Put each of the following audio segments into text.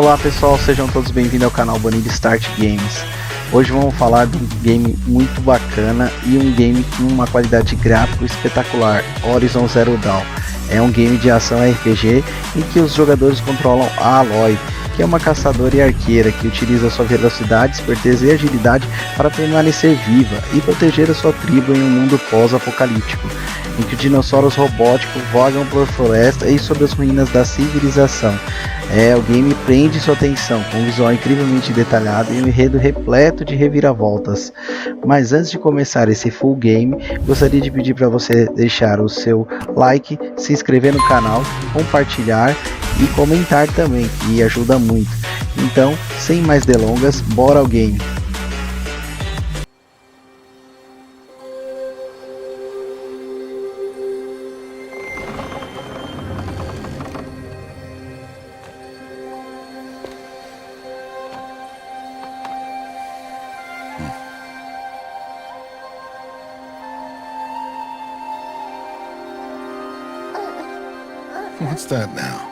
Olá pessoal, sejam todos bem-vindos ao canal Bonilha Start Games. Hoje vamos falar de um game muito bacana e um game com uma qualidade gráfica espetacular, Horizon Zero Dawn. É um game de ação RPG em que os jogadores controlam a Aloy, que é uma caçadora e arqueira que utiliza sua velocidade, esperteza e agilidade para permanecer viva e proteger a sua tribo em um mundo pós-apocalíptico, em que dinossauros robóticos vagam por floresta e sobre as ruínas da civilização. O game prende sua atenção com um visual incrivelmente detalhado e um enredo repleto de reviravoltas. Mas antes de começar esse full game, gostaria de pedir para você deixar o seu like, se inscrever no canal, compartilhar e comentar também, que ajuda muito. Então, sem mais delongas, bora ao game! What's that now?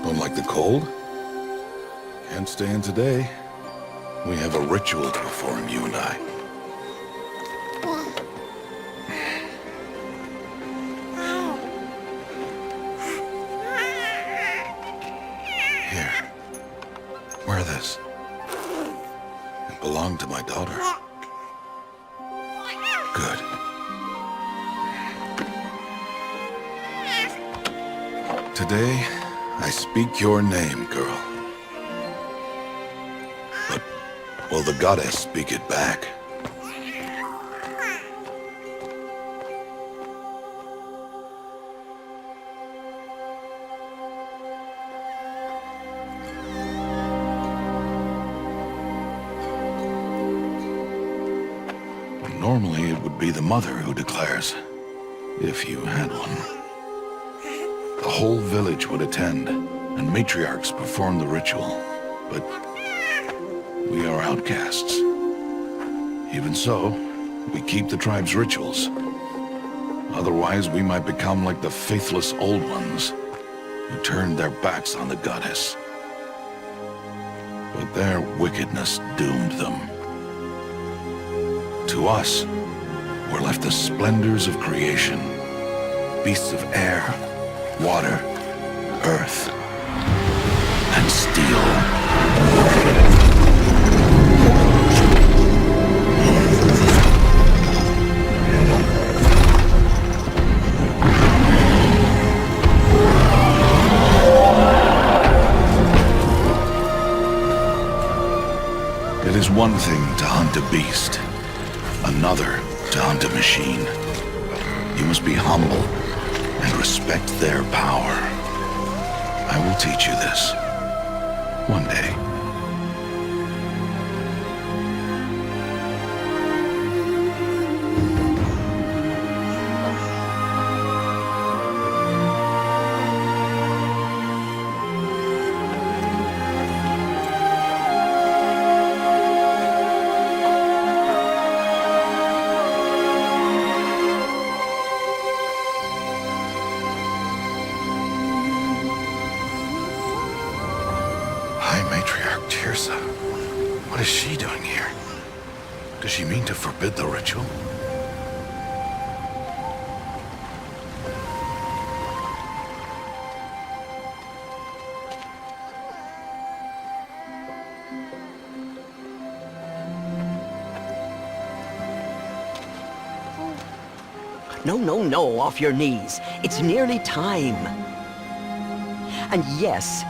Don't like the cold? Can't stay in today. We have a ritual to perform, you and I. Here. Wear this. It belonged to my daughter. Good. Today, I speak your name, girl. But will the goddess speak it back? Normally, it would be the mother who declares, if you had one. The whole village would attend, and matriarchs perform the ritual. But we are outcasts. Even so, we keep the tribe's rituals. Otherwise, we might become like the faithless old ones, who turned their backs on the goddess. But their wickedness doomed them. To us, were left the splendors of creation, beasts of air, water, earth, and steel. It is one thing to hunt a beast, another to hunt a machine. You must be humble and respect their power. I will teach you this. One day. What is she doing here? Does she mean to forbid the ritual? No, off your knees. It's nearly time. And yes,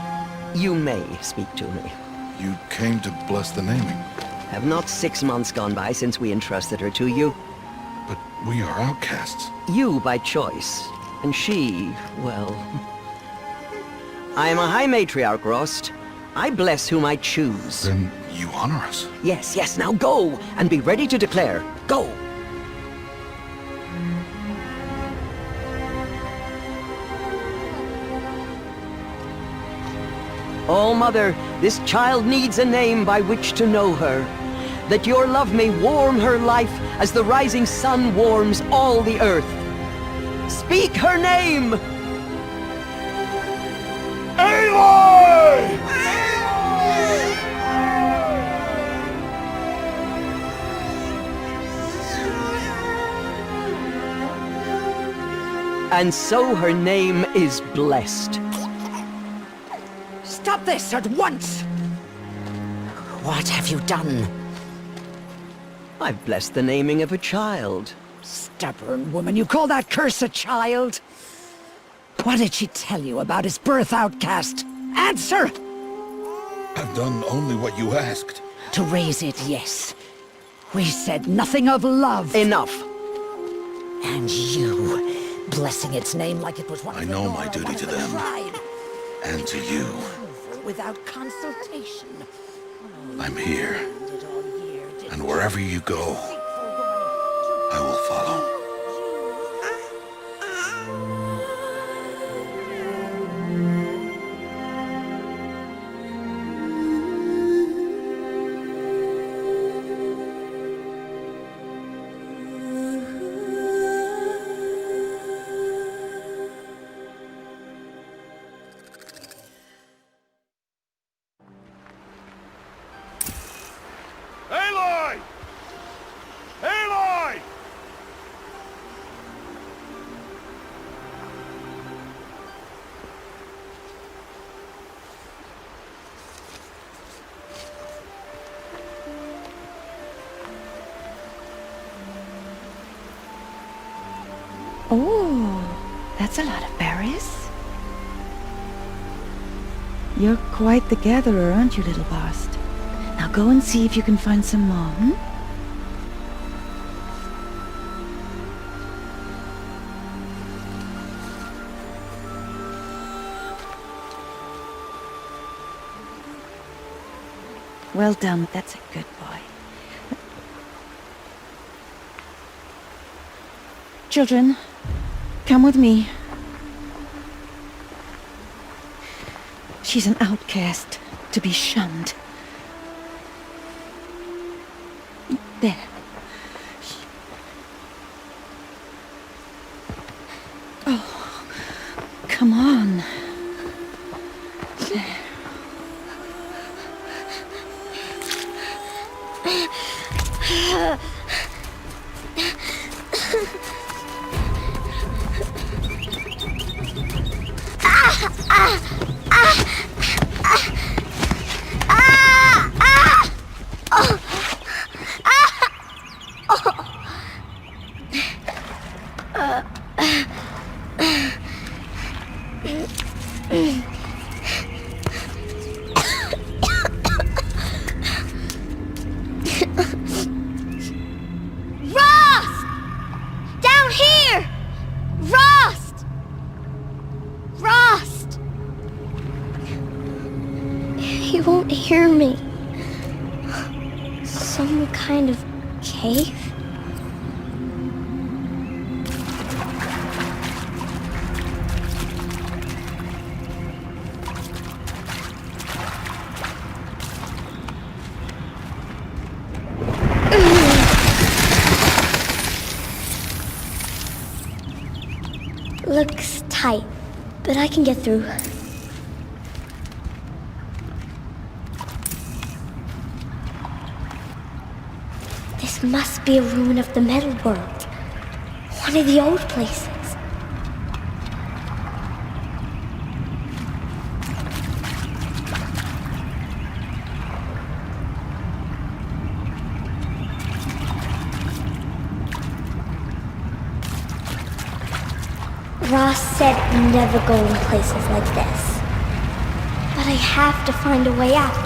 you may speak to me. You came to bless the naming. Have not 6 months gone by since we entrusted her to you? But we are outcasts. You by choice, and she, well... I am a high matriarch, Rost. I bless whom I choose. Then you honor us. Yes, now go, and be ready to declare. Go! Oh, Mother, this child needs a name by which to know her. That your love may warm her life as the rising sun warms all the earth. Speak her name! Aloy! and so her name is blessed. Stop this at once! What have you done? I've blessed the naming of a child. Stubborn woman, you call that curse a child? What did she tell you about his birth, outcast? Answer! I've done only what you asked. To raise it, yes. We said nothing of love. Enough. And you, blessing its name like it was one I of the know Nora, my duty one of to the them. tribe. And to you. Without consultation. I'm here. Did all year, did And wherever you go, I will follow. Aloy! Aloy! Oh, that's a lot of berries. You're quite the gatherer, aren't you, little bast? Now go and see if you can find some more, hmm? Well done, that's a good boy. Children, come with me. She's an outcast, to be shunned. There. Oh, come on. There. Rost! Down here! Rost! Rost! He won't hear me. Some kind of cave? Looks tight, but I can get through. This must be a ruin of the metal world. One of the old places. Ross said never go in places like this. But I have to find a way out.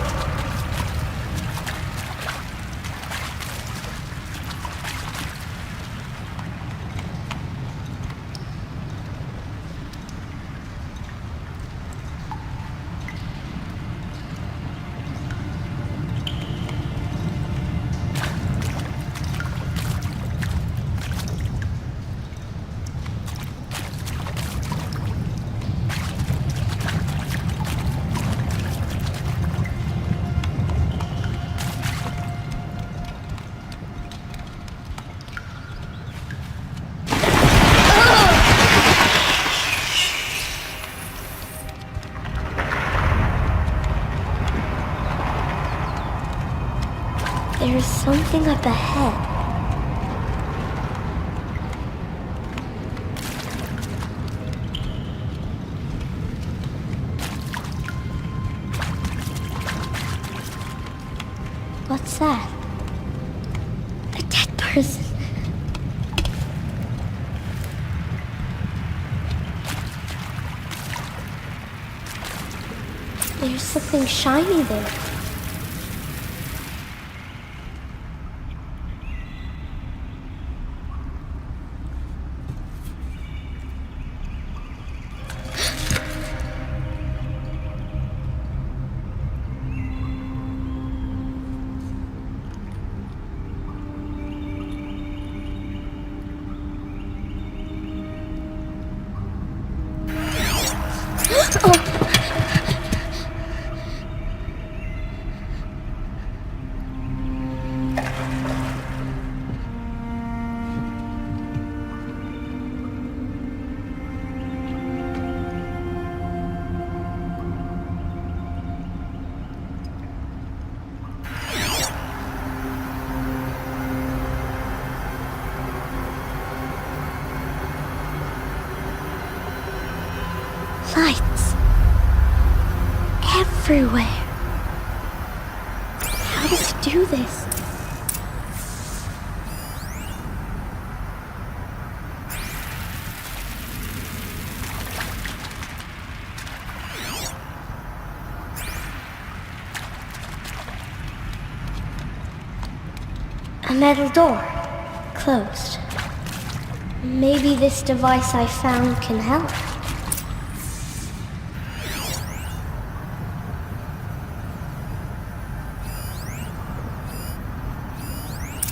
There's something up ahead. What's that? A dead person. There's something shiny there. Lights. Everywhere. How does he do this? A metal door. Closed. Maybe this device I found can help.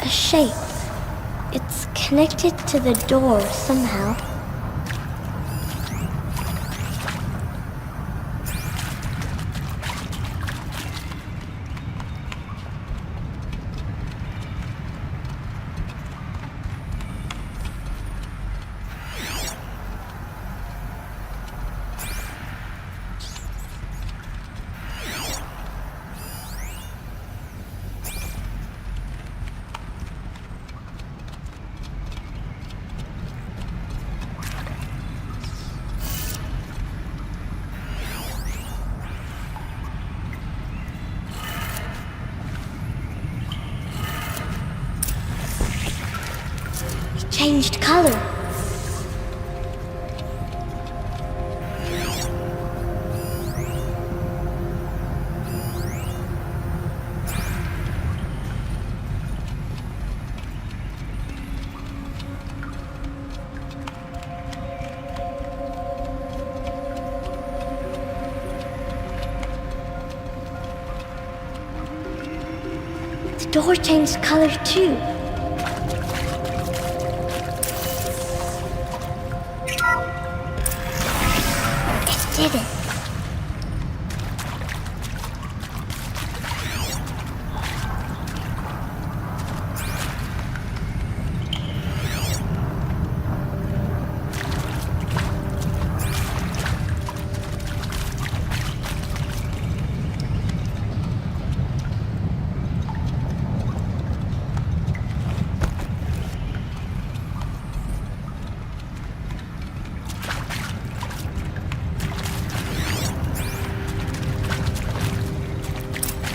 A shape. It's connected to the door somehow. Changed color. The door changed color too. Did it?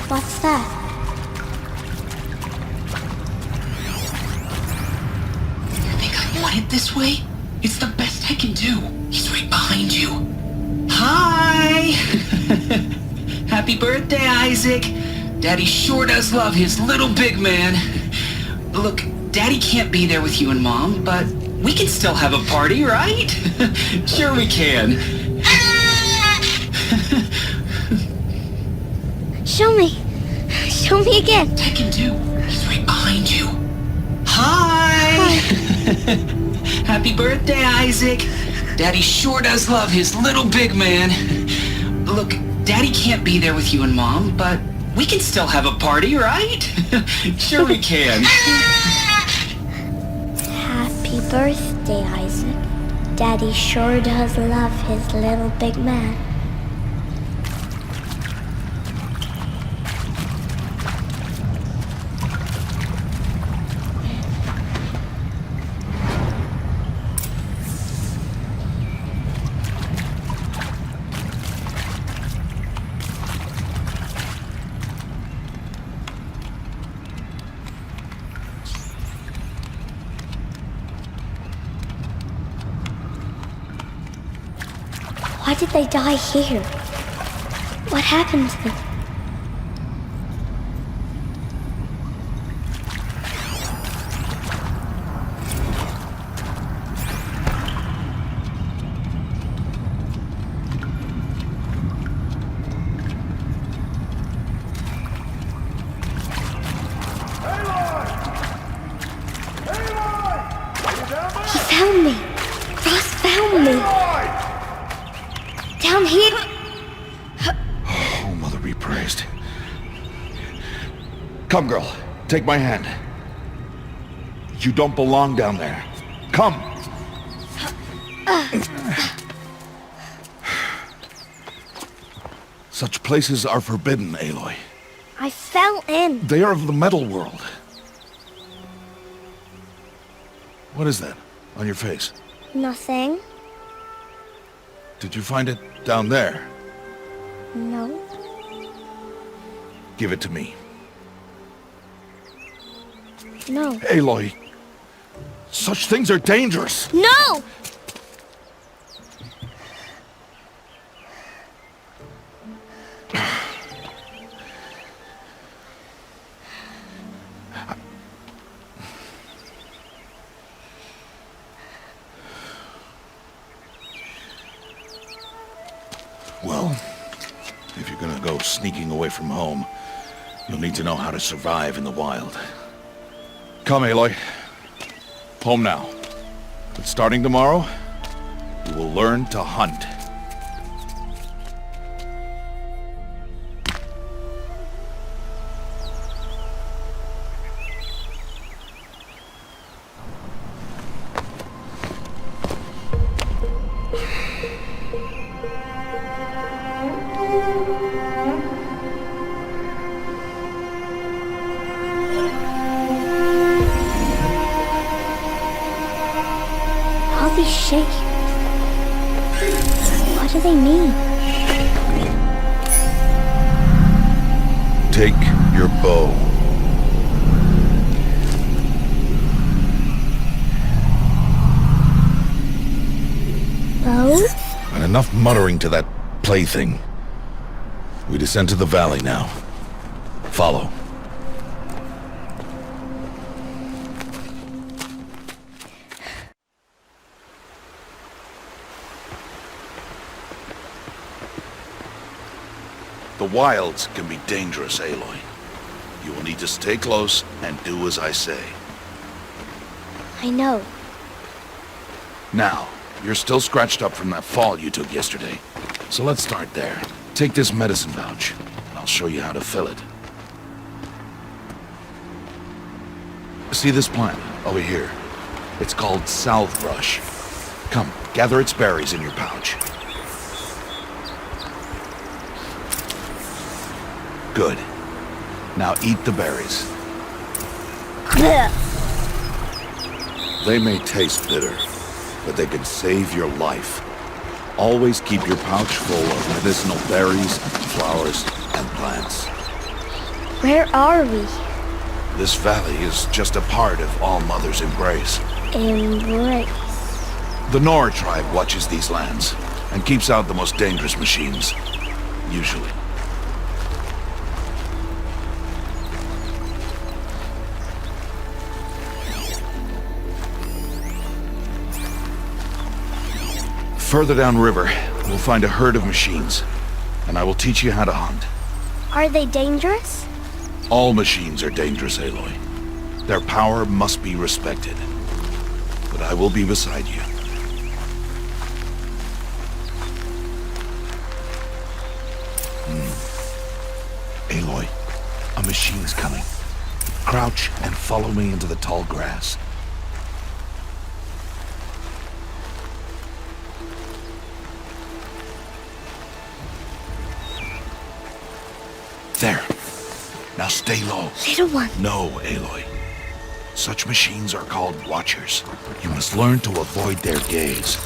What's that? You think I want it this way? It's the best I can do. He's right behind you. Hi! Happy birthday, Isaac. Daddy sure does love his little big man. Look, Daddy can't be there with you and Mom, but we can still have a party, right? Sure we can. Show me. Show me again. Tekken 2. He's right behind you. Hi! Happy birthday, Isaac. Daddy sure does love his little big man. Look, Daddy can't be there with you and Mom, but we can still have a party, right? Sure we can. Happy birthday, Isaac. Daddy sure does love his little big man. Why did they die here? What happened to them? He found me. Ross found me. Down here. Oh, Mother be praised. Come, girl. Take my hand. You don't belong down there. Come. Such places are forbidden, Aloy. I fell in. They are of the metal world. What is that on your face? Nothing. Did you find it down there? No. Give it to me. No. Aloy, such things are dangerous. No! Well, if you're gonna go sneaking away from home, you'll need to know how to survive in the wild. Come, Aloy. Home now. But starting tomorrow, you will learn to hunt. All these shapes. What do they mean? Take your bow. Bow? And enough muttering to that plaything. We descend to the valley now. Follow. The wilds can be dangerous, Aloy. You will need to stay close and do as I say. I know. Now, you're still scratched up from that fall you took yesterday. So let's start there. Take this medicine pouch, and I'll show you how to fill it. See this plant over here? It's called salvebrush. Come, gather its berries in your pouch. Good. Now eat the berries. They may taste bitter, but they can save your life. Always keep your pouch full of medicinal berries, flowers, and plants. Where are we? This valley is just a part of All Mother's embrace. Embrace. The Nora tribe watches these lands and keeps out the most dangerous machines, usually. Further downriver, we'll find a herd of machines, and I will teach you how to hunt. Are they dangerous? All machines are dangerous, Aloy. Their power must be respected. But I will be beside you. Aloy, a machine's coming. Crouch and follow me into the tall grass. There. Now stay low. Little one. No, Aloy. Such machines are called watchers. You must learn to avoid their gaze.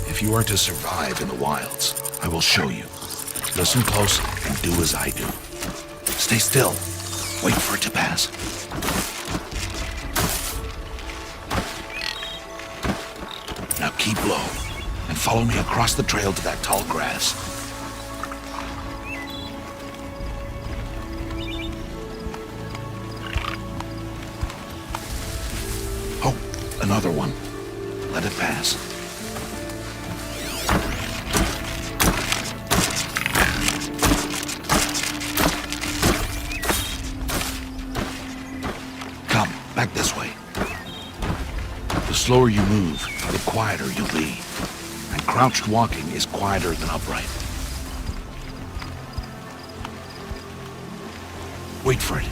If you are to survive in the wilds, I will show you. Listen close and do as I do. Stay still. Wait for it to pass. Now keep low. and follow me across the trail to that tall grass. Oh, another one. Let it pass. Come, back this way. The slower you move, the quieter you'll be. And crouched walking is quieter than upright. Wait for it.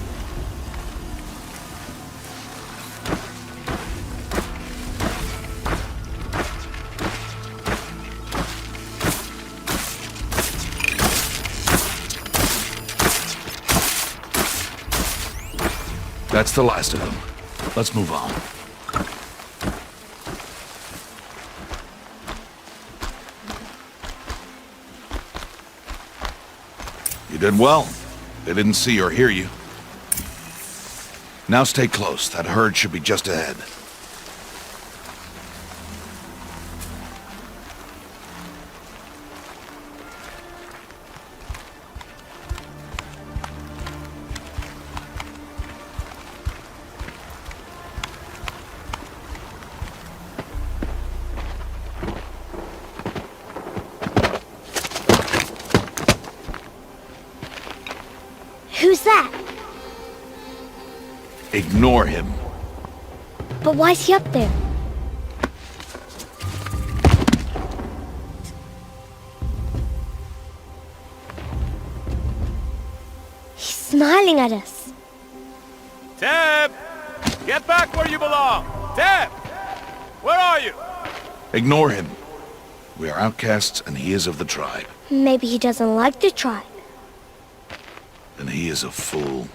That's the last of them. Let's move on. You did well. They didn't see or hear you. Now stay close. That herd should be just ahead. Who's that? Ignore him. But why's he up there? He's smiling at us. Teb! Get back where you belong! Teb! Where are you? Ignore him. We are outcasts and he is of the tribe. Maybe he doesn't like the tribe. Then he is a fool.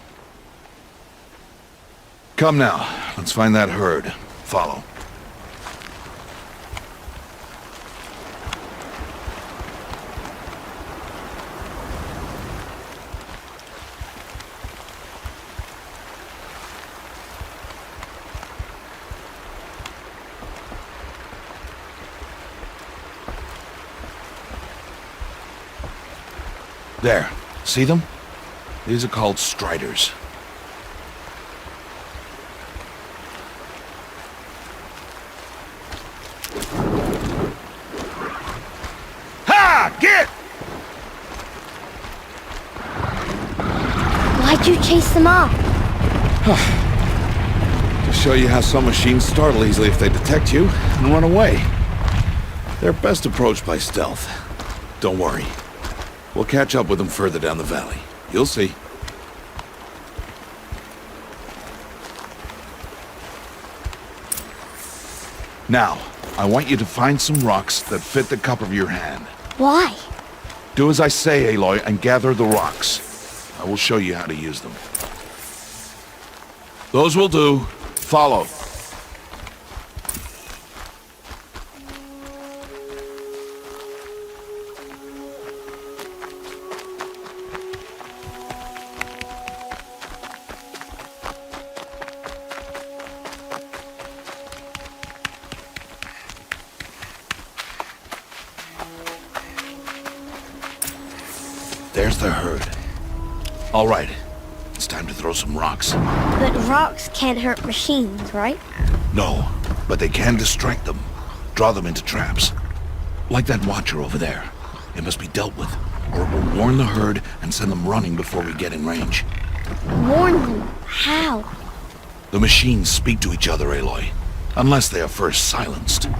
Come now, let's find that herd. Follow. There. See them? These are called striders. Ha! Get! Why'd you chase them off? To show you how some machines startle easily if they detect you and run away. They're best approached by stealth. Don't worry. We'll catch up with them further down the valley. You'll see. Now, I want you to find some rocks that fit the cup of your hand. Why? Do as I say, Aloy, and gather the rocks. I will show you how to use them. Those will do. Follow. There's the herd. All right, it's time to throw some rocks. But rocks can't hurt machines, right? No, but they can distract them. Draw them into traps. Like that watcher over there. It must be dealt with, or it will warn the herd and send them running before we get in range. Warn them? How? The machines speak to each other, Aloy. Unless they are first silenced.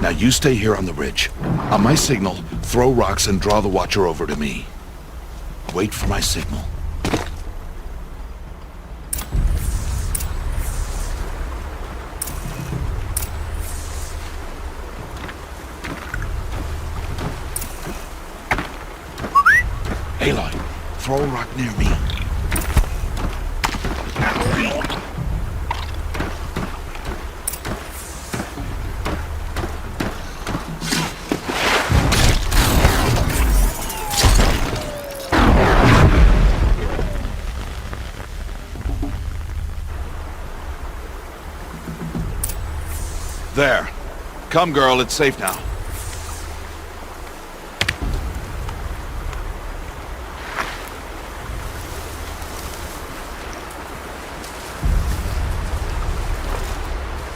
Now you stay here on the ridge. On my signal, throw rocks and draw the watcher over to me. Wait for my signal. Aloy, throw a rock near me. There. Come, girl, it's safe now.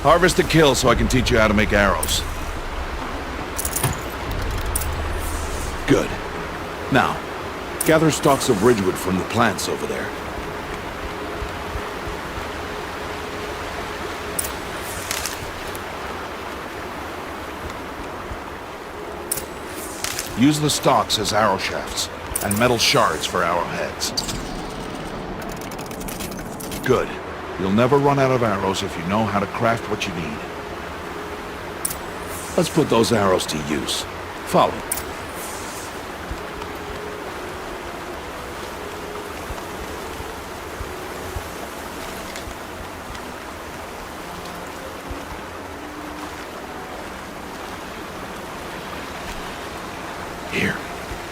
Harvest a kill so I can teach you how to make arrows. Good. Now, gather stalks of ridgewood from the plants over there. Use the stalks as arrow shafts, and metal shards for arrowheads. Good. You'll never run out of arrows if you know how to craft what you need. Let's put those arrows to use. Follow. Here,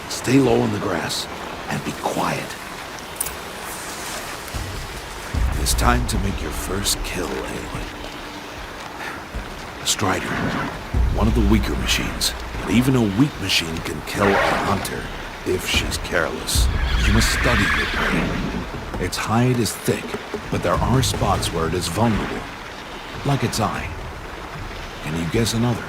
stay low in the grass and be quiet. It's time to make your first kill, Aloy. A Strider, one of the weaker machines, but even a weak machine can kill a hunter if she's careless. You must study your prey. Its hide is thick, but there are spots where it is vulnerable, like its eye. Can you guess another?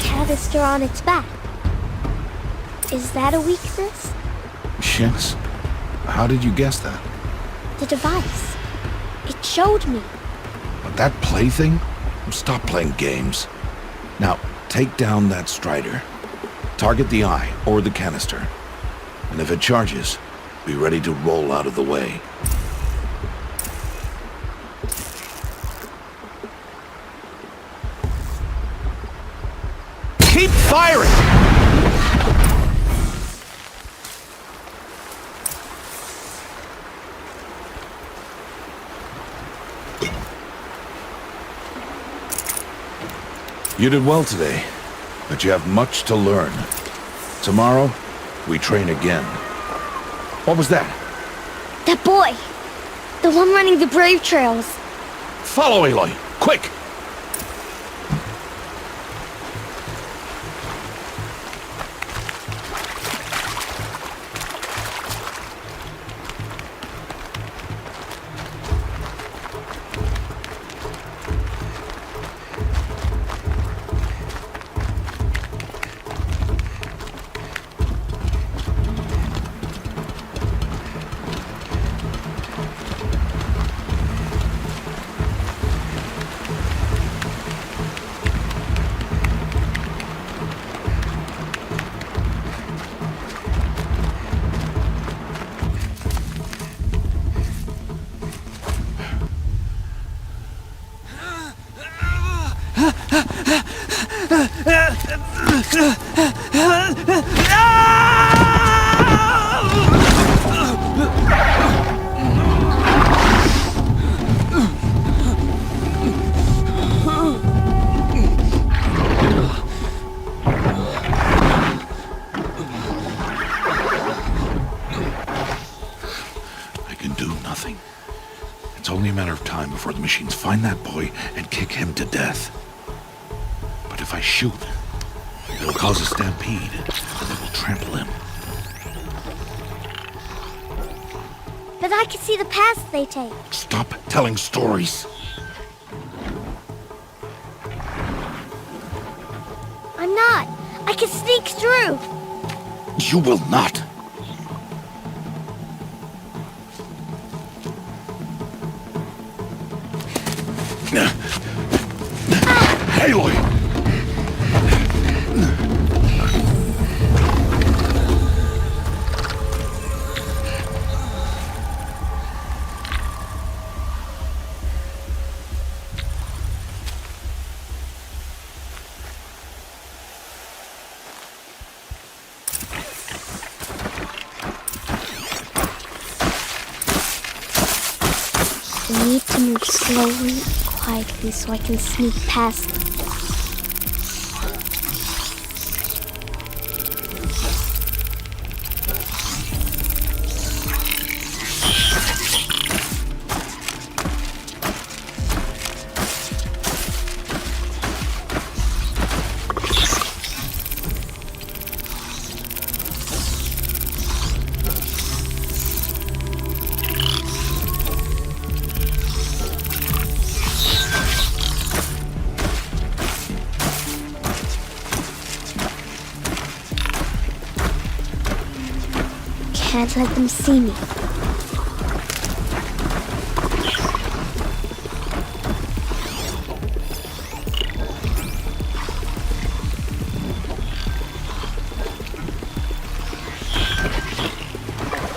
Canister on its back. Is that a weakness? Yes. How did you guess that? The device. It showed me. But that plaything? Stop playing games. Now, take down that Strider. Target the eye or the canister. And if it charges, be ready to roll out of the way. Keep firing! You did well today, but you have much to learn. Tomorrow, we train again. What was that? That boy! The one running the brave trails. Follow Aloy, quick! It's only a matter of time before the machines find that boy and kick him to death. But if I shoot, it'll cause a stampede, and they will trample him. But I can see the paths they take. Stop telling stories. I'm not. I can sneak through. You will not. Aloy! We need to move slowly and quietly so I can sneak past them. can't let them see me.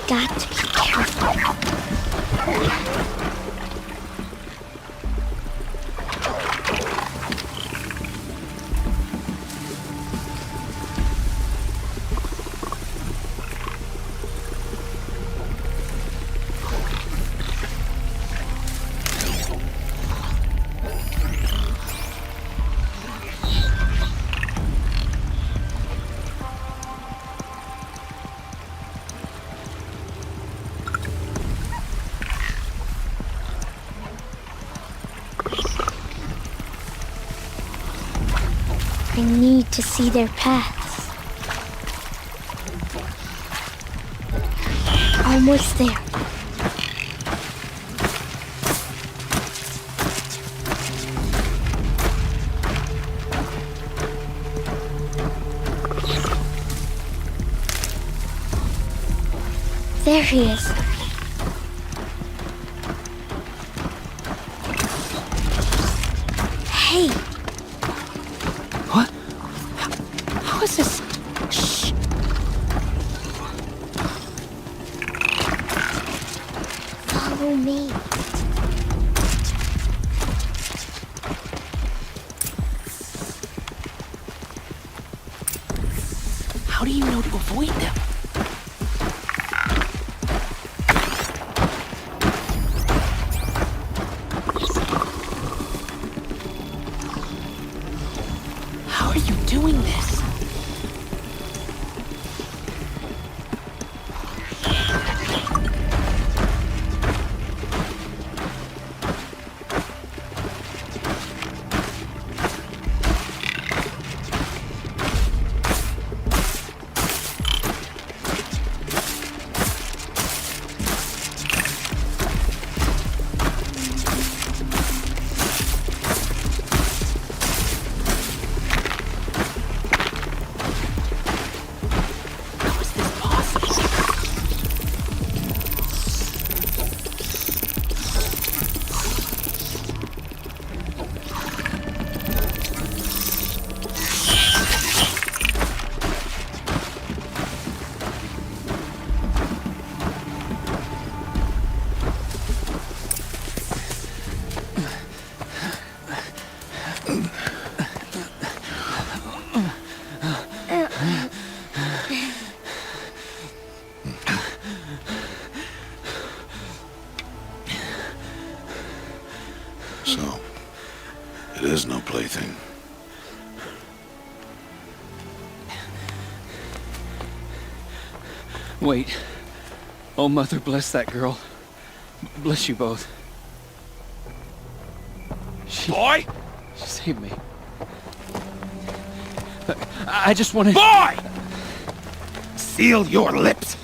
Got to be careful. I need to see their paths. Almost there. There he is. Hey! What? How is this? Shh. Follow me. How do you know to avoid them? How are you doing this? How is this possible? So, it is no plaything. Wait. Oh, Mother, bless that girl. Bless you both. Boy! She saved me. I just wanted... Boy! Seal your lips!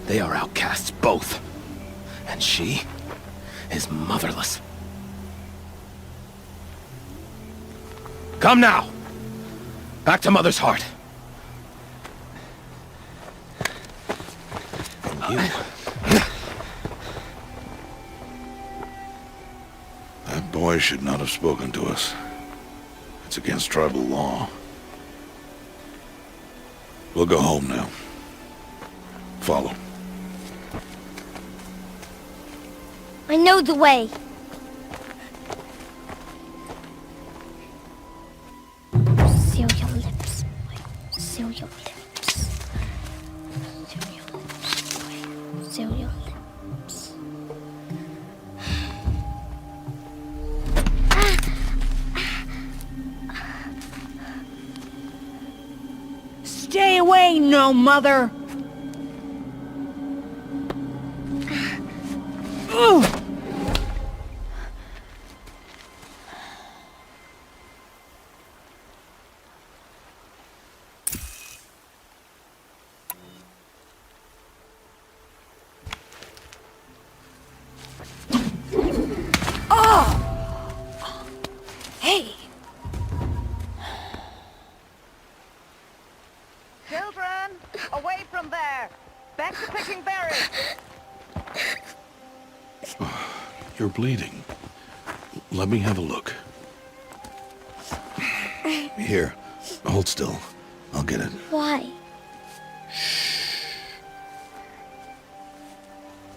They are outcasts, both. And she is motherless. Come now! Back to Mother's heart. And you... That boy should not have spoken to us. It's against tribal law. We'll go home now. Follow. I know the way. Seal your lips. Seal your lips. Seal your lips. Seal your lips. Stay away, no mother! Ugh. Hey! Children, from there! Back to picking berries! You're bleeding. Let me have a look. Here, hold still. I'll get it. Why?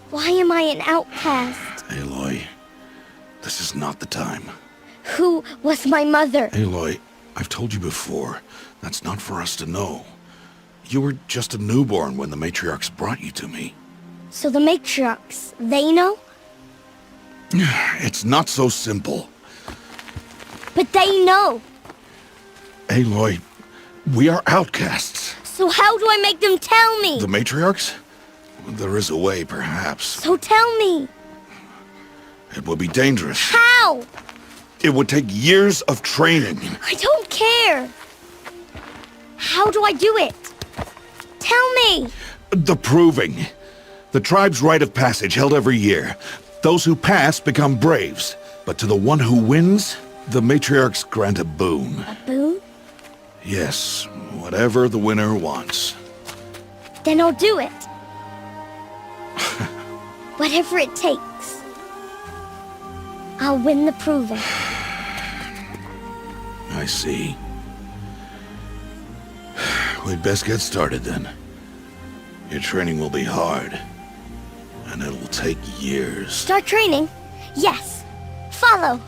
Why am I an outcast? Aloy, this is not the time. Who was my mother? Aloy, I've told you before, that's not for us to know. You were just a newborn when the matriarchs brought you to me. So the matriarchs, they know? It's not so simple. But they know. Aloy, we are outcasts. So how do I make them tell me? The matriarchs? There is a way, perhaps. So tell me. It would be dangerous. How? It would take years of training. I don't care. How do I do it? Tell me. The proving. The tribe's rite of passage held every year. Those who pass become braves. But to the one who wins, the matriarchs grant a boon. A boon? Yes, whatever the winner wants. Then I'll do it. Whatever it takes. I'll win the proving. I see. We'd best get started then. Your training will be hard. And it will take years. Start training? Yes. Follow.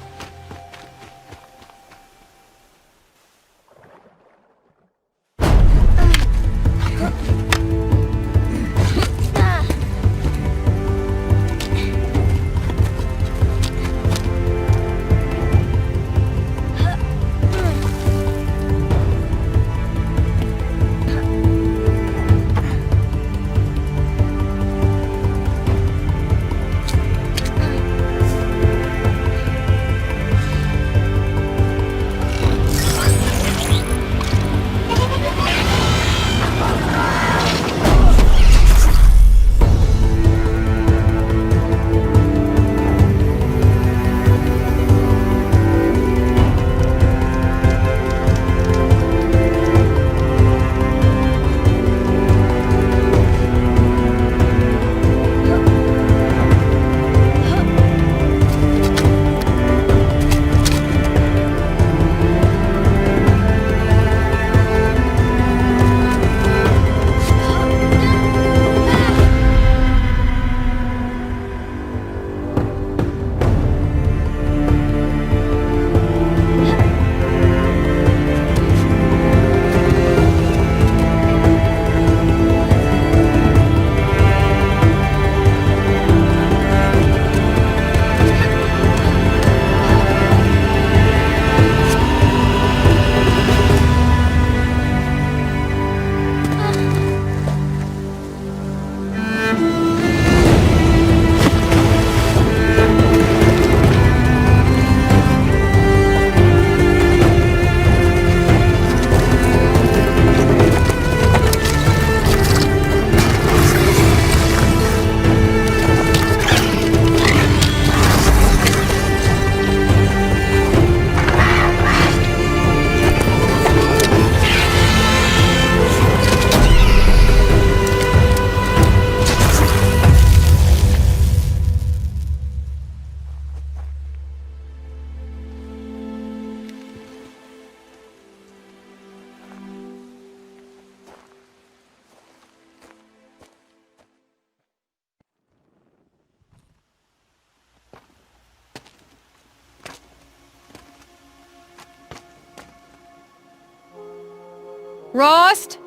Rost?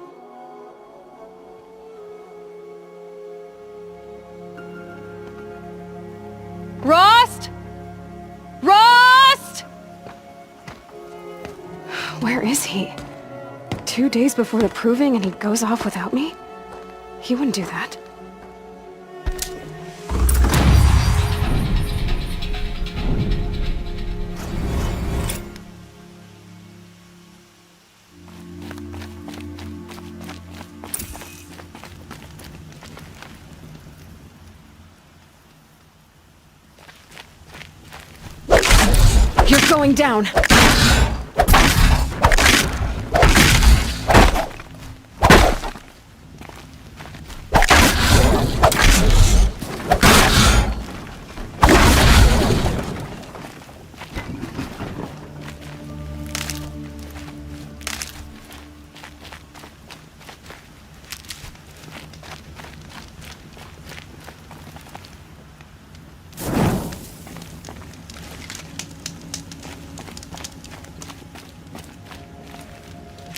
Rost? Rost? Where is he? 2 days before the proving and he goes off without me? He wouldn't do that. You're going down.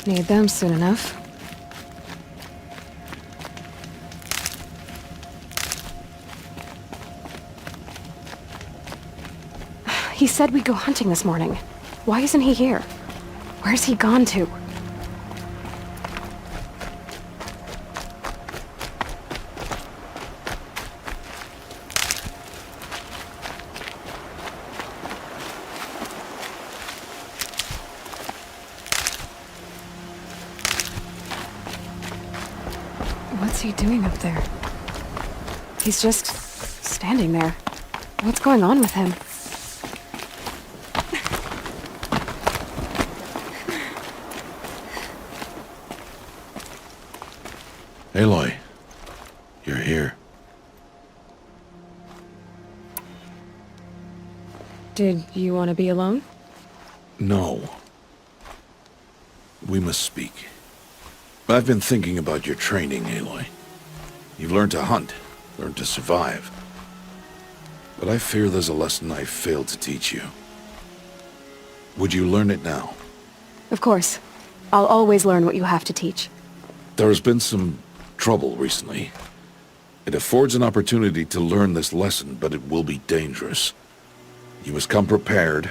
Need them soon enough. He said we'd go hunting this morning. Why isn't he here? Where's he gone to? What's he doing up there? He's just standing there. What's going on with him? Aloy, you're here. Did you want to be alone? No. We must speak. I've been thinking about your training, Aloy. You've learned to hunt, learned to survive. But I fear there's a lesson I failed to teach you. Would you learn it now? Of course. I'll always learn what you have to teach. There has been some trouble recently. It affords an opportunity to learn this lesson, but it will be dangerous. You must come prepared,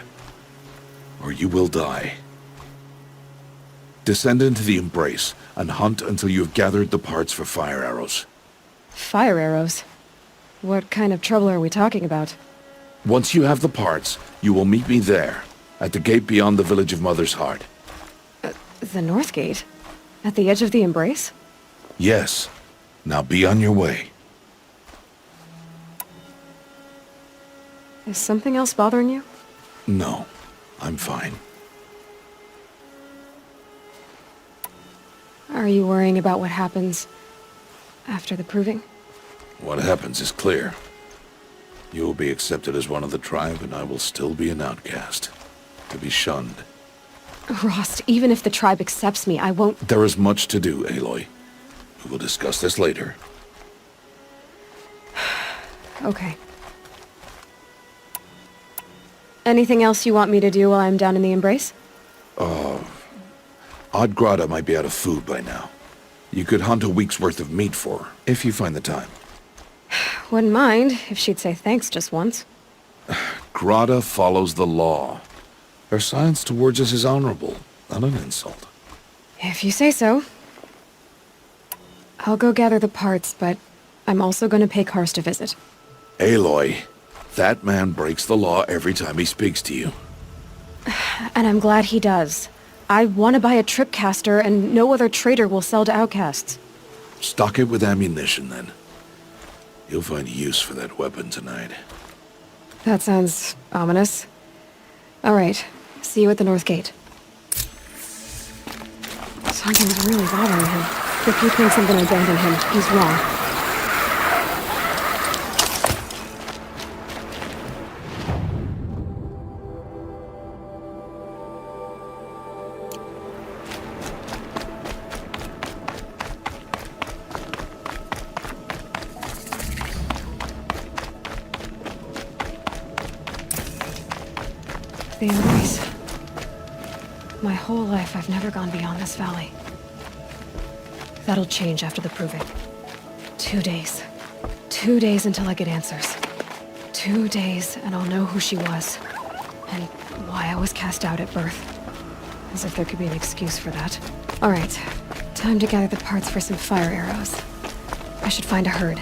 or you will die. Descend into the Embrace and hunt until you have gathered the parts for fire arrows. Fire arrows? What kind of trouble are we talking about? Once you have the parts, you will meet me there, at the gate beyond the village of Mother's Heart. The North Gate? At the edge of the Embrace? Yes. Now be on your way. Is something else bothering you? No, I'm fine. Are you worrying about what happens after the proving? What happens is clear. You will be accepted as one of the tribe, and I will still be an outcast, to be shunned. Rost, even if the tribe accepts me, I won't... There is much to do, Aloy. We will discuss this later. Okay. Anything else you want me to do while I'm down in the Embrace? Odd Grata might be out of food by now. You could hunt a week's worth of meat for her, if you find the time. Wouldn't mind if she'd say thanks just once. Grata follows the law. Her silence towards us is honorable, not an insult. If you say so. I'll go gather the parts, but I'm also going to pay Karst a visit. Aloy, that man breaks the law every time he speaks to you. And I'm glad he does. I want to buy a tripcaster, and no other trader will sell to outcasts. Stock it with ammunition, then. You'll find use for that weapon tonight. That sounds ominous. All right. See you at the North Gate. Something's really bothering him. If he thinks I'm gonna abandon him, he's wrong. The Embrace. My whole life, I've never gone beyond this valley. That'll change after the proving. 2 days. 2 days until I get answers. 2 days, and I'll know who she was. And why I was cast out at birth. As if there could be an excuse for that. Alright, time to gather the parts for some fire arrows. I should find a herd.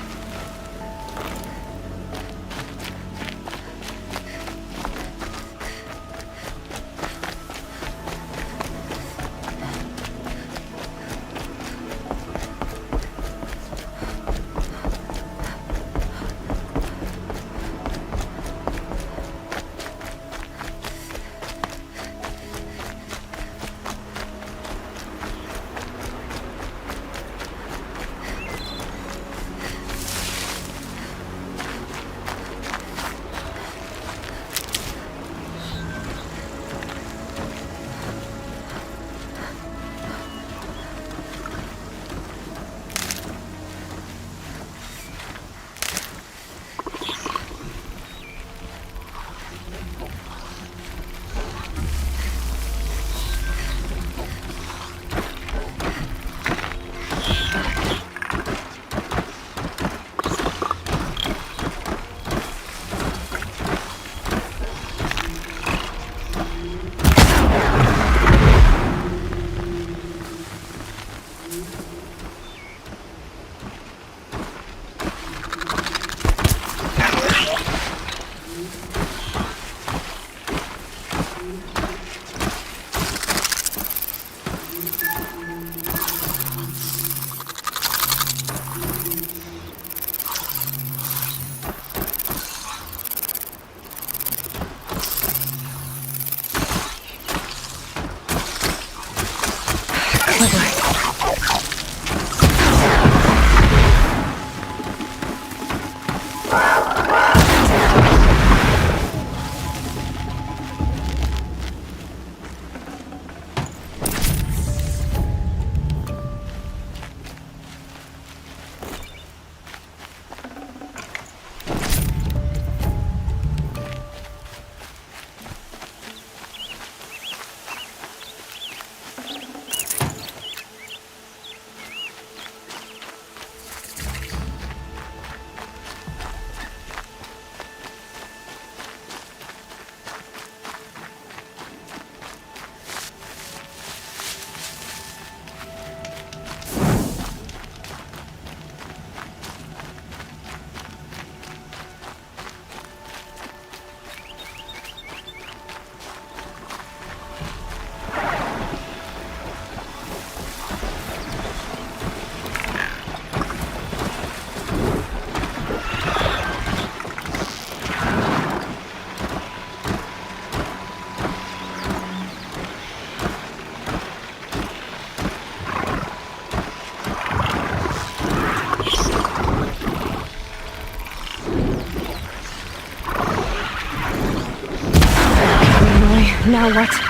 Now what?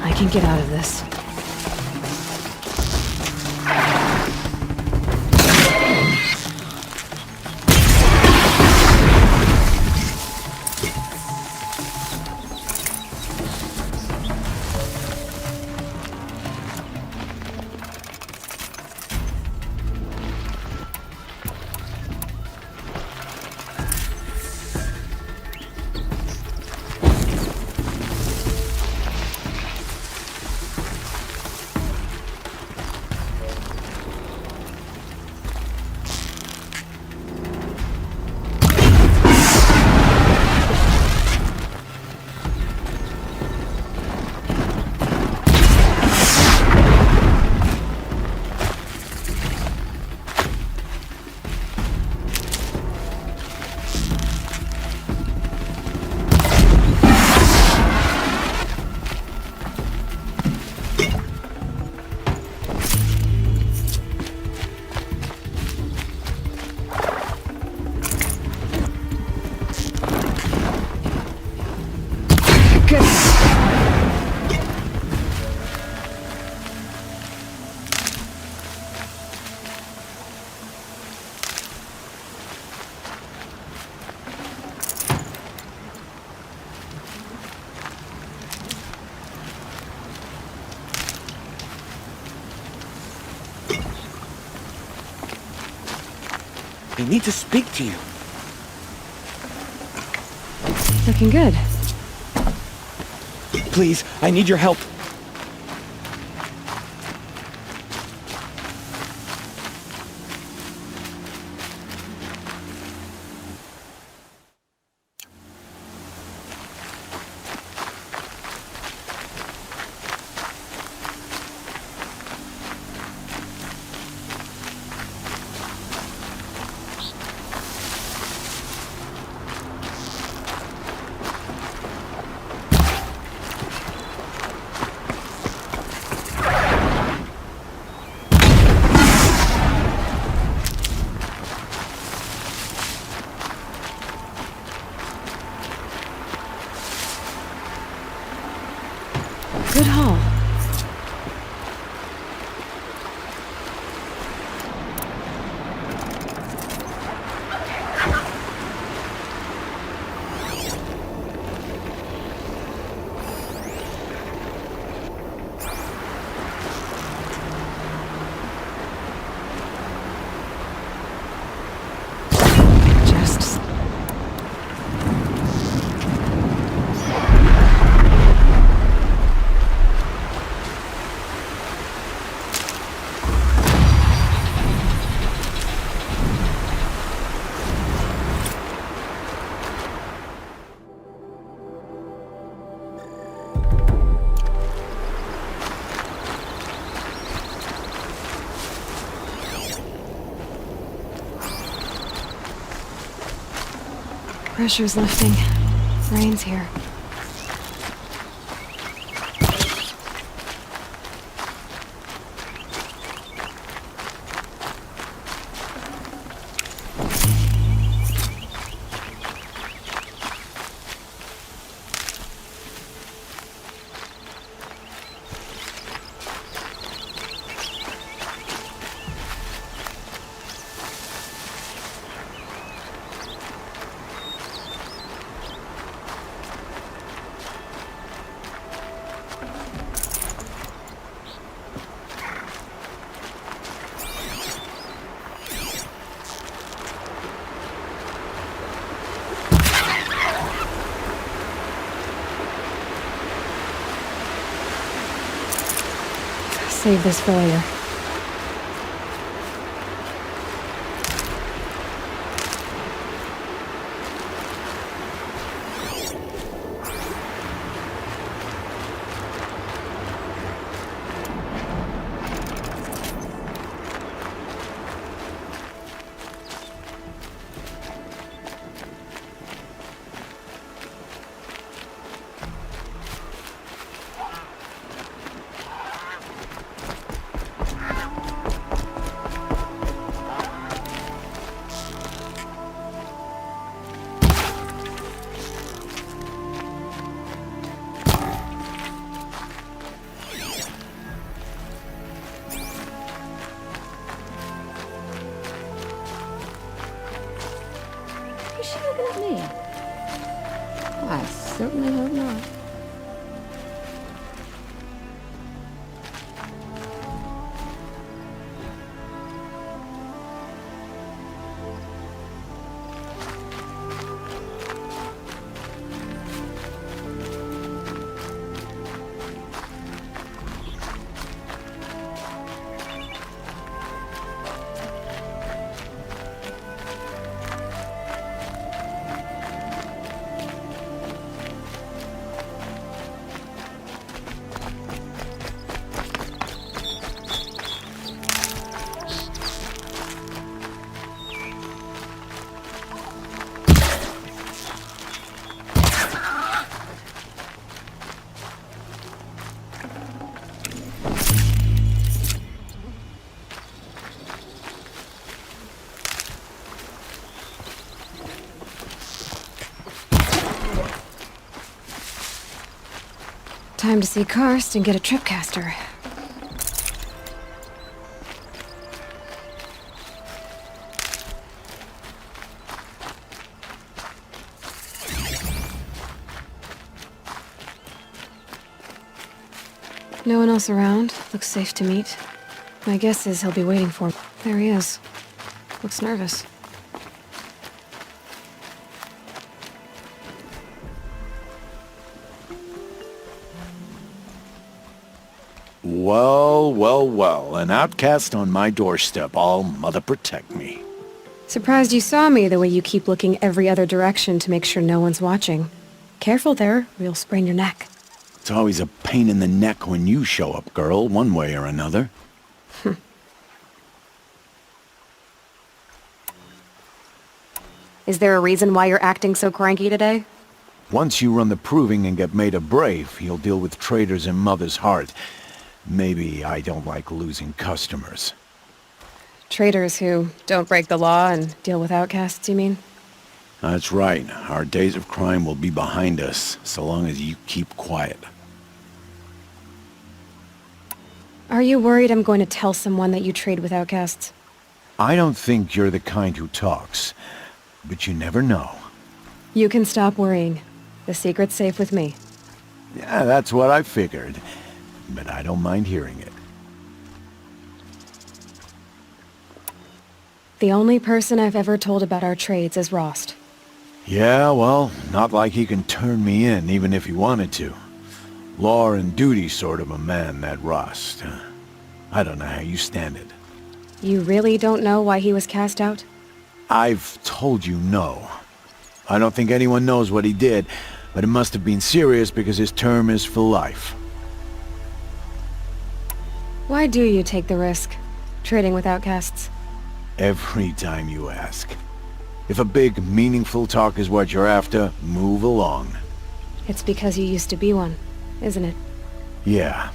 I can get out of this. I need to speak to you. Looking good. Please, I need your help. Pressure's lifting. Rain's here. Save this for later. Is she looking at me? I certainly hope not. Time to see Karst and get a tripcaster. No one else around. Looks safe to meet. My guess is he'll be waiting for me. There he is. Looks nervous. Well, well, well. An outcast on my doorstep. All mother protect me. Surprised you saw me the way you keep looking every other direction to make sure no one's watching. Careful there, or you'll sprain your neck. It's always a pain in the neck when you show up, girl, one way or another. Is there a reason why you're acting so cranky today? Once you run the proving and get made a brave, you'll deal with traitors in Mother's heart. Maybe I don't like losing customers. Traitors who don't break the law and deal with outcasts, you mean? That's right. Our days of crime will be behind us, so long as you keep quiet. Are you worried I'm going to tell someone that you trade with outcasts? I don't think you're the kind who talks, but you never know. You can stop worrying. The secret's safe with me. Yeah, that's what I figured, but I don't mind hearing it. The only person I've ever told about our trades is Rost. Yeah, well, not like he can turn me in, even if he wanted to. Law and duty sort of a man, that Rost. I don't know how you stand it. You really don't know why he was cast out? I've told you no. I don't think anyone knows what he did, but it must have been serious because his term is for life. Why do you take the risk, trading with outcasts? Every time you ask. If a big, meaningful talk is what you're after, move along. It's because you used to be one, isn't it? Yeah.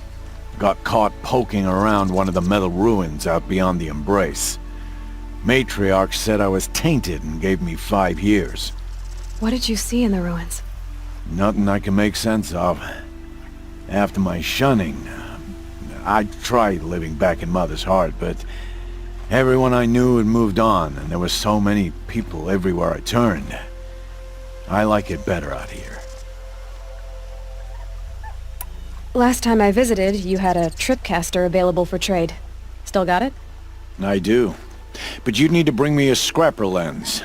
Got caught poking around one of the metal ruins out beyond the Embrace. Matriarch said I was tainted and gave me 5 years. What did you see in the ruins? Nothing I can make sense of. After my shunning, I tried living back in Mother's heart, but everyone I knew had moved on, and there were so many people everywhere I turned. I like it better out here. Last time I visited, you had a tripcaster available for trade. Still got it? I do. But you'd need to bring me a scrapper lens.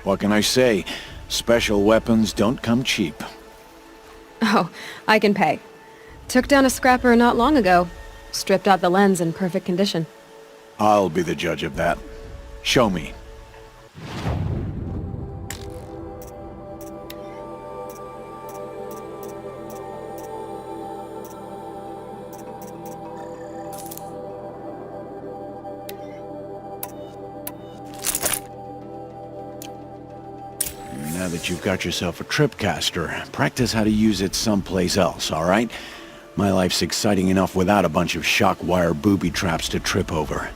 What can I say? Special weapons don't come cheap. Oh, I can pay. Took down a scrapper not long ago. Stripped out the lens in perfect condition. I'll be the judge of that. Show me. Now that you've got yourself a tripcaster, practice how to use it someplace else, all right? My life's exciting enough without a bunch of shock wire booby traps to trip over.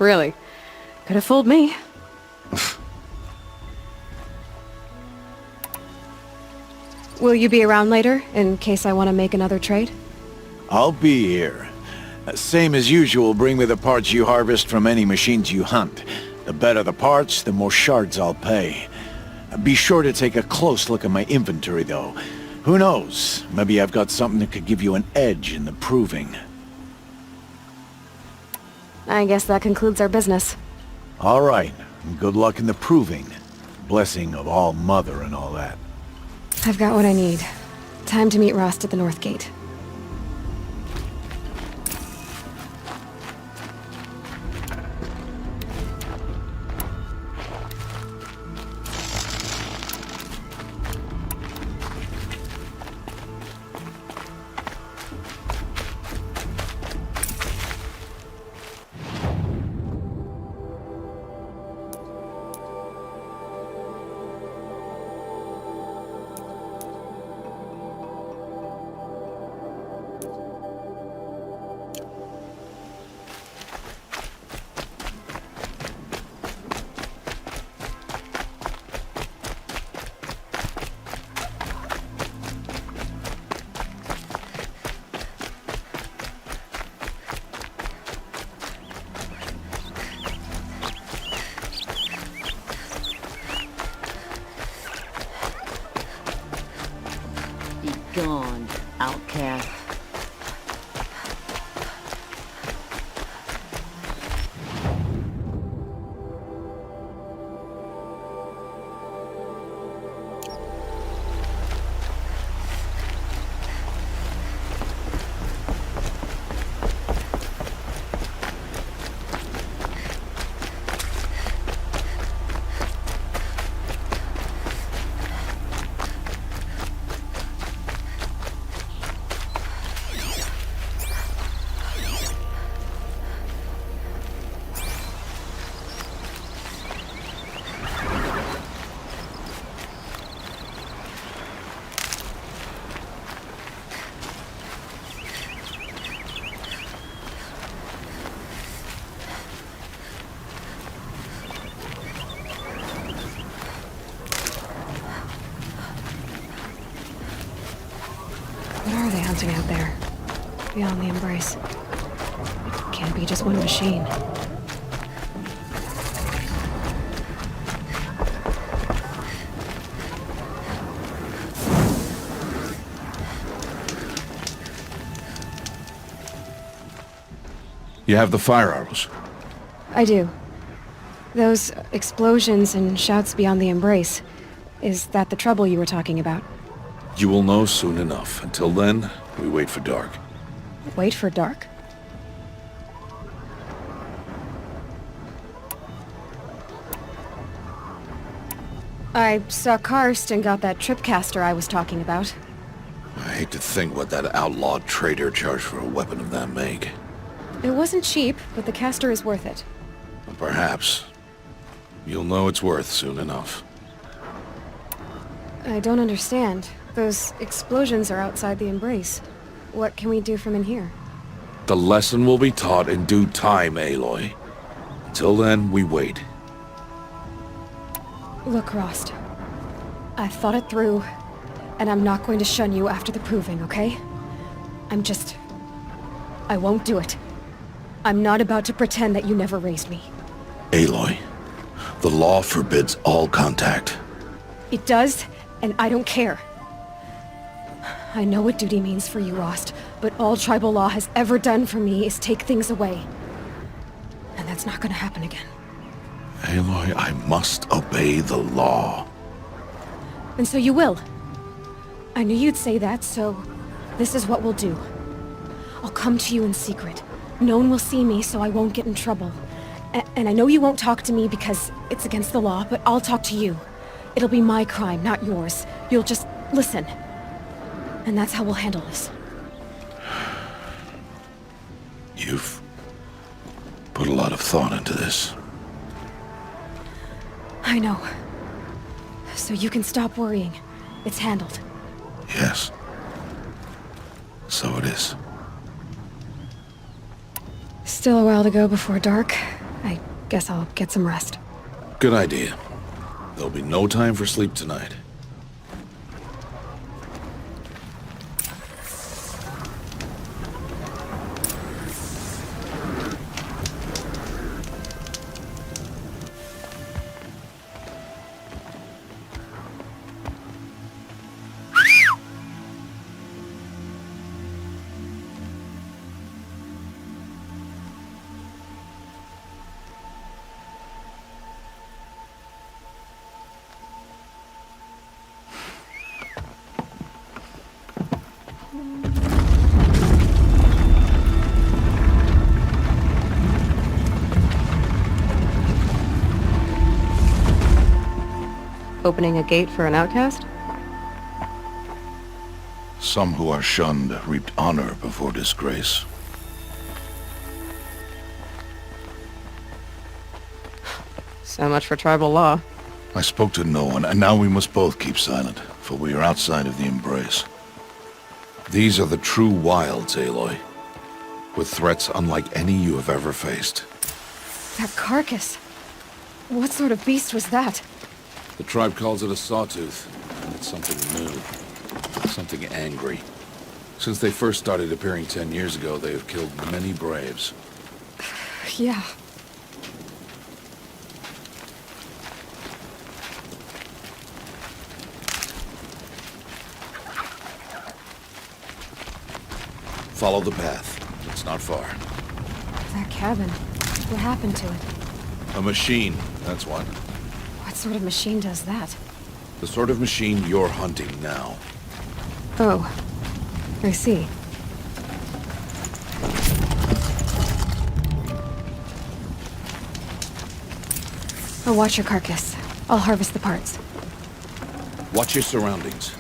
Really? Could have fooled me. Will you be around later, in case I want to make another trade? I'll be here. Same as usual, bring me the parts you harvest from any machines you hunt. The better the parts, the more shards I'll pay. Be sure to take a close look at my inventory, though. Who knows? Maybe I've got something that could give you an edge in the proving. I guess that concludes our business. All right. Good luck in the proving. Blessing of All Mother and all that. I've got what I need. Time to meet Rost at the North Gate. Gone, outcast. What are they hunting out there? Beyond the Embrace. It can't be just one machine. You have the fire arrows? I do. Those explosions and shouts beyond the Embrace. Is that the trouble you were talking about? You will know soon enough. Until then, we wait for dark. Wait for dark? I saw Karst and got that tripcaster I was talking about. I hate to think what that outlawed trader charged for a weapon of that make. It wasn't cheap, but the caster is worth it. Perhaps. You'll know its worth soon enough. I don't understand. Those explosions are outside the embrace. What can we do from in here? The lesson will be taught in due time, Aloy. Until then, we wait. Look, Rost. I've thought it through, and I'm not going to shun you after the proving, okay? I won't do it. I'm not about to pretend that you never raised me. Aloy, the law forbids all contact. It does, and I don't care. I know what duty means for you, Rost, but all tribal law has ever done for me is take things away. And that's not gonna happen again. Aloy, I must obey the law. And so you will. I knew you'd say that, so this is what we'll do. I'll come to you in secret. No one will see me, so I won't get in trouble. And I know you won't talk to me because it's against the law, but I'll talk to you. It'll be my crime, not yours. You'll just listen. And that's how we'll handle this. You've put a lot of thought into this. I know. So you can stop worrying. It's handled. Yes. So it is. Still a while to go before dark. I guess I'll get some rest. Good idea. There'll be no time for sleep tonight. Opening a gate for an outcast? Some who are shunned reaped honor before disgrace. So much for tribal law. I spoke to no one, and now we must both keep silent, for we are outside of the embrace. These are the true wilds, Aloy, with threats unlike any you have ever faced. That carcass. What sort of beast was that? The tribe calls it a sawtooth, and it's something new, something angry. Since they first started appearing 10 years ago, they have killed many braves. Yeah. Follow the path. It's not far. That cabin. What happened to it? A machine, that's what. What sort of machine does that? The sort of machine you're hunting now. Oh. I see. I'll watch your carcass. I'll harvest the parts. Watch your surroundings.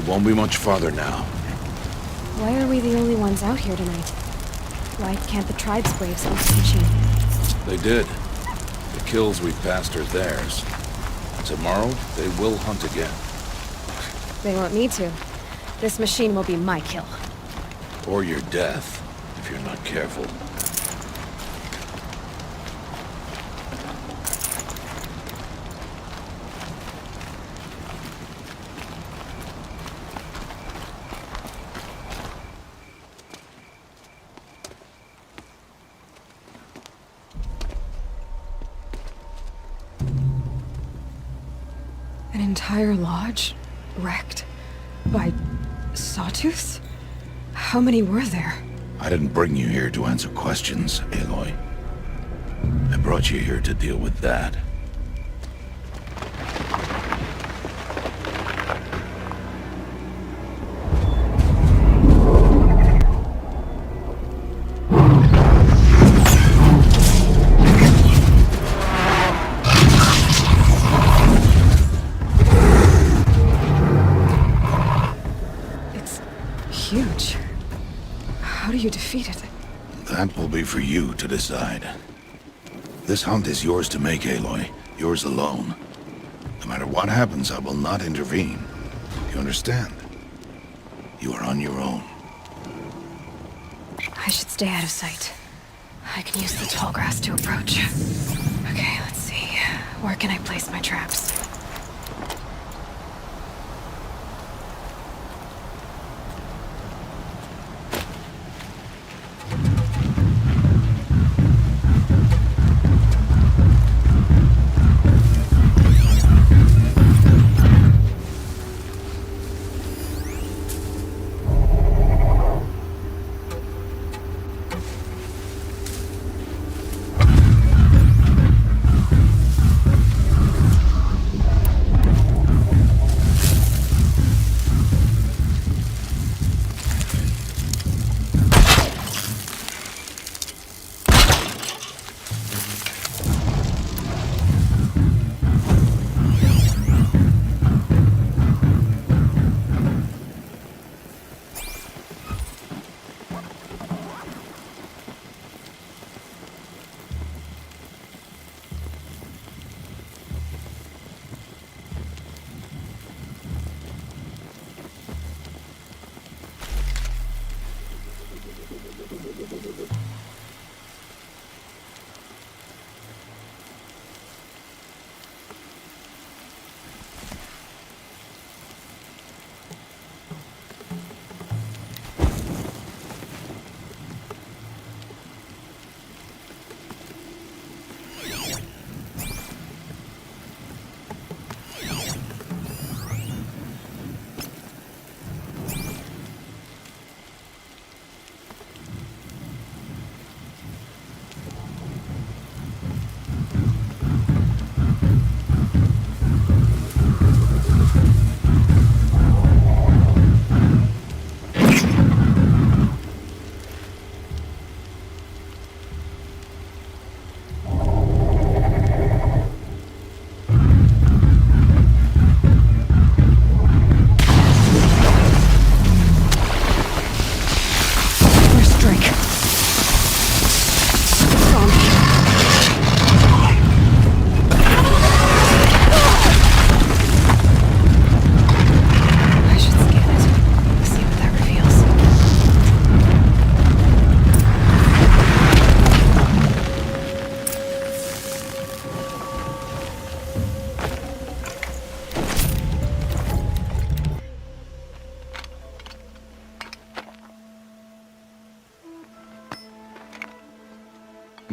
Won't be much farther now. Why are we the only ones out here tonight? Why can't the tribe's braves go searching? They did. The kills we've passed are theirs. Tomorrow, they will hunt again. They won't need to. This machine will be my kill. Or your death, if you're not careful. An entire lodge wrecked by sawtooths? How many were there? I didn't bring you here to answer questions, Aloy. I brought you here to deal with that. Huge. How do you defeat it? That will be for you to decide. This hunt is yours to make, Aloy. Yours alone. No matter what happens, I will not intervene. You understand? You are on your own. I should stay out of sight. I can use the tall grass to approach. Okay, let's see. Where can I place my traps?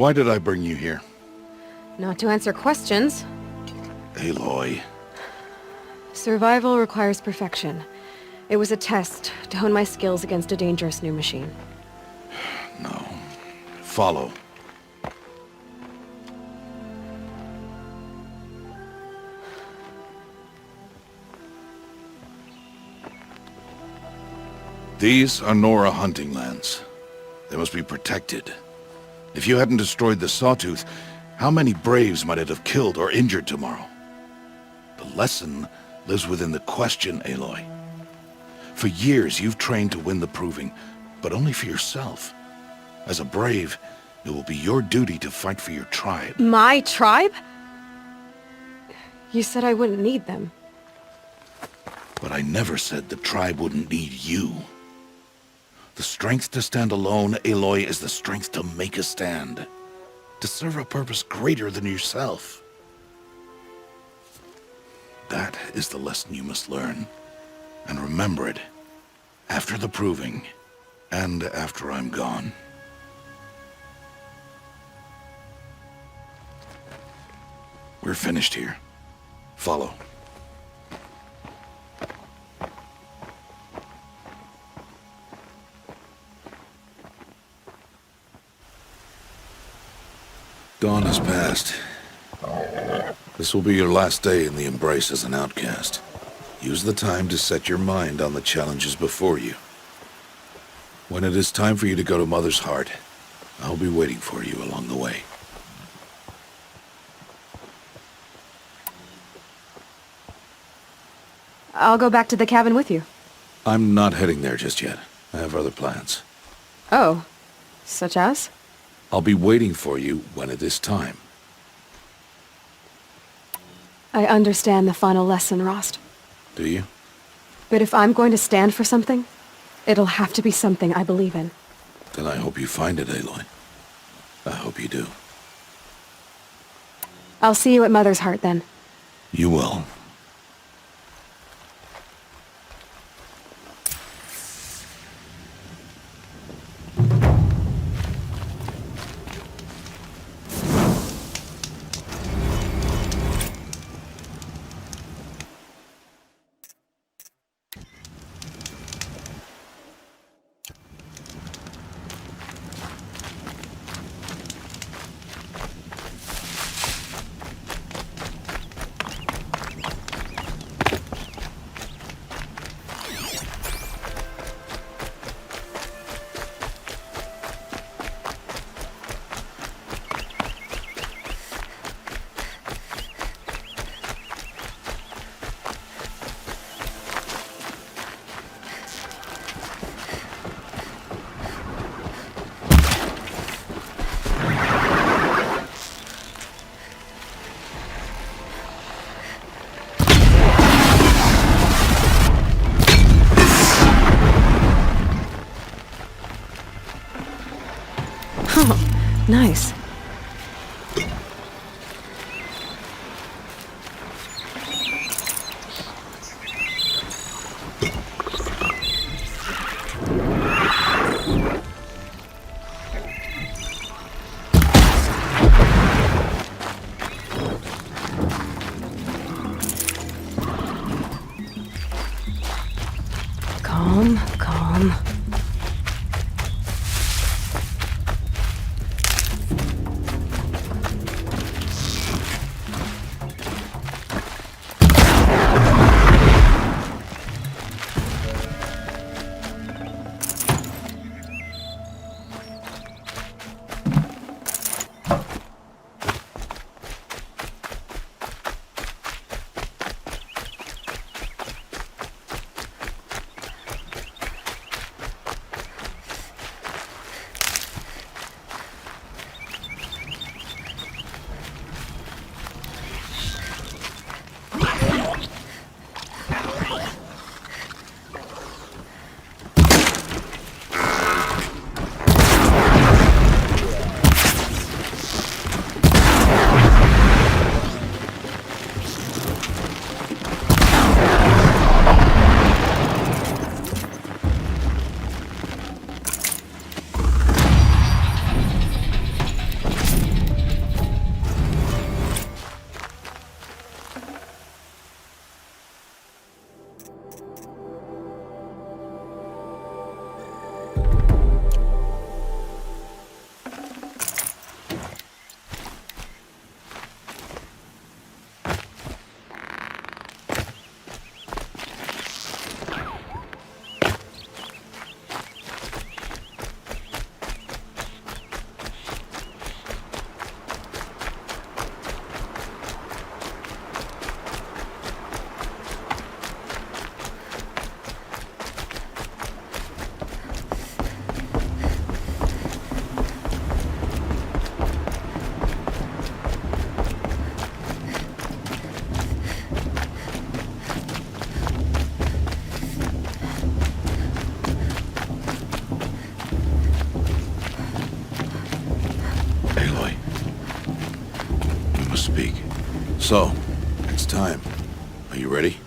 Why did I bring you here? Not to answer questions. Aloy. Survival requires perfection. It was a test to hone my skills against a dangerous new machine. No. Follow. These are Nora hunting lands. They must be protected. If you hadn't destroyed the Sawtooth, how many Braves might it have killed or injured tomorrow? The lesson lives within the question, Aloy. For years, you've trained to win the Proving, but only for yourself. As a Brave, it will be your duty to fight for your tribe. My tribe? You said I wouldn't need them. But I never said the tribe wouldn't need you. The strength to stand alone, Aloy, is the strength to make a stand. To serve a purpose greater than yourself. That is the lesson you must learn. And remember it. After the Proving. And after I'm gone. We're finished here. Follow. dawn has passed. This will be your last day in the Embrace as an outcast. Use the time to set your mind on the challenges before you. When it is time for you to go to Mother's Heart, I'll be waiting for you along the way. I'll go back to the cabin with you. I'm not heading there just yet. I have other plans. Oh, such as? I'll be waiting for you when it is time. I understand the final lesson, Rost. Do you? But if I'm going to stand for something, it'll have to be something I believe in. Then I hope you find it, Aloy. I hope you do. I'll see you at Mother's Heart, then. You will. Nice. Calm, calm. So, it's time. Are you ready?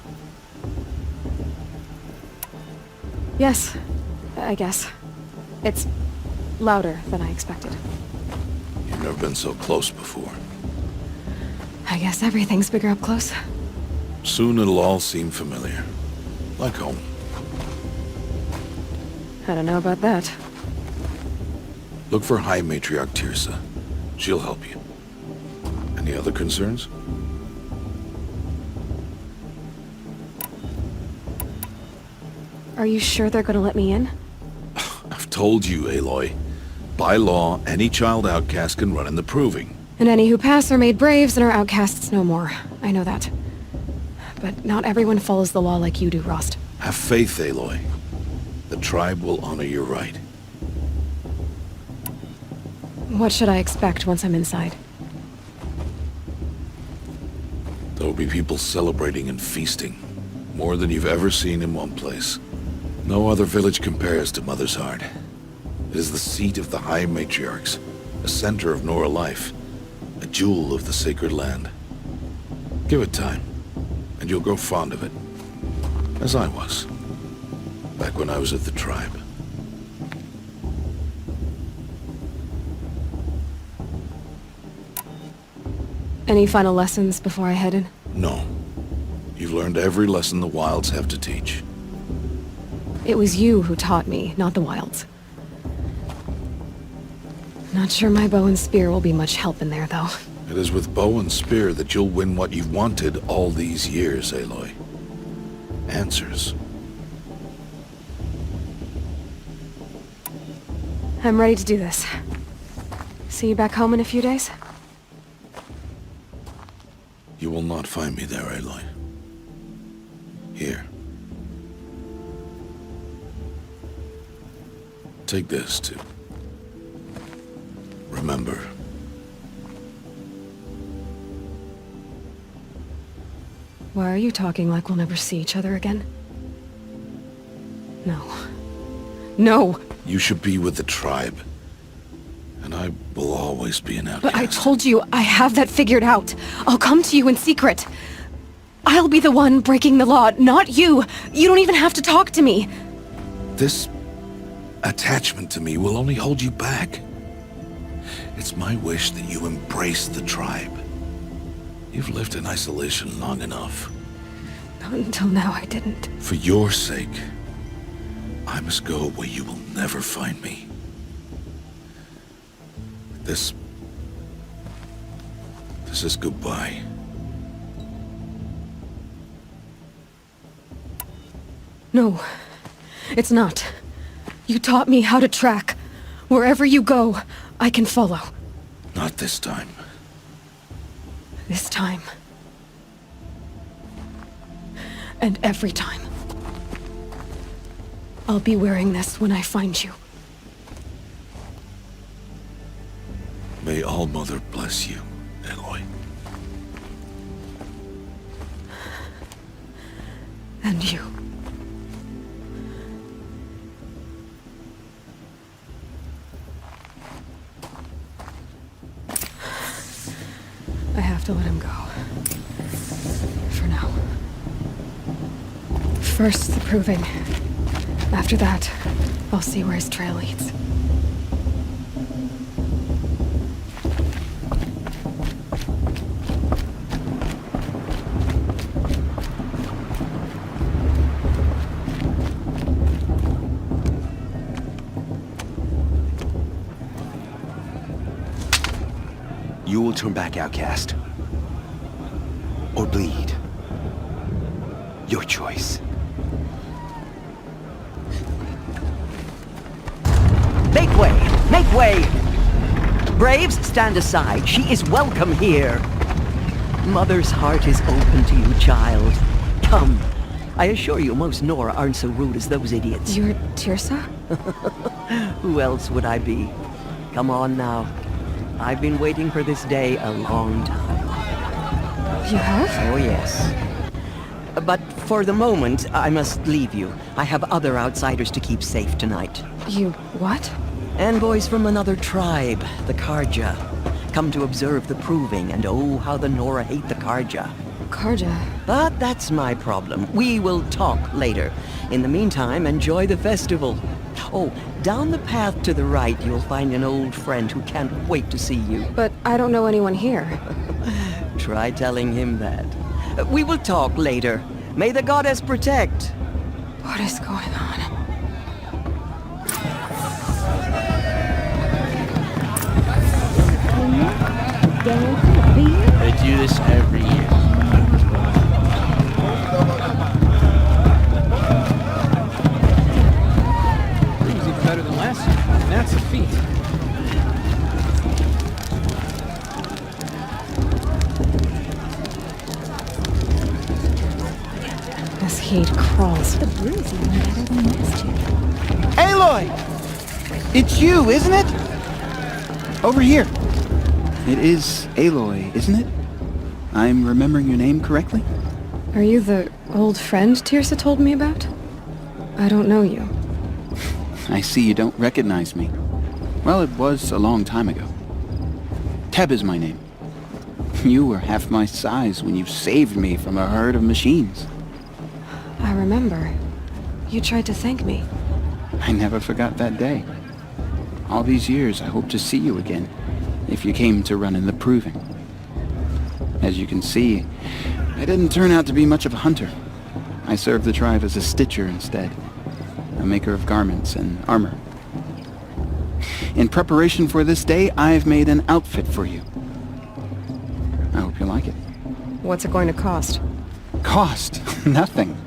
Yes, I guess. It's louder than I expected. You've never been so close before. I guess everything's bigger up close. Soon it'll all seem familiar. Like home. I don't know about that. Look for High Matriarch Tirsa. She'll help you. Any other concerns? Are you sure they're gonna let me in? I've told you, Aloy. By law, any child outcast can run in the proving. And any who pass are made braves and are outcasts no more. I know that. But not everyone follows the law like you do, Rost. Have faith, Aloy. The tribe will honor your right. What should I expect once I'm inside? There will be people celebrating and feasting. More than you've ever seen in one place. No other village compares to Mother's Heart. It is the seat of the High Matriarchs, a center of Nora life, a jewel of the sacred land. Give it time, and you'll grow fond of it. As I was, back when I was at the tribe. Any final lessons before I head in? No. You've learned every lesson the Wilds have to teach. It was you who taught me, not the Wilds. Not sure my bow and spear will be much help in there, though. It is with bow and spear that you'll win what you've wanted all these years, Aloy. Answers. I'm ready to do this. See you back home in a few days? You will not find me there, Aloy. Here. Take this, too. Remember. Why are you talking like we'll never see each other again? No. No! You should be with the tribe. And I will always be an outcast. But I told you, I have that figured out. I'll come to you in secret. I'll be the one breaking the law, not you. You don't even have to talk to me. This attachment to me will only hold you back. It's my wish that you embrace the tribe. You've lived in isolation long enough. Not until now I didn't. For your sake, I must go where you will never find me. This is goodbye. No, it's not. You taught me how to track. Wherever you go, I can follow. Not this time. This time. And every time. I'll be wearing this when I find you. May All-Mother bless you, Aloy. And you. I have to let him go. For now. First, the proving. After that, I'll see where his trail leads. You will turn back, outcast. Or bleed. Your choice. Make way! Make way! Braves, stand aside. She is welcome here. Mother's heart is open to you, child. Come. I assure you, most Nora aren't so rude as those idiots. You're Tirsa? Who else would I be? Come on now. I've been waiting for this day a long time. You have? Oh, yes. But for the moment, I must leave you. I have other outsiders to keep safe tonight. You what? Envoys from another tribe, the Karja. Come to observe the proving, and oh, how the Nora hate the Karja. Karja? But that's my problem. We will talk later. In the meantime, enjoy the festival. Oh, down the path to the right, you'll find an old friend who can't wait to see you. But I don't know anyone here. Try telling him that. We will talk later. May the goddess protect. What is going on? Don't be do this every year. It was even better than last year, and that's a feat. This heat crawls. The brews even better than last year. Aloy! It's you, isn't it? Over here. It is Aloy, isn't it? I'm remembering your name correctly? Are you the old friend Tirsa told me about? I don't know you. I see you don't recognize me. Well, it was a long time ago. Teb is my name. You were half my size when you saved me from a herd of machines. I remember. You tried to thank me. I never forgot that day. All these years, I hope to see you again, if you came to run in the proving. As you can see, I didn't turn out to be much of a hunter. I served the tribe as a stitcher instead, a maker of garments and armor. In preparation for this day, I've made an outfit for you. I hope you like it. What's it going to cost? Cost? Nothing.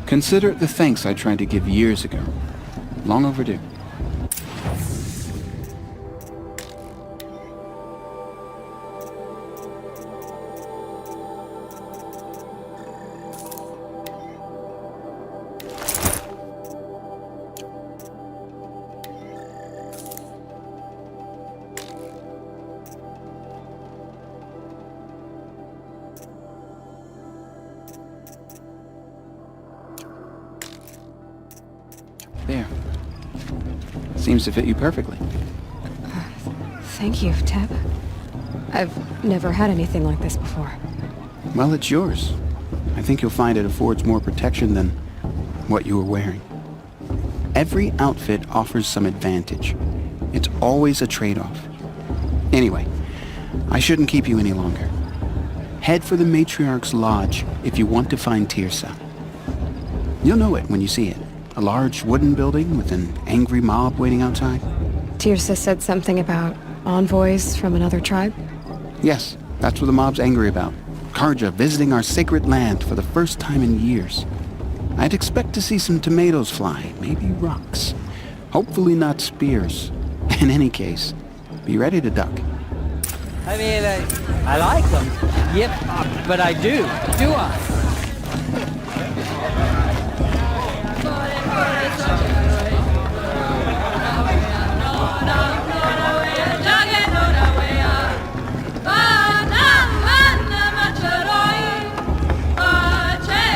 Consider it the thanks I tried to give years ago. Long overdue. There. Seems to fit you perfectly. Thank you, Teb. I've never had anything like this before. Well, it's yours. I think you'll find it affords more protection than what you were wearing. Every outfit offers some advantage. It's always a trade-off. Anyway, I shouldn't keep you any longer. Head for the Matriarch's Lodge if you want to find Tirsa. You'll know it when you see it. A large wooden building with an angry mob waiting outside. Tirsa said something about envoys from another tribe? Yes, that's what the mob's angry about. Karja visiting our sacred land for the first time in years. I'd expect to see some tomatoes fly, maybe rocks. Hopefully not spears. In any case, be ready to duck. I mean, I like them. Yep, but I do I?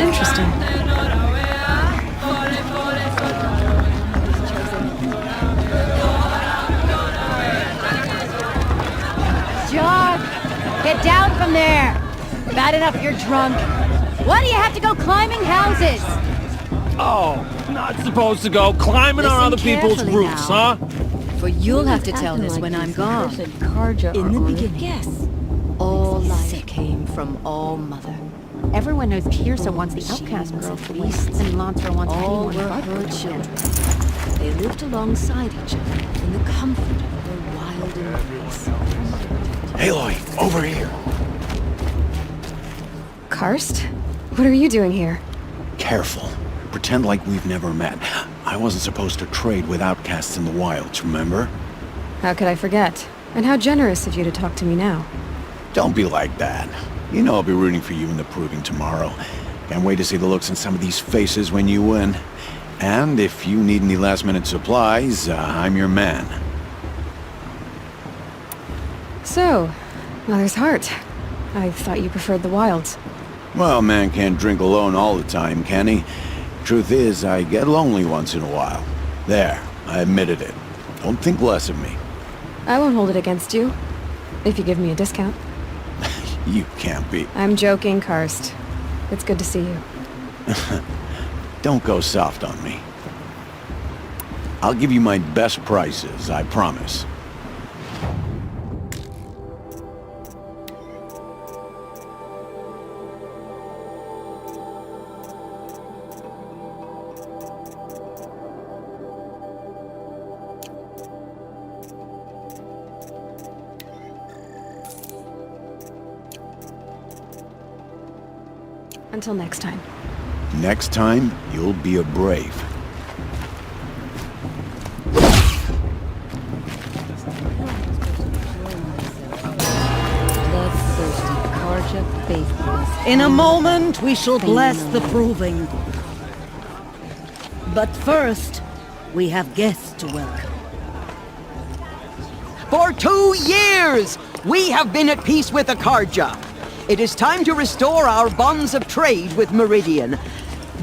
Interesting. Jog! Get down from there! Bad enough you're drunk. Why do you have to go climbing houses? Oh, not supposed to go climbing on other people's roofs, huh? For you'll have to tell this when I'm gone. In the beginning, yes, all life came from All Mother. Everyone knows Tirsa wants the outcast girl to win, and Lansra wants all anyone were but her children. They lived alongside each other in the comfort of their wild embrace. Aloy, over here. Karst? What are you doing here? Careful. Pretend like we've never met. I wasn't supposed to trade with outcasts in the wilds, remember? How could I forget? And how generous of you to talk to me now. Don't be like that. You know I'll be rooting for you in the proving tomorrow. Can't wait to see the looks on some of these faces when you win. And if you need any last-minute supplies, I'm your man. So, Mother's Heart. I thought you preferred the wilds. Well, man can't drink alone all the time, can he? Truth is, I get lonely once in a while. There, I admitted it. Don't think less of me. I won't hold it against you, if you give me a discount. You can't be. I'm joking, Karst. It's good to see you. Don't go soft on me. I'll give you my best prices, I promise. Until next time. Next time, you'll be a brave. In a moment, we shall bless the proving. But first, we have guests to welcome. For 2 years, we have been at peace with Akarja. It is time to restore our bonds of trade with Meridian.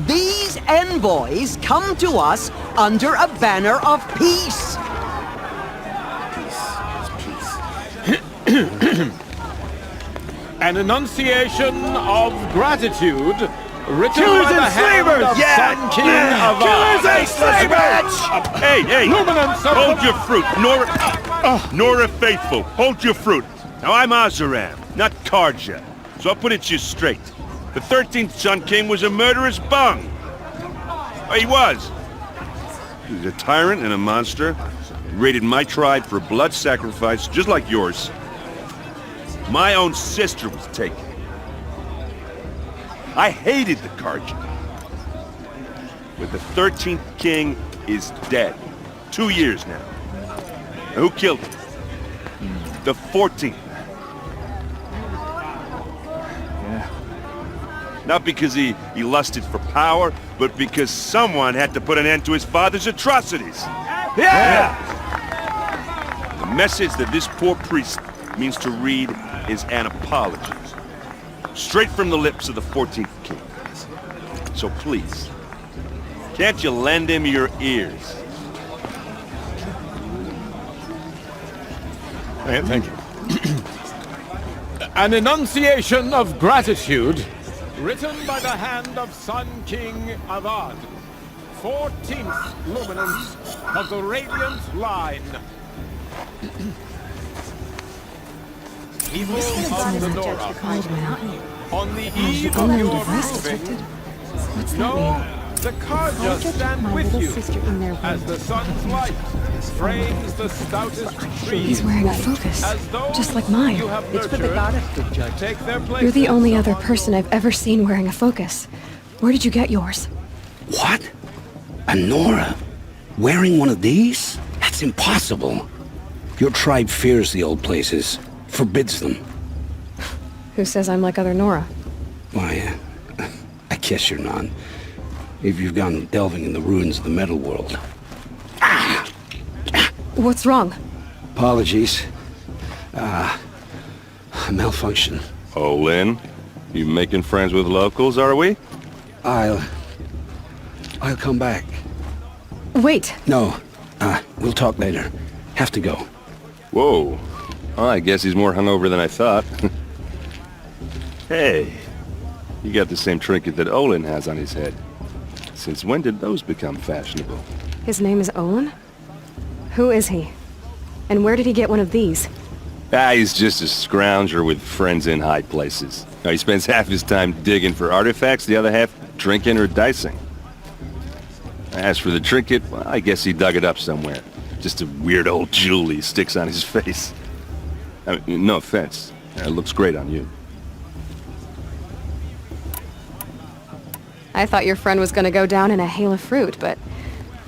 These envoys come to us under a banner of peace. An enunciation of gratitude written Killers by the and hand slavers! of Yeah! Sun King of Killers and slavers! Hey, Luminance, hold your fruit. Nora Faithful, hold your fruit. Now I'm Azuram, not Karja, so I'll put it to you straight. The 13th Sun King was a murderous bung. Oh, he was. He was a tyrant and a monster. He raided my tribe for blood sacrifice, just like yours. My own sister was taken. I hated the Karja. But the 13th king is dead. 2 years now. And who killed him? The 14th. Yeah. Not because he lusted for power, but because someone had to put an end to his father's atrocities. Yeah! The message that this poor priest means to read is an apology. Straight from the lips of the 14th king. So please, can't you lend him your ears? Thank you. An enunciation of gratitude written by the hand of Sun King Avad, 14th luminance of the Radiant Line. People of the Nora, on the eve of your proving, know the Karja stand with you as the sun's light frames the stoutest trees. He's wearing a focus, just like mine. It's for the goddess to judge. Take their place. You're the only other person I've ever seen wearing a focus. Where did you get yours? What? A Nora? Wearing one of these? That's impossible. Your tribe fears the old places. Forbids them. Who says I'm like other Nora? Why, I guess you're not. If you've gone delving in the ruins of the metal world. What's wrong? Apologies. Malfunction. Oh, Lynn, you making friends with locals, are we? I'll come back. Wait. No. We'll talk later. Have to go. Whoa. Well, I guess he's more hungover than I thought. Hey, you got the same trinket that Olin has on his head. Since when did those become fashionable? His name is Olin? Who is he? And where did he get one of these? He's just a scrounger with friends in high places. Now, he spends half his time digging for artifacts, the other half drinking or dicing. As for the trinket, well, I guess he dug it up somewhere. Just a weird old jewel he sticks on his face. I mean, no offense. It looks great on you. I thought your friend was gonna go down in a hail of fruit, but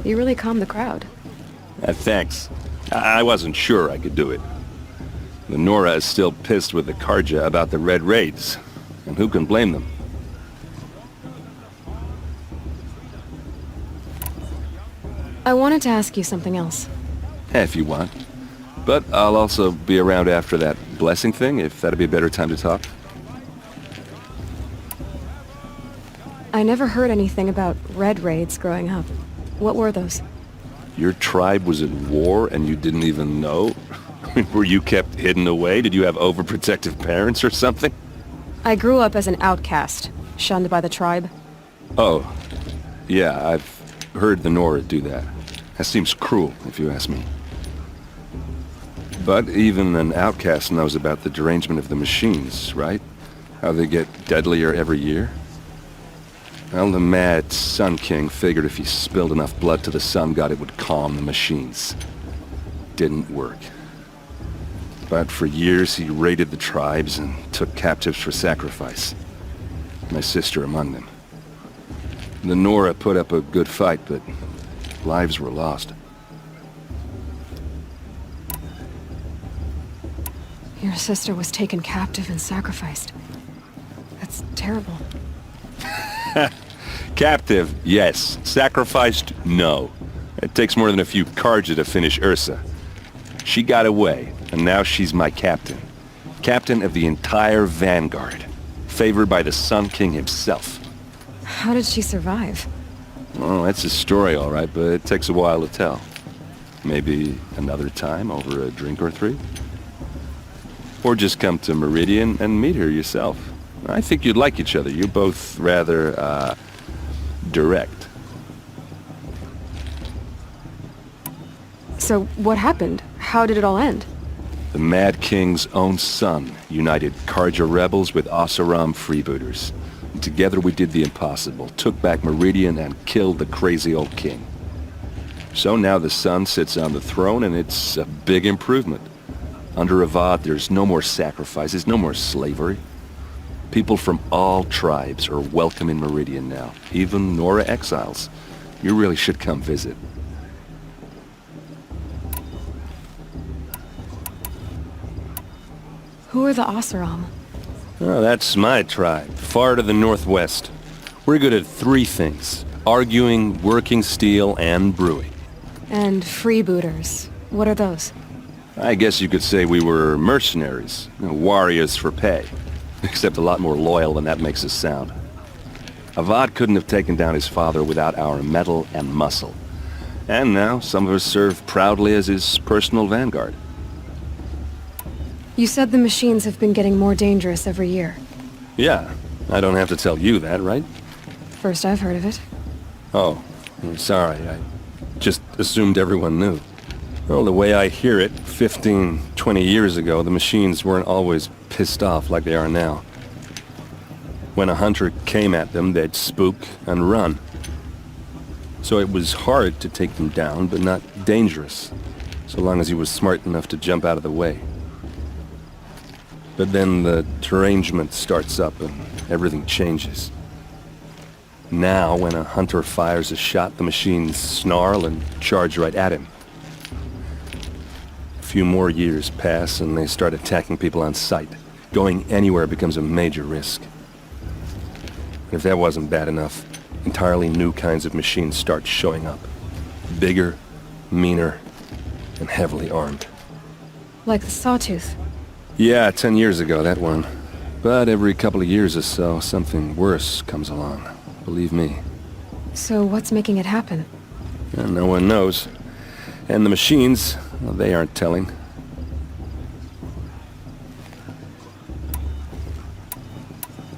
you really calmed the crowd. Thanks. I wasn't sure I could do it. The Nora is still pissed with the Karja about the Red Raids, and who can blame them? I wanted to ask you something else. If you want. But I'll also be around after that blessing thing, if that'd be a better time to talk. I never heard anything about Red Raids growing up. What were those? Your tribe was at war and you didn't even know? Were you kept hidden away? Did you have overprotective parents or something? I grew up as an outcast, shunned by the tribe. Oh, yeah, I've heard the Nora do that. That seems cruel, if you ask me. But even an outcast knows about the derangement of the machines, right? How they get deadlier every year? Well, the mad Sun King figured if he spilled enough blood to the Sun God, it would calm the machines. Didn't work. But for years, he raided the tribes and took captives for sacrifice. my sister among them. The Nora put up a good fight, but lives were lost. Your sister was taken captive and sacrificed. That's terrible. Captive, yes. Sacrificed, no. It takes more than a few Karja to finish Ursa. She got away, and now she's my captain. Captain of the entire Vanguard. Favored by the Sun King himself. How did she survive? Well, that's a story, all right, but it takes a while to tell. Maybe another time over a drink or three? Or just come to Meridian and meet her yourself. I think you'd like each other. You're both rather, direct. So, what happened? How did it all end? The Mad King's own son united Karja rebels with Oseram freebooters. And together we did the impossible, took back Meridian and killed the crazy old king. So now the son sits on the throne and it's a big improvement. Under Avad, there's no more sacrifices, no more slavery. People from all tribes are welcome in Meridian now, even Nora exiles. You really should come visit. Who are the Oseram? Oh, that's my tribe, far to the northwest. We're good at three things: arguing, working steel, and brewing. And freebooters. What are those? I guess you could say we were mercenaries, warriors for pay. Except a lot more loyal than that makes us sound. Avad couldn't have taken down his father without our metal and muscle. And now some of us serve proudly as his personal vanguard. You said the machines have been getting more dangerous every year. Yeah, I don't have to tell you that, right? First I've heard of it. Oh, I'm sorry. I just assumed everyone knew. Well, the way I hear it, 15, 20 years ago, the machines weren't always pissed off like they are now. When a hunter came at them, they'd spook and run. So it was hard to take them down, but not dangerous, so long as he was smart enough to jump out of the way. But then the derangement starts up and everything changes. Now, when a hunter fires a shot, the machines snarl and charge right at him. A few more years pass and they start attacking people on sight. Going anywhere becomes a major risk. If that wasn't bad enough, entirely new kinds of machines start showing up. Bigger, meaner, and heavily armed. Like the Sawtooth? Yeah, 10 years ago, that one. But every couple of years or so, something worse comes along. Believe me. So what's making it happen? And no one knows. And the machines, well, they aren't telling.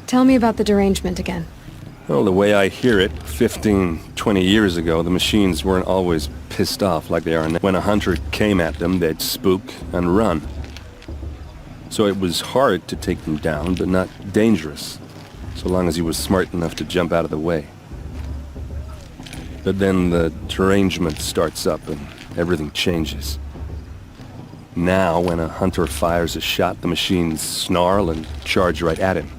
Tell me about the derangement again. Well, the way I hear it, 15, 20 years ago, the machines weren't always pissed off like they are now. When a hunter came at them, they'd spook and run. So it was hard to take them down, but not dangerous, so long as he was smart enough to jump out of the way. But then the derangement starts up and everything changes. Now, when a hunter fires a shot, the machines snarl and charge right at him.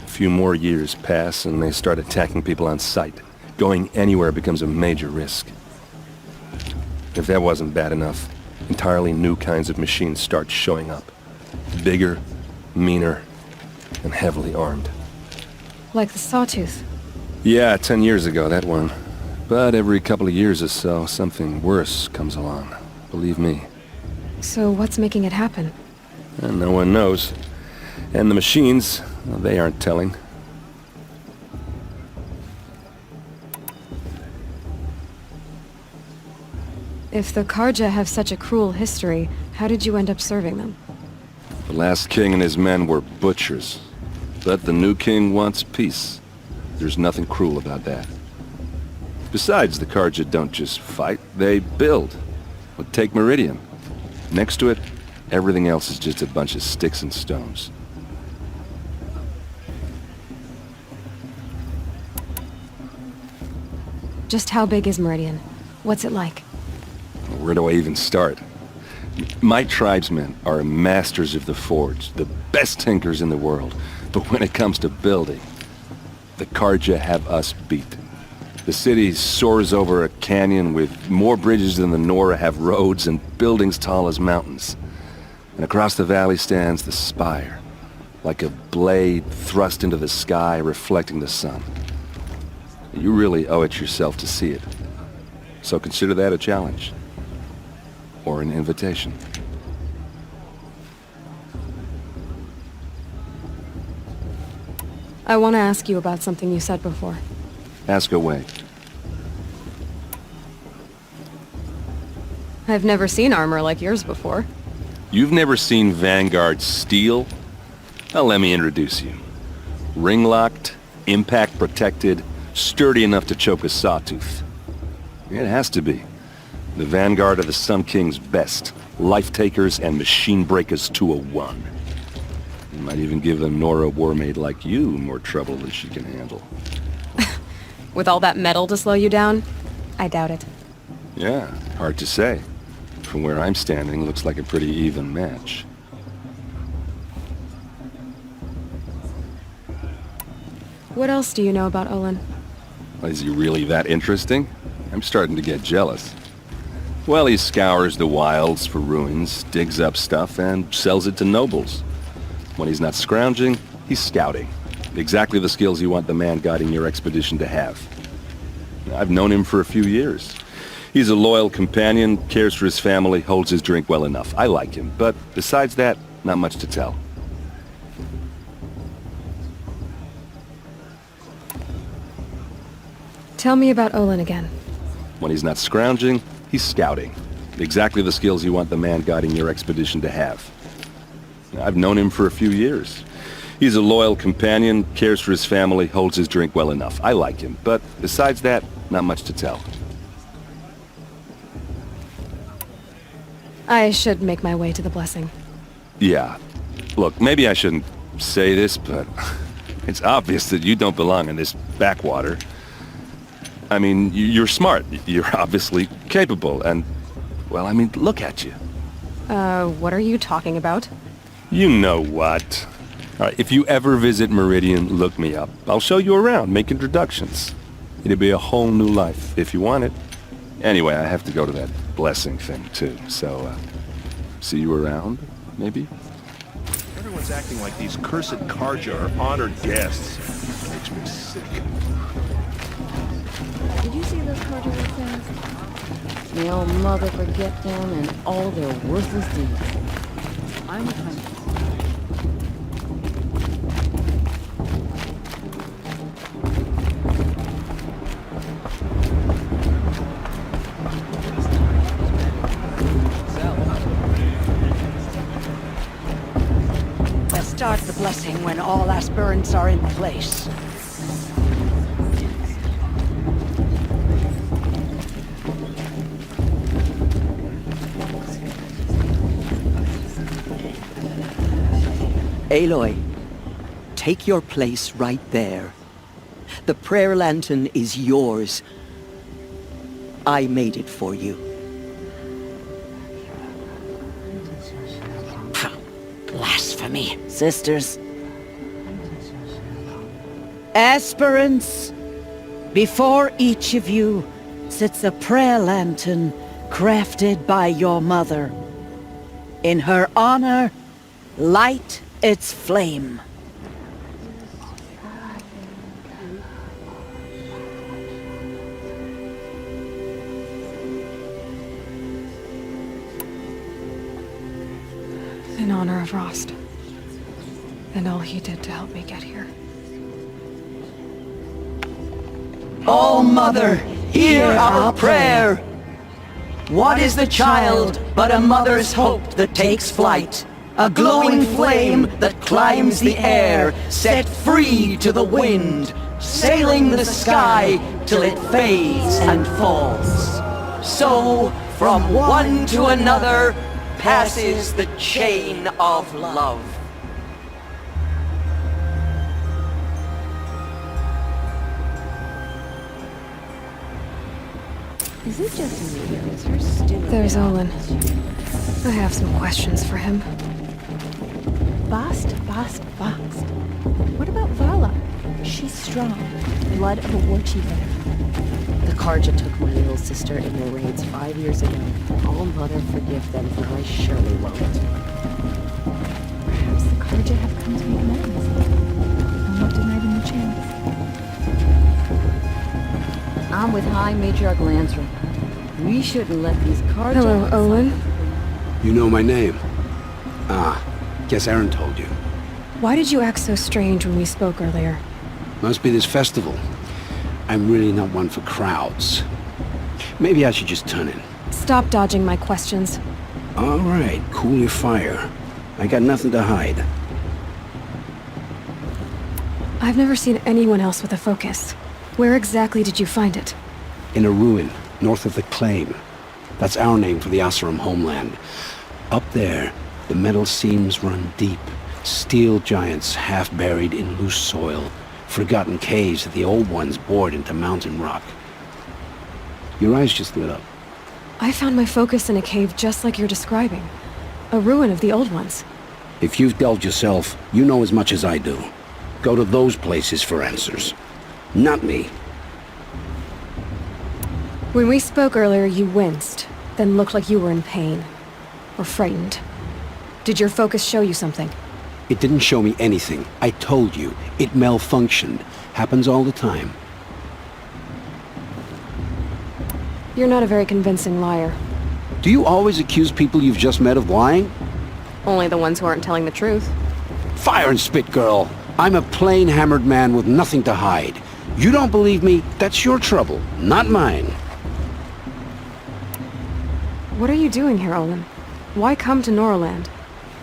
A few more years pass and they start attacking people on sight. Going anywhere becomes a major risk. If that wasn't bad enough, entirely new kinds of machines start showing up. Bigger, meaner, and heavily armed. Like the Sawtooth? Yeah, 10 years ago, that one. But every couple of years or so, something worse comes along. Believe me. So what's making it happen? And no one knows. And the machines, well, they aren't telling. If the Karja have such a cruel history, how did you end up serving them? The last king and his men were butchers. But the new king wants peace. There's nothing cruel about that. Besides, the Karja don't just fight, they build. But take Meridian. Next to it, everything else is just a bunch of sticks and stones. Just how big is Meridian? What's it like? Where do I even start? My tribesmen are masters of the forge, the best tinkers in the world. But when it comes to building, the Carja have us beat. The city soars over a canyon with more bridges than the Nora have roads and buildings tall as mountains. And across the valley stands the spire, like a blade thrust into the sky reflecting the sun. You really owe it yourself to see it. So consider that a challenge. Or an invitation. I want to ask you about something you said before. Ask away. I've never seen armor like yours before. You've never seen Vanguard steel? Well, let me introduce you. Ring-locked, impact-protected, sturdy enough to choke a sawtooth. It has to be. The Vanguard are the Sun King's best. Life-takers and machine breakers to a one. You might even give a Nora war-maid like you more trouble than she can handle. With all that metal to slow you down? I doubt it. Yeah, hard to say. From where I'm standing, looks like a pretty even match. What else do you know about Olin? Is he really that interesting? I'm starting to get jealous. Well, he scours the wilds for ruins, digs up stuff, and sells it to nobles. When he's not scrounging, he's scouting. Exactly the skills you want the man guiding your expedition to have. I've known him for a few years. He's a loyal companion, cares for his family, holds his drink well enough. I like him, but besides that, not much to tell. Tell me about Olin again. When he's not scrounging, he's scouting. Exactly the skills you want the man guiding your expedition to have. I've known him for a few years. He's a loyal companion, cares for his family, holds his drink well enough. I like him, but besides that, not much to tell. I should make my way to the blessing. Yeah. Look, maybe I shouldn't say this, but it's obvious that you don't belong in this backwater. I mean, you're smart. You're obviously capable, and, well, I mean, look at you. What are you talking about? You know what. All right, if you ever visit Meridian, look me up. I'll show you around, make introductions. It'll be a whole new life, if you want it. Anyway, I have to go to that blessing thing, too, so, see you around, maybe? Everyone's acting like these cursed Carja are honored guests. Makes me sick. Did you see those Carja fast? The old mother forget them and all their worthless deeds. I'm kind of... Start the blessing when all aspirants are in place. Aloy, take your place right there. The prayer lantern is yours. I made it for you. Blasphemy, sisters. Aspirants, before each of you sits a prayer lantern crafted by your mother. In her honor, light its flame. In honor of Rost. And all he did to help me get here. All Mother, hear our prayer! What is the child but a mother's hope that takes flight? A glowing flame that climbs the air, set free to the wind, sailing the sky till it fades and falls. So, from one to another, passes the chain of love. Is it just me, or is her stupid? There's Olin. I have some questions for him. Bast. What about Vala? She's strong. Blood of a war chief in her. The Karja took my little sister in their raids 5 years ago. Oh, Mother, forgive them, for I surely won't. Perhaps the Karja have come to make amends. I'll not deny them the chance. I'm with High Matriarch Lansra. We shouldn't let these Karja... Hello, Olin. You know my name? Ah, guess Aaron told you. Why did you act so strange when we spoke earlier? Must be this festival. I'm really not one for crowds. Maybe I should just turn in. Stop dodging my questions. All right, cool your fire. I got nothing to hide. I've never seen anyone else with a focus. Where exactly did you find it? In a ruin, north of the Claim. That's our name for the Asuram homeland. Up there, the metal seams run deep. Steel giants half buried in loose soil. Forgotten caves that the old ones bored into mountain rock. Your eyes just lit up. I found my focus in a cave just like you're describing. A ruin of the old ones. If you've delved yourself, you know as much as I do. Go to those places for answers. Not me. When we spoke earlier, you winced, then looked like you were in pain. Or frightened. Did your focus show you something? It didn't show me anything. I told you. It malfunctioned. Happens all the time. You're not a very convincing liar. Do you always accuse people you've just met of lying? Only the ones who aren't telling the truth. Fire and spit, girl. I'm a plain hammered man with nothing to hide. You don't believe me? That's your trouble, not mine. What are you doing here, Olin? Why come to Norland?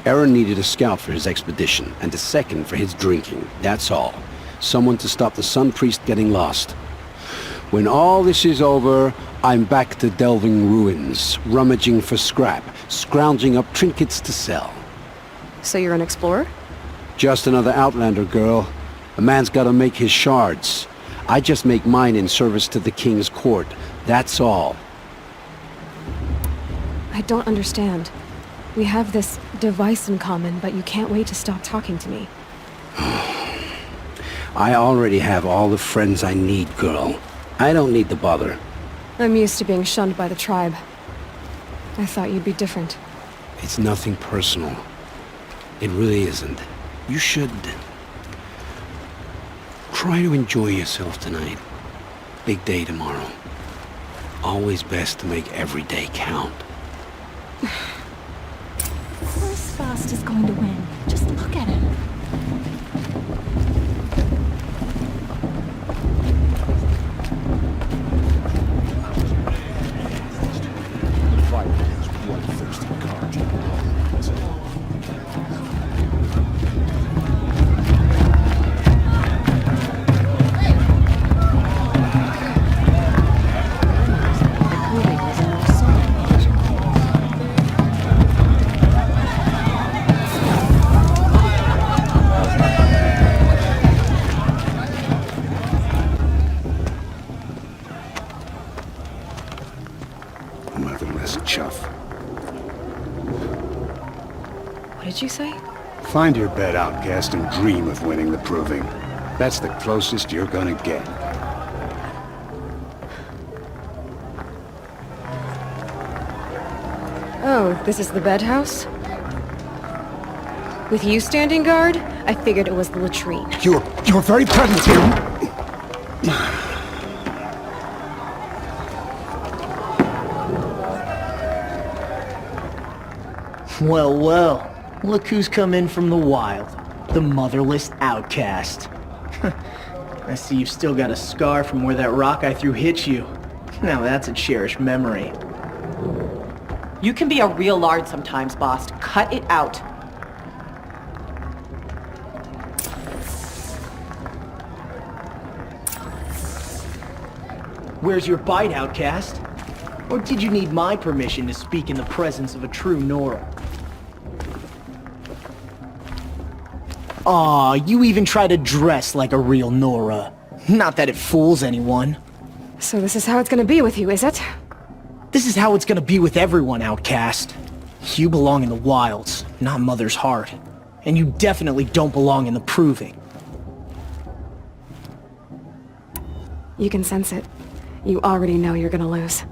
Aaron needed a scout for his expedition, and a second for his drinking. That's all. Someone to stop the Sun Priest getting lost. When all this is over, I'm back to delving ruins, rummaging for scrap, scrounging up trinkets to sell. So you're an explorer? Just another Outlander, girl. A man's gotta make his shards. I just make mine in service to the King's court. That's all. I don't understand. We have this device in common, but you can't wait to stop talking to me. I already have all the friends I need, girl. I don't need the bother. I'm used to being shunned by the tribe. I thought you'd be different. It's nothing personal. It really isn't. You should... try to enjoy yourself tonight. Big day tomorrow. Always best to make every day count. Of course Fast is going to win. Just look at him. What did you say? Find your bed, outcast, and dream of winning the proving. That's the closest you're gonna get. Oh, this is the bedhouse? With you standing guard, I figured it was the latrine. Your very presence here... Well, well. Look who's come in from the wild. The motherless outcast. I see you've still got a scar from where that rock I threw hit you. Now that's a cherished memory. You can be a real lard sometimes, boss. Cut it out. Where's your bite, outcast? Or did you need my permission to speak in the presence of a true Nora? Aw, you even try to dress like a real Nora. Not that it fools anyone. So this is how it's gonna be with you, is it? This is how it's gonna be with everyone, outcast. You belong in the wilds, not Mother's heart. and you definitely don't belong in the proving. You can sense it. You already know you're gonna lose.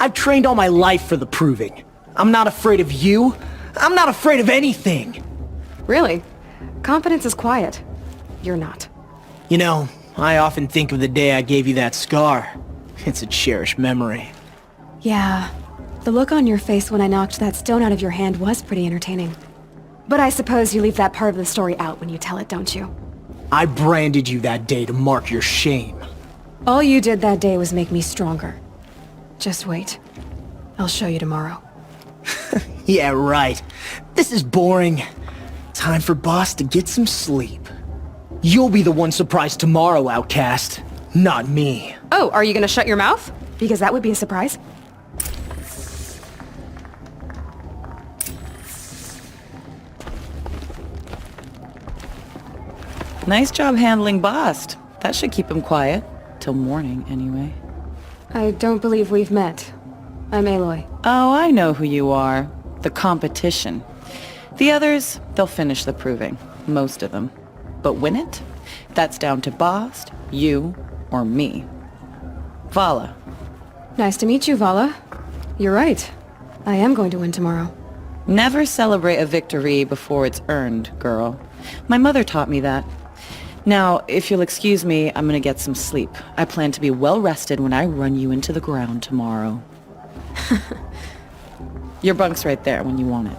I've trained all my life for the proving. I'm not afraid of you. I'm not afraid of anything. Really? Confidence is quiet. You're not. You know, I often think of the day I gave you that scar. It's a cherished memory. Yeah. The look on your face when I knocked that stone out of your hand was pretty entertaining. But I suppose you leave that part of the story out when you tell it, don't you? I branded you that day to mark your shame. All you did that day was make me stronger. Just wait. I'll show you tomorrow. Yeah, right. This is boring. Time for Boss to get some sleep. You'll be the one surprised tomorrow, outcast. Not me. Oh, are you gonna shut your mouth? Because that would be a surprise. Nice job handling Bost. That should keep him quiet. Till morning, anyway. I don't believe we've met. I'm Aloy. Oh, I know who you are. The competition. The others, they'll finish the proving. Most of them. But win it? That's down to Bost, you, or me. Vala. Nice to meet you, Vala. You're right. I am going to win tomorrow. Never celebrate a victory before it's earned, girl. My mother taught me that. Now, if you'll excuse me, I'm gonna get some sleep. I plan to be well rested when I run you into the ground tomorrow. Your bunk's right there when you want it.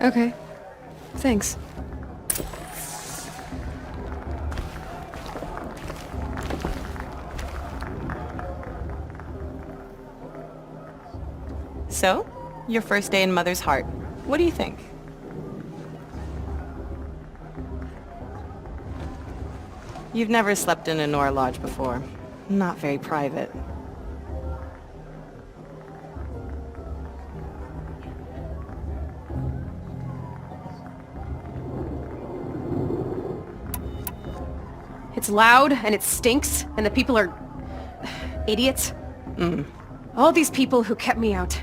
Okay. Thanks. So, your first day in Mother's heart. What do you think? You've never slept in a Nora lodge before. Not very private. It's loud, and it stinks, and the people are... idiots. All these people who kept me out.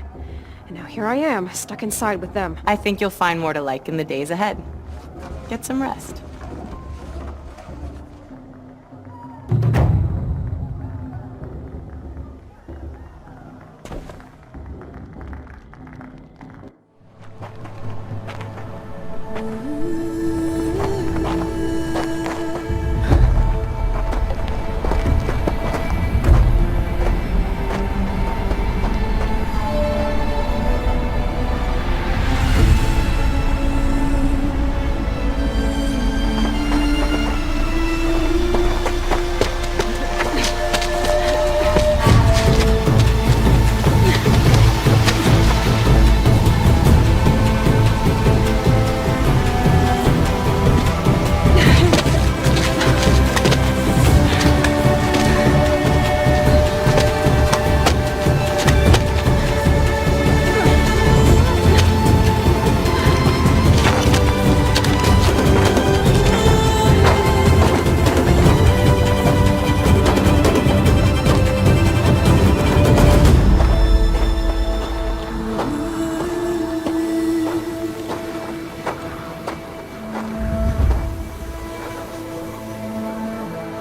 And now here I am, stuck inside with them. I think you'll find more to like in the days ahead. Get some rest.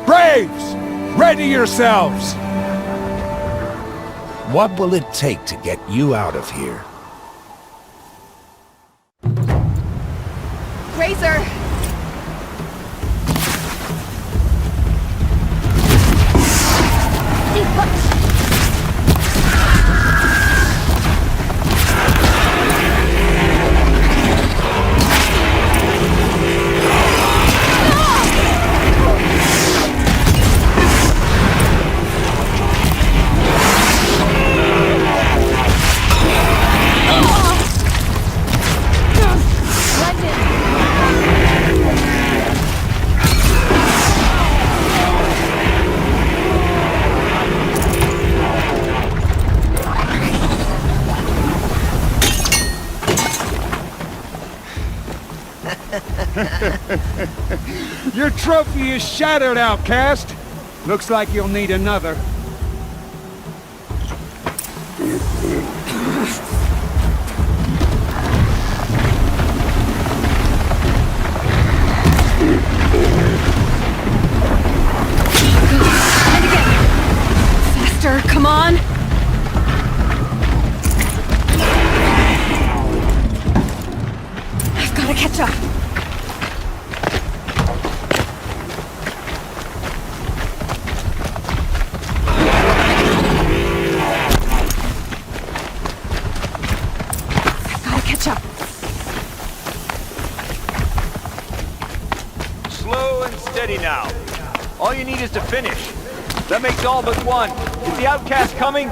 Braves! Ready yourselves! What will it take to get you out of here? Razor! Your trophy is shattered, outcast. Looks like you'll need another. now. All you need is to finish. That makes all but one. Is the outcast coming?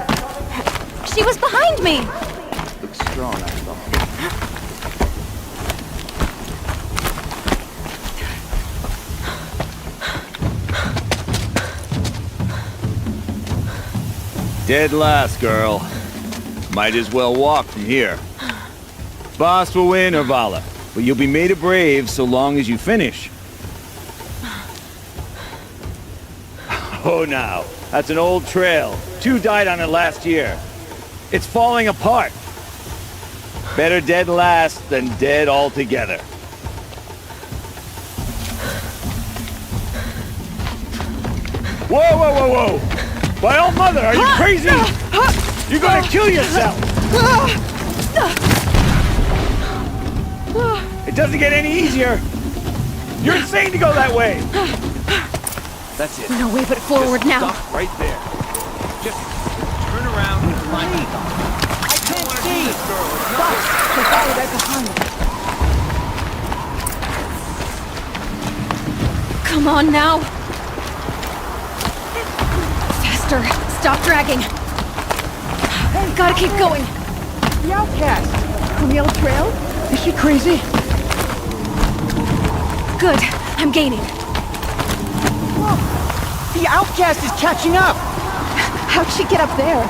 She was behind me! Looks strong, I thought. Dead last, girl. Might as well walk from here. Boss will win, or Vala, but you'll be made a brave so long as you finish. Oh, now. That's an old trail. 2 died on it last year. It's falling apart. Better dead last than dead altogether. Whoa, whoa, whoa, whoa! My old mother, are you crazy? You're gonna kill yourself! It doesn't get any easier! You're insane to go that way! That's it. No way but forward now. Stop right there. Just turn around and climb the top. I can't see! Stop! They follow right behind us. Come on now! Faster! Stop dragging! Hey, gotta keep going! The outcast! From the old trail? Is she crazy? Good. I'm gaining. The outcast is catching up! How'd she get up there?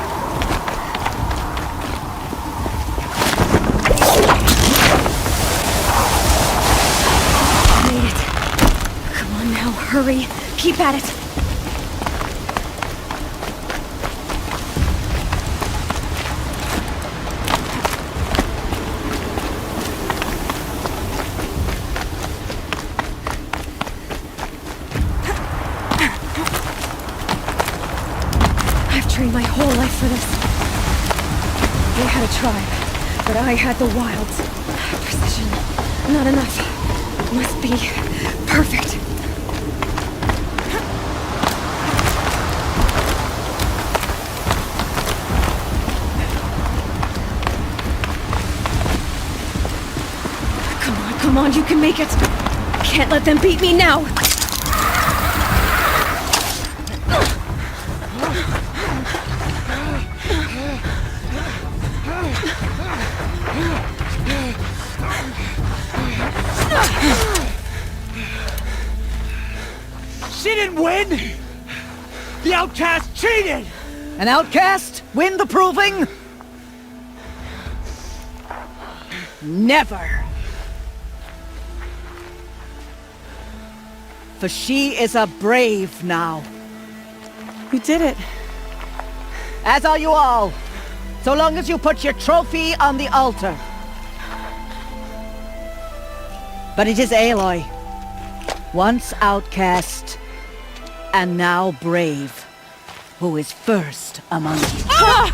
Made it. Come on now, hurry. Keep at it. My whole life for this. They had a tribe, but I had the wilds. Precision, not enough. Must be perfect. Come on, you can make it. Can't let them beat me now. She didn't win! The outcast cheated! An outcast? Win the proving? Never. For she is a brave now. You did it. As are you all. So long as you put your trophy on the altar. But it is Aloy. Once outcast, and now brave, who is first among you. Ah!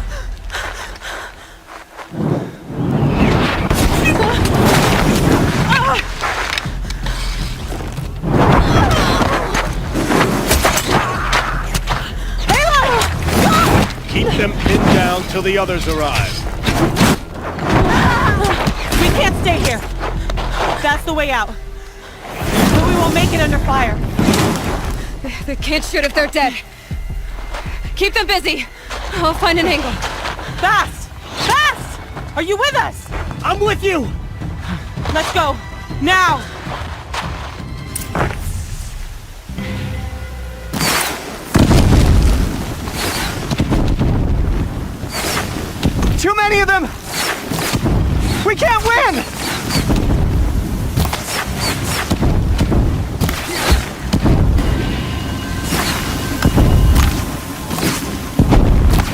Keep them pinned down till the others arrive. We can't stay here. That's the way out. But we won't make it under fire. They can't shoot if they're dead. Keep them busy. I'll find an angle. Fast! Fast! Are you with us? I'm with you! Let's go. Now! Too many of them! We can't win!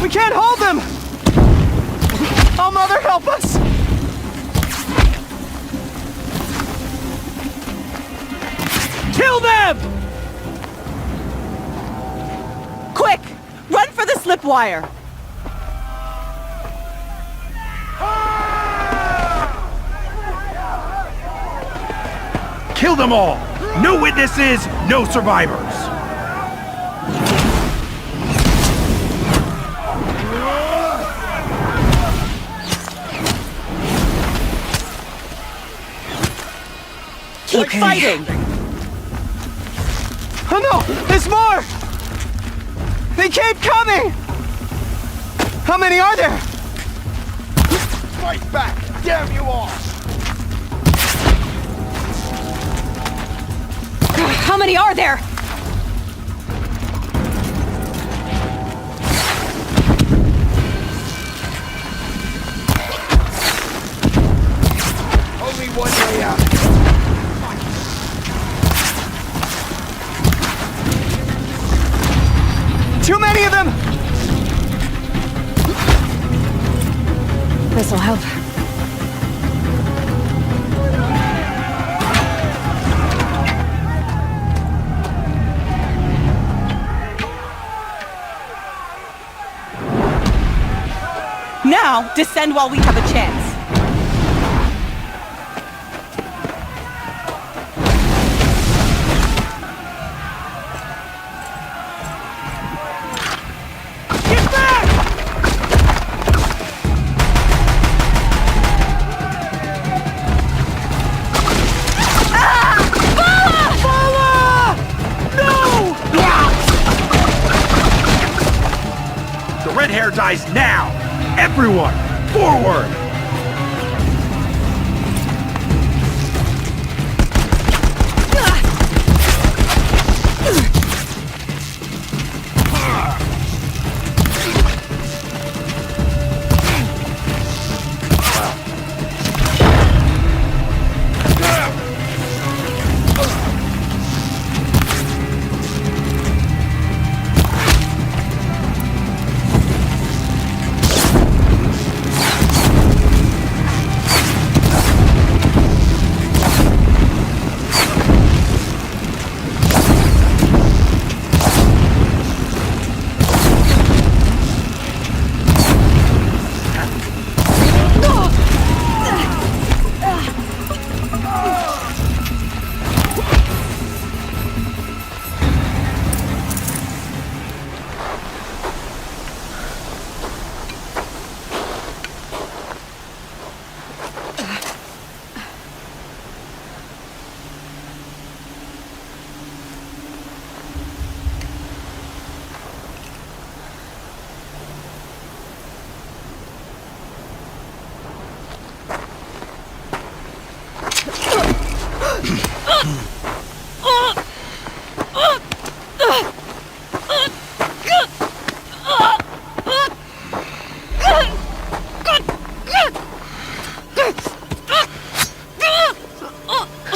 We can't hold them! Oh, Mother, help us! Kill them! Quick! Run for the slip wire! Kill them all! No witnesses, no survivors! Keep fighting! Oh no! There's more! They keep coming! How many are there? Fight back! Damn you all! How many are there? Only one way out. Too many of them! This'll help. Now, descend while we have a chance. The red hair dies now! Everyone, forward!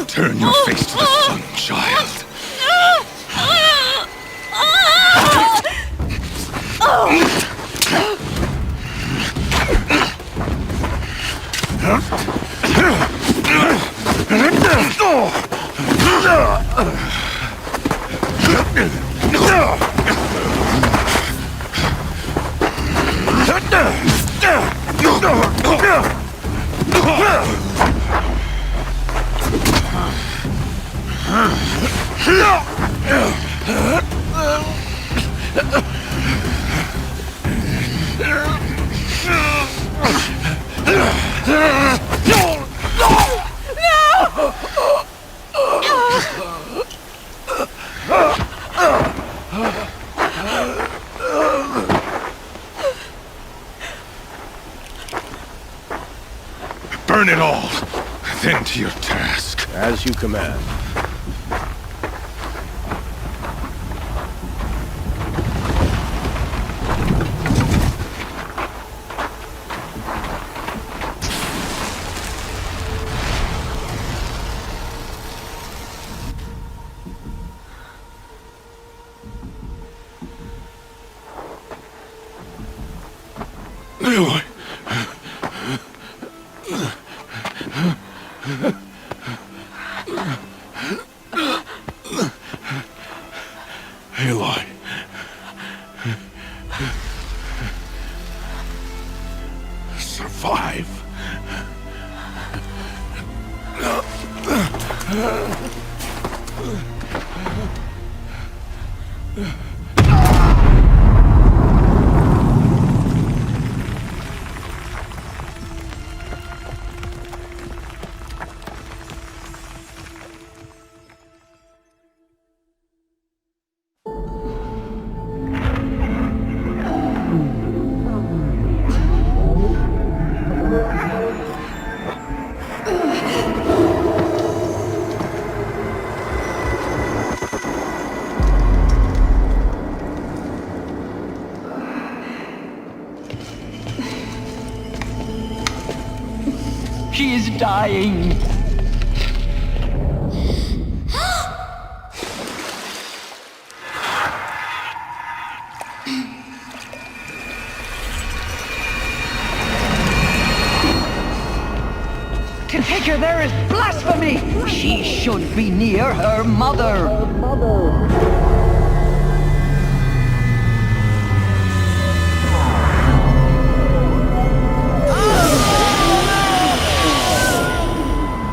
Turn your face to the sun, child. Burn it all, then to your task. As you command. Aloy. Aloy. Survive. dying. To take her there is blasphemy! She should be near her mother!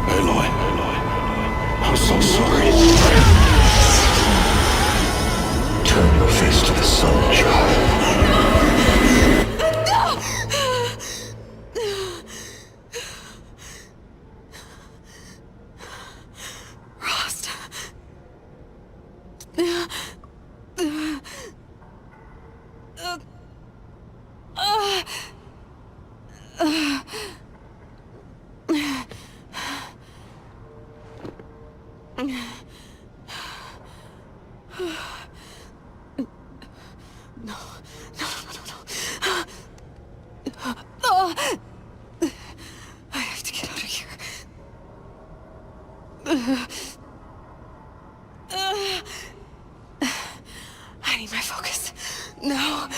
Aloy, I'm so sorry. Turn your face to the sun, child. I have to get out of here. I need my focus. No.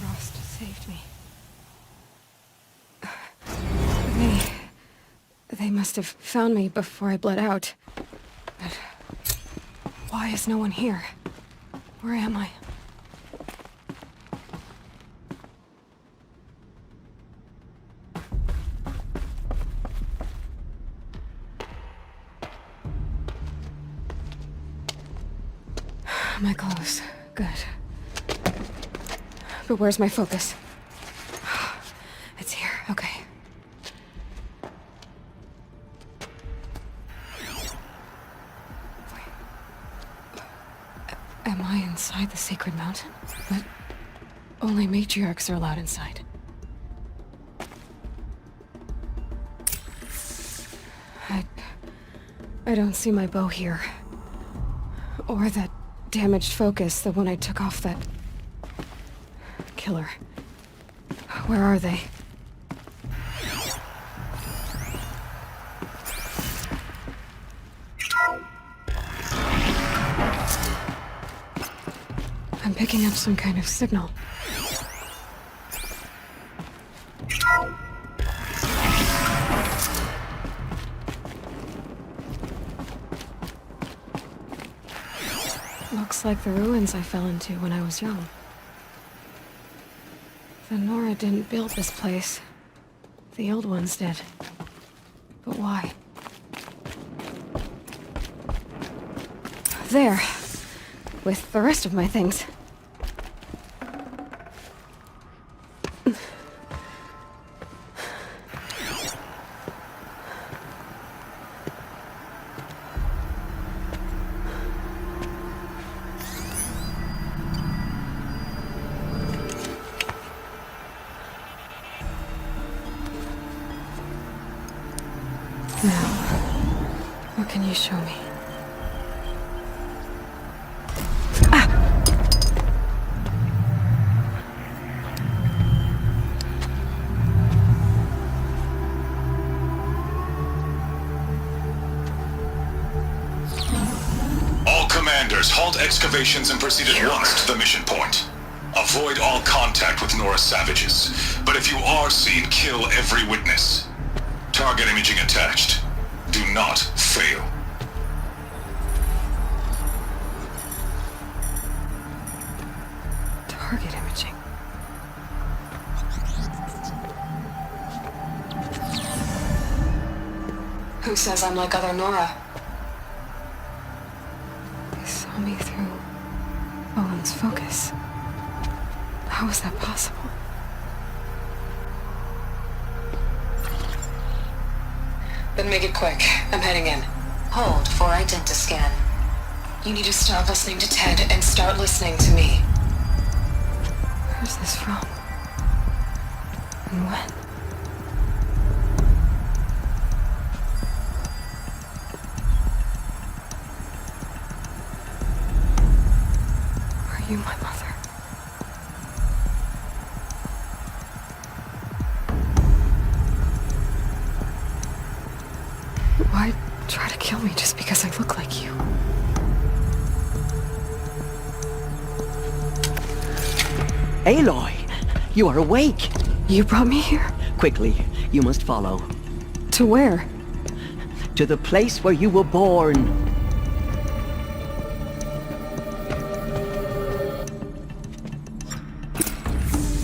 Rost saved me. They must have found me before I bled out. But why is no one here? Where am I? My clothes. Good. But where's my focus? It's here. Okay. Am I inside the sacred mountain? But only matriarchs are allowed inside. I don't see my bow here. Or that damaged focus, the one I took off that killer. Where are they? I'm picking up some kind of signal. Looks like the ruins I fell into when I was young. The Nora didn't build this place. The old ones did. But why? There. With the rest of my things. Now, what can you show me? All commanders, halt excavations and proceed at once to the mission point. Avoid all contact with Nora savages, but if you are seen, kill every witness. Target imaging attached. Do not fail. Target imaging. Who says I'm like other Nora? They saw me through Owen's focus. How is that possible? Then make it quick. I'm heading in. Hold for identiscan. You need to stop listening to Ted and start listening to me. Where's this from? And when? Are you my mother? Why try to kill me just because I look like you? Aloy, you are awake. You brought me here? Quickly, you must follow. To where? To the place where you were born.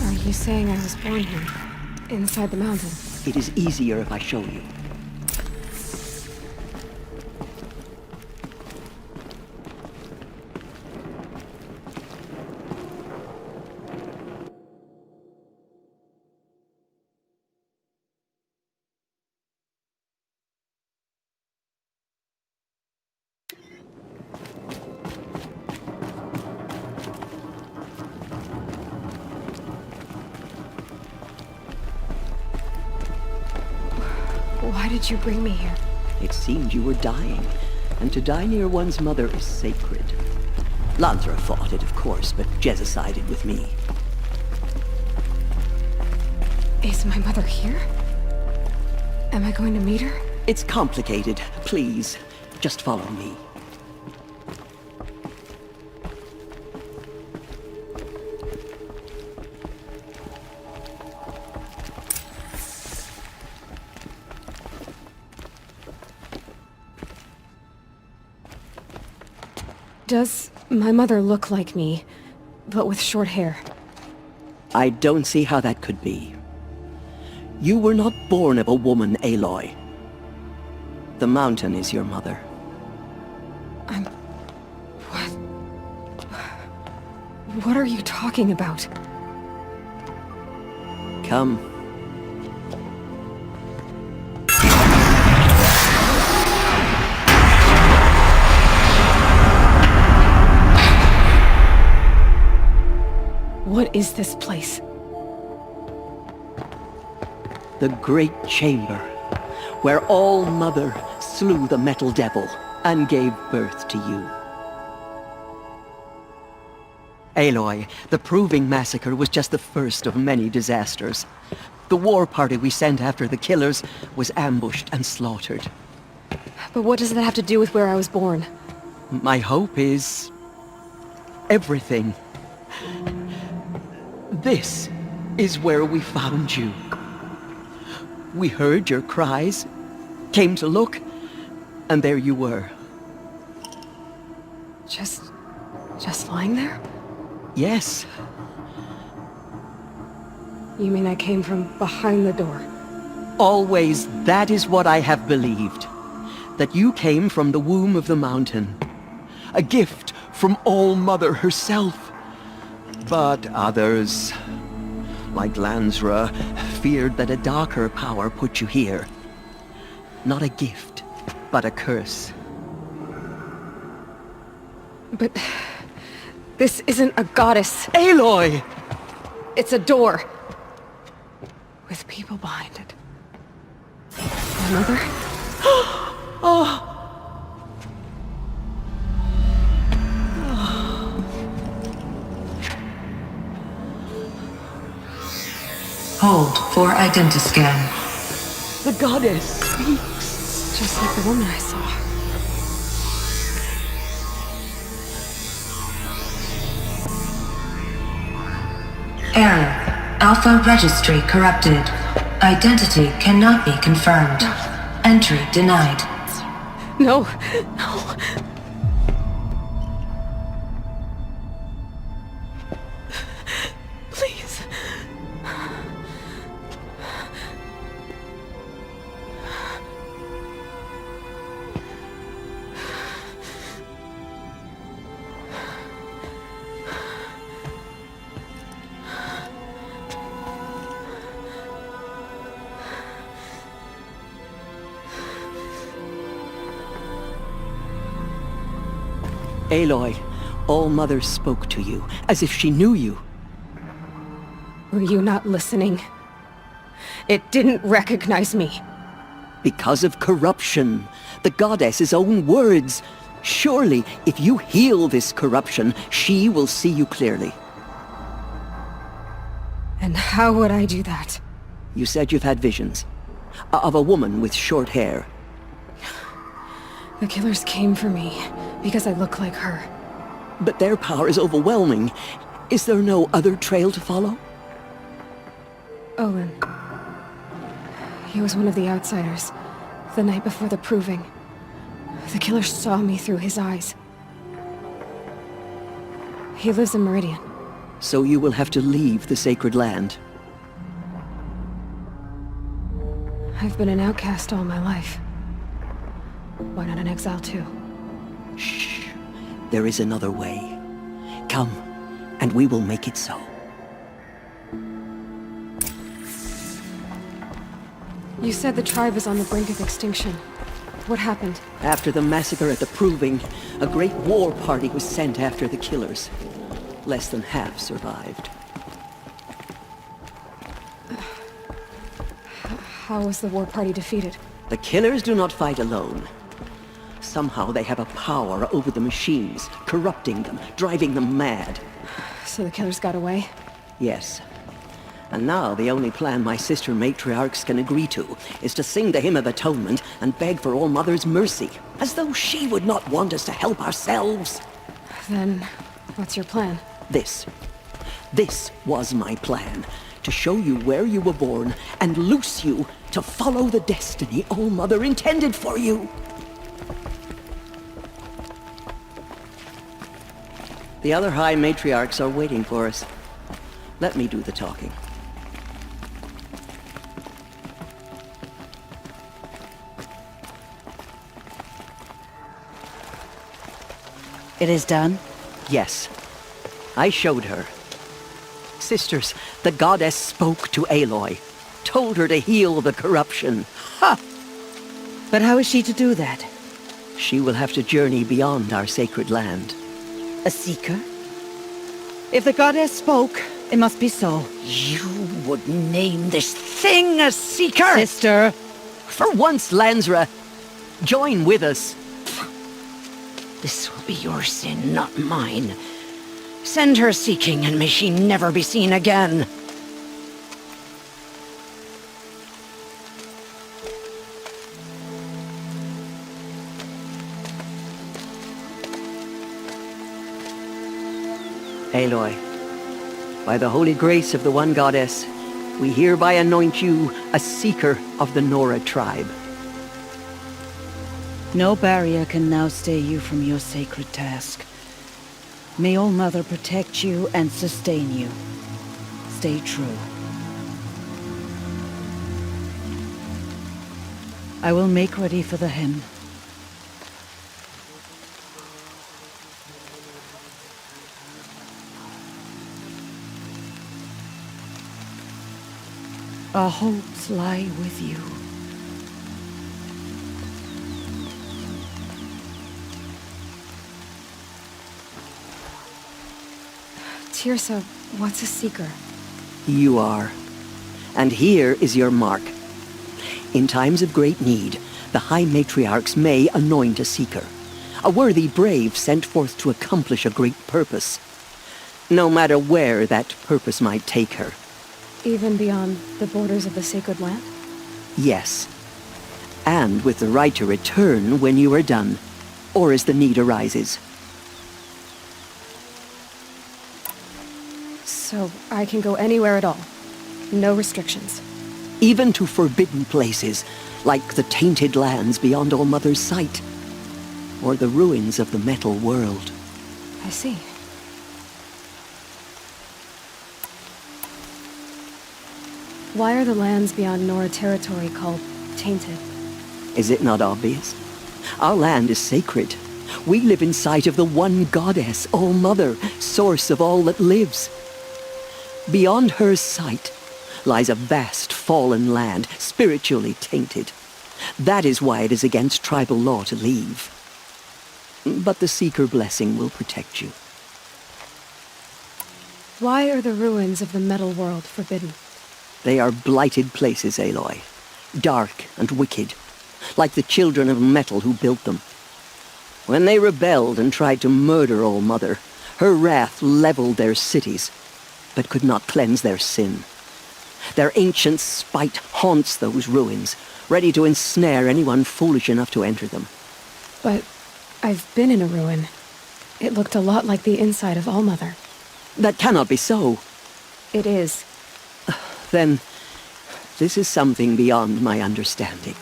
Are you saying I was born here? Inside the mountain? It is easier if I show you. Why did you bring me here? It seemed you were dying, and to die near one's mother is sacred. Lantra fought it, of course, but Jezza sided with me. Is my mother here? Am I going to meet her? It's complicated. Please, just follow me. Does my mother look like me, but with short hair? I don't see how that could be. You were not born of a woman, Aloy. The mountain is your mother. What are you talking about? Come. What is this place? The Great Chamber, where All-Mother slew the Metal Devil and gave birth to you. Aloy, the Proving Massacre was just the first of many disasters. The war party we sent after the killers was ambushed and slaughtered. But what does that have to do with where I was born? My hope is... everything. This is where we found you. We heard your cries, came to look, and there you were. Just lying there? Yes. You mean I came from behind the door? Always that is what I have believed. That you came from the womb of the mountain. A gift from All-Mother herself. But others, like Lansra, feared that a darker power put you here. Not a gift, but a curse. But this isn't a goddess. Aloy! It's a door. With people behind it. My mother? Oh! Hold for identiscan. The goddess speaks. Just like the woman I saw. Error. Alpha registry corrupted. Identity cannot be confirmed. Entry denied. No. Please. Aloy, All-Mother spoke to you, as if she knew you. Were you not listening? It didn't recognize me. Because of corruption. The goddess's own words. Surely, if you heal this corruption, she will see you clearly. And how would I do that? You said you've had visions. Of a woman with short hair. The killers came for me because I look like her. But their power is overwhelming. Is there no other trail to follow? Olin. He was one of the outsiders. The night before the proving. The killer saw me through his eyes. He lives in Meridian. So you will have to leave the sacred land. I've been an outcast all my life. Why not an exile too? Shh. There is another way. Come, and we will make it so. You said the tribe is on the brink of extinction. What happened? After the massacre at the Proving, a great war party was sent after the killers. Less than half survived. How was the war party defeated? The killers do not fight alone. Somehow they have a power over the machines, corrupting them, driving them mad. So the killers got away? Yes. And now the only plan my sister matriarchs can agree to is to sing the Hymn of Atonement and beg for All Mother's mercy, as though she would not want us to help ourselves. Then, what's your plan? This was my plan. To show you where you were born and loose you to follow the destiny All Mother intended for you. The other High Matriarchs are waiting for us. Let me do the talking. It is done? Yes. I showed her. Sisters, the goddess spoke to Aloy. Told her to heal the corruption. Ha! But how is she to do that? She will have to journey beyond our sacred land. A seeker? If the goddess spoke, it must be so. You would name this thing a seeker? Sister! For once, Lansra, join with us. This will be your sin, not mine. Send her seeking, and may she never be seen again. Aloy, by the holy grace of the one goddess, we hereby anoint you a seeker of the Nora tribe. No barrier can now stay you from your sacred task. May All Mother protect you and sustain you. Stay true. I will make ready for the hymn. Our hopes lie with you. Tirsa, what's a seeker? You are. And here is your mark. In times of great need, the High Matriarchs may anoint a seeker. A worthy brave sent forth to accomplish a great purpose. No matter where that purpose might take her. Even beyond the borders of the sacred land? Yes. And with the right to return when you are done, or as the need arises. So I can go anywhere at all? No restrictions? Even to forbidden places, like the tainted lands beyond All Mother's sight. Or the ruins of the metal world. I see. Why are the lands beyond Nora territory called tainted? Is it not obvious? Our land is sacred. We live in sight of the one goddess, All Mother, source of all that lives. Beyond her sight lies a vast fallen land, spiritually tainted. That is why it is against tribal law to leave. But the Seeker blessing will protect you. Why are the ruins of the metal world forbidden? They are blighted places, Aloy. Dark and wicked, like the children of metal who built them. When they rebelled and tried to murder All Mother, her wrath leveled their cities, but could not cleanse their sin. Their ancient spite haunts those ruins, ready to ensnare anyone foolish enough to enter them. But I've been in a ruin. It looked a lot like the inside of Allmother. That cannot be so. It is. Then, this is something beyond my understanding.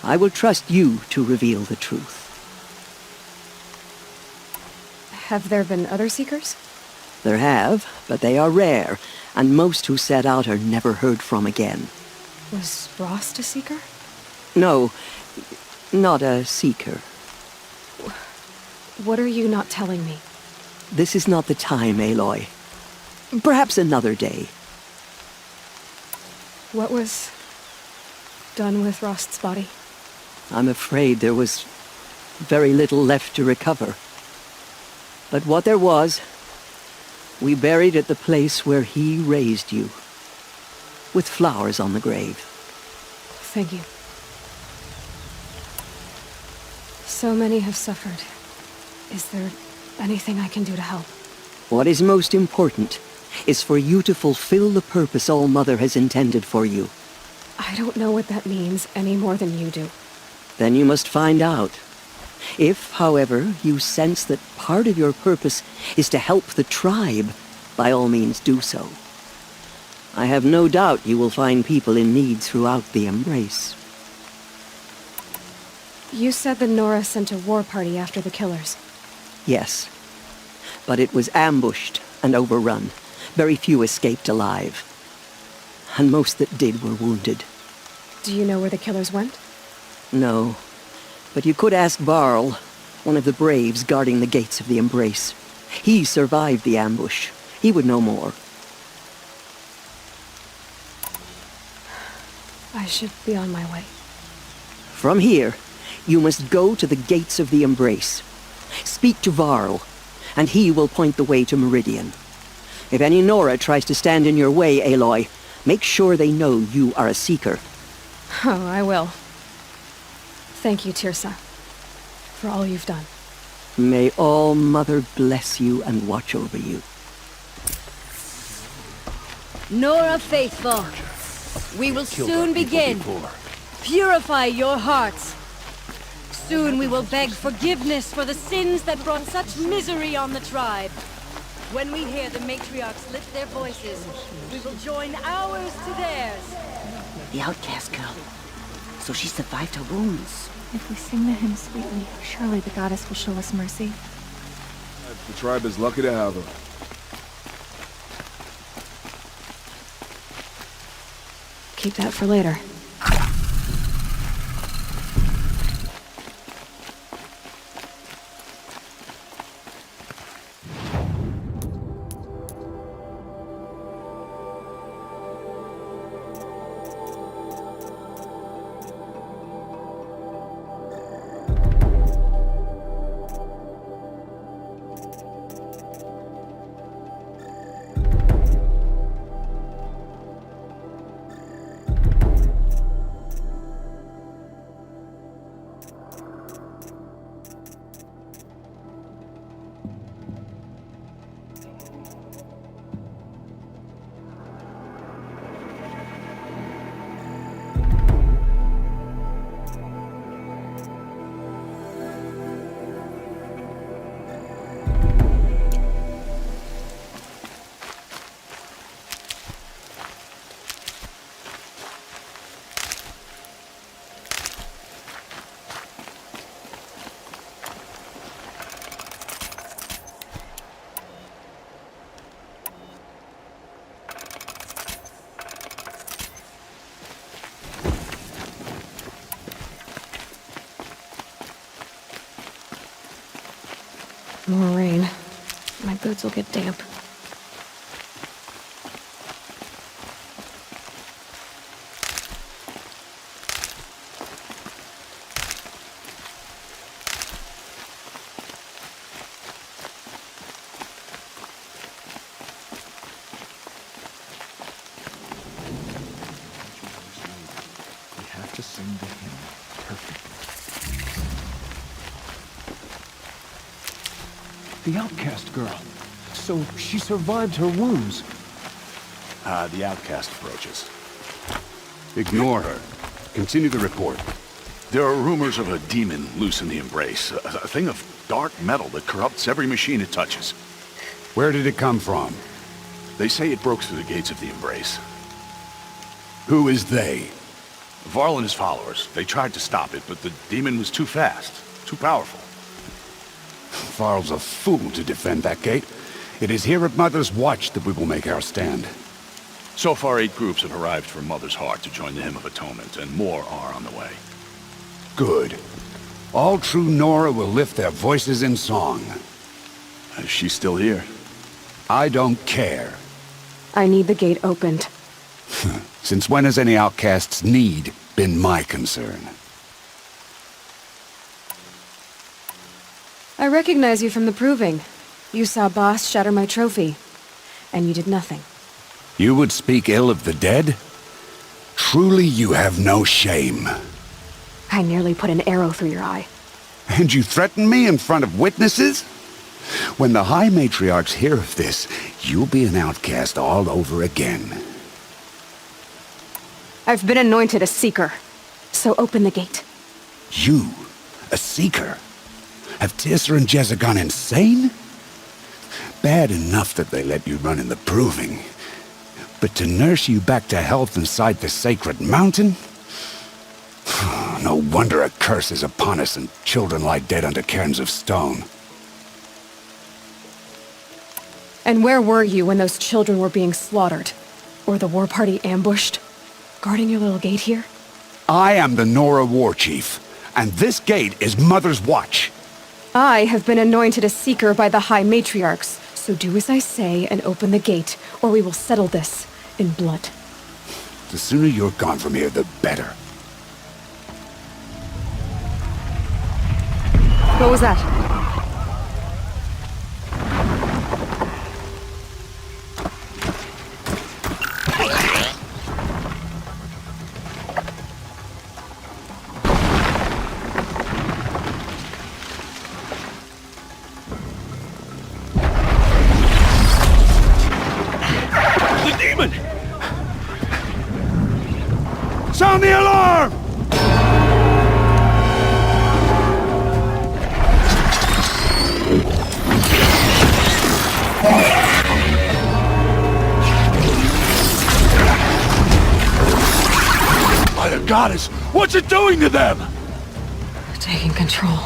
I will trust you to reveal the truth. Have there been other Seekers? There have, but they are rare, and most who set out are never heard from again. Was Rost a Seeker? No, not a Seeker. What are you not telling me? This is not the time, Aloy. Perhaps another day. What was done with Rost's body? I'm afraid there was very little left to recover. But what there was, we buried at the place where he raised you, with flowers on the grave. Thank you. So many have suffered. Is there anything I can do to help? What is most important is for you to fulfill the purpose All-Mother has intended for you. I don't know what that means any more than you do. Then you must find out. If, however, you sense that part of your purpose is to help the tribe, by all means do so. I have no doubt you will find people in need throughout the Embrace. You said that Nora sent a war party after the killers. Yes, but it was ambushed and overrun. Very few escaped alive. And most that did were wounded. Do you know where the killers went? No, but you could ask Varl, one of the braves guarding the gates of the Embrace. He survived the ambush. He would know more. I should be on my way. From here, you must go to the gates of the Embrace. Speak to Varl, and he will point the way to Meridian. If any Nora tries to stand in your way, Aloy, make sure they know you are a Seeker. Oh, I will. Thank you, Tirsa, for all you've done. May All-Mother bless you and watch over you. Nora faithful, we will soon begin. Purify your hearts. Soon we will beg forgiveness for the sins that brought such misery on the tribe. When we hear the matriarchs lift their voices, we will join ours to theirs. The outcast girl. So she survived her wounds. If we sing the hymn sweetly, surely the goddess will show us mercy. The tribe is lucky to have her. Keep that for later. More rain. My boots will get damp. We have to sing the hymn perfectly. The outcast girl. So she survived her wounds. The outcast approaches. Ignore her. Continue the report. There are rumors of a demon loose in the Embrace. A thing of dark metal that corrupts every machine it touches. Where did it come from? They say it broke through the gates of the Embrace. Who is they? Varl and his followers. They tried to stop it, but the demon was too fast, too powerful. Varl's a fool to defend that gate. It is here at Mother's Watch that we will make our stand. So far, 8 groups have arrived from Mother's Heart to join the Hymn of Atonement, and more are on the way. Good. All true Nora will lift their voices in song. Is she still here? I don't care. I need the gate opened. Since when has any outcast's need been my concern? I recognize you from the proving. You saw Boss shatter my trophy, and you did nothing. You would speak ill of the dead? Truly you have no shame. I nearly put an arrow through your eye. And you threaten me in front of witnesses? When the High Matriarchs hear of this, you'll be an outcast all over again. I've been anointed a seeker, so open the gate. You? A seeker? Have Tisser and Jezza gone insane? Bad enough that they let you run in the proving. But to nurse you back to health inside the sacred mountain? No wonder a curse is upon us and children lie dead under cairns of stone. And where were you when those children were being slaughtered? Or the war party ambushed? Guarding your little gate here? I am the Nora War Chief, and this gate is Mother's Watch. I have been anointed a seeker by the High Matriarchs, so do as I say and open the gate, or we will settle this in blood. The sooner you're gone from here, the better. What was that? The demon! Sound the alarm! By the goddess, what's it doing to them? Taking control.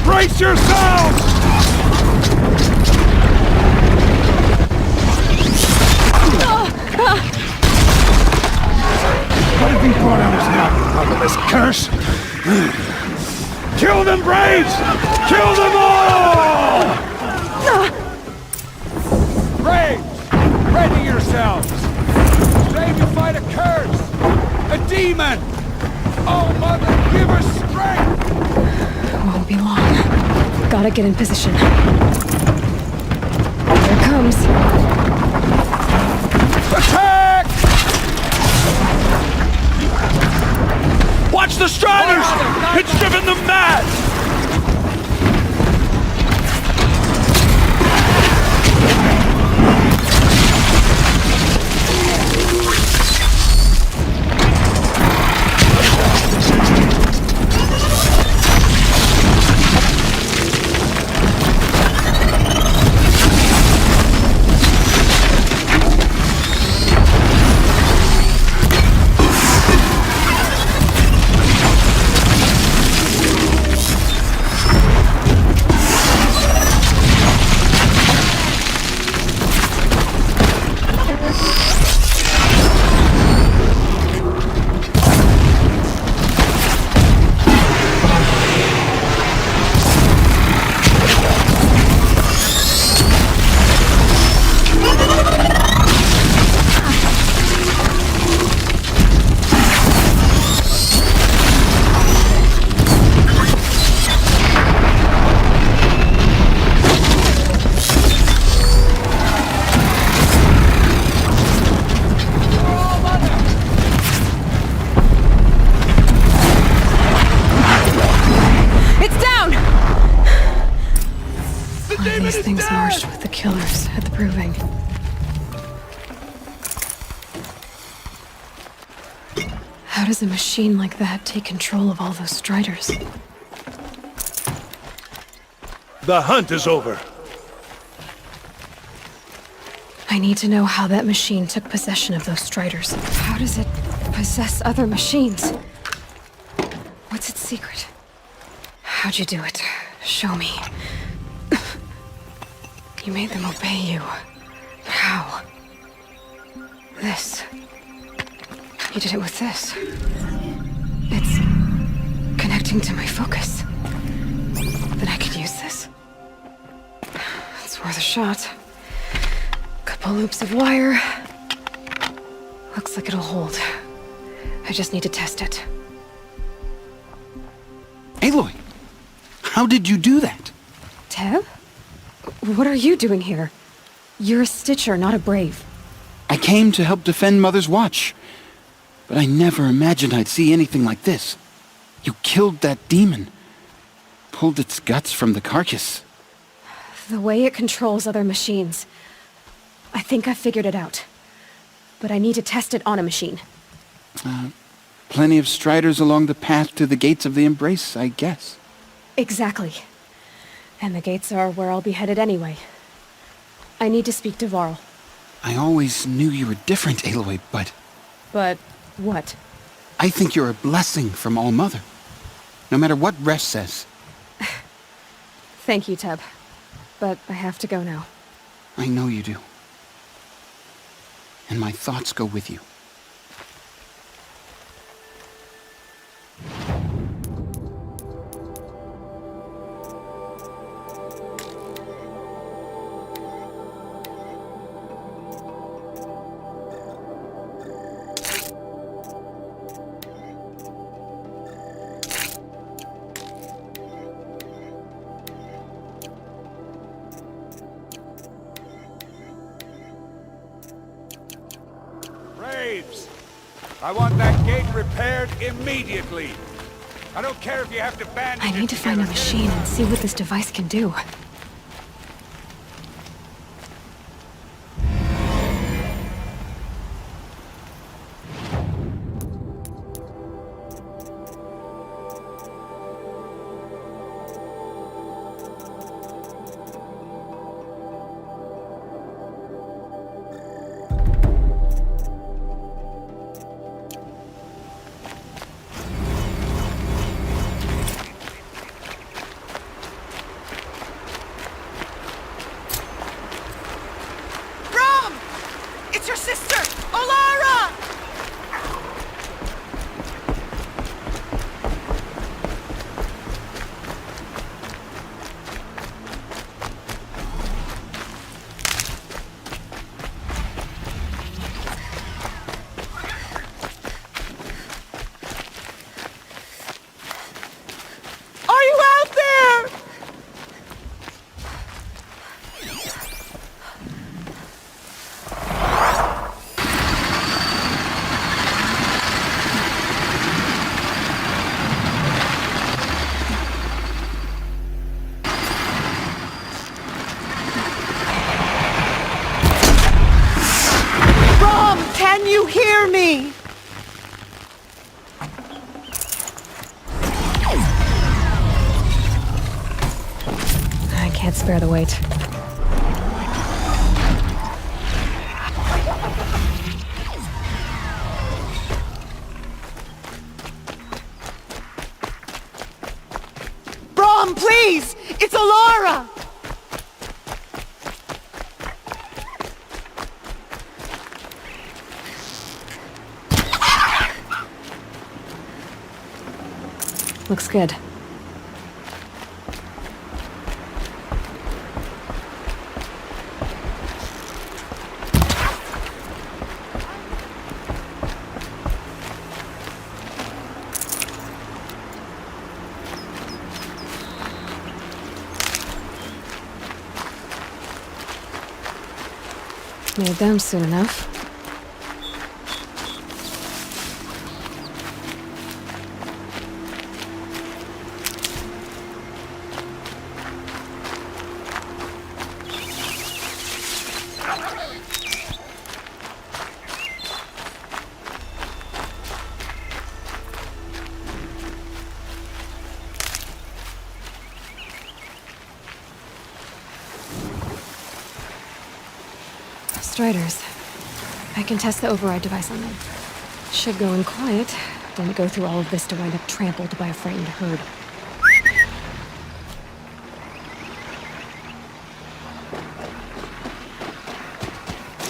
Brace yourselves! What have you brought on us now, motherless curse? Kill them, Braves! Kill them all! Braves, ready yourselves! Today we fight a curse! A demon! Oh, Mother, give her strength! It won't be long. Gotta get in position. Here it comes. Attack! Watch the Striders! It's driven them mad! moving. How does a machine like that take control of all those striders? The hunt is over. I need to know how that machine took possession of those striders. How does it possess other machines? What's its secret? How'd you do it? Show me. You made them obey you. But how? This. You did it with this. It's connecting to my focus. Then I could use this. It's worth a shot. Couple loops of wire. Looks like it'll hold. I just need to test it. Aloy! How did you do that? Teb? What are you doing here? You're a Stitcher, not a Brave. I came to help defend Mother's Watch. But I never imagined I'd see anything like this. You killed that demon. Pulled its guts from the carcass. The way it controls other machines. I think I figured it out. But I need to test it on a machine. Plenty of striders along the path to the gates of the Embrace, I guess. Exactly. And the gates are where I'll be headed anyway. I need to speak to Varl. I always knew you were different, Aloy, but... But what? I think you're a blessing from All-Mother. No matter what Resh says. Thank you, Teb. But I have to go now. I know you do. And my thoughts go with you. I want that gate repaired immediately. I don't care if you have to bandage it. I need to find a machine and see what this device can do. Your sister, Olara! Are you out there? Can you hear me? I can't spare the weight. Brom, please! It's Olara! Looks good. Made them soon enough. Striders. I can test the override device on them. Should go in quiet. Didn't go through all of this to wind up trampled by a frightened herd.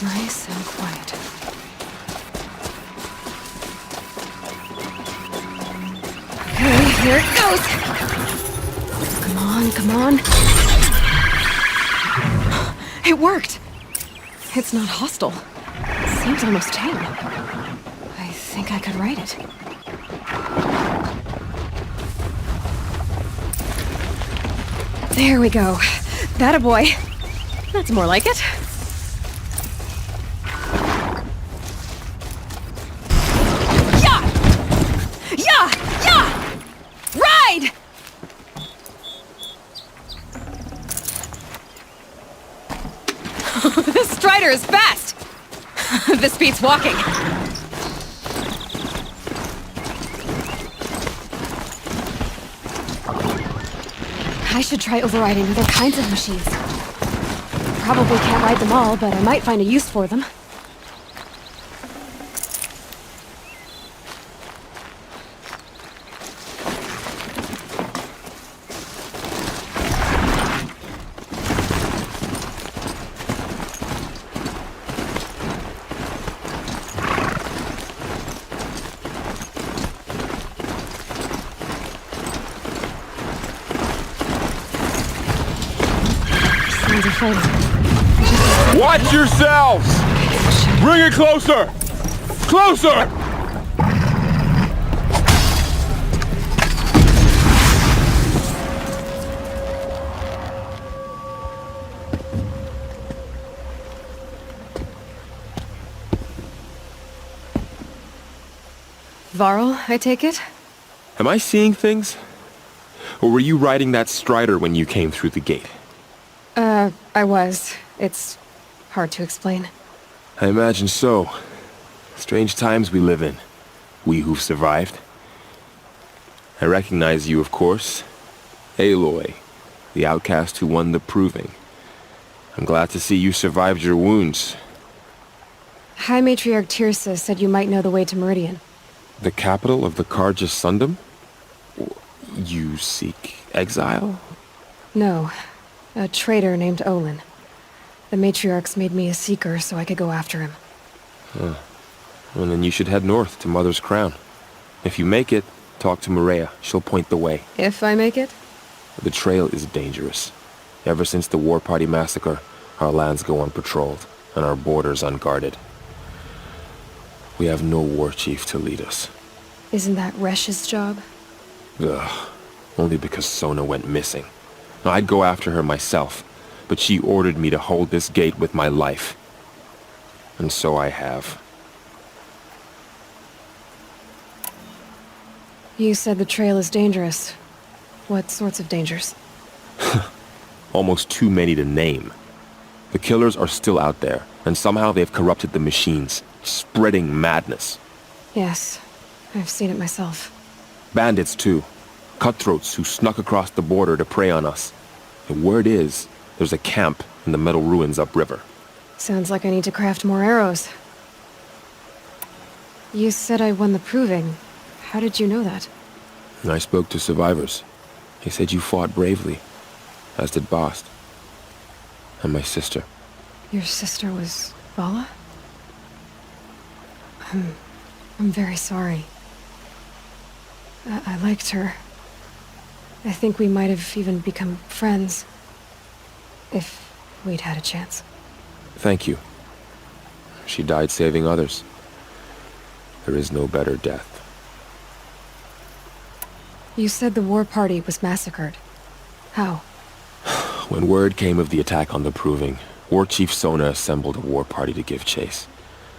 Nice and quiet. Okay, here it goes! Come on, come on. It worked! It's not hostile. Seems almost tame. I think I could write it. There we go. That-a boy. That's more like it. Yeah! Yeah! Yeah! Ride! This Strider is fast! This beats walking. I should try overriding other kinds of machines. Probably can't ride them all, but I might find a use for them. Watch yourselves! Bring it closer! Closer! Varl, I take it? Am I seeing things? Or were you riding that Strider when you came through the gate? I was. It's hard to explain. I imagine so. Strange times we live in. We who've survived. I recognize you, of course. Aloy, the outcast who won the proving. I'm glad to see you survived your wounds. High Matriarch Tirsa said you might know the way to Meridian. The capital of the Carja Sundom? You seek exile? No. A traitor named Olin. The Matriarchs made me a seeker so I could go after him. Huh. Well, then you should head north to Mother's Crown. If you make it, talk to Maria. She'll point the way. If I make it? The trail is dangerous. Ever since the War Party massacre, our lands go unpatrolled, and our borders unguarded. We have no war chief to lead us. Isn't that Resh's job? Ugh. Only because Sona went missing. I'd go after her myself, but she ordered me to hold this gate with my life. And so I have. You said the trail is dangerous. What sorts of dangers? Almost too many to name. The killers are still out there, and somehow they've corrupted the machines, spreading madness. Yes, I've seen it myself. Bandits, too. Cutthroats who snuck across the border to prey on us. The word is, there's a camp in the metal ruins upriver. Sounds like I need to craft more arrows. You said I won the proving. How did you know that? I spoke to survivors. They said you fought bravely, as did Bast. And my sister. Your sister was Vala? I'm very sorry. I liked her. I think we might have even become friends. If we'd had a chance. Thank you. She died saving others. There is no better death. You said the war party was massacred. How? When word came of the attack on the Proving, War Chief Sona assembled a war party to give chase.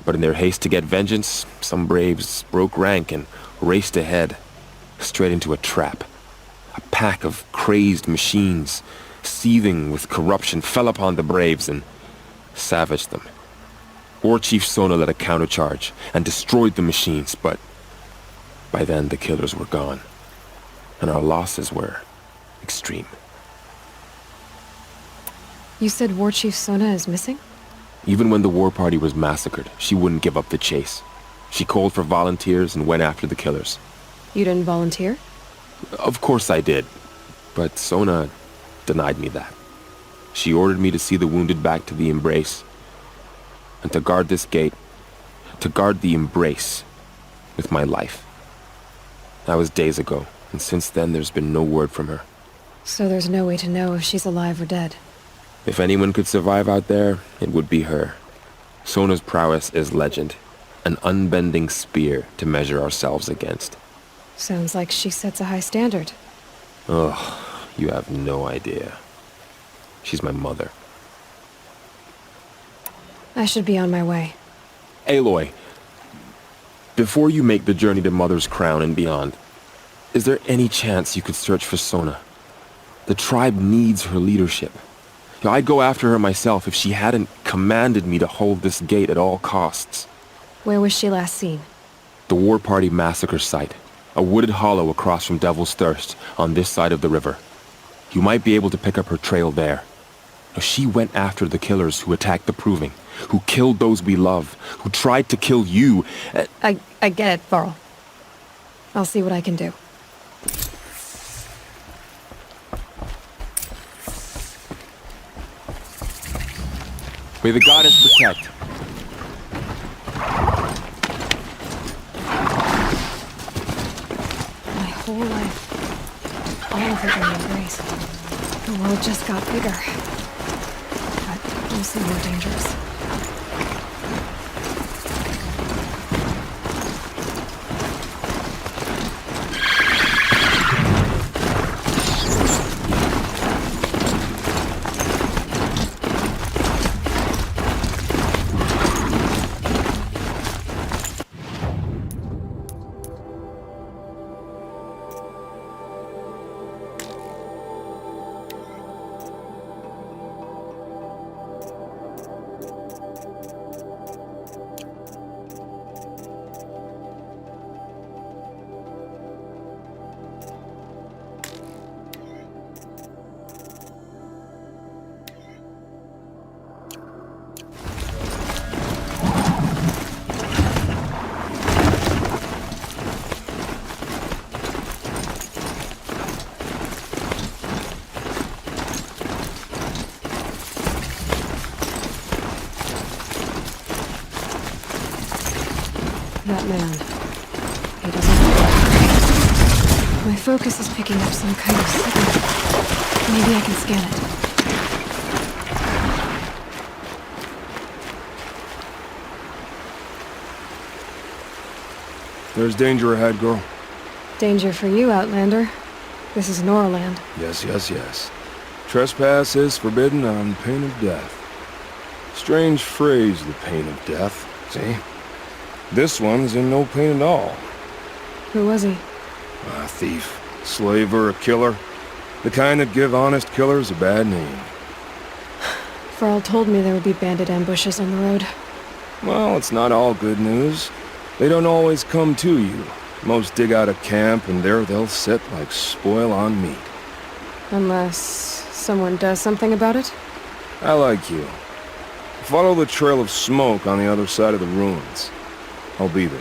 But in their haste to get vengeance, some braves broke rank and raced ahead, straight into a trap. A pack of crazed machines, seething with corruption, fell upon the braves and savaged them. War Chief Sona led a countercharge and destroyed the machines, but by then the killers were gone, and our losses were extreme. You said War Chief Sona is missing? Even when the war party was massacred, she wouldn't give up the chase. She called for volunteers and went after the killers. You didn't volunteer? Of course I did, but Sona denied me that. She ordered me to see the wounded back to the embrace, and to guard this gate, to guard the embrace with my life. That was days ago, and since then there's been no word from her. So there's no way to know if she's alive or dead. If anyone could survive out there, it would be her. Sona's prowess is legend, an unbending spear to measure ourselves against. Sounds like she sets a high standard. Ugh, you have no idea. She's my mother. I should be on my way. Aloy, before you make the journey to Mother's Crown and beyond, is there any chance you could search for Sona? The tribe needs her leadership. I'd go after her myself if she hadn't commanded me to hold this gate at all costs. Where was she last seen? The war party massacre site. A wooded hollow across from Devil's Thirst, on this side of the river. You might be able to pick up her trail there. She went after the killers who attacked the Proving, who killed those we love, who tried to kill you. I get it, Varl. I'll see what I can do. May the goddess protect. My whole life, all of it in the embrace. The world just got bigger, but mostly more dangerous. That man. He doesn't look. My focus is picking up some kind of signal. Maybe I can scan it. There's danger ahead, girl. Danger for you, Outlander. This is Norland. Yes, yes, yes. Trespass is forbidden on pain of death. Strange phrase, the pain of death. See? This one's in no pain at all. Who was he? A thief, slaver, a killer. The kind that give honest killers a bad name. Varl told me there would be bandit ambushes on the road. Well, it's not all good news. They don't always come to you. Most dig out a camp, and there they'll sit like spoil on meat. Unless someone does something about it? I like you. Follow the trail of smoke on the other side of the ruins. I'll be there.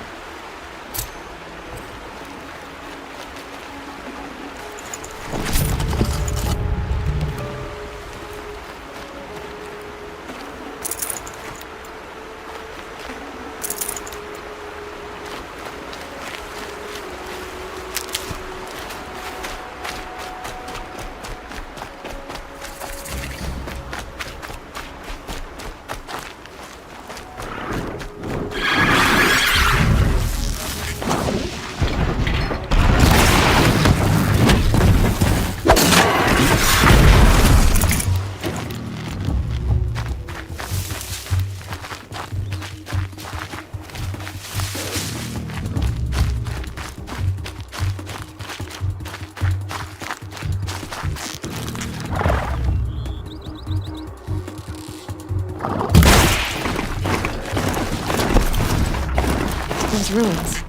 Those ruins.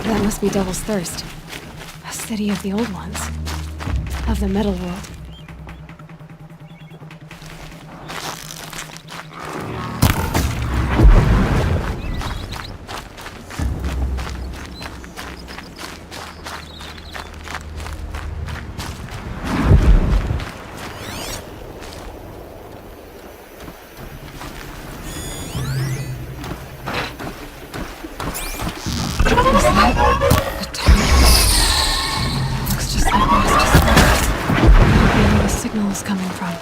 That must be Devil's Thirst. A city of the old ones. Of the metal world. signal is coming from?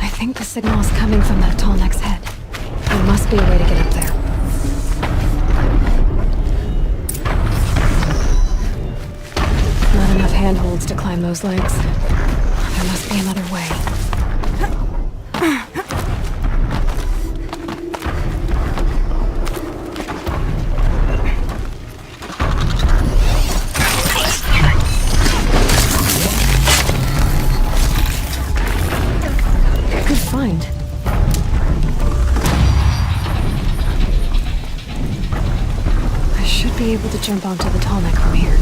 I think the signal is coming from that tall neck's head. There must be a way to get up there. Not enough handholds to climb those legs. There must be another way. Be able to jump onto the tall neck from here.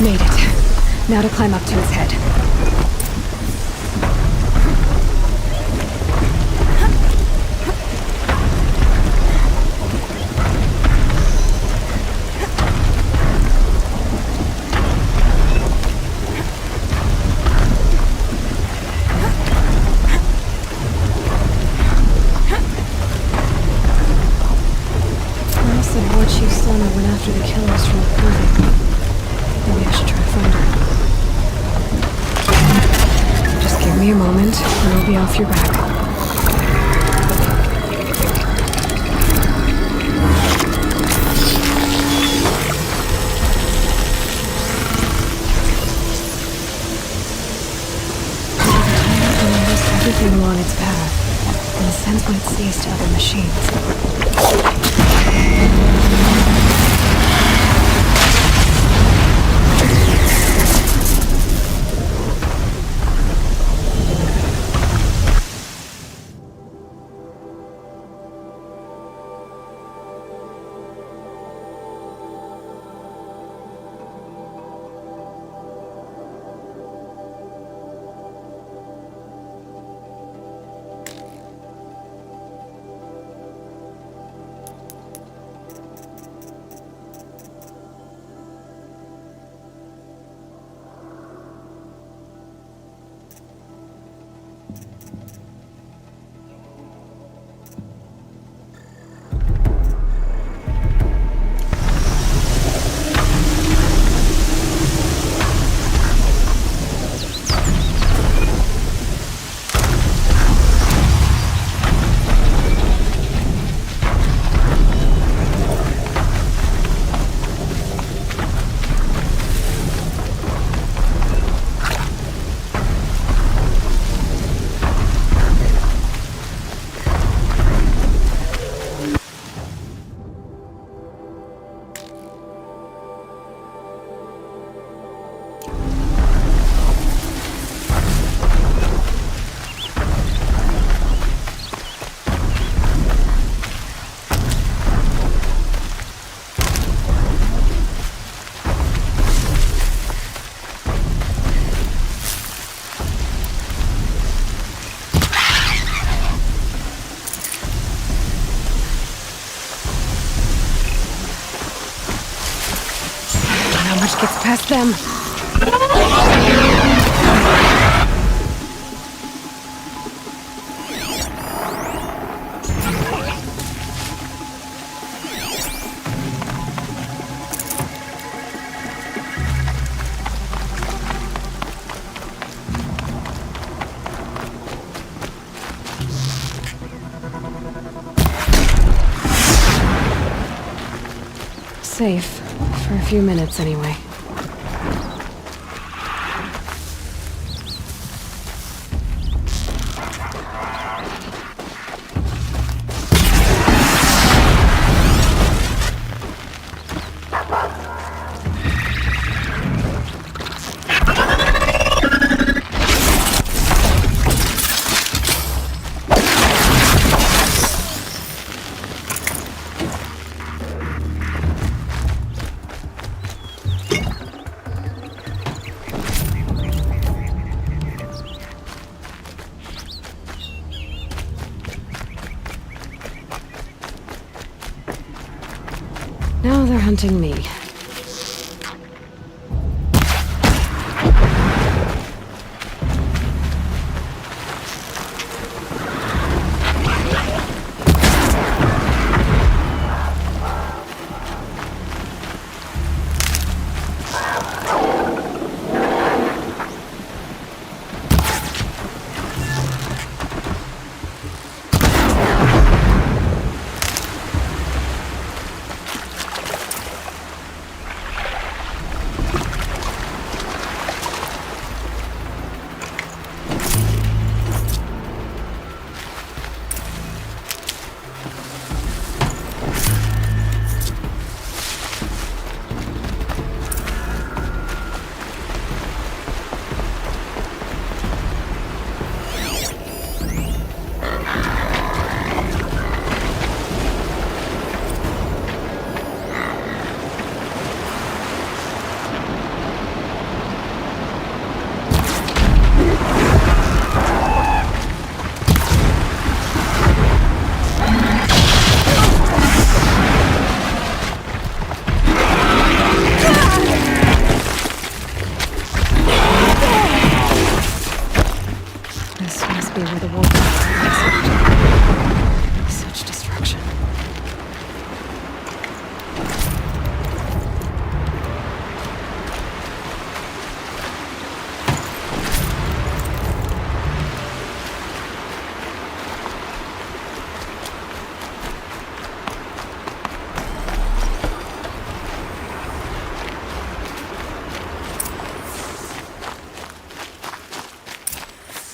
Made it. Now to climb up to its head. Went after the killers from the proving. Maybe I should try to find her. Just give me a moment, and I'll be off your back. Everything along its path, and the sense when it sees to other machines. gets past them. Safe. For a few minutes, anyway. Now they're hunting me.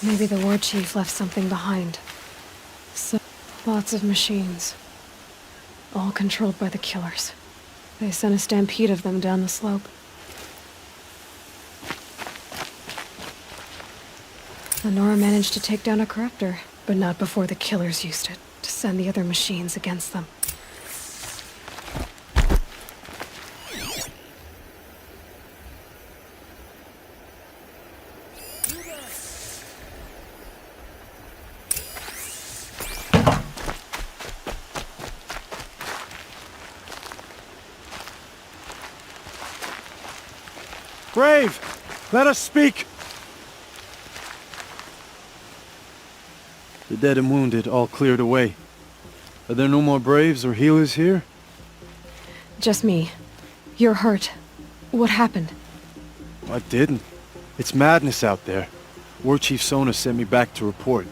Maybe the war chief left something behind. So, lots of machines. All controlled by the killers. They sent a stampede of them down the slope. Lenora managed to take down a corruptor, but not before the killers used it to send the other machines against them. Brave! Let us speak! The dead and wounded all cleared away. Are there no more braves or healers here? Just me. You're hurt. What happened? I didn't. It's madness out there. War Chief Sona sent me back to report.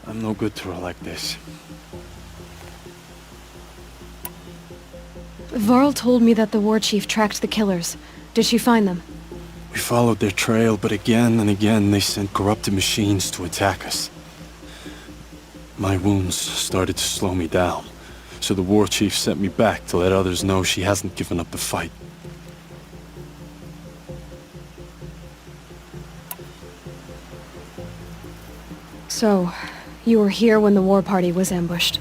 I'm no good to her like this. Varl told me that the war chief tracked the killers. Did she find them? We followed their trail, but again and again they sent corrupted machines to attack us. My wounds started to slow me down, so the war chief sent me back to let others know she hasn't given up the fight. So, you were here when the war party was ambushed?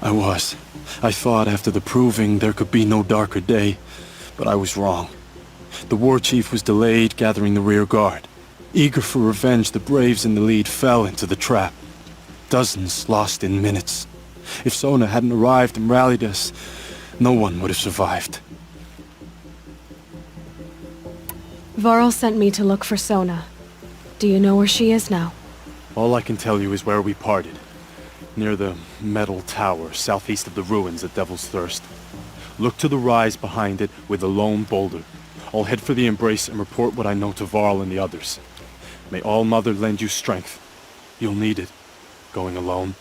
I was. I thought after the proving there could be no darker day, but I was wrong. The war chief was delayed gathering the rear guard. Eager for revenge, the braves in the lead fell into the trap. Dozens lost in minutes. If Sona hadn't arrived and rallied us, no one would have survived. Varl sent me to look for Sona. Do you know where she is now? All I can tell you is where we parted. Near the metal tower, southeast of the ruins at Devil's Thirst. Look to the rise behind it with a lone boulder. I'll head for the embrace and report what I know to Varl and the others. May All Mother lend you strength. You'll need it, going alone.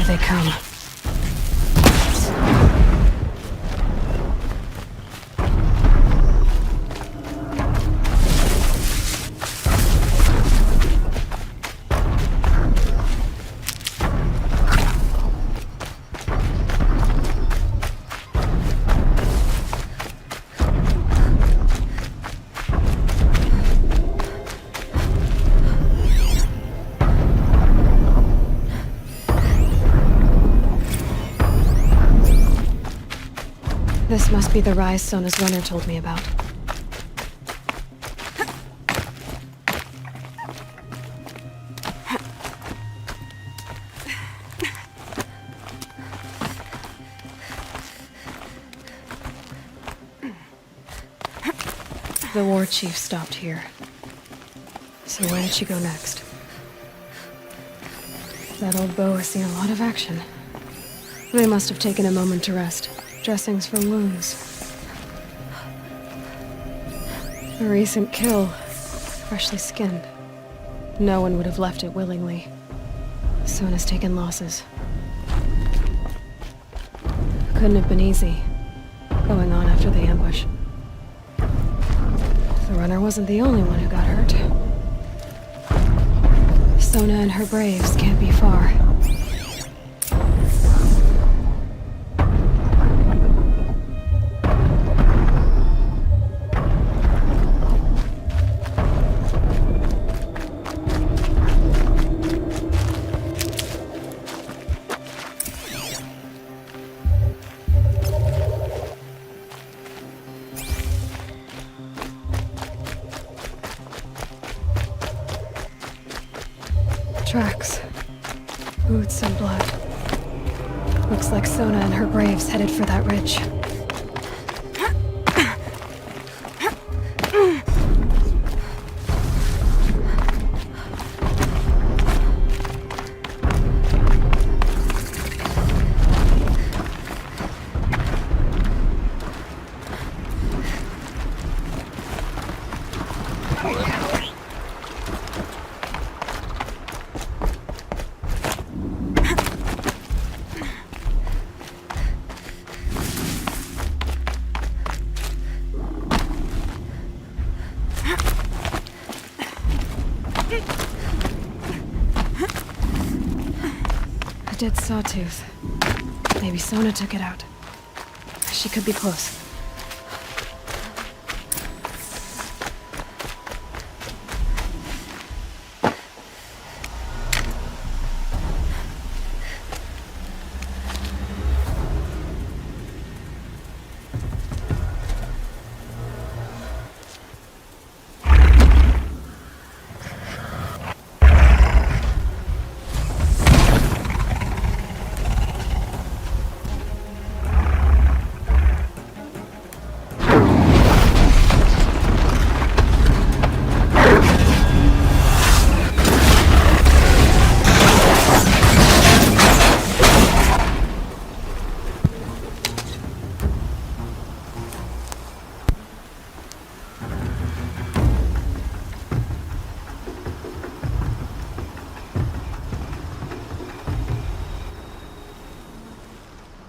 They come. This must be the rise Sona's runner told me about. The war chief stopped here. So where did she go next? That old bow has seen a lot of action. They must have taken a moment to rest. Dressings for wounds. A recent kill. Freshly skinned. No one would have left it willingly. Sona's taken losses. Couldn't have been easy, going on after the ambush. The runner wasn't the only one who got hurt. Sona and her braves can't be far. Tracks. Boots and blood. Looks like Sona and her braves headed for that ridge. dead sawtooth. Maybe Sona took it out. She could be close.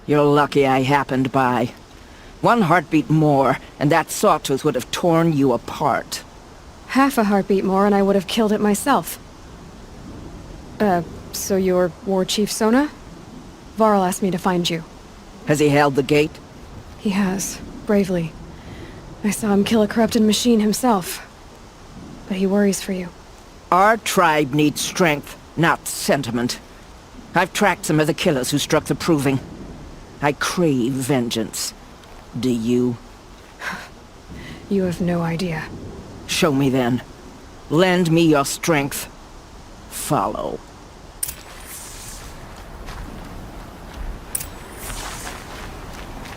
You're lucky I happened by. One heartbeat more, and that sawtooth would have torn you apart. Half a heartbeat more and I would have killed it myself. So you're War Chief Sona? Varl asked me to find you. Has he held the gate? He has, bravely. I saw him kill a corrupted machine himself. But he worries for you. Our tribe needs strength, not sentiment. I've tracked some of the killers who struck the Proving. I crave vengeance. Do you? You have no idea. Show me then. Lend me your strength. Follow.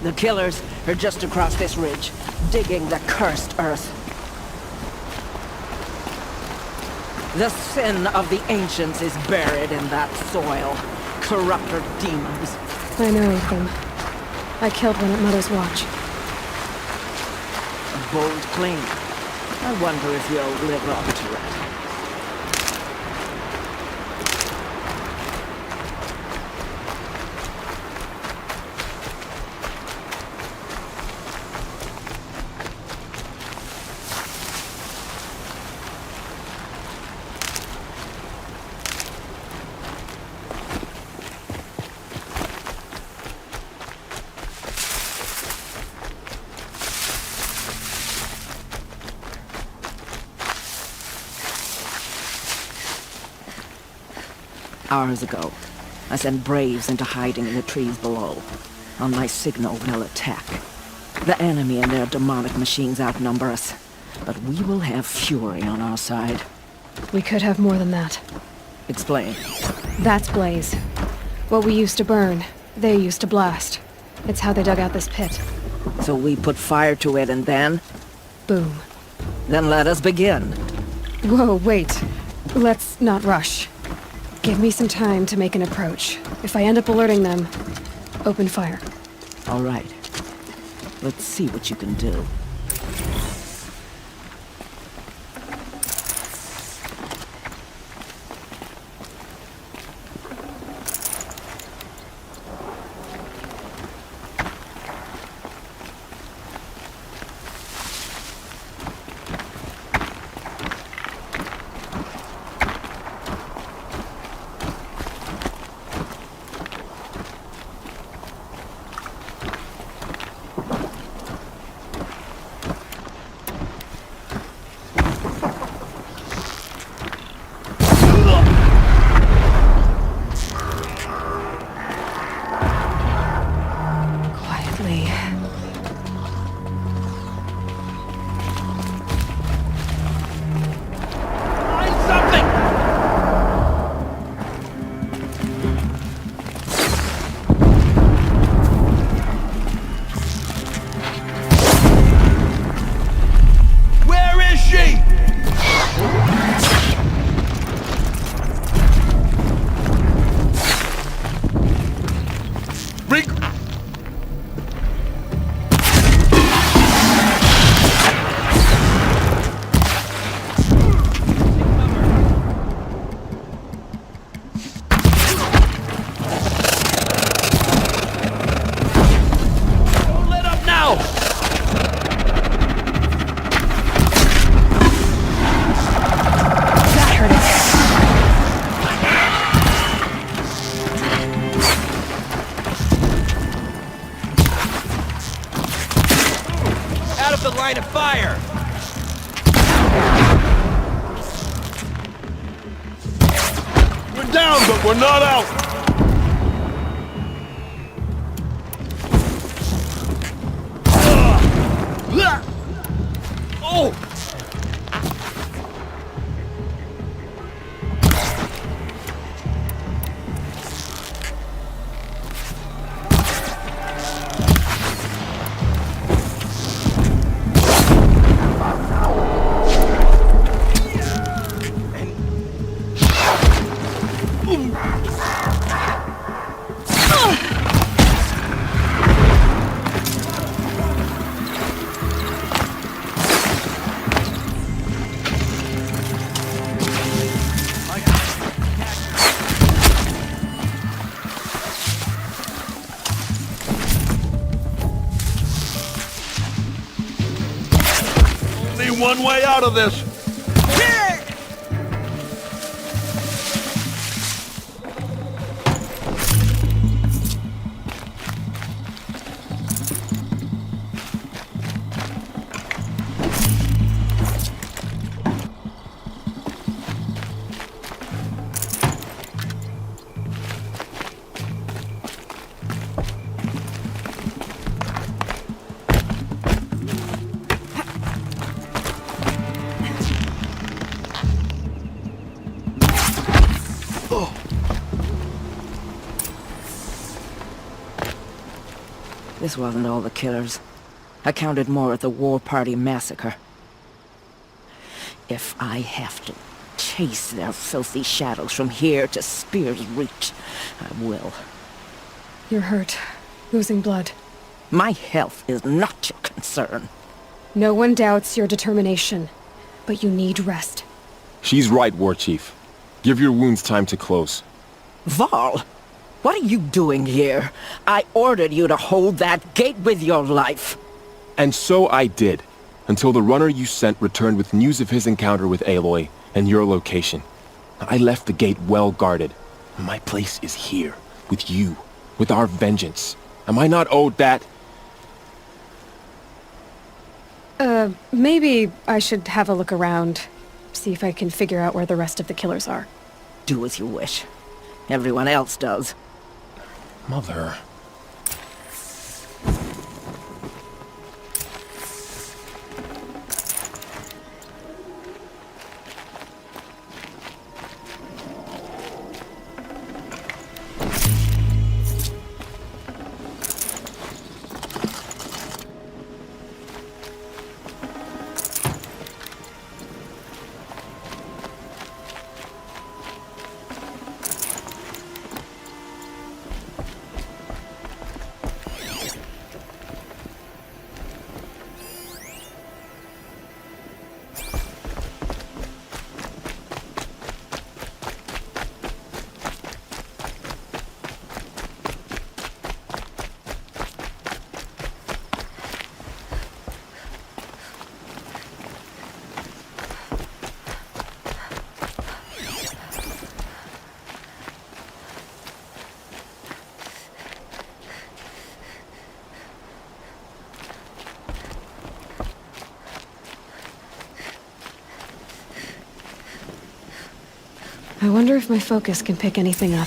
The killers are just across this ridge, digging the cursed earth. The sin of the ancients is buried in that soil. Corrupter demons. I know of them. I killed one at Mother's Watch. A bold claim. I wonder if you'll live up to it. Hours ago, I sent Braves into hiding in the trees below. On my signal, they'll attack. The enemy and their demonic machines outnumber us, but we will have fury on our side. We could have more than that. Explain. That's Blaze. What we used to burn, they used to blast. It's how they dug out this pit. So we put fire to it and then? Boom. Then let us begin. Whoa, wait. Let's not rush. Give me some time to make an approach. If I end up alerting them, open fire. All right. Let's see what you can do. out of the line of fire! We're down, but we're not out! Oh! One way out of this. This wasn't all the killers. I counted more at the war party massacre. If I have to chase their filthy shadows from here to Spear's Reach, I will. You're hurt. Losing blood. My health is not your concern. No one doubts your determination, but you need rest. She's right, War Chief. Give your wounds time to close. Varl! What are you doing here? I ordered you to hold that gate with your life. And so I did, until the runner you sent returned with news of his encounter with Aloy and your location. I left the gate well guarded. My place is here, with you, with our vengeance. Am I not owed that? Maybe I should have a look around, see if I can figure out where the rest of the killers are. Do as you wish. Everyone else does. Mother... I wonder if my focus can pick anything up.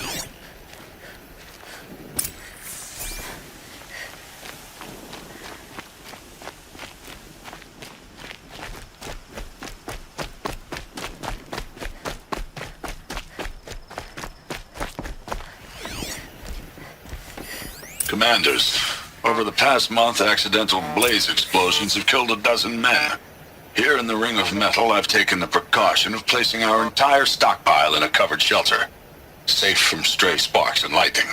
Commanders, over the past month, accidental blaze explosions have killed 12 men. Here in the Ring of Metal, I've taken the precaution of placing our entire stockpile in a covered shelter, safe from stray sparks and lightning,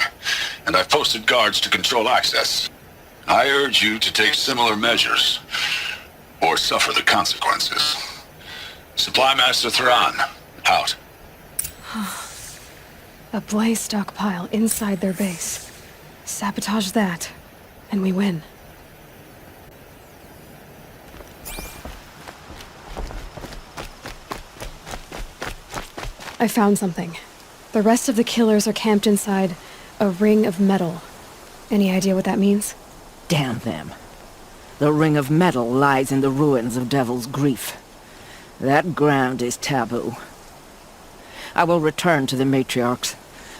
and I've posted guards to control access. I urge you to take similar measures, or suffer the consequences. Supply Master Thran, out. A blaze stockpile inside their base. Sabotage that, and we win. I found something. The rest of the killers are camped inside a ring of metal. Any idea what that means? Damn them. The ring of metal lies in the ruins of Devil's Grief. That ground is taboo. I will return to the matriarchs,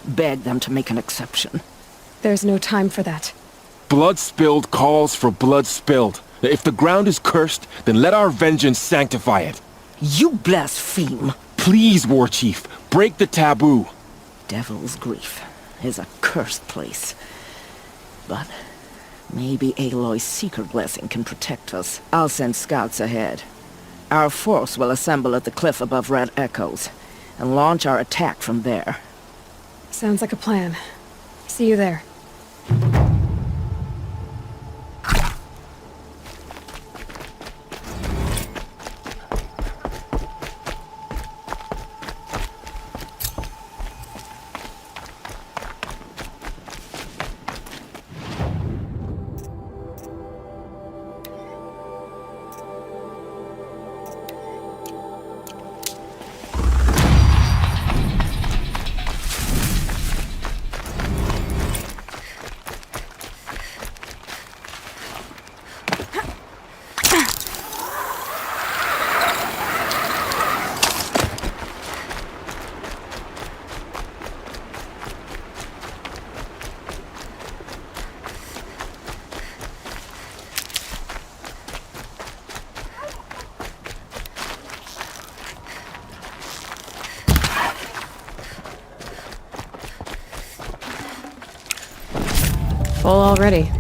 beg them to make an exception. There's no time for that. Blood spilled calls for blood spilled. If the ground is cursed, then let our vengeance sanctify it. You blaspheme. Please, War Chief, break the taboo. Devil's Grief is a cursed place. But maybe Aloy's secret blessing can protect us. I'll send scouts ahead. Our force will assemble at the cliff above Red Echoes, and launch our attack from there. Sounds like a plan. See you there. Full already.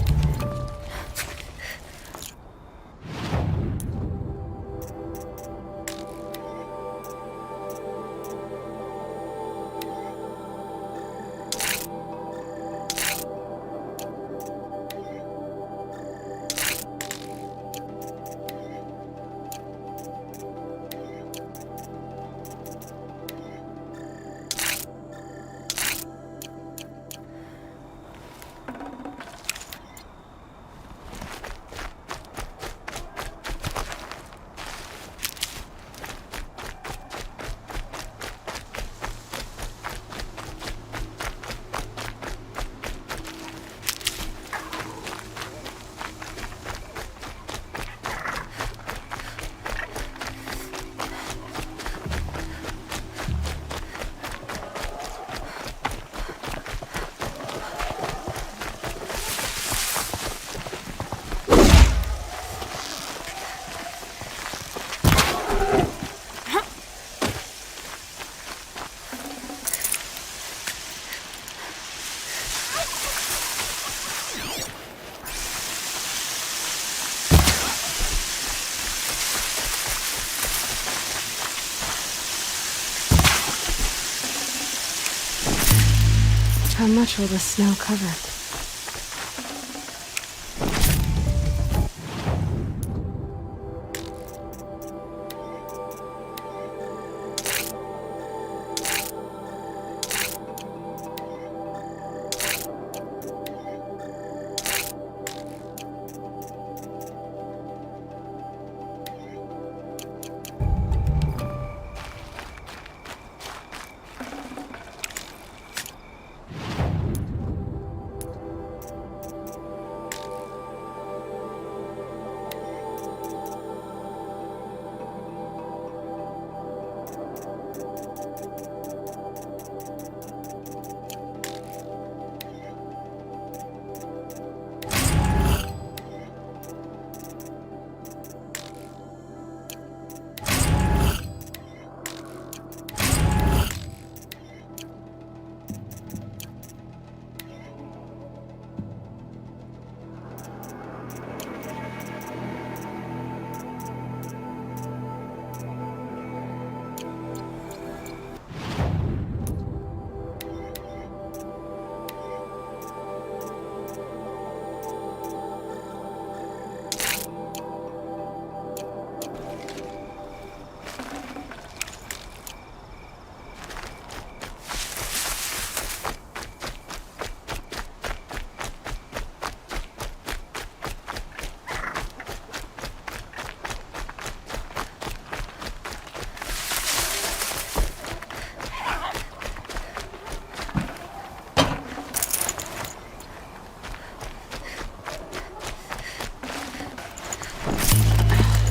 How much will the snow cover?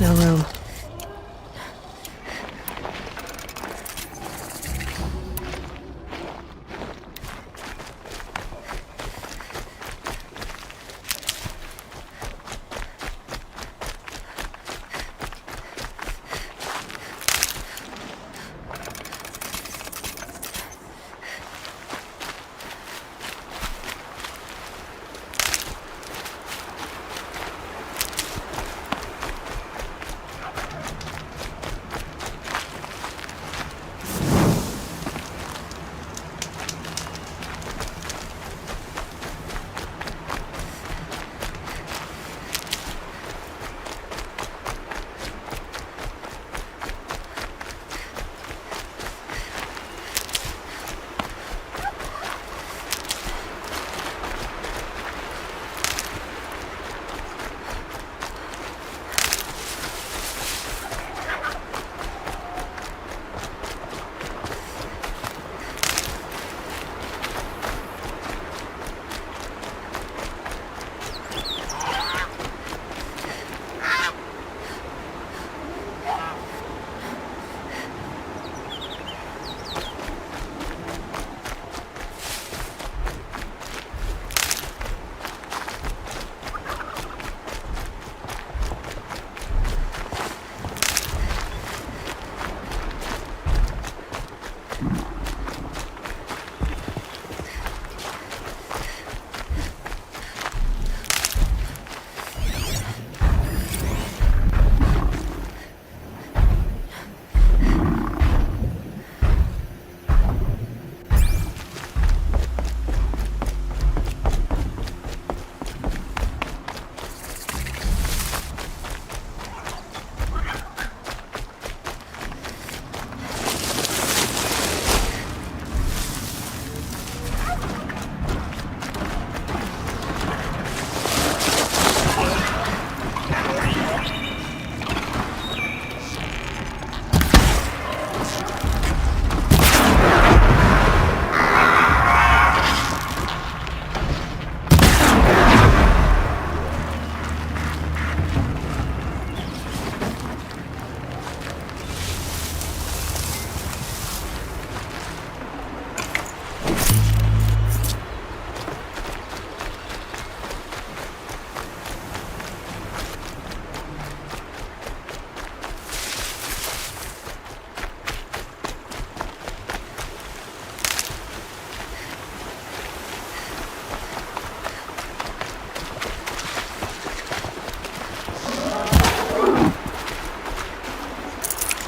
No room.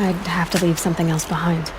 I'd have to leave something else behind.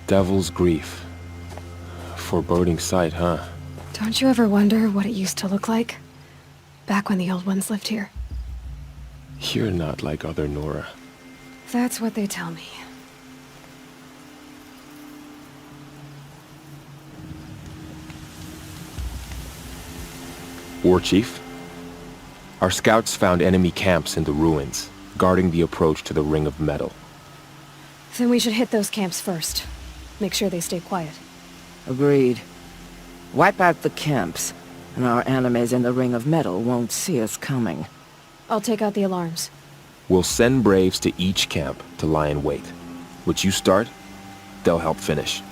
Devil's grief. Foreboding sight, huh? Don't you ever wonder what it used to look like? Back when the old ones lived here. You're not like other Nora. That's what they tell me. War Chief? Our scouts found enemy camps in the ruins, guarding the approach to the Ring of Metal. Then we should hit those camps first. Make sure they stay quiet. Agreed. Wipe out the camps, and our enemies in the Ring of Metal won't see us coming. I'll take out the alarms. We'll send Braves to each camp to lie in wait. What you start, they'll help finish.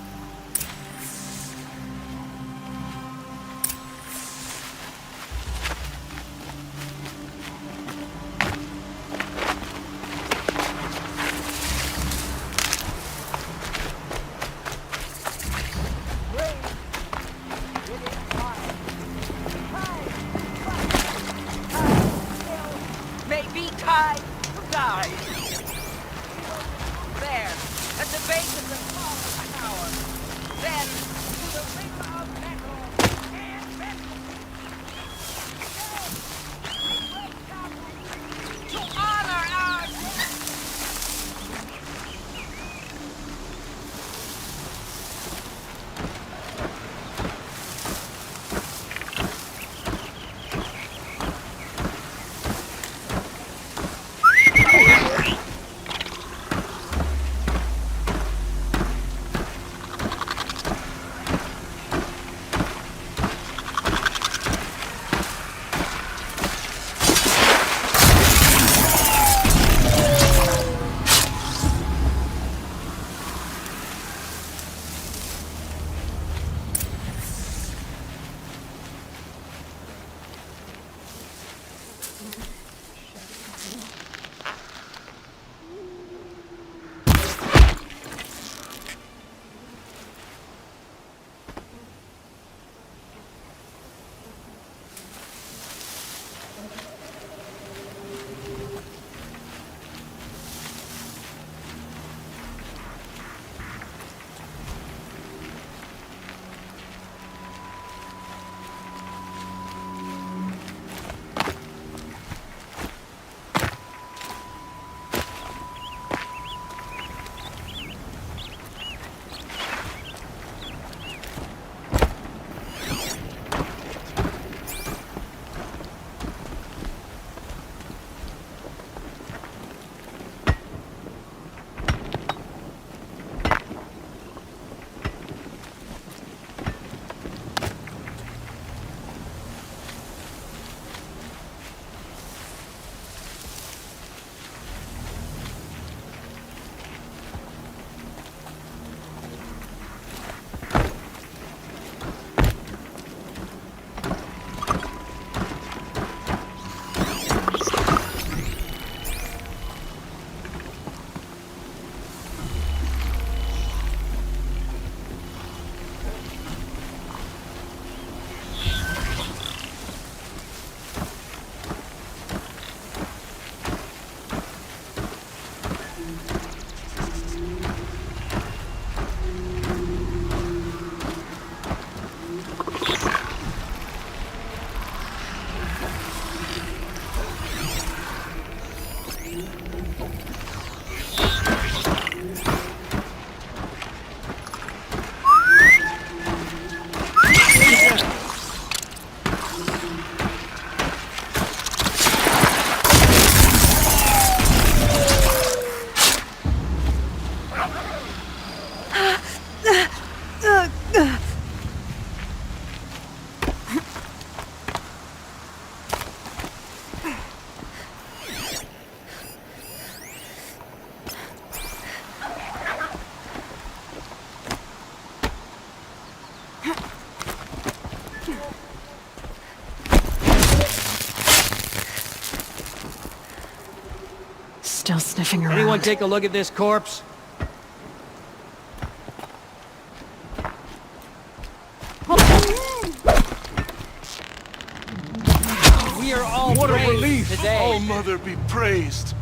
Still sniffing around. Anyone take a look at this corpse? We are all what a brave relief! Today. Oh, Mother be praised!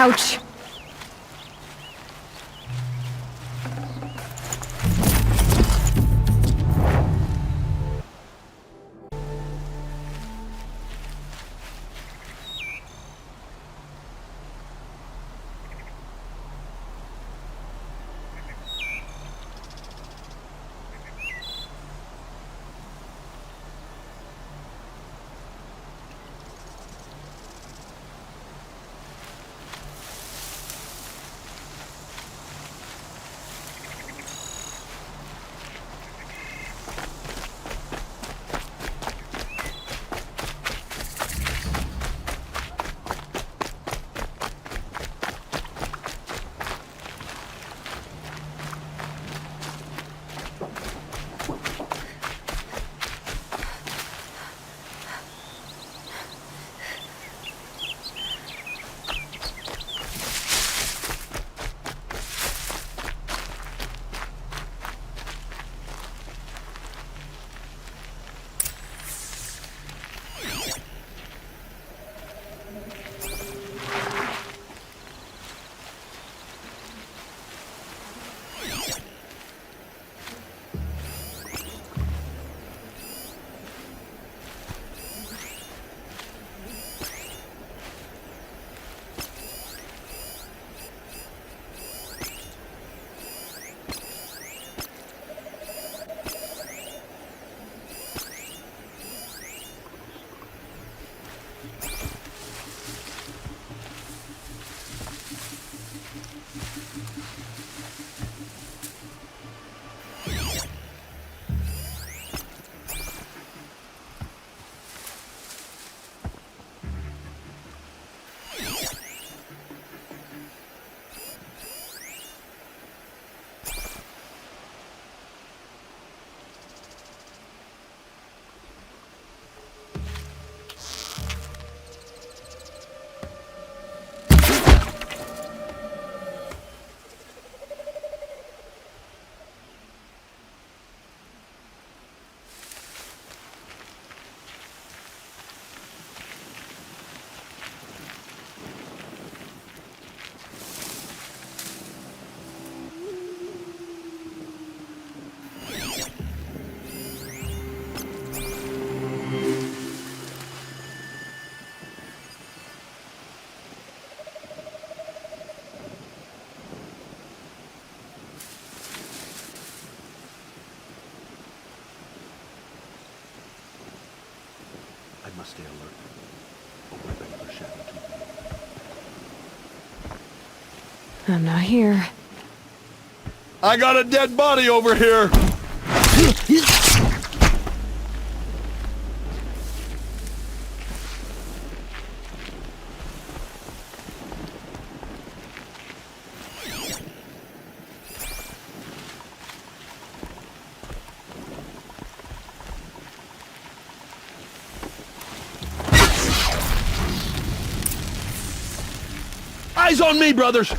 Ouch! I must stay alert. Open regular shadow keeping. I'm not here. I got a dead body over here! Eyes on me, brothers!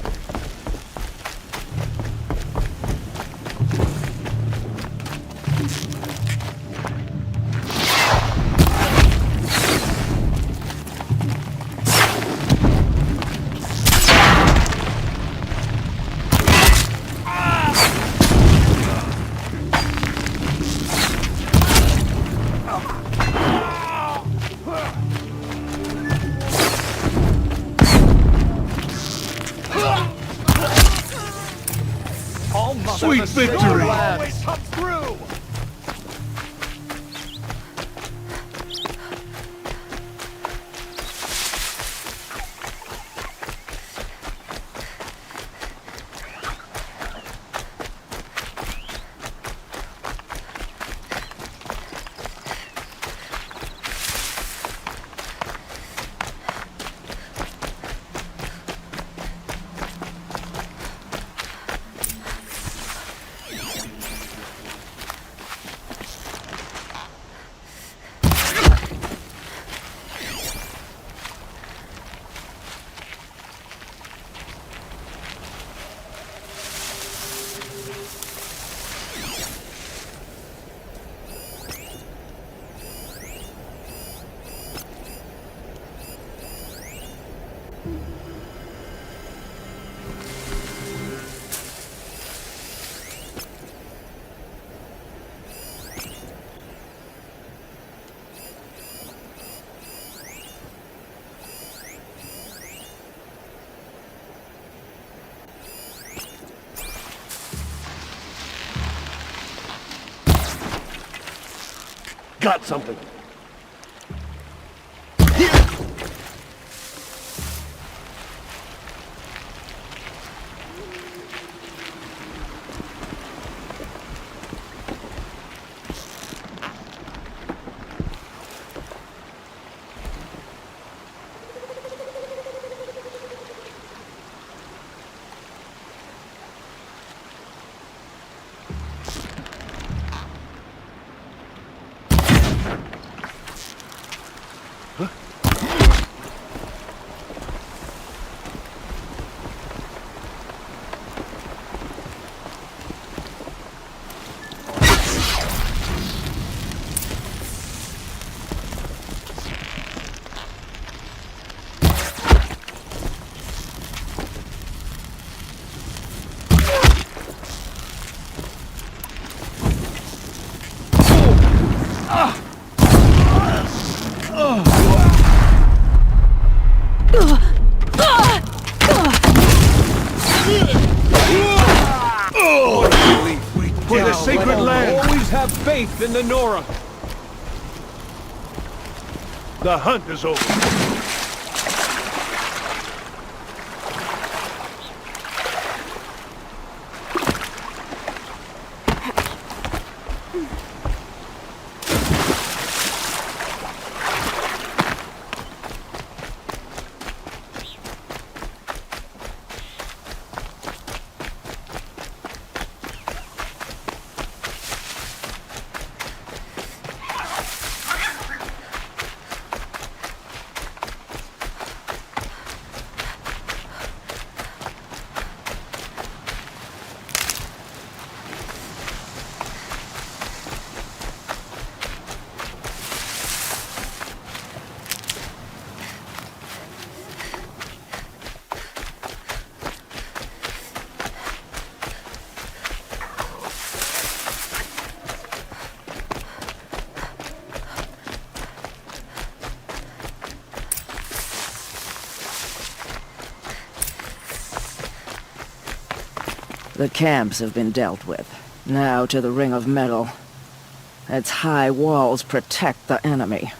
Sweet victory! Always come through! got something. For the sacred land! Always have faith in the Nora! The hunt is over. The camps have been dealt with. Now to the ring of metal. Its high walls protect the enemy.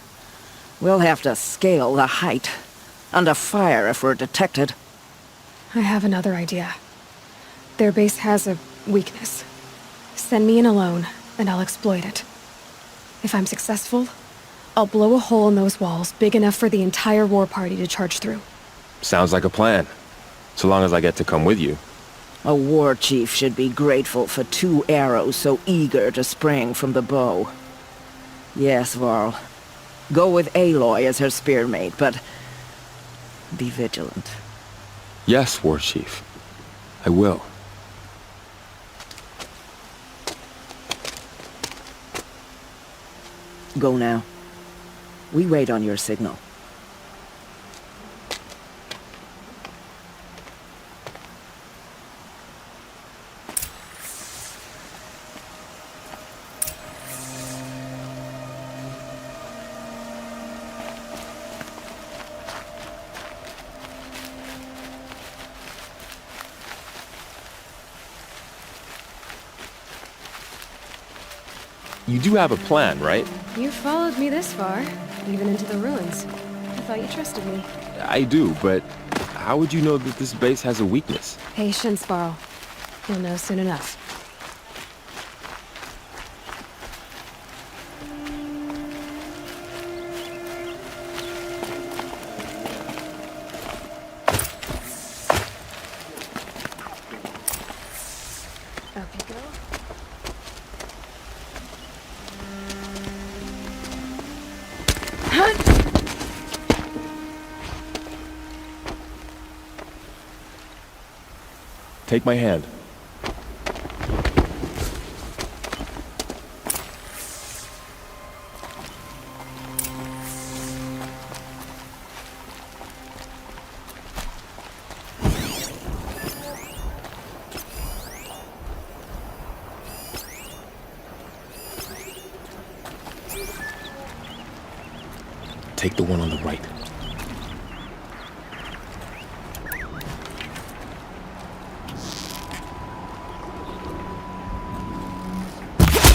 We'll have to scale the height. Under fire if we're detected. I have another idea. Their base has a weakness. Send me in alone, and I'll exploit it. If I'm successful, I'll blow a hole in those walls big enough for the entire war party to charge through. Sounds like a plan. So long as I get to come with you. A war chief should be grateful for 2 arrows so eager to spring from the bow. Yes, Varl. Go with Aloy as her spearmate, but be vigilant. Yes, War Chief. I will. Go now. We wait on your signal. You do have a plan, right? You followed me this far, even into the ruins. I thought you trusted me. I do, but how would you know that this base has a weakness? Patience, Varl. You'll know soon enough. Take my hand. Take the one on the right.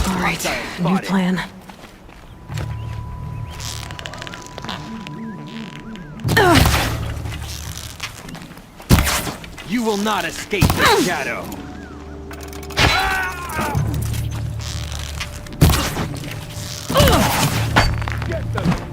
All right, new plan. You will not escape the shadow! Get them!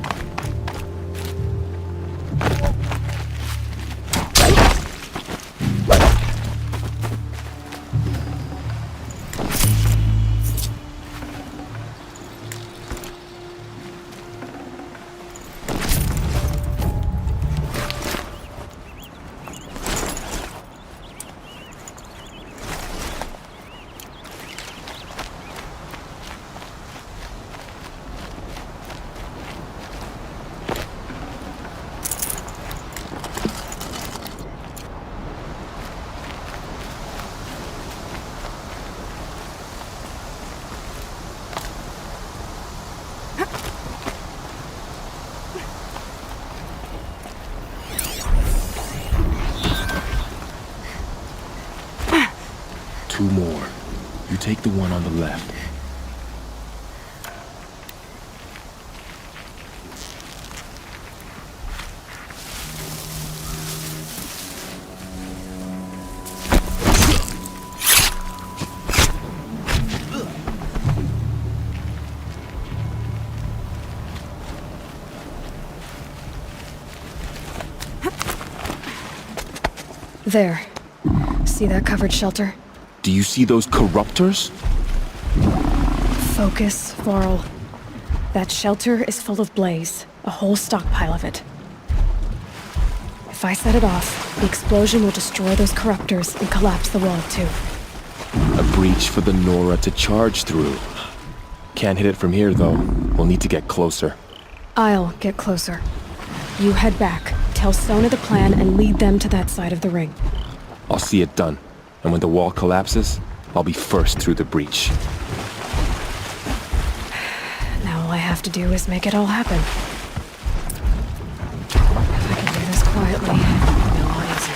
Two more. You take the one on the left. There. See that covered shelter? Do you see those corruptors? Focus, Varl. That shelter is full of blaze. A whole stockpile of it. If I set it off, the explosion will destroy those corruptors and collapse the wall too. A breach for the Nora to charge through. Can't hit it from here, though. We'll need to get closer. I'll get closer. You head back, tell Sona the plan, and lead them to that side of the ring. I'll see it done. And when the wall collapses, I'll be first through the breach. Now all I have to do is make it all happen. If I can do this quietly, it'll be a lot easier.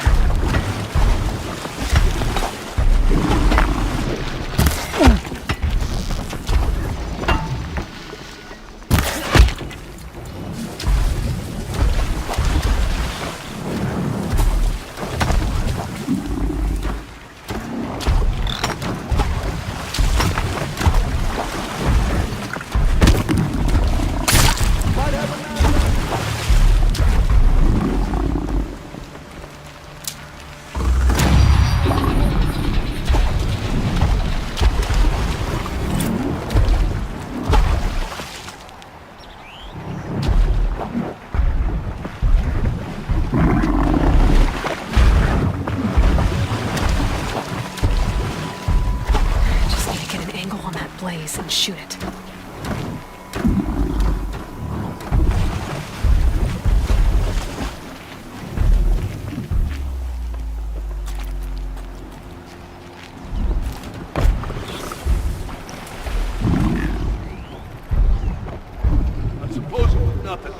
And shoot it. I suppose it was nothing.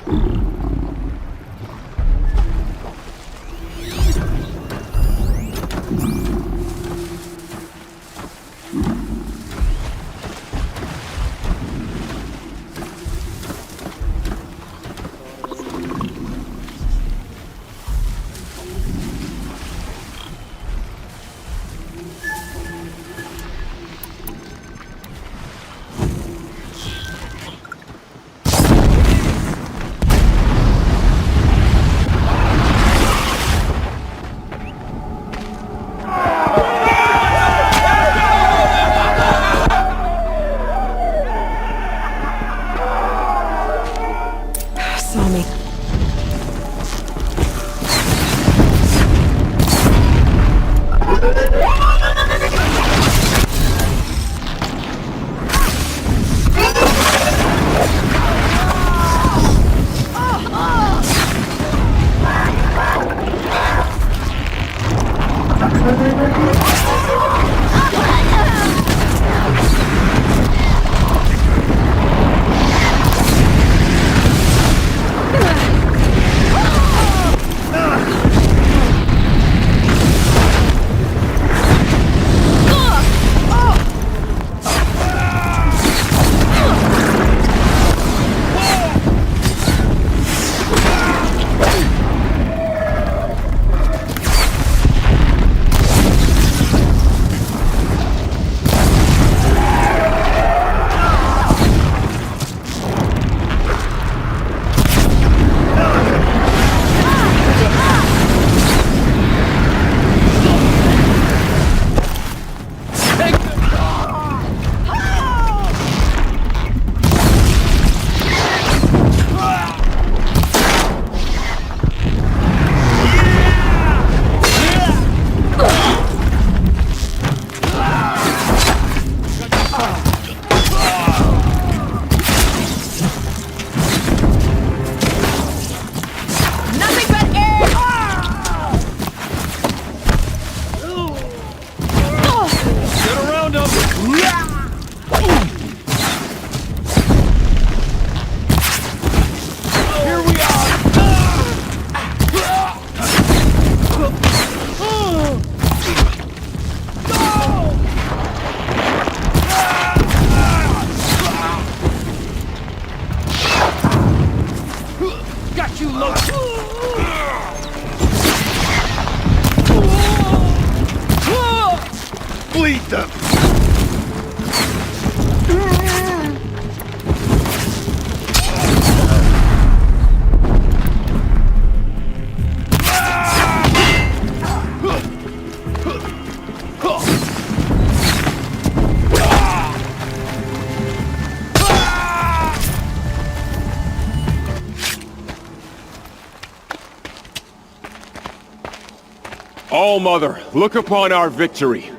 All-Mother, look upon our victory.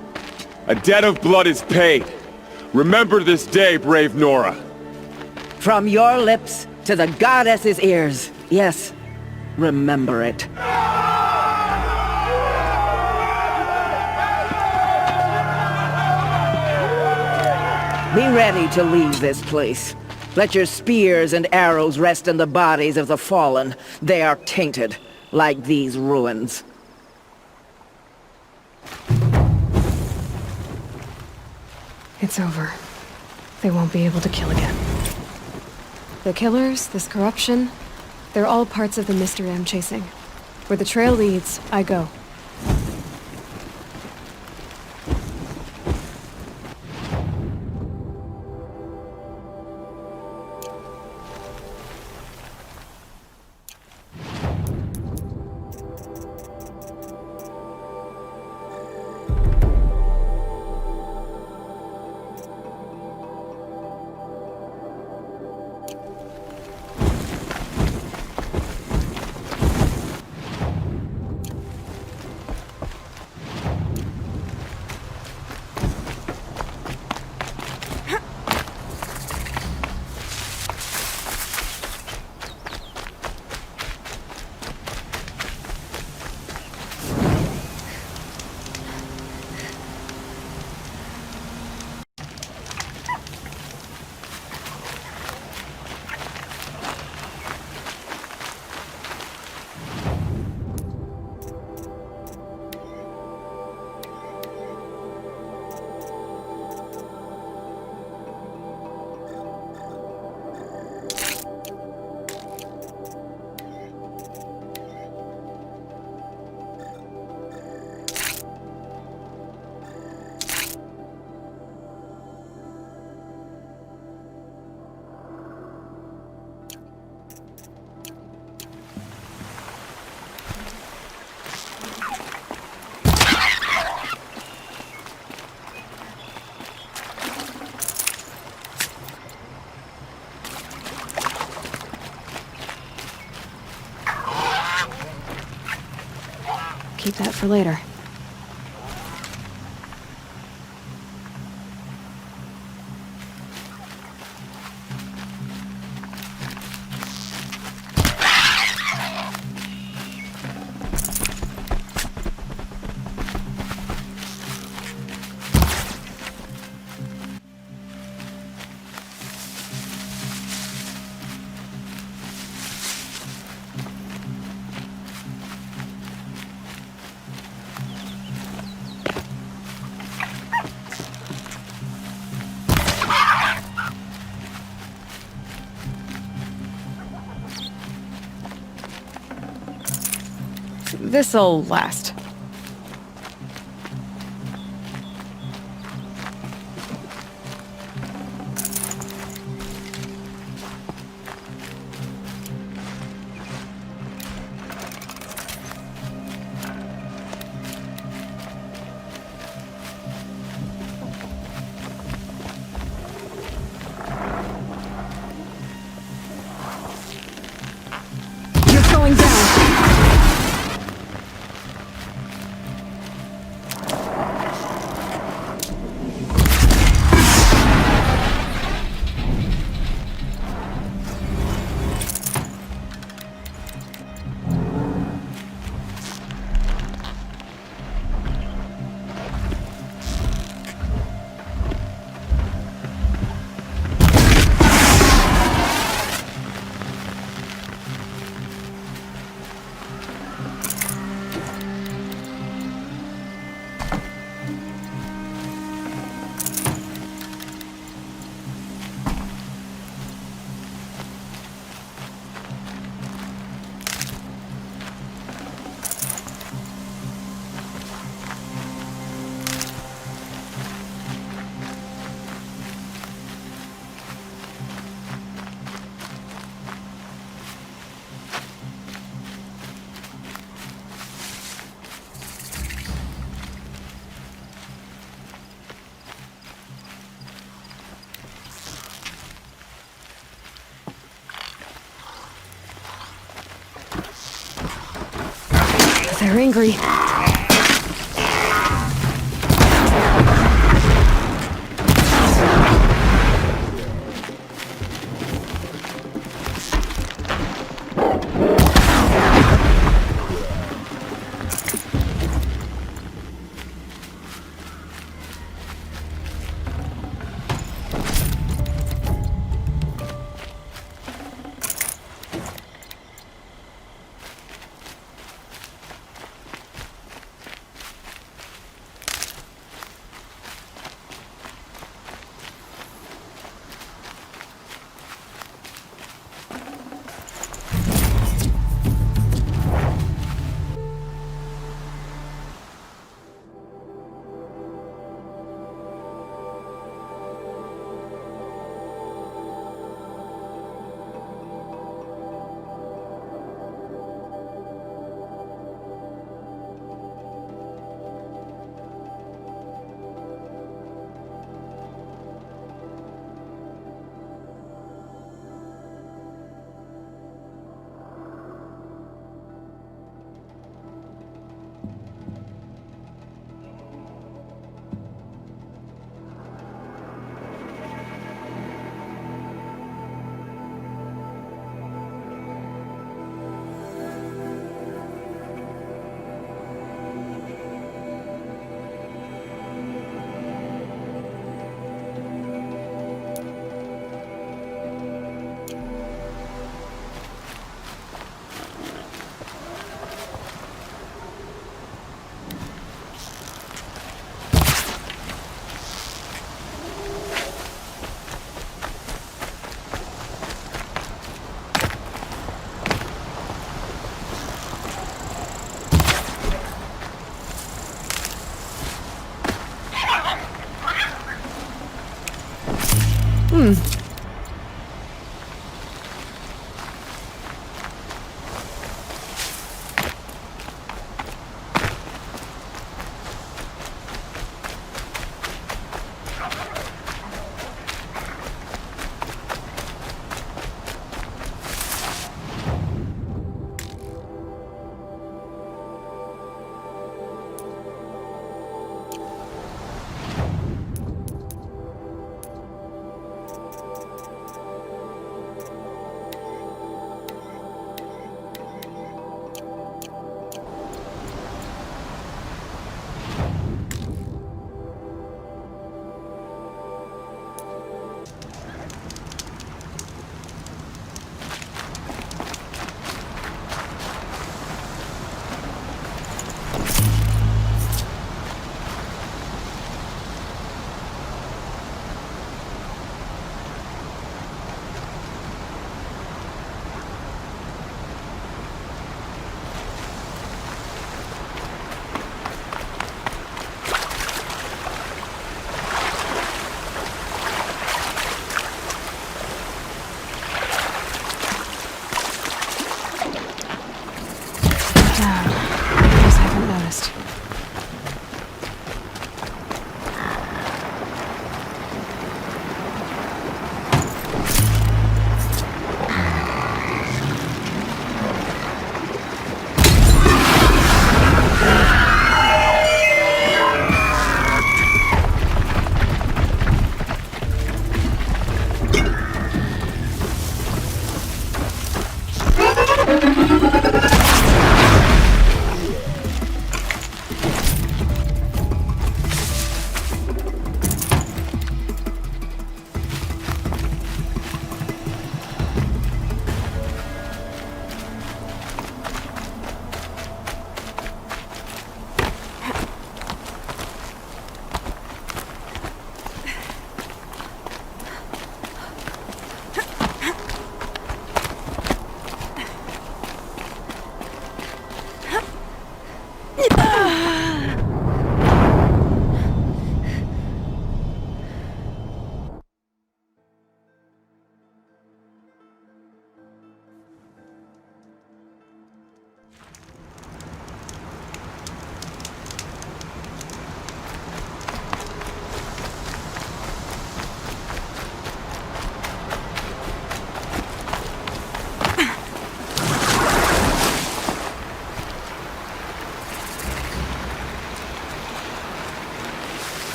A debt of blood is paid. Remember this day, brave Nora. From your lips to the goddess's ears. Yes, remember it. Be ready to leave this place. Let your spears and arrows rest in the bodies of the fallen. They are tainted, like these ruins. It's over. They won't be able to kill again. The killers, this corruption, they're all parts of the mystery I'm chasing. Where the trail leads, I go. Keep that for later. This'll last. You're going down. They're angry.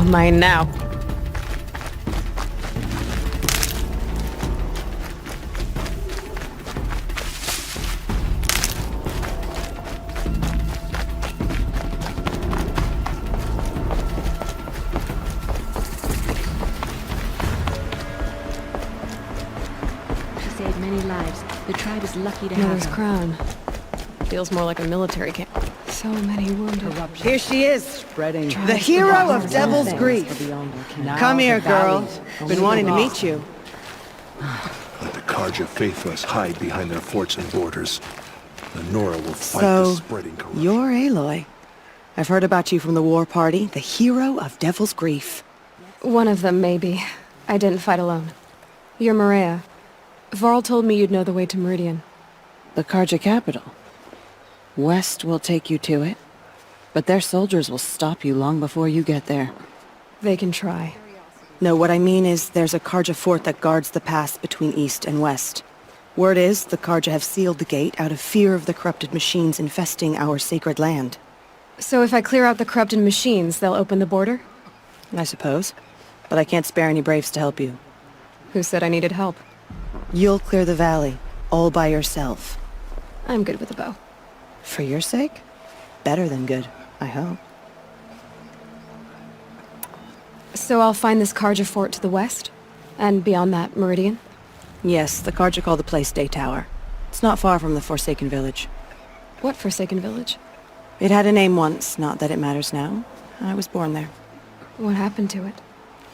mine now. She saved many lives. The tribe is lucky to Mother's have her. crown. Feels more like a military camp. So many wounded. Here she is, spreading the hero of Devil's Grief. Come here, girl. Been wanting to meet you. Let the Karja faithless hide behind their forts and borders. The Nora will fight the spreading corruption. You're Aloy. I've heard about you from the war party, the hero of Devil's Grief. One of them, maybe. I didn't fight alone. You're Maria. Varl told me you'd know the way to Meridian. The Karja capital. West will take you to it, but their soldiers will stop you long before you get there. They can try. No, what I mean is there's a Karja fort that guards the pass between East and West. Word is, the Karja have sealed the gate out of fear of the corrupted machines infesting our sacred land. So if I clear out the corrupted machines, they'll open the border? I suppose. But I can't spare any braves to help you. Who said I needed help? You'll clear the valley, all by yourself. I'm good with a bow. For your sake? Better than good, I hope. So I'll find this Karja fort to the west? And beyond that, Meridian? Yes, the Karja call the place Day Tower. It's not far from the Forsaken Village. What Forsaken Village? It had a name once, not that it matters now. I was born there. What happened to it?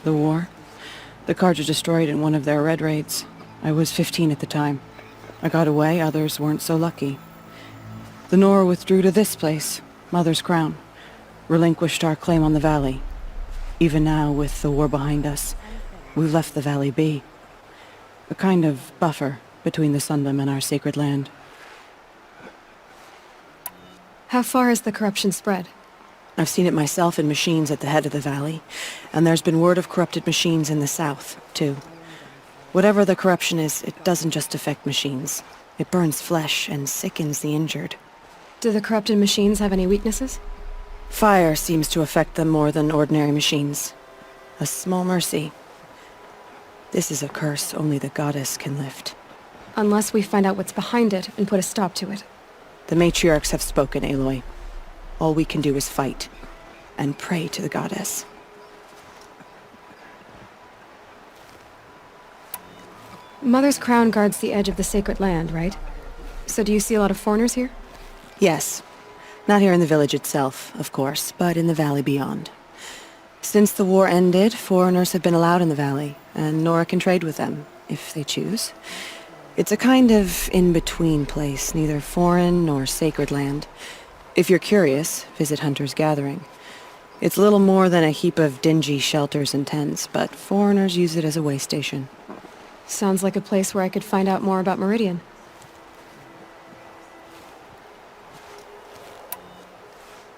The war. The Karja destroyed in one of their red raids. I was 15 at the time. I got away, others weren't so lucky. The Nora withdrew to this place, Mother's Crown, relinquished our claim on the valley. Even now, with the war behind us, we've left the valley be. A kind of buffer between the Sundom and our sacred land. How far has the corruption spread? I've seen it myself in machines at the head of the valley, and there's been word of corrupted machines in the south, too. Whatever the corruption is, it doesn't just affect machines. It burns flesh and sickens the injured. Do the corrupted machines have any weaknesses? Fire seems to affect them more than ordinary machines. A small mercy. This is a curse only the goddess can lift. Unless we find out what's behind it and put a stop to it. The matriarchs have spoken, Aloy. All we can do is fight, and pray to the goddess. Mother's Crown guards the edge of the sacred land, right? So do you see a lot of foreigners here? Yes. Not here in the village itself, of course, but in the valley beyond. Since the war ended, foreigners have been allowed in the valley, and Nora can trade with them, if they choose. It's a kind of in-between place, neither foreign nor sacred land. If you're curious, visit Hunter's Gathering. It's little more than a heap of dingy shelters and tents, but foreigners use it as a way station. Sounds like a place where I could find out more about Meridian.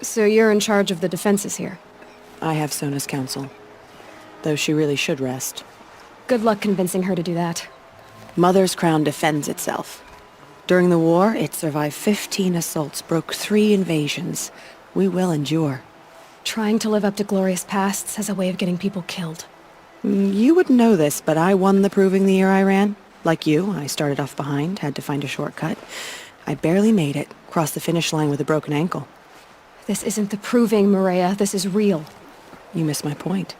So you're in charge of the defenses here? I have Sona's counsel. Though she really should rest. Good luck convincing her to do that. Mother's Crown defends itself. During the war, it survived 15 assaults, broke 3 invasions. We will endure. Trying to live up to glorious pasts has a way of getting people killed. You wouldn't know this, but I won the proving the year I ran. Like you, I started off behind, had to find a shortcut. I barely made it, crossed the finish line with a broken ankle. This isn't the proving, Maria. This is real. You miss my point.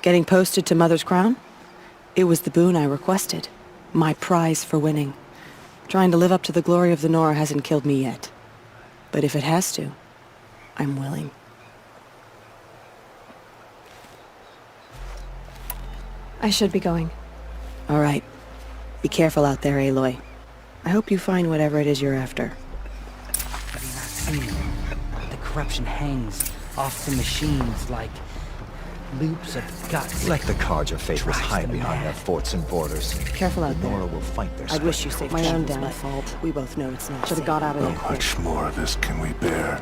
Getting posted to Mother's Crown? It was the boon I requested. My prize for winning. Trying to live up to the glory of the Nora hasn't killed me yet. But if it has to, I'm willing. I should be going. All right. Be careful out there, Aloy. I hope you find whatever it is you're after. Have you not seen? The corruption hangs off the machines like loops of guts. Let the Karja faithless hide behind their forts and borders. Careful out there. Nora will fight their I'd wish you safe my own downfall. We both know it's not. Should have got out of there. How much more of this can we bear?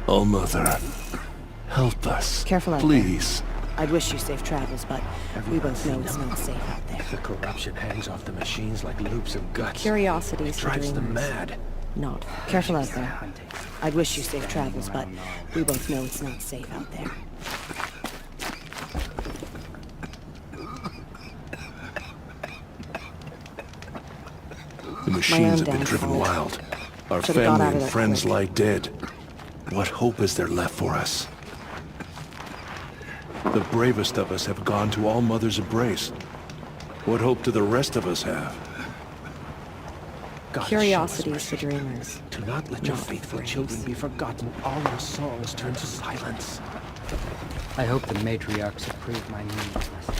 Oh, Mother, help us. Careful out please. there. I'd wish you safe travels, but we both know it's not safe out there. The corruption hangs off the machines like loops of guts. Curiosity It drives them mad. Not. Careful out there. I'd wish you safe travels, but we both know it's not safe out there. machines have been driven wild. Our family and friends lie dead. What hope is there left for us? The bravest of us have gone to All Mother's embrace. What hope do the rest of us have? Curiosity is for dreamers. Do not let your faithful children be forgotten. All your songs turn to silence. I hope the matriarchs approve my new lesson.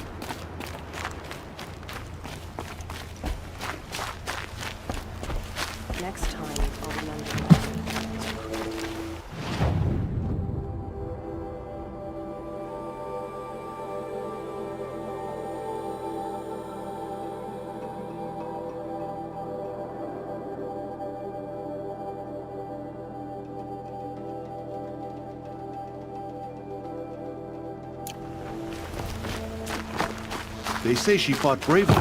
Next time, I'll remember. They say she fought bravely.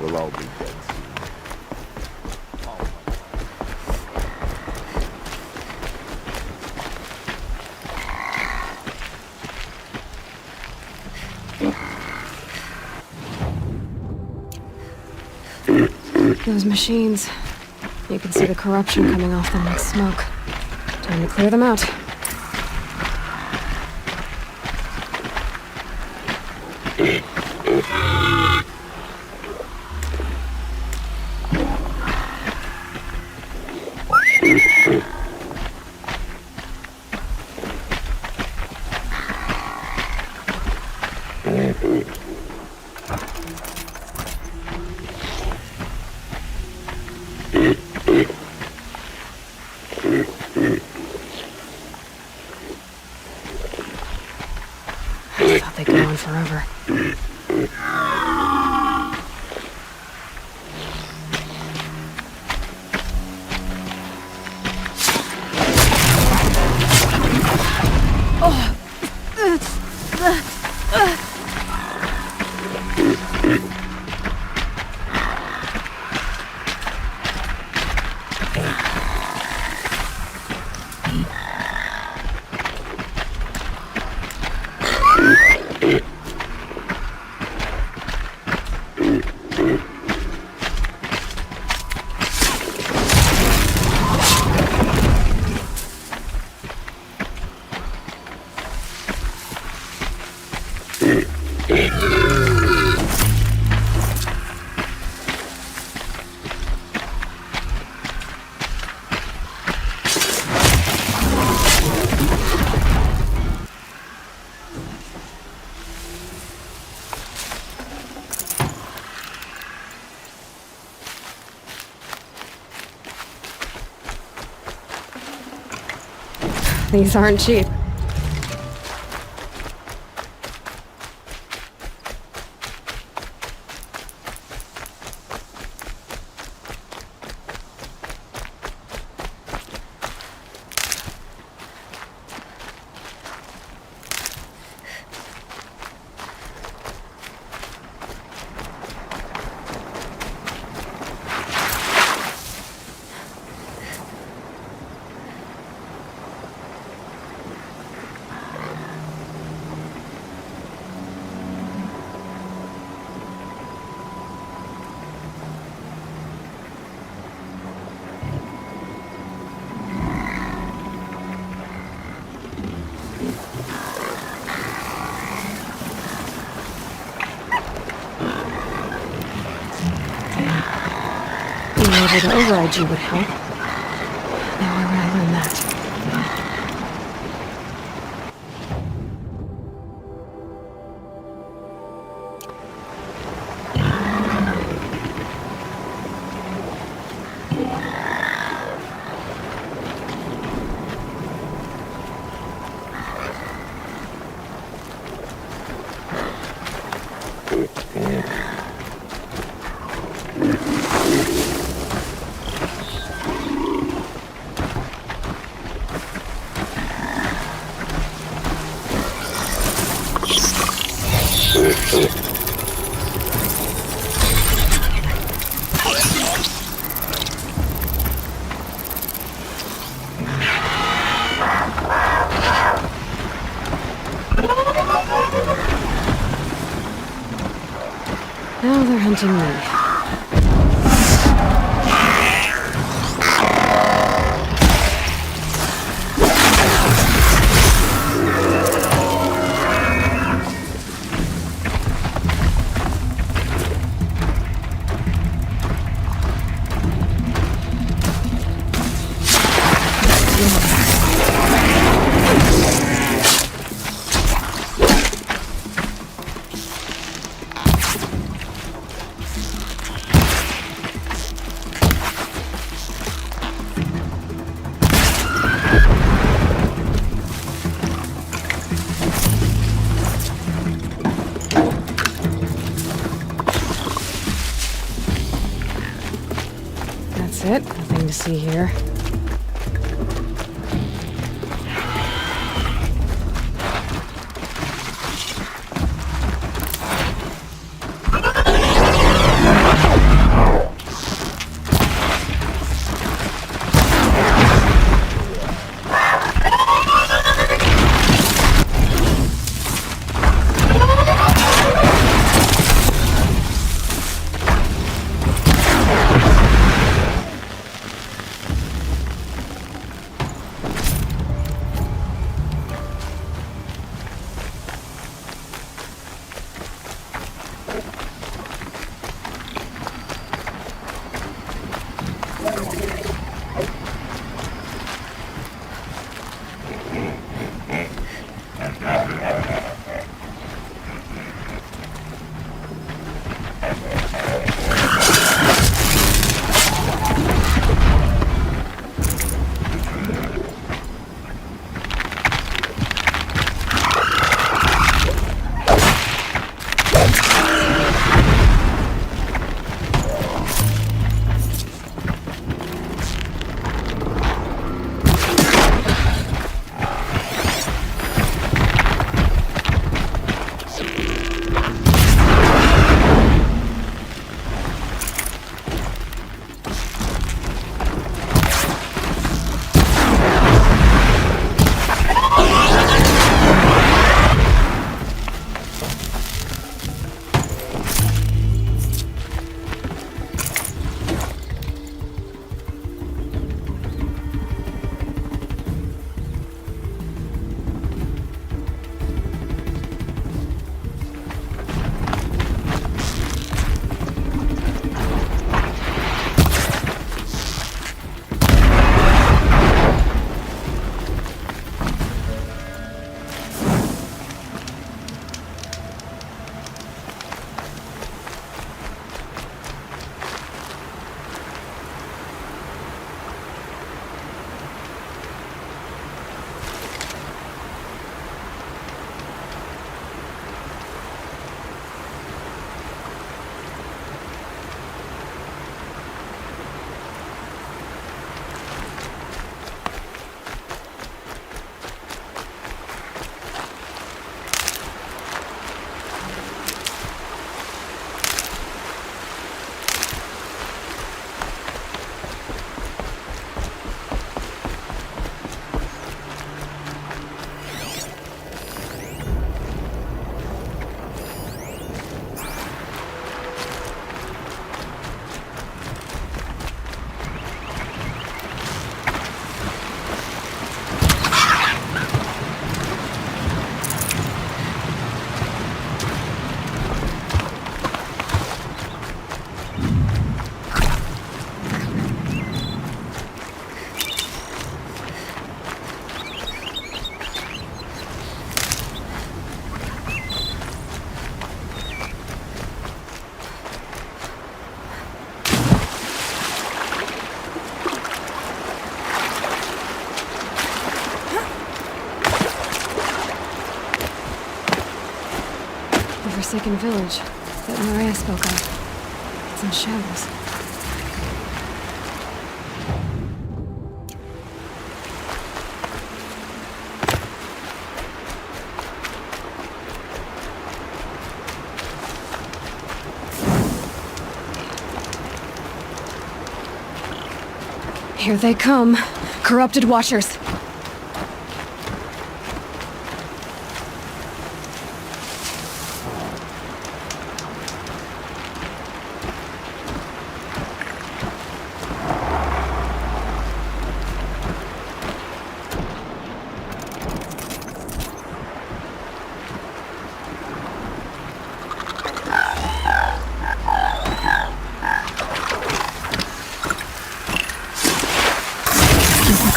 We'll all be dead soon. Those machines. You can see the corruption coming off them like smoke. Time to clear them out. I thought they'd go on forever. These aren't cheap. Being able to override you would help. Now where would I learn that? That's it. Nothing to see here. Forsaken village that Maria spoke of. It's in shambles. Here they come, corrupted watchers.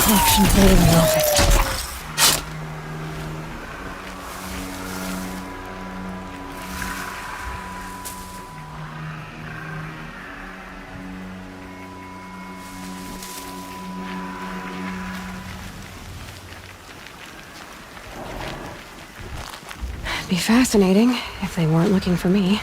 Collection very well. Be fascinating if they weren't looking for me.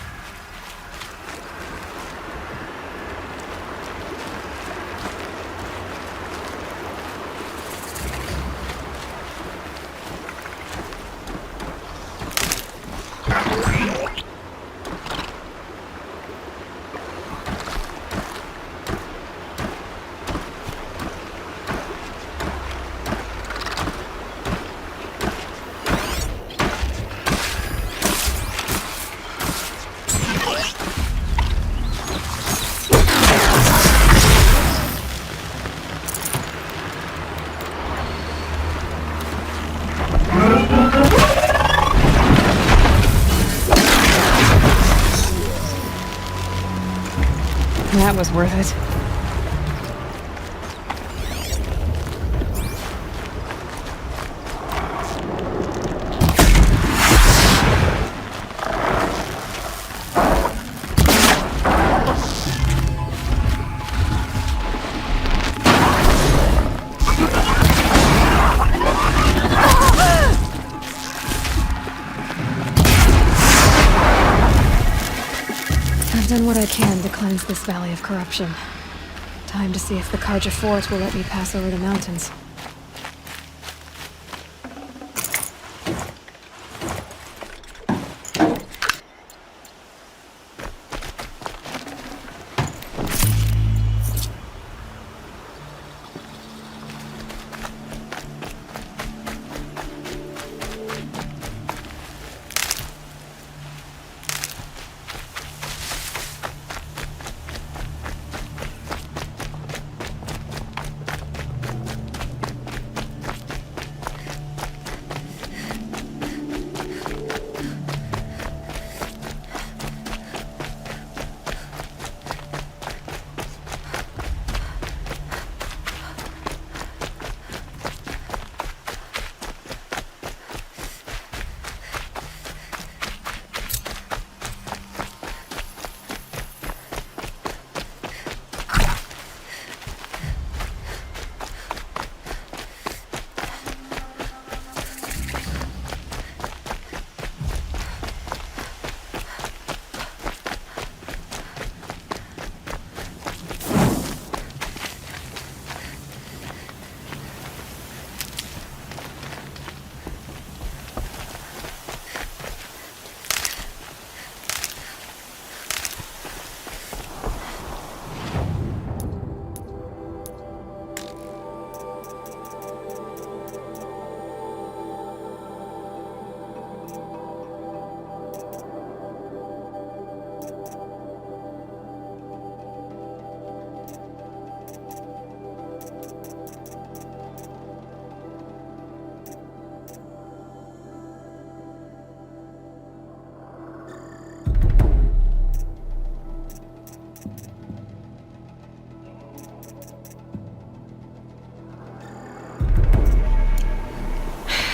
That was worth it. I've done what I can to cleanse this valley of corruption. Time to see if the Carja Fort will let me pass over the mountains.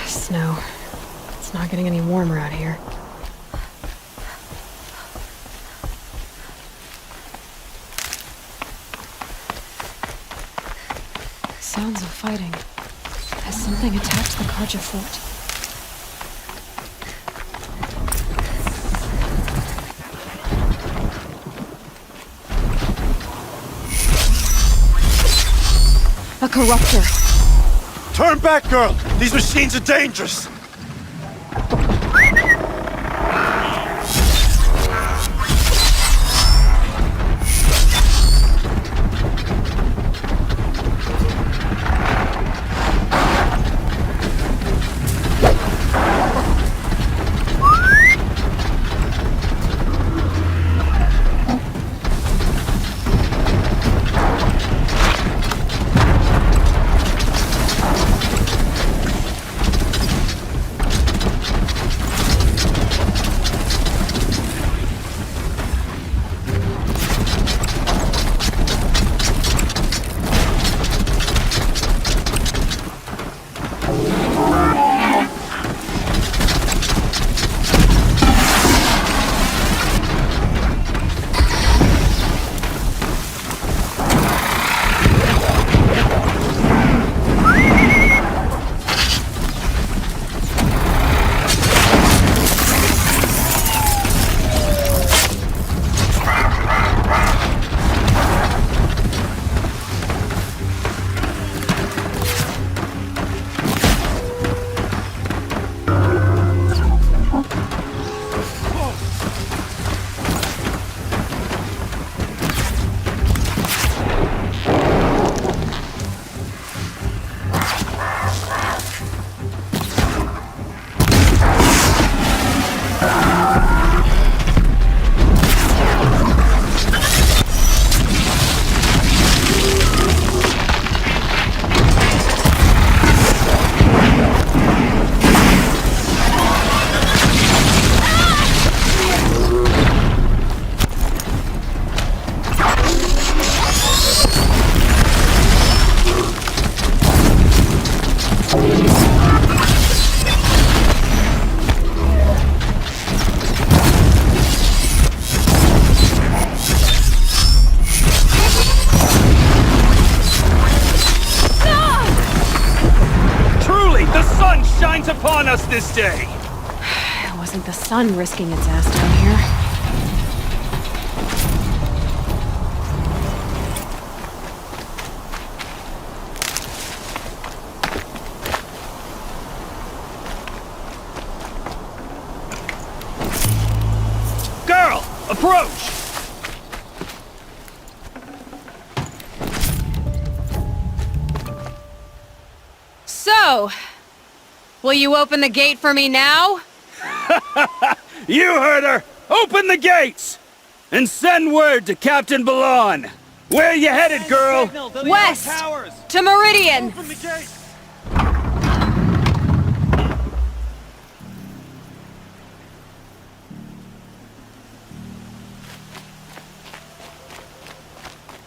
Snow. It's not getting any warmer out here. Sounds of fighting. Has something attacked the Carja Fort? A corruptor. Turn back, girl! These machines are dangerous! upon us this day! It wasn't the sun risking its ass down here. Girl! Approach! So, will you open the gate for me now? You heard her! Open the gates! And send word to Captain Ballon! Where you headed, girl? West! To Meridian!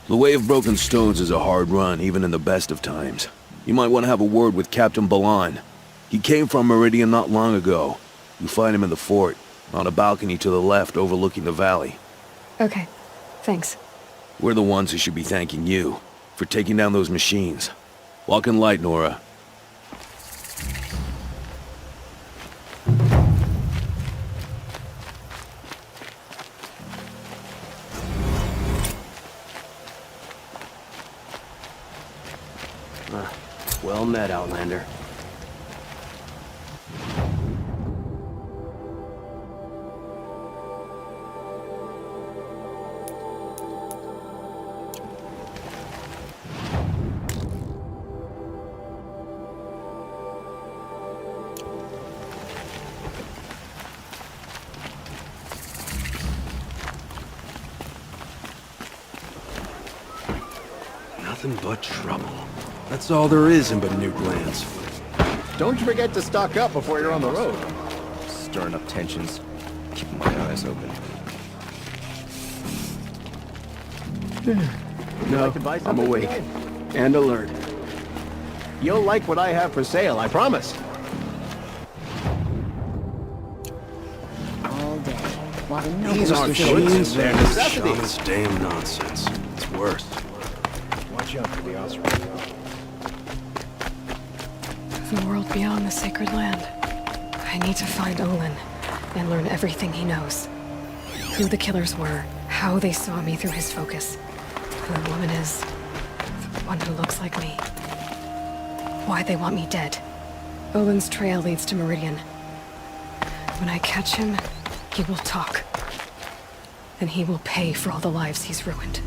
The way of broken stones is a hard run, even in the best of times. You might want to have a word with Captain Ballon. He came from Meridian not long ago. You'll find him in the fort, on a balcony to the left overlooking the valley. Okay, thanks. We're the ones who should be thanking you for taking down those machines. Walk in light, Nora. Well met, Outlander. Nothing but trouble. That's all there is in New Lands. Don't forget to stock up before you're on the road. Stirring up tensions, keeping my eyes open. No, I'm awake and alert. You'll like what I have for sale, I promise. All day. While the These aren't machines, they're this necessities. shaman's damn nonsense. It's worse. Watch out for the osprey. The world beyond the sacred land. I need to find Olin and learn everything he knows. Who the killers were, how they saw me through his focus, who the woman is, the one who looks like me, why they want me dead. Olin's trail leads to Meridian. When I catch him, he will talk. And he will pay for all the lives he's ruined.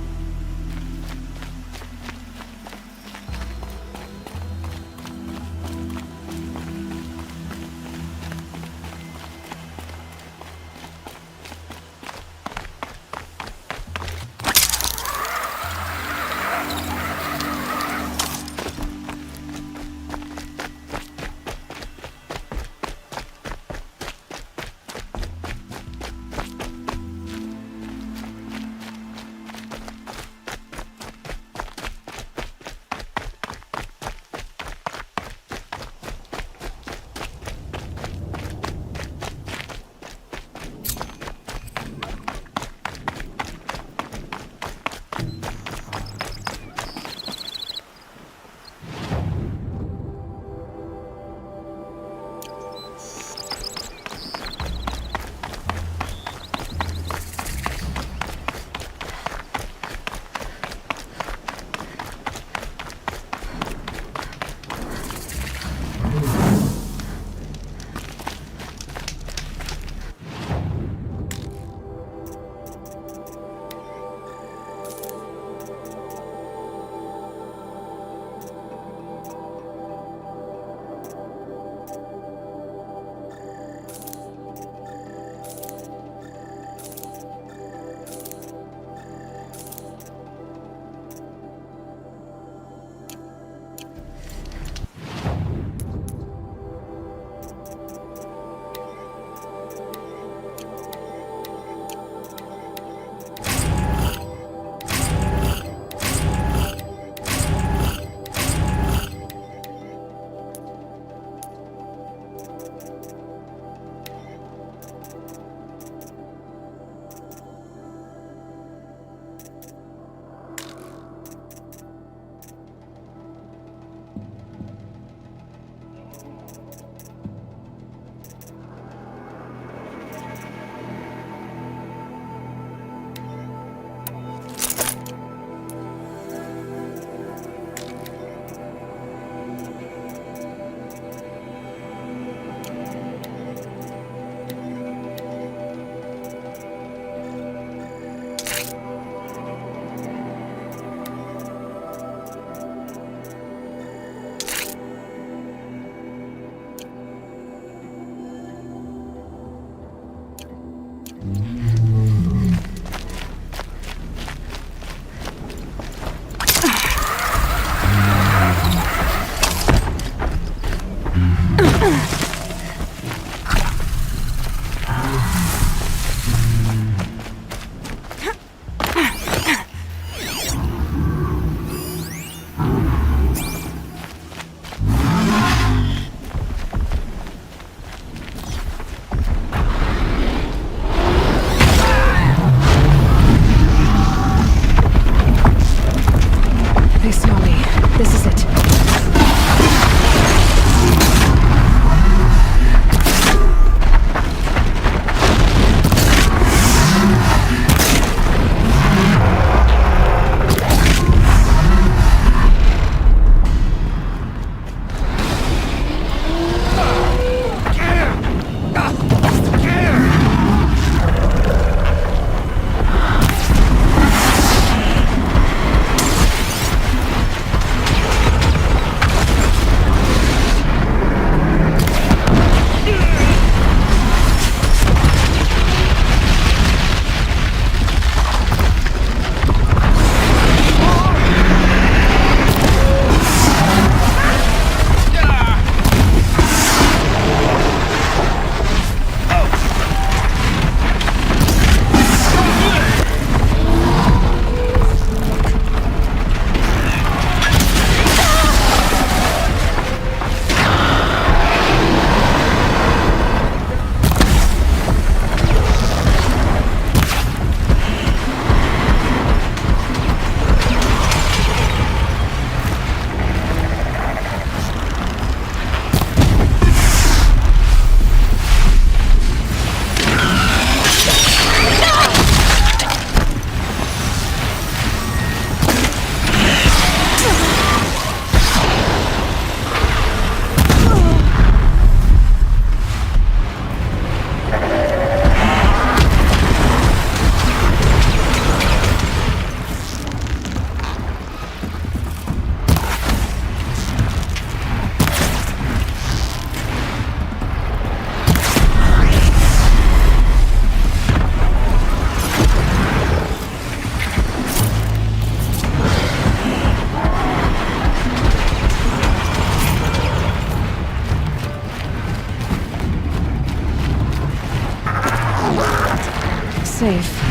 safe.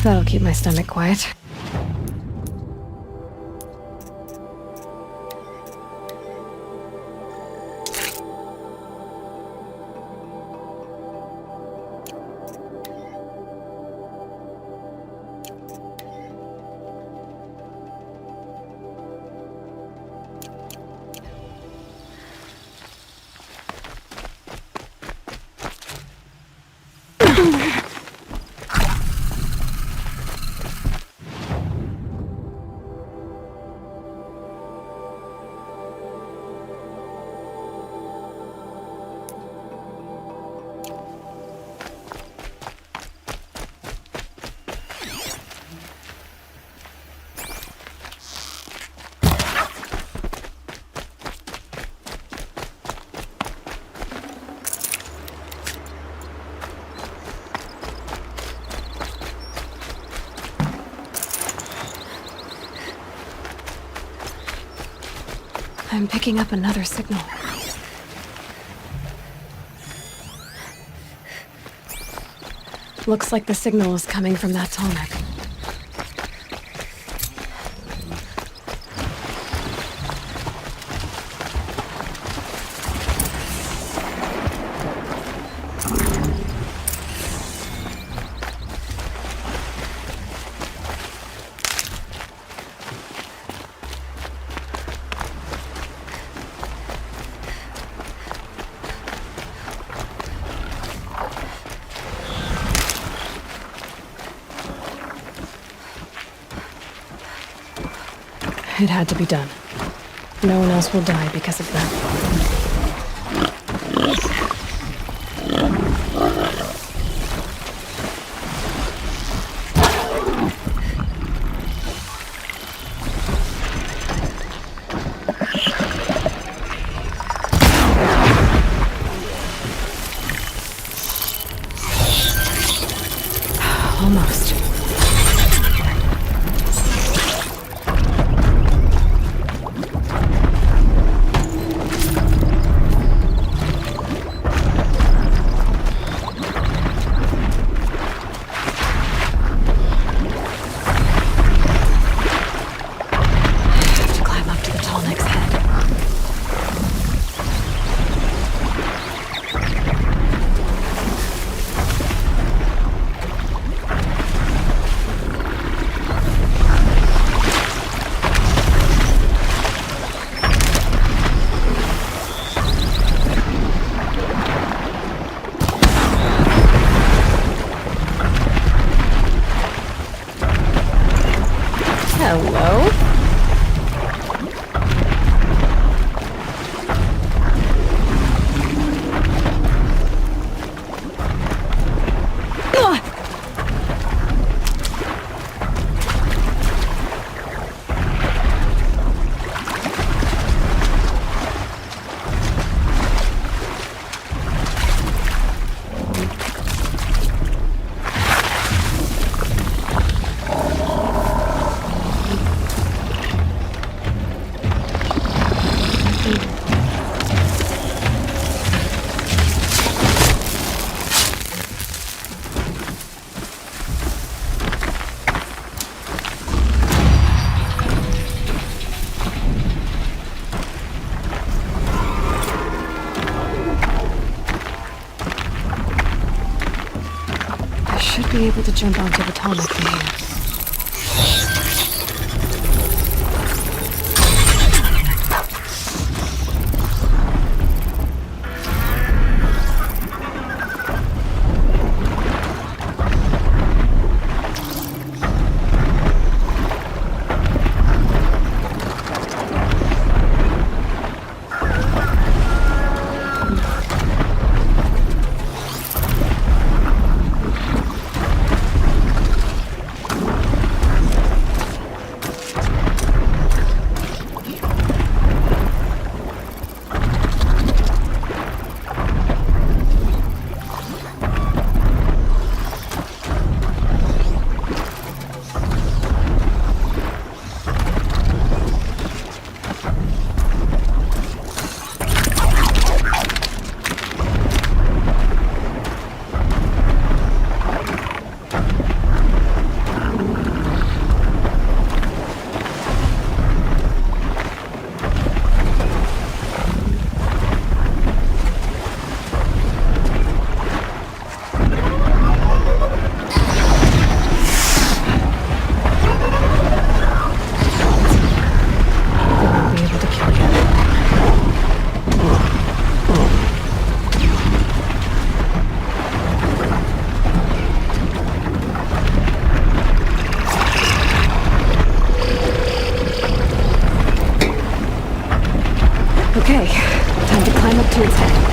That'll keep my stomach quiet. I'm picking up another signal. Looks like the signal is coming from that tonic. It had to be done. No one else will die because of that. Almost. should be able to jump onto the tunnel from here. Okay, time to climb up to its head.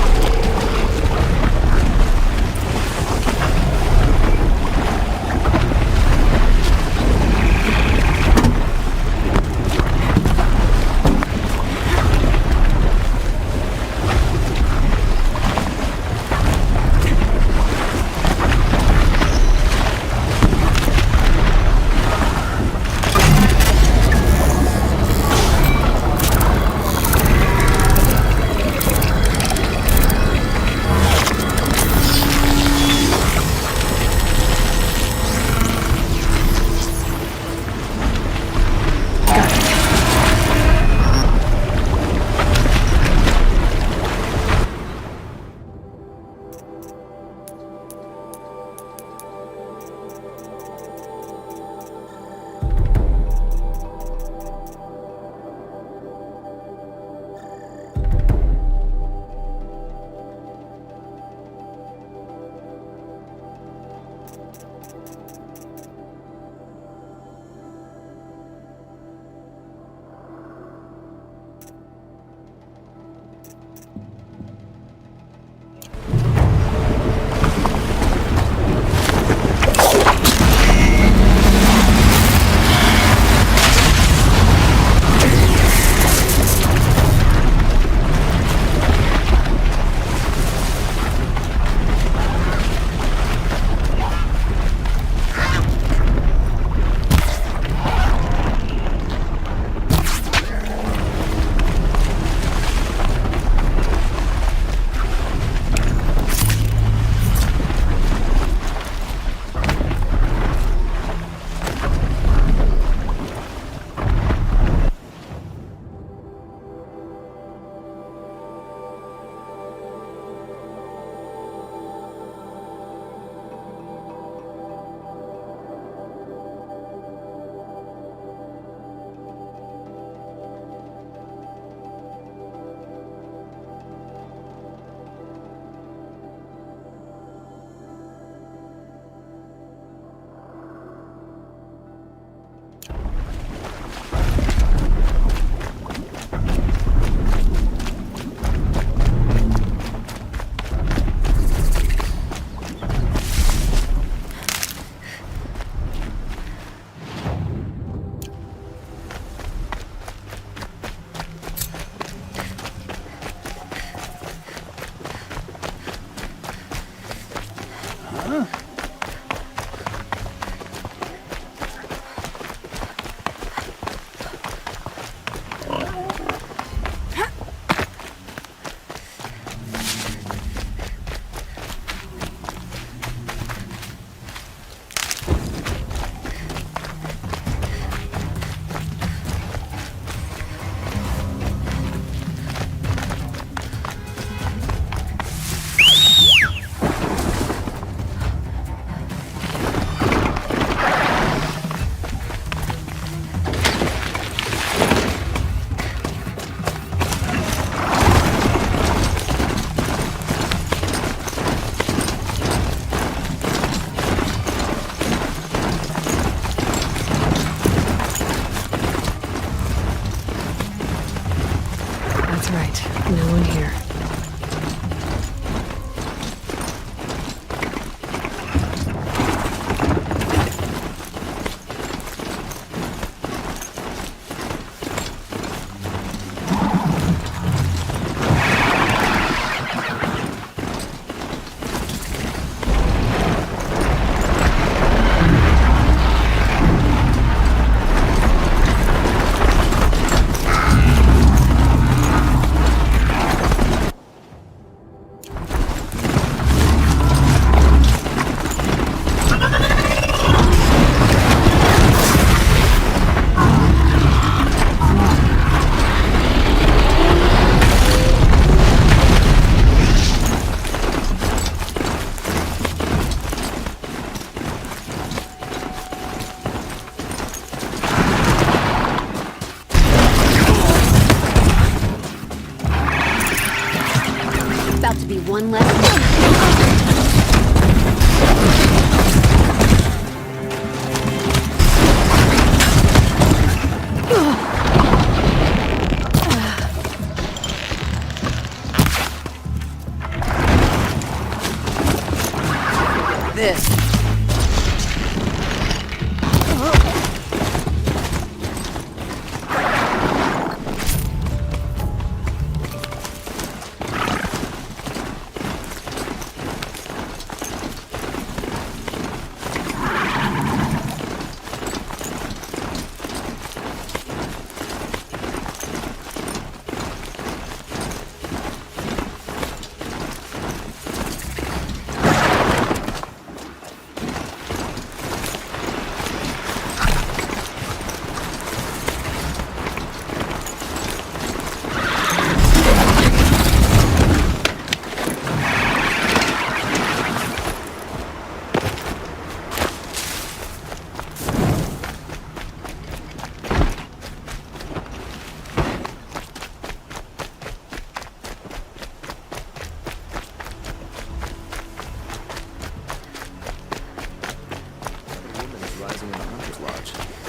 this.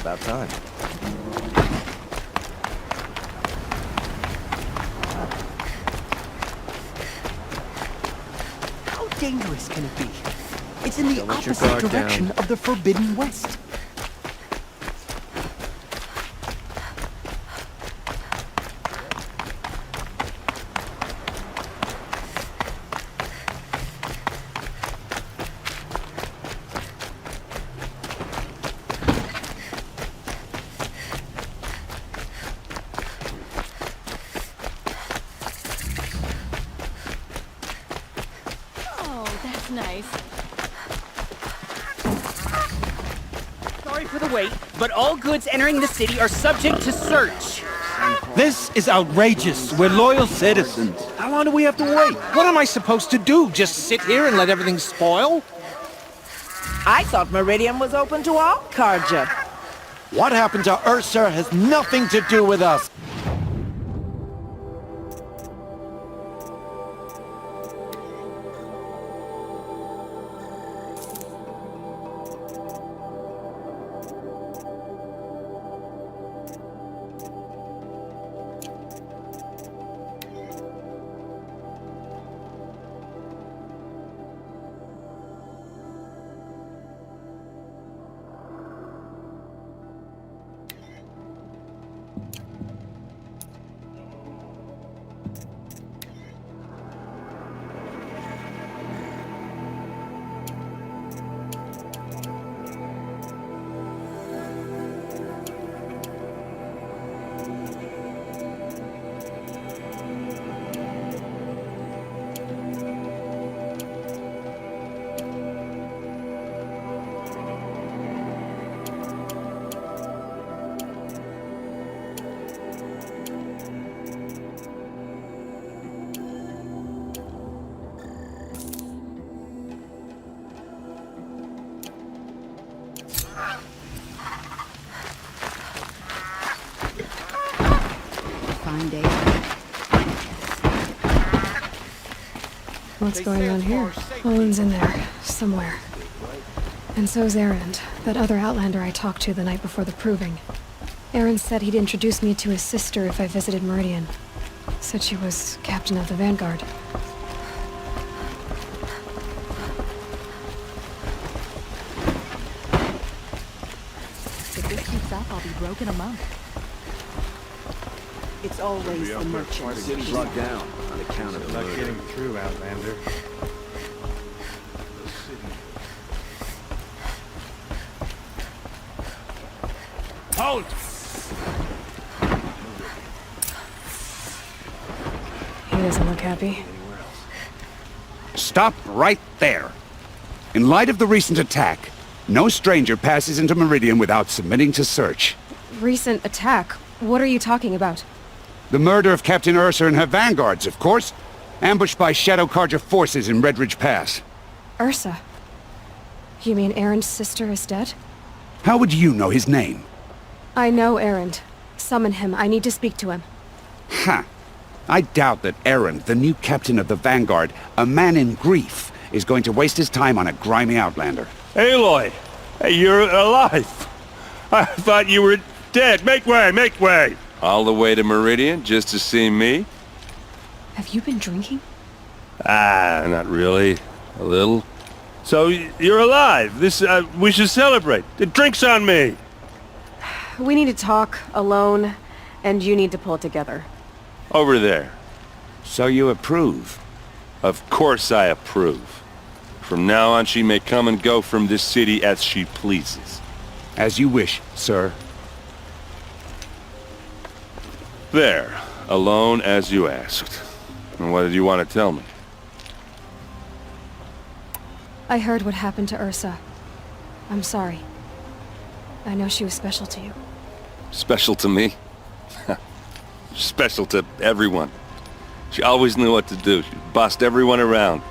About time. How dangerous can it be? It's in the opposite direction of the Forbidden West. Nice. Sorry for the wait, but all goods entering the city are subject to search. This is outrageous. We're loyal citizens. How long do we have to wait? What am I supposed to do? Just sit here and let everything spoil? I thought Meridian was open to all, Karja. What happened to Ursa has nothing to do with us. What's going on here? Owen's in there, somewhere. And so's Erend, that other Outlander I talked to the night before the proving. Erend said he'd introduce me to his sister if I visited Meridian. Said she was captain of the Vanguard. If this keeps up, I'll be broke in a month. It's always the merchants. The city's locked down on account of not getting through, Outlander. Halt! He doesn't look happy. Stop right there. In light of the recent attack, no stranger passes into Meridian without submitting to search. Recent attack? What are you talking about? The murder of Captain Ursa and her vanguards, of course. Ambushed by Shadow Carja forces in Redridge Pass. Ursa? You mean Erend's sister is dead? How would you know his name? I know Erend. Summon him. I need to speak to him. Ha! I doubt that Erend, the new captain of the Vanguard, a man in grief, is going to waste his time on a grimy Outlander. Aloy! Hey, you're alive! I thought you were dead. Make way, make way! All the way to Meridian just to see me? Have you been drinking? Ah, not really. A little. So, you're alive. We should celebrate. The drink's on me. We need to talk, alone, and you need to pull it together. Over there. So you approve? Of course I approve. From now on, she may come and go from this city as she pleases. As you wish, sir. There. Alone as you asked. And what did you want to tell me? I heard what happened to Ursa. I'm sorry. I know she was special to you. Special to me? Special to everyone. She always knew what to do. She bossed everyone around.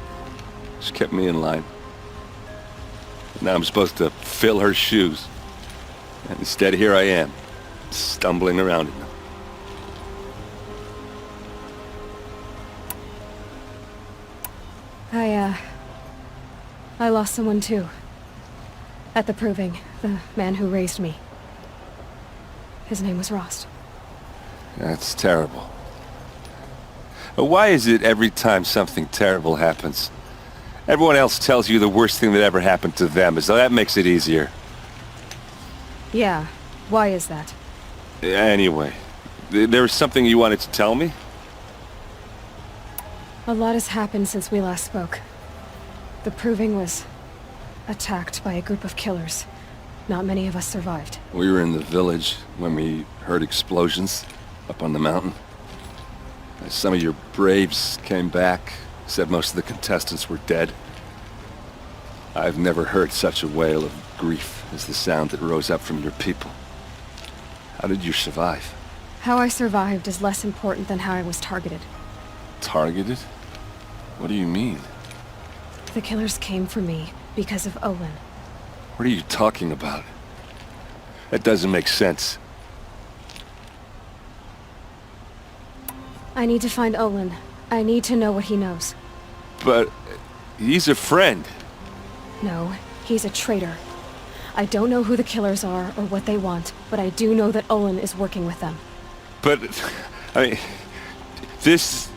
She kept me in line. Now I'm supposed to fill her shoes. And instead, here I am, stumbling around in them. I lost someone too. At the proving, the man who raised me. His name was Rost. That's terrible. Why is it every time something terrible happens, everyone else tells you the worst thing that ever happened to them, as though that makes it easier? Yeah, why is that? Anyway, there was something you wanted to tell me? A lot has happened since we last spoke. The proving was attacked by a group of killers. Not many of us survived. We were in the village when we heard explosions up on the mountain. Some of your braves came back, said most of the contestants were dead. I've never heard such a wail of grief as the sound that rose up from your people. How did you survive? How I survived is less important than how I was targeted. Targeted? What do you mean? The killers came for me because of Olin. What are you talking about? That doesn't make sense. I need to find Olin. I need to know what he knows. But he's a friend. No, he's a traitor. I don't know who the killers are or what they want, but I do know that Olin is working with them. But, I mean, this...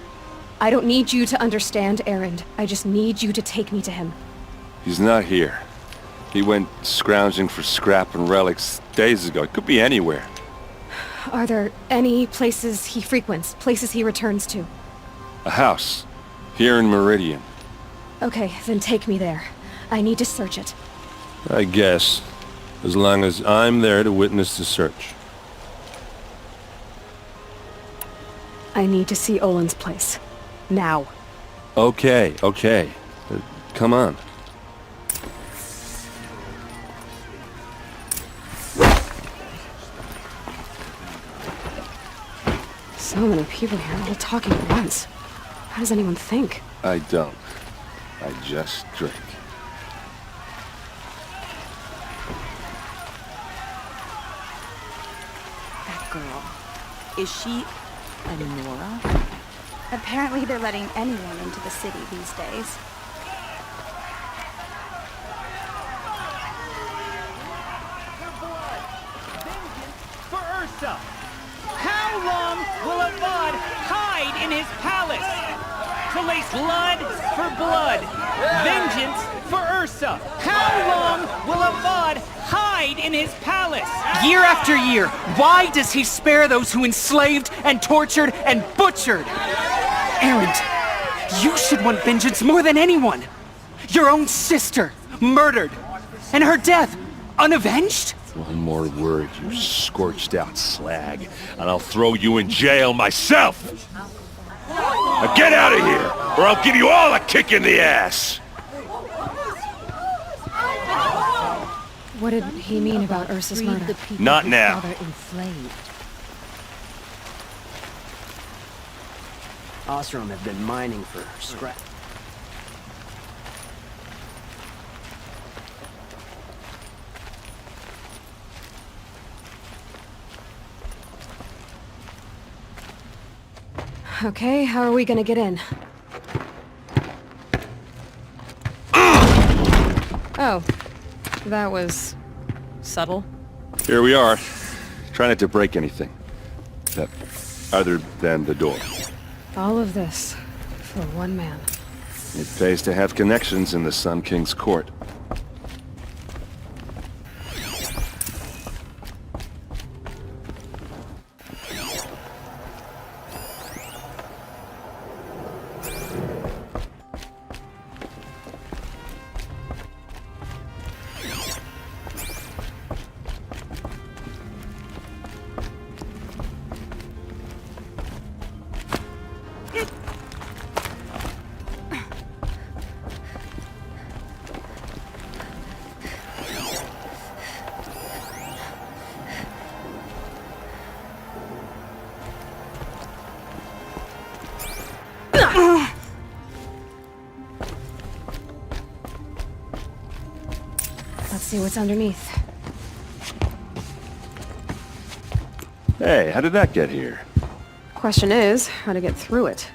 I don't need you to understand, Erend. I just need you to take me to him. He's not here. He went scrounging for scrap and relics days ago. It could be anywhere. Are there any places he frequents, places he returns to? A house. Here in Meridian. Okay, then take me there. I need to search it. I guess. As long as I'm there to witness the search. I need to see Olin's place. Now. Okay. Come on. So many people here, all talking at once. How does anyone think? I don't. I just drink. That girl. Is she a Nora? Apparently they're letting anyone into the city these days. For Ursa! How long will Avad hide in his palace? To lace blood for blood. Vengeance for Ursa. How long will Avad hide in his palace? Year after year, why does he spare those who enslaved and tortured and butchered? Erend, you should want vengeance more than anyone. Your own sister, murdered, and her death, unavenged? One more word, you scorched out slag, and I'll throw you in jail myself! Now get out of here, or I'll give you all a kick in the ass! What did he mean about Ursa's murder? Not now. Osram have been mining for scrap. Okay, how are we gonna get in? Oh, that was subtle. Here we are. Try not to break anything. Other than the door. All of this for one man. It pays to have connections in the Sun King's court. Let's see what's underneath. Hey, how did that get here? Question is, how to get through it.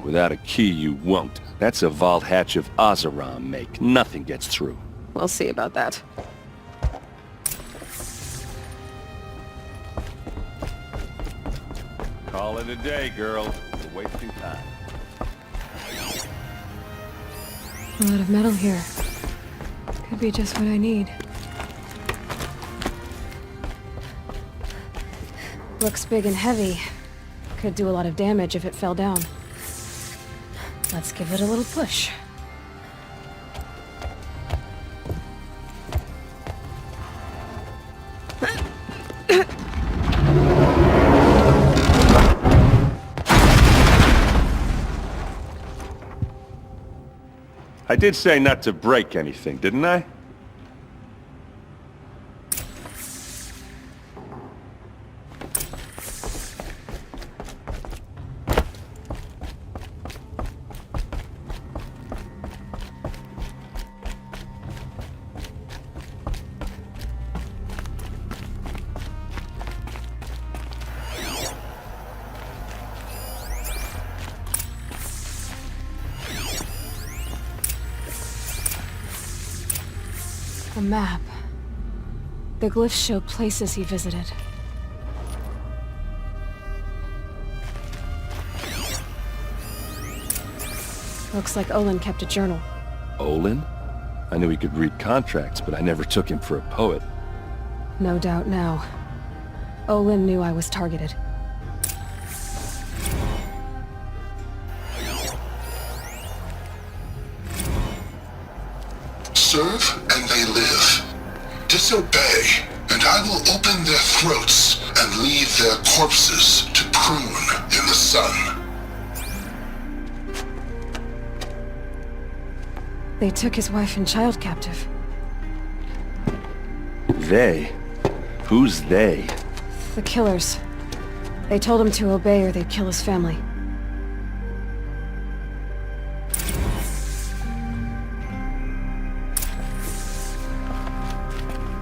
Without a key, you won't. That's a vault hatch of Oseram make. Nothing gets through. We'll see about that. Call it a day, girl. You're wasting time. A lot of metal here. Could be just what I need. Looks big and heavy. Could do a lot of damage if it fell down. Let's give it a little push. I did say not to break anything, didn't I? A map. The glyphs show places he visited. Looks like Olin kept a journal. Olin? I knew he could read contracts, but I never took him for a poet. No doubt now. Olin knew I was targeted. Serve and they live. Disobey, and I will open their throats and leave their corpses to prune in the sun. They took his wife and child captive. They? Who's they? The killers. They told him to obey or they'd kill his family.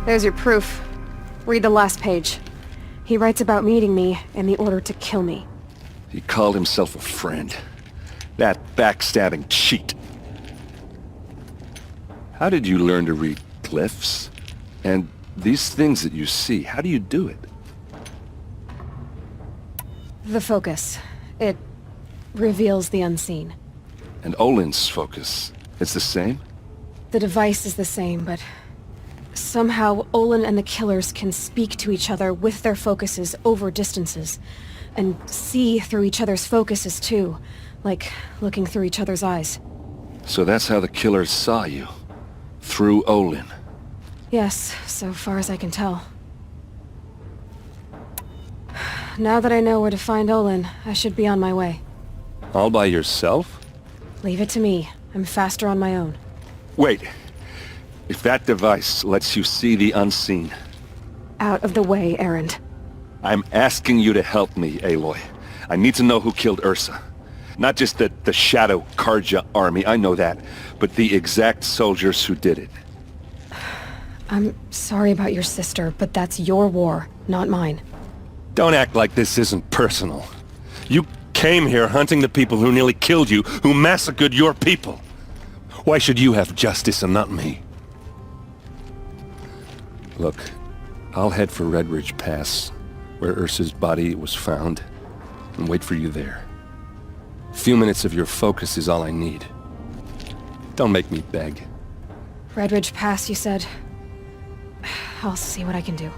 There's your proof. Read the last page. He writes about meeting me and the order to kill me. He called himself a friend. That backstabbing cheat. How did you learn to read glyphs? And these things that you see, how do you do it? The focus. It reveals the unseen. And Olin's focus, it's the same? The device is the same, but somehow Olin and the killers can speak to each other with their focuses over distances, and see through each other's focuses too, like looking through each other's eyes. So that's how the killers saw you? Through Olin? Yes, so far as I can tell. Now that I know where to find Olin, I should be on my way. All by yourself? Leave it to me. I'm faster on my own. Wait. If that device lets you see the unseen... Out of the way, Erend. I'm asking you to help me, Aloy. I need to know who killed Ursa. Not just the Shadow Karja army, I know that, but the exact soldiers who did it. I'm sorry about your sister, but that's your war, not mine. Don't act like this isn't personal. You came here hunting the people who nearly killed you, who massacred your people. Why should you have justice and not me? Look, I'll head for Red Ridge Pass, where Ursa's body was found, and wait for you there. A few minutes of your focus is all I need. Don't make me beg. Red Ridge Pass, you said. I'll see what I can do.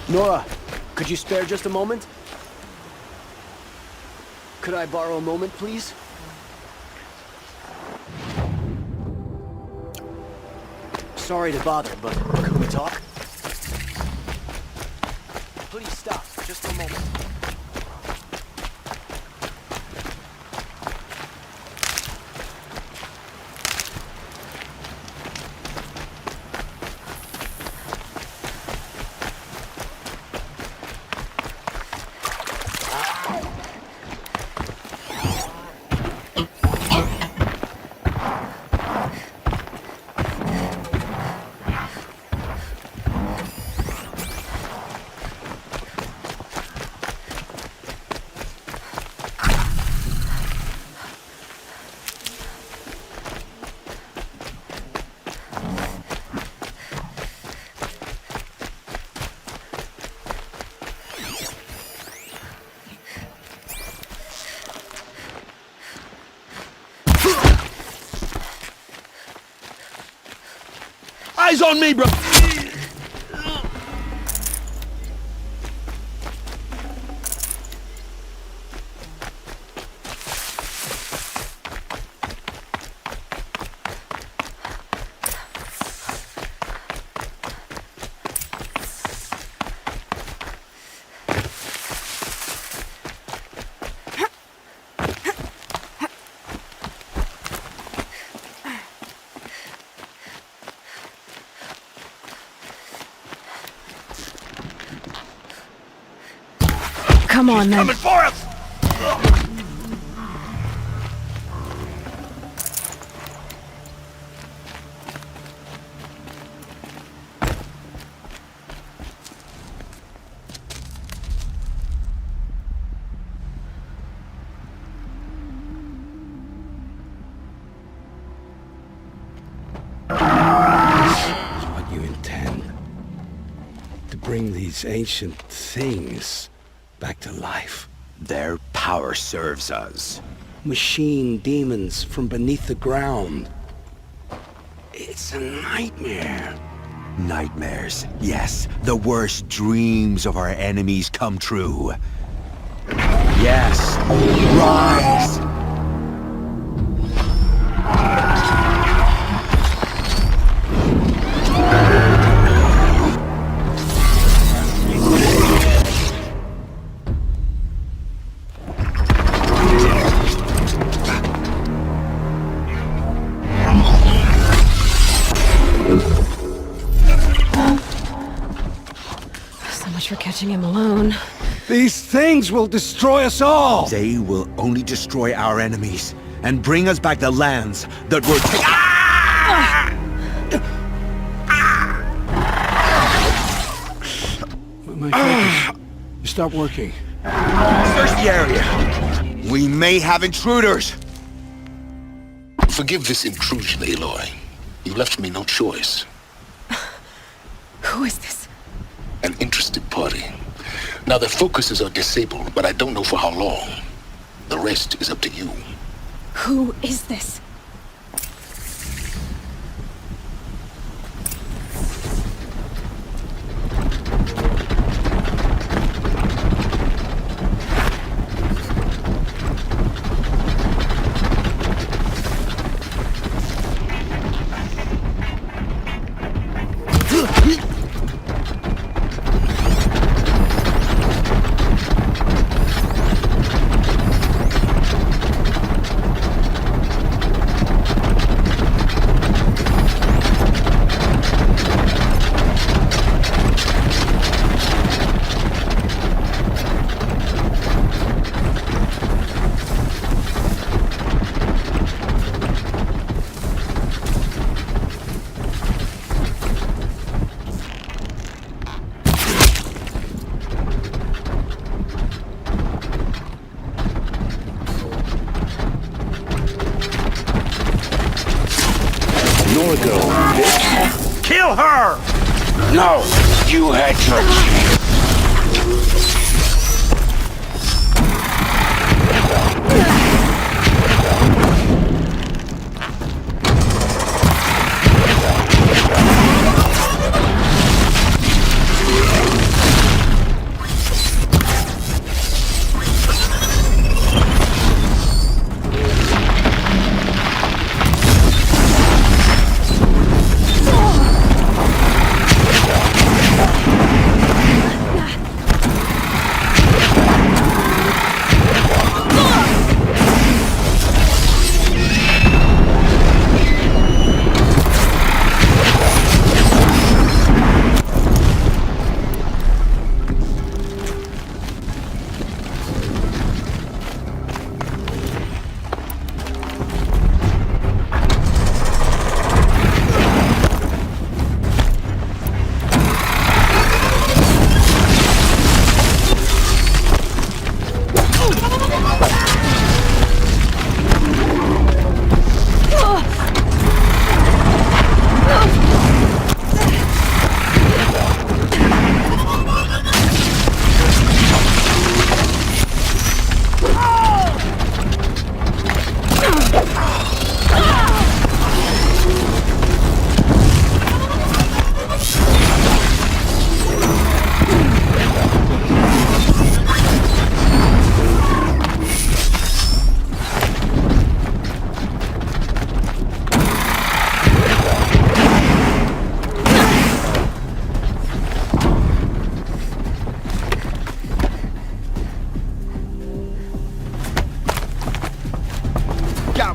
Nora, could you spare just a moment? Could I borrow a moment, please? Sorry to bother, but could we talk? Please stop, just a moment. Eyes on me, bro! Come on, then. Coming for us! bring these ancient things back to life. Their power serves us. Machine demons from beneath the ground. It's a nightmare. Nightmares, yes. The worst dreams of our enemies come true. Yes, rise! For catching him alone. These things will destroy us all! They will only destroy our enemies and bring us back the lands that were My focus. You stop working. Search the area. We may have intruders. Forgive this intrusion, Aloy. You left me no choice. Who is this? An interested party. Now their focuses are disabled, but I don't know for how long. The rest is up to you. Who is this? Kill her! No! You had your chance.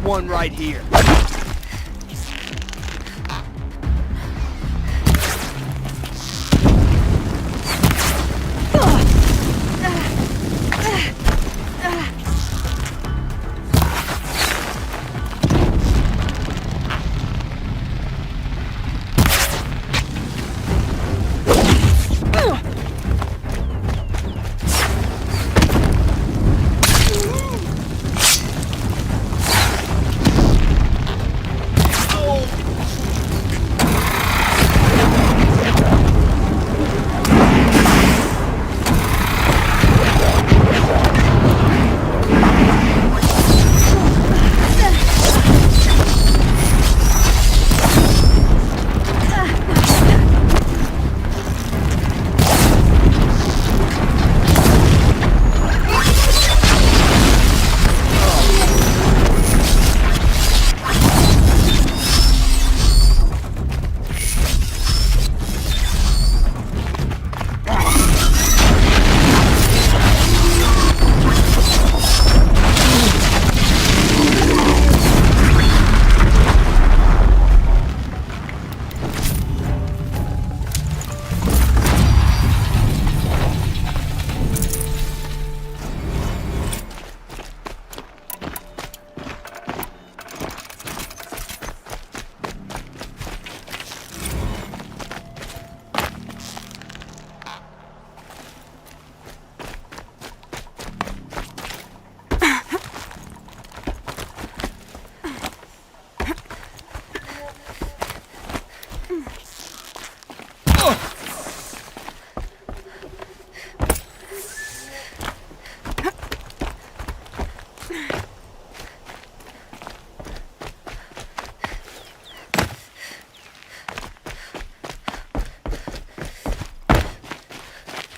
One right here.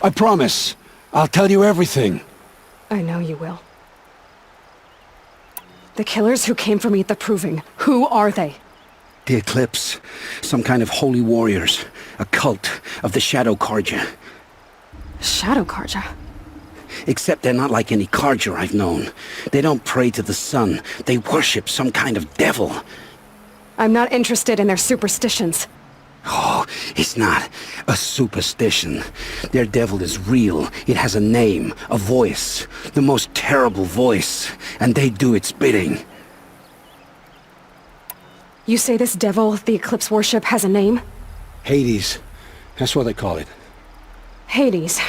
I promise. I'll tell you everything. I know you will. The killers who came for me at the Proving, who are they? The Eclipse. Some kind of holy warriors. A cult of the Shadow Carja. Shadow Carja? Except they're not like any Carja I've known. They don't pray to the sun. They worship some kind of devil. I'm not interested in their superstitions. Oh, it's not a superstition. Their devil is real. It has a name, a voice. The most terrible voice. And they do its bidding. You say this devil the Eclipse worship has a name? Hades. That's what they call it. Hades.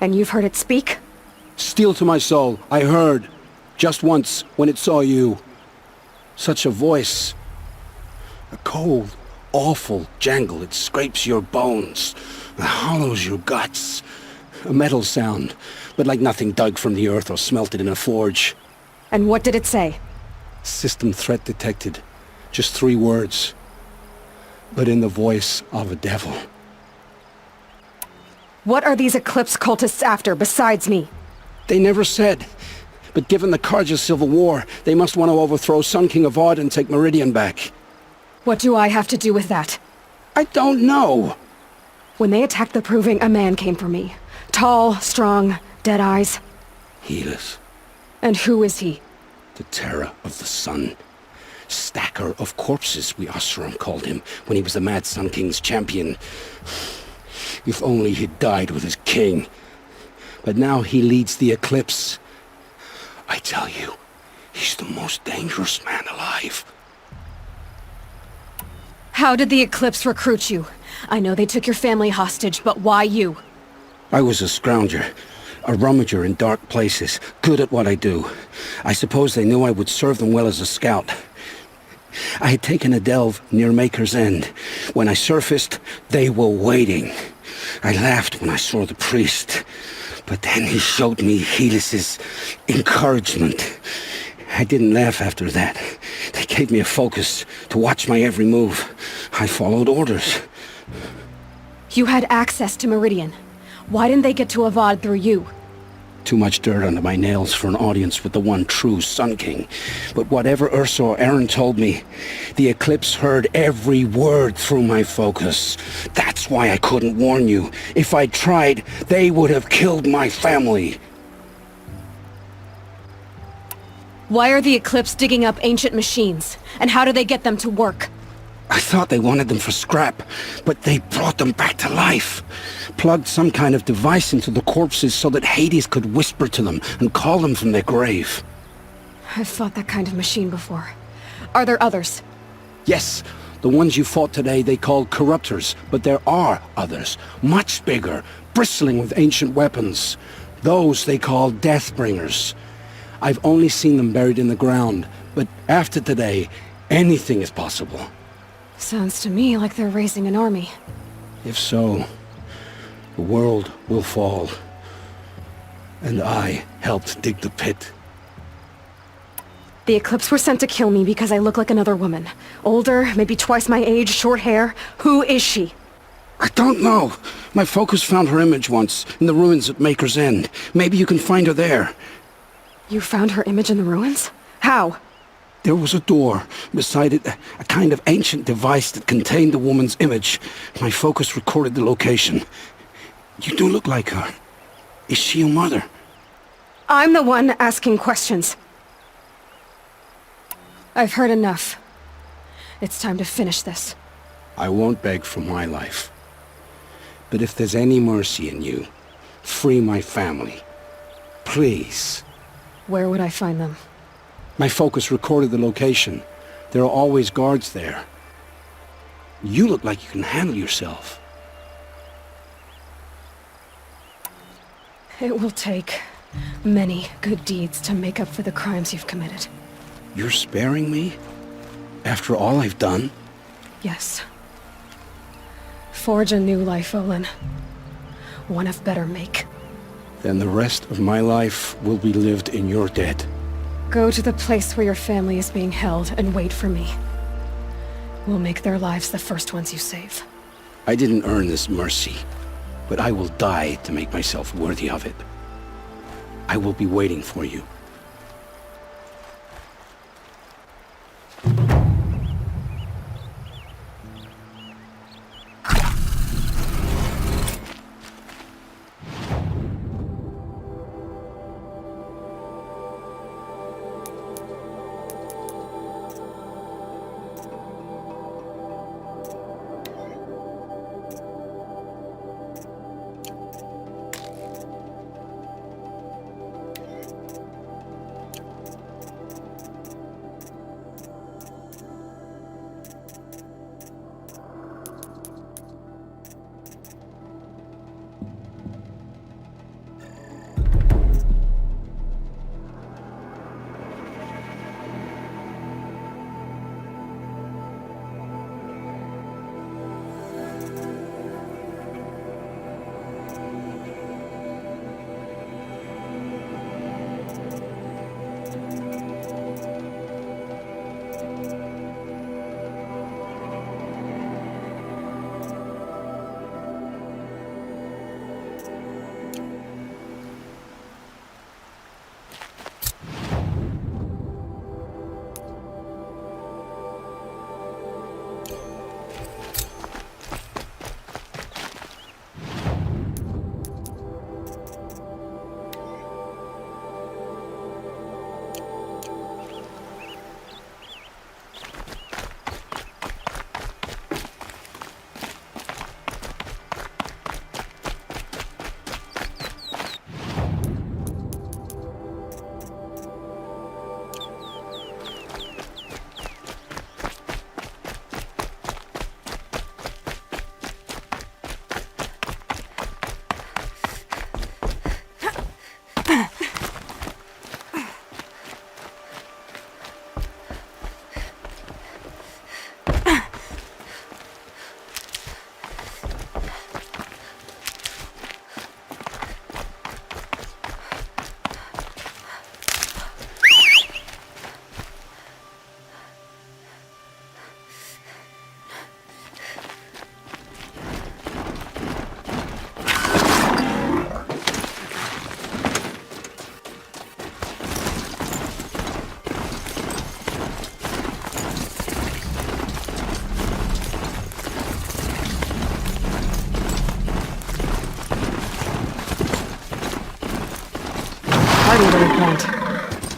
And you've heard it speak? Steel to my soul. I heard. Just once, when it saw you. Such a voice. A cold, awful jangle. It scrapes your bones. It hollows your guts. A metal sound, but like nothing dug from the earth or smelted in a forge. And what did it say? System threat detected. Just 3 words. But in the voice of a devil. What are these Eclipse cultists after besides me? They never said. But given the Carja civil war, they must want to overthrow Sun King Avad and take Meridian back. What do I have to do with that? I don't know. When they attacked the Proving, a man came for me. Tall, strong, dead eyes. Helis. And who is he? The terror of the sun. Stacker of corpses, we Asuram called him, when he was the Mad Sun King's champion. If only he'd died with his king. But now he leads the Eclipse. I tell you, he's the most dangerous man alive. How did the Eclipse recruit you? I know they took your family hostage, but why you? I was a scrounger, a rummager in dark places, good at what I do. I suppose they knew I would serve them well as a scout. I had taken a delve near Maker's End. When I surfaced, they were waiting. I laughed when I saw the priest, but then he showed me Helis's encouragement. I didn't laugh after that. They gave me a focus to watch my every move. I followed orders. You had access to Meridian. Why didn't they get to Avad through you? Too much dirt under my nails for an audience with the one true Sun King. But whatever Ursa or Aaron told me, the Eclipse heard every word through my focus. That's why I couldn't warn you. If I'd tried, they would have killed my family. Why are the Eclipse digging up ancient machines? And how do they get them to work? I thought they wanted them for scrap, but they brought them back to life. Plugged some kind of device into the corpses so that Hades could whisper to them and call them from their grave. I've fought that kind of machine before. Are there others? Yes, the ones you fought today they called corruptors, but there are others, much bigger, bristling with ancient weapons. Those they call Deathbringers. I've only seen them buried in the ground, but after today, anything is possible. Sounds to me like they're raising an army. If so, the world will fall. And I helped dig the pit. The Eclipse were sent to kill me because I look like another woman. Older, maybe twice my age, short hair. Who is she? I don't know. My focus found her image once, in the ruins at Maker's End. Maybe you can find her there. You found her image in the ruins? How? There was a door. Beside it, a kind of ancient device that contained the woman's image. My focus recorded the location. You do look like her. Is she your mother? I'm the one asking questions. I've heard enough. It's time to finish this. I won't beg for my life. But if there's any mercy in you, free my family. Please. Where would I find them? My focus recorded the location. There are always guards there. You look like you can handle yourself. It will take many good deeds to make up for the crimes you've committed. You're sparing me? After all I've done? Yes. Forge a new life, Olin. One of better make. Then the rest of my life will be lived in your debt. Go to the place where your family is being held and wait for me. We'll make their lives the first ones you save. I didn't earn this mercy. but I will die to make myself worthy of it. I will be waiting for you.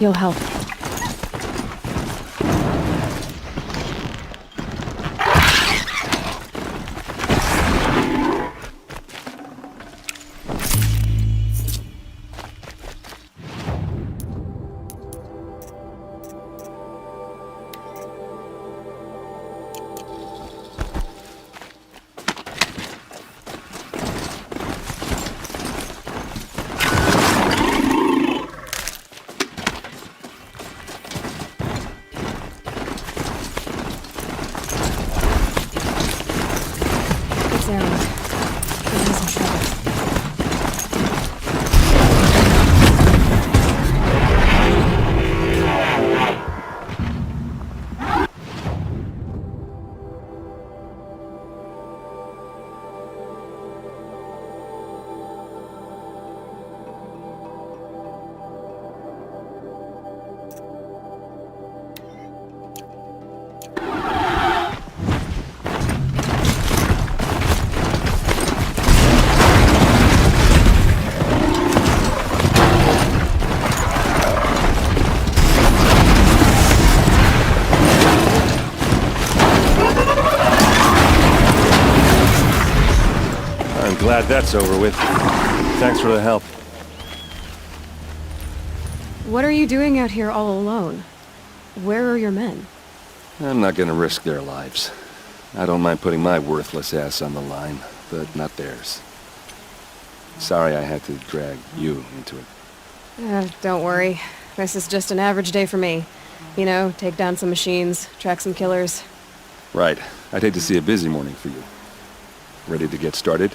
You'll help. Glad that's over with. Thanks for the help. What are you doing out here all alone? Where are your men? I'm not gonna risk their lives. I don't mind putting my worthless ass on the line, but not theirs. Sorry I had to drag you into it. Don't worry. This is just an average day for me. You know, take down some machines, track some killers. Right. I'd hate to see a busy morning for you. Ready to get started?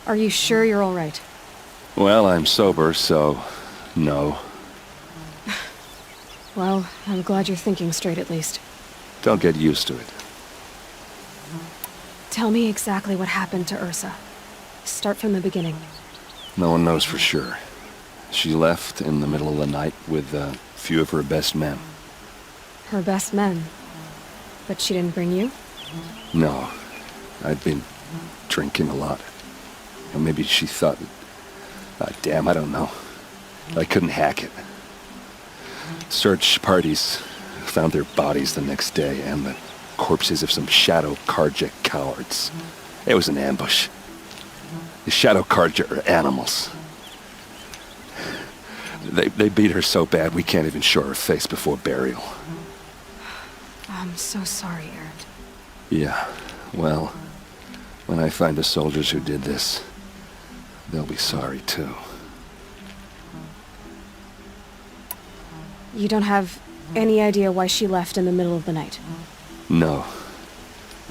Are you sure you're all right? Well, I'm sober, so no. Well, I'm glad you're thinking straight at least. Don't get used to it. Tell me exactly what happened to Ursa. Start from the beginning. No one knows for sure. She left in the middle of the night with a few of her best men. Her best men? But she didn't bring you? No. I'd been drinking a lot. Or maybe she thought... damn, I don't know. I couldn't hack it. Search parties found their bodies the next day and the corpses of some Shadow Karja cowards. It was an ambush. The Shadow Karja are animals. They beat her so bad we can't even show her face before burial. I'm so sorry, Erend. Yeah, well, when I find the soldiers who did this, they'll be sorry too. You don't have any idea why she left in the middle of the night? No.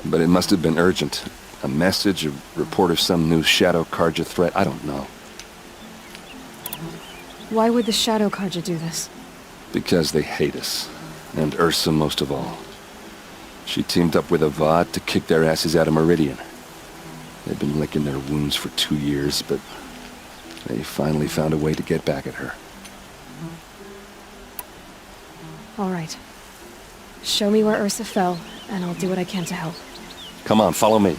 But it must have been urgent. A message, a report of some new Shadow Karja threat, I don't know. Why would the Shadow Karja do this? Because they hate us. And Ursa most of all. She teamed up with Avad to kick their asses out of Meridian. They've been licking their wounds for 2 years, but they finally found a way to get back at her. All right. Show me where Ursa fell, and I'll do what I can to help. Come on, follow me.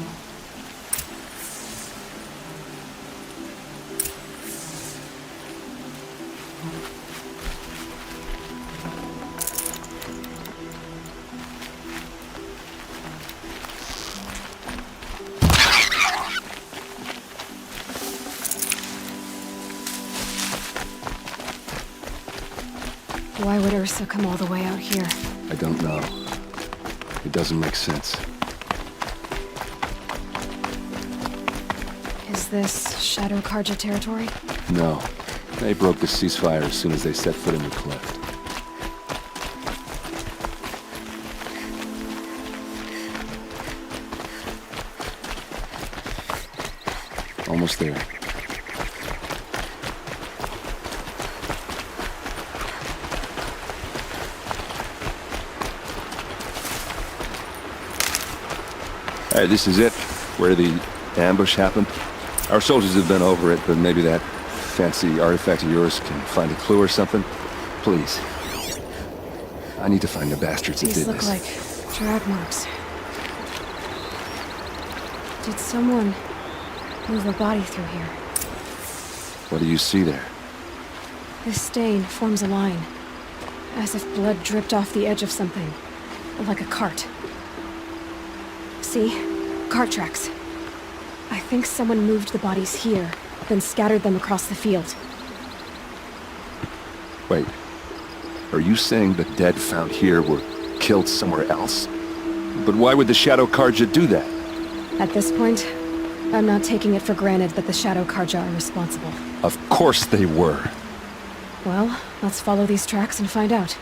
Why would Ursa come all the way out here? I don't know. It doesn't make sense. Is this Shadow Karja territory? No. They broke the ceasefire as soon as they set foot in the cleft. Almost there. Alright, this is it, where the ambush happened. Our soldiers have been over it, but maybe that fancy artifact of yours can find a clue or something. Please. I need to find the bastards that did These look this. like drag marks. Did someone move a body through here? What do you see there? This stain forms a line, as if blood dripped off the edge of something, like a cart. See? Cart tracks. I think someone moved the bodies here, then scattered them across the field. Wait. Are you saying the dead found here were killed somewhere else? But why would the Shadow Karja do that? At this point, I'm not taking it for granted that the Shadow Karja are responsible. Of course they were. Well, let's follow these tracks and find out.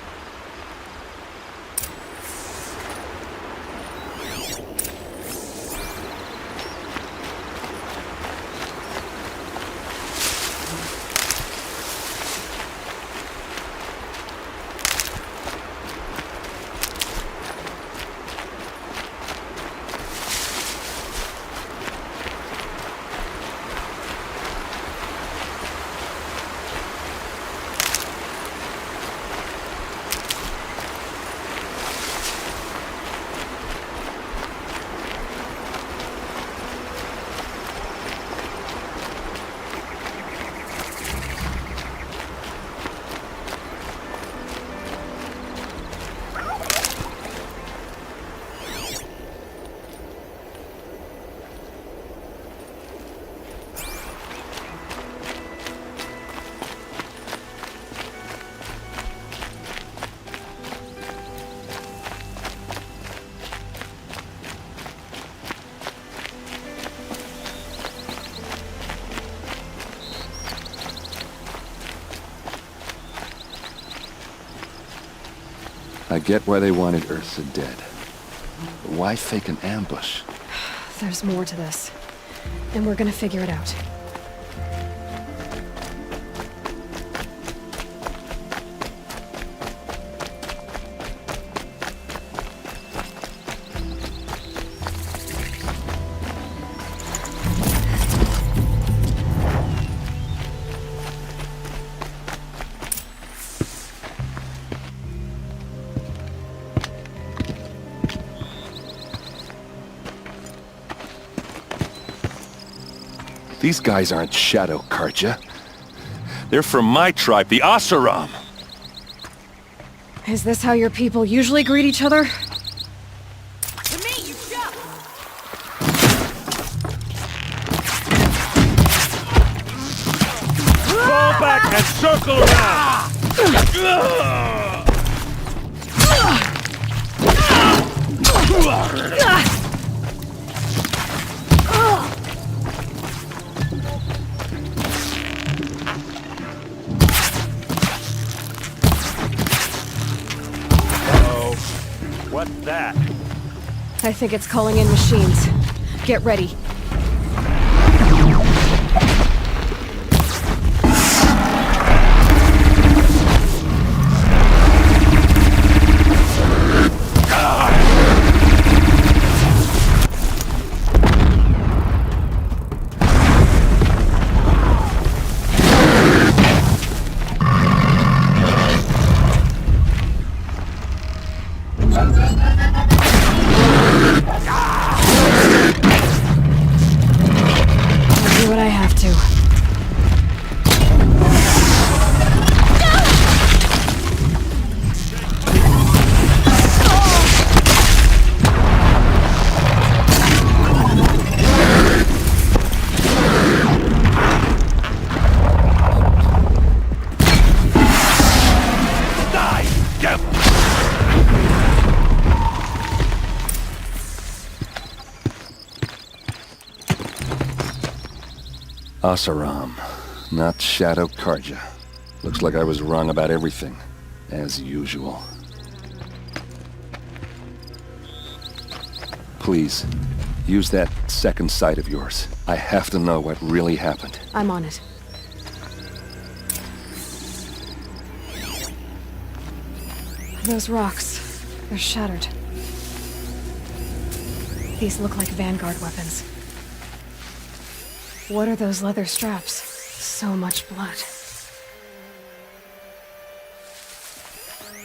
I get why they wanted Ursa dead. But why fake an ambush? There's more to this, and we're gonna figure it out. These guys aren't Shadow Karja. They're from my tribe, the Asaram. Is this how your people usually greet each other? To me, you shut! Fall back and circle around! What's that? I think it's calling in machines. Get ready. Asaram, not Shadow Karja. Looks like I was wrong about everything, as usual. Please, use that second sight of yours. I have to know what really happened. I'm on it. Those rocks, they're shattered. These look like Vanguard weapons. What are those leather straps? So much blood.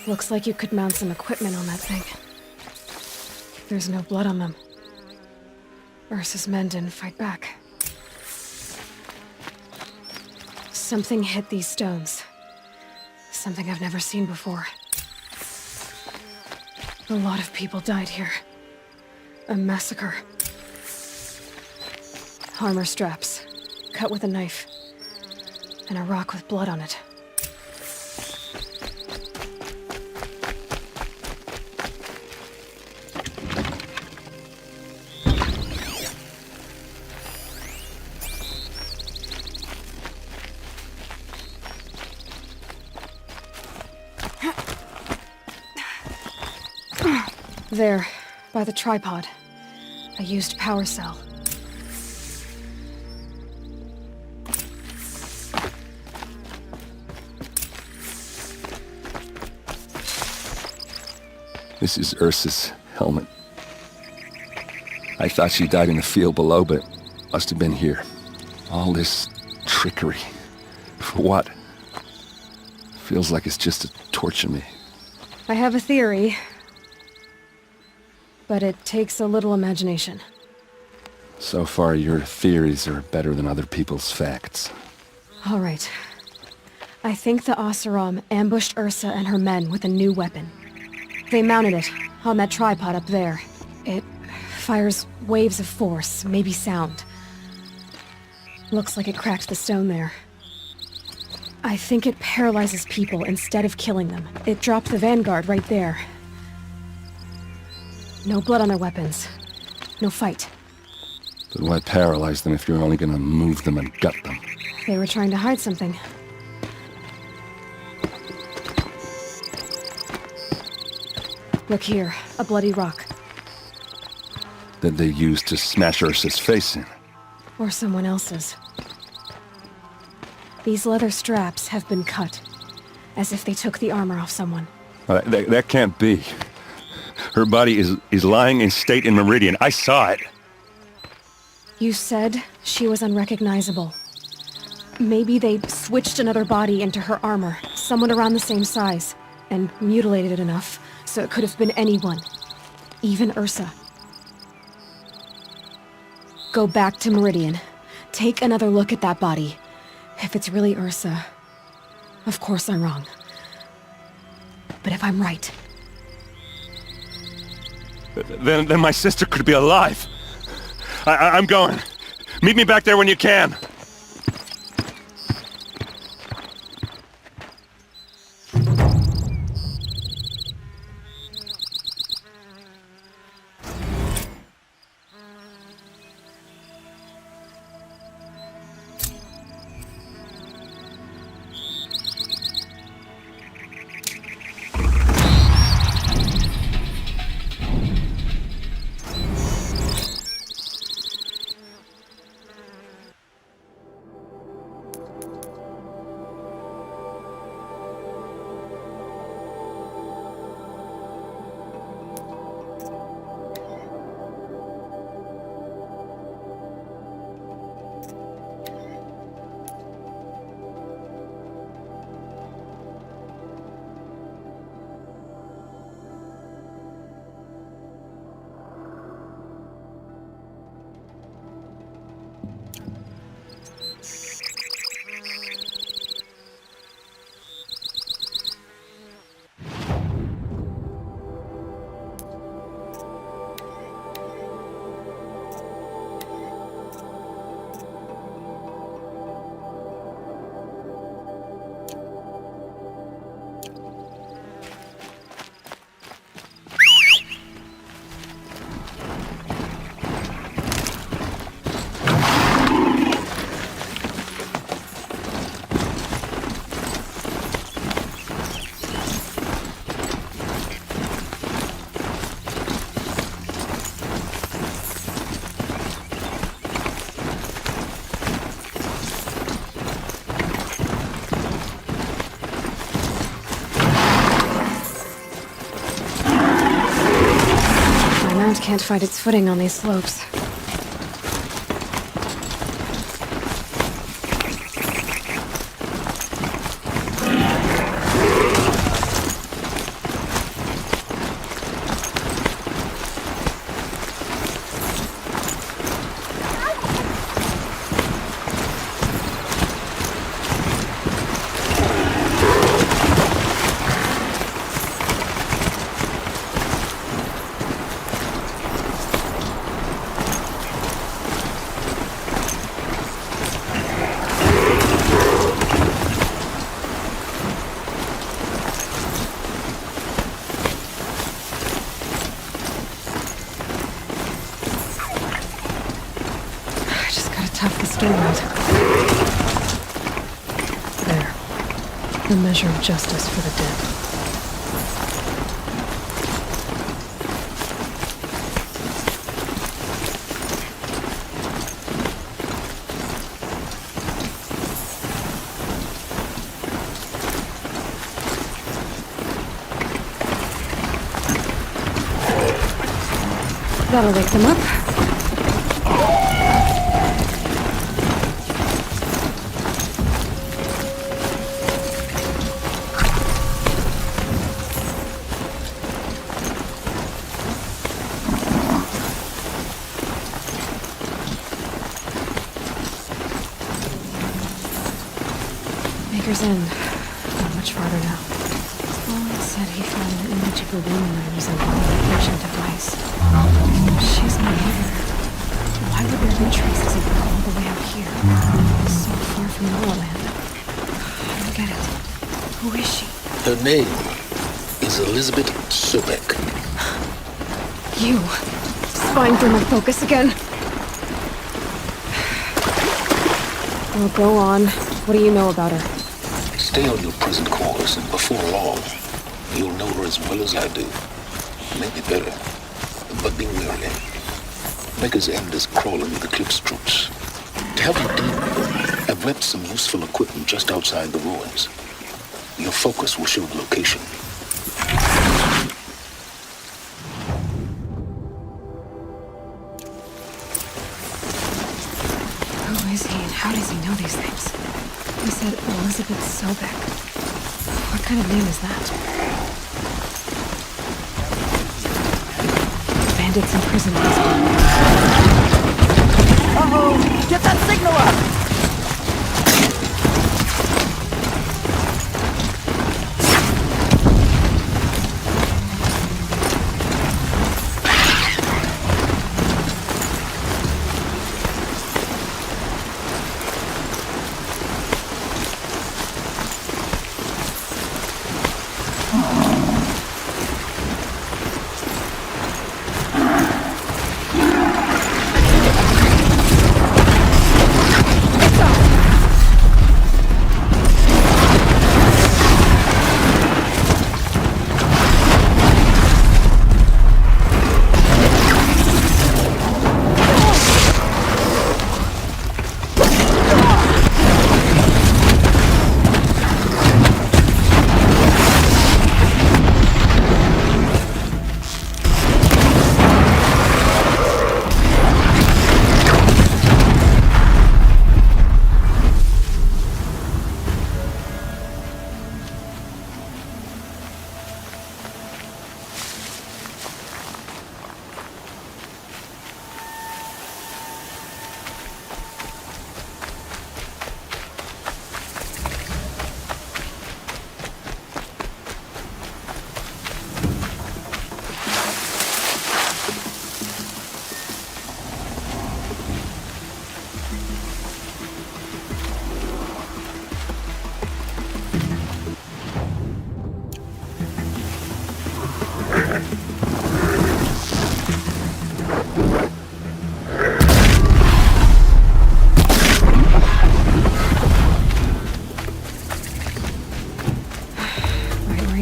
Looks like you could mount some equipment on that thing. There's no blood on them. Ursa's men didn't fight back. Something hit these stones. Something I've never seen before. A lot of people died here. A massacre. Armor straps, cut with a knife, and a rock with blood on it. There, by the tripod. A used power cell. This is Ursa's helmet. I thought she died in the field below, but must have been here. All this trickery. For what? Feels like it's just to torture me. I have a theory, but it takes a little imagination. So far, your theories are better than other people's facts. All right. I think the Asaram ambushed Ursa and her men with a new weapon. They mounted it on that tripod up there. It fires waves of force, maybe sound. Looks like it cracked the stone there. I think it paralyzes people instead of killing them. It dropped the Vanguard right there. No blood on their weapons. No fight. But why paralyze them if you're only gonna move them and gut them? They were trying to hide something. Look here, a bloody rock. That they used to smash Ursa's face in. Or someone else's. These leather straps have been cut, as if they took the armor off someone. That can't be. Her body is lying in state in Meridian. I saw it. You said she was unrecognizable. Maybe they switched another body into her armor, someone around the same size, and mutilated it enough so it could have been anyone. Even Ursa. Go back to Meridian. Take another look at that body. If it's really Ursa, of course I'm wrong. But if I'm right... Then my sister could be alive. I'm going. Meet me back there when you can. Can't find its footing on these slopes. There. The measure of justice for the dead. That'll wake them up. End. Not much farther now. Paul said he found an image of a woman that resembled an ancient device. She's not here. Why would there be traces of her all the way up here? So far from Norland. I don't get it. Who is she? Her name is Elizabeth Sobek. You. Spying for my focus again? Well, go on. What do you know about her? Stay on your present course, and before long, you'll know her as well as I do. Maybe better, but be wary. Maker's End is crawling with Eclipse troops. To help you deal with them, I've left some useful equipment just outside the ruins. Your focus will show the location. Who is he and how does he know these things? He said Elizabeth Sobek. What kind of name is that? Bandits in prison. Uh-oh! Get that signal up!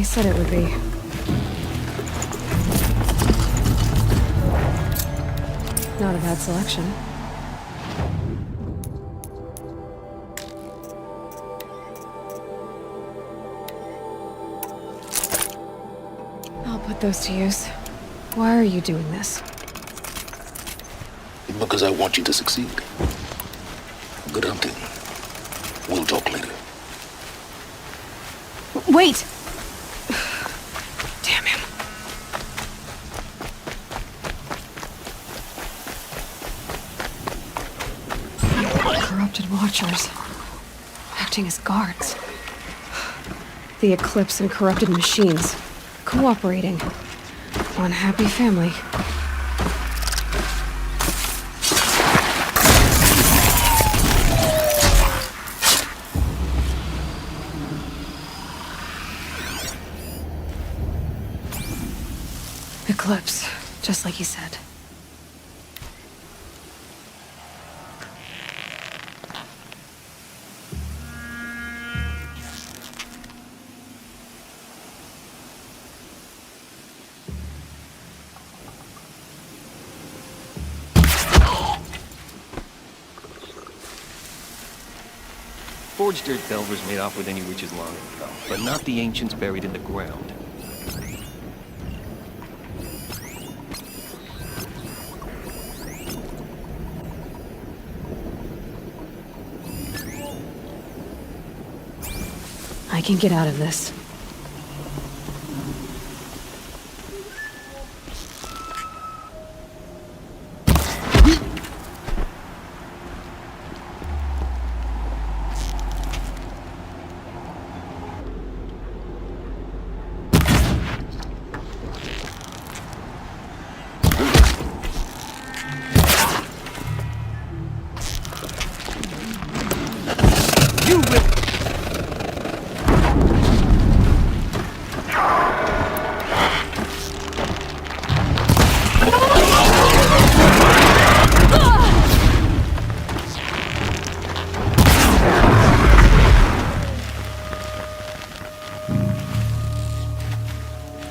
Said it would be. Not a bad selection. I'll put those to use. Why are you doing this? Because I want you to succeed. Good hunting. We'll talk later. Wait! Damn him. Corrupted watchers. Acting as guards. The Eclipse and corrupted machines. Cooperating. One happy family. Eclipse, just like you said. Forged dirt delvers made off with any riches long ago, but not the ancients buried in the ground. I can get out of this.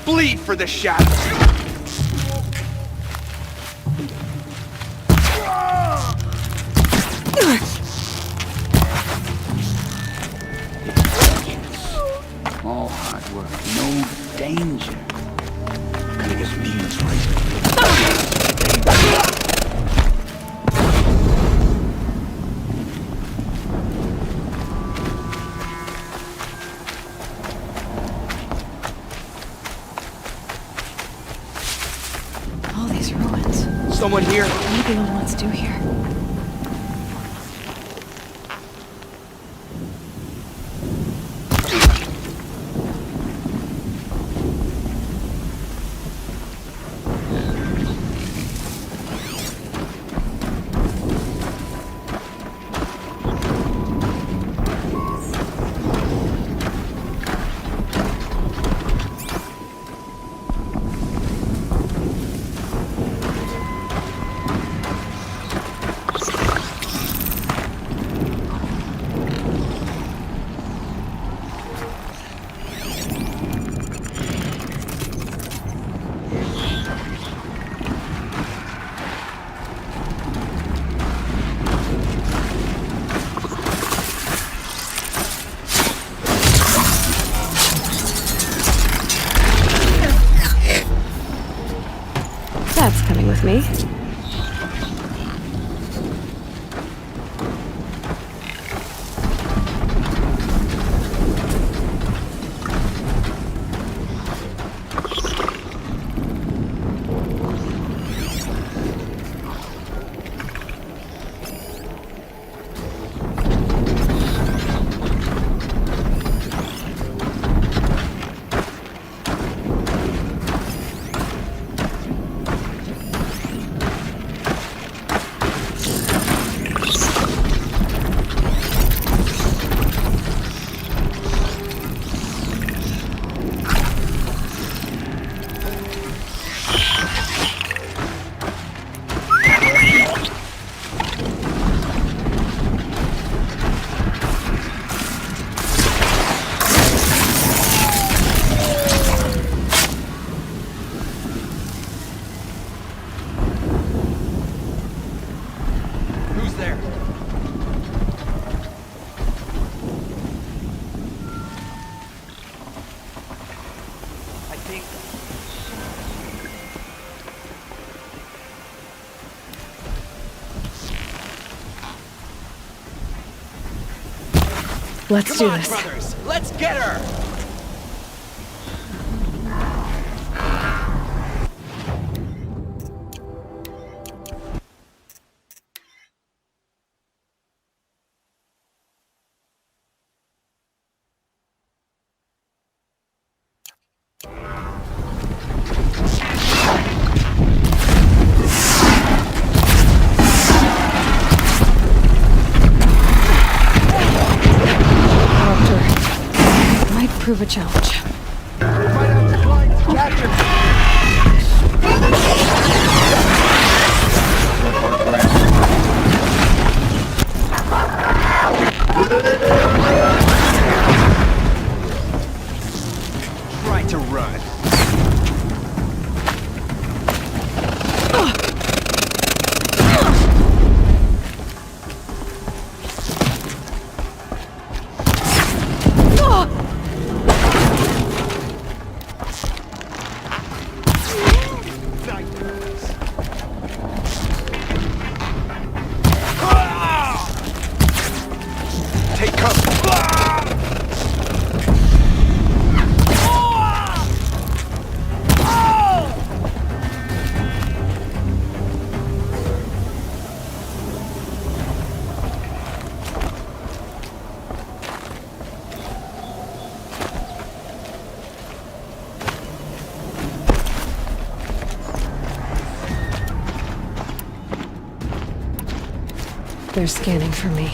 Bleed for the shadows! All hard work, no danger. Gotta get some units right. All these ruins. Someone here? Maybe what wants to do here. with me. Let's do this. Brothers, let's get her! Prove a challenge. Try to run. They're scanning for me.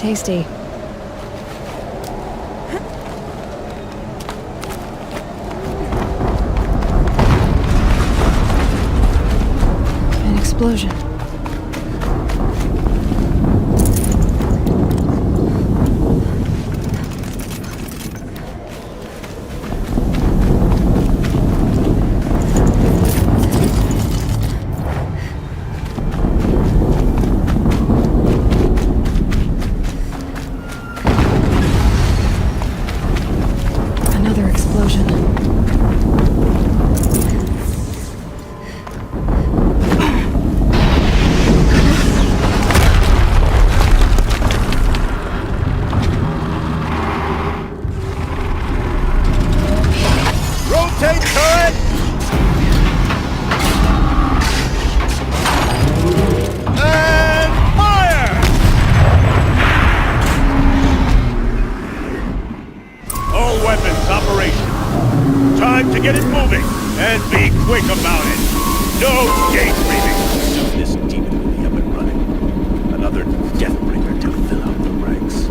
Tasty. An explosion. quick about it. No daydreaming. Soon this demon will be up and running. Another deathbringer to fill out the ranks.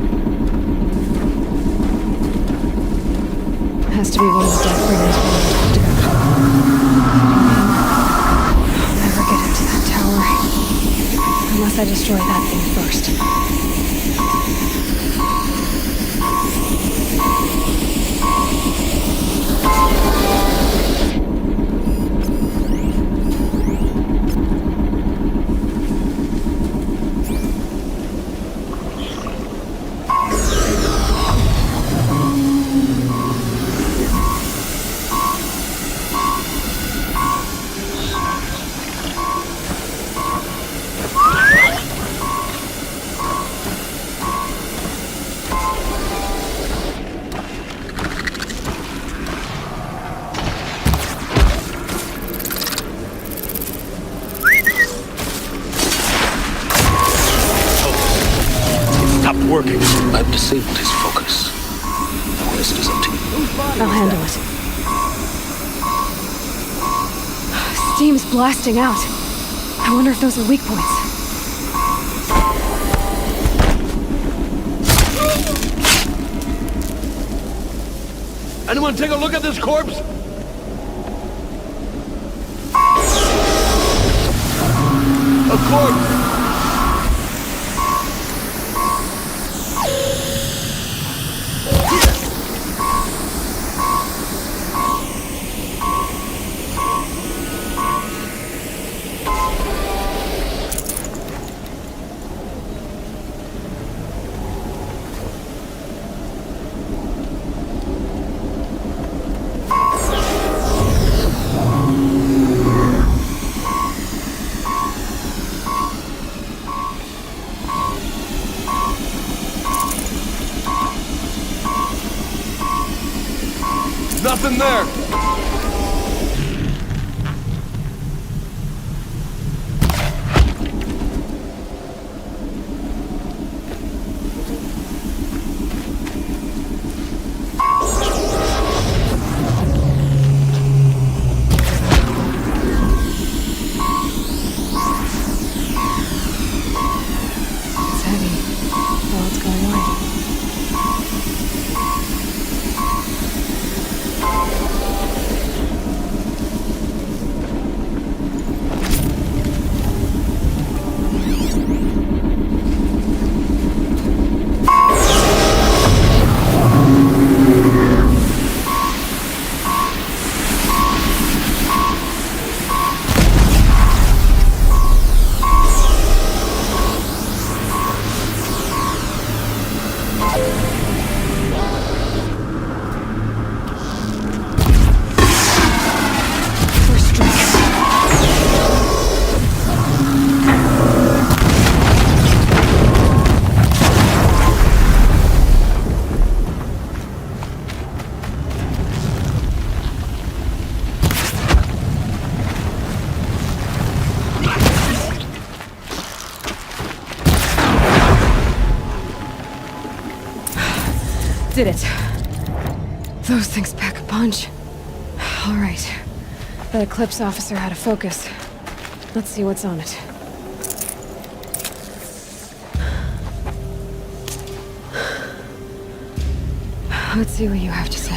Has to be one of the Deathbringers we talked about. I'll never get into that tower. Unless I destroy that thing first. Working. I've disabled his focus. The rest is up to you. I'll handle it. Steam's blasting out. I wonder if those are weak points. Anyone take a look at this corpse? A corpse! Nothing there! It's heavy. Well, it's going wide. Did it. Those things pack a punch. All right. That Eclipse officer had a focus. Let's see what's on it. Let's see what you have to say.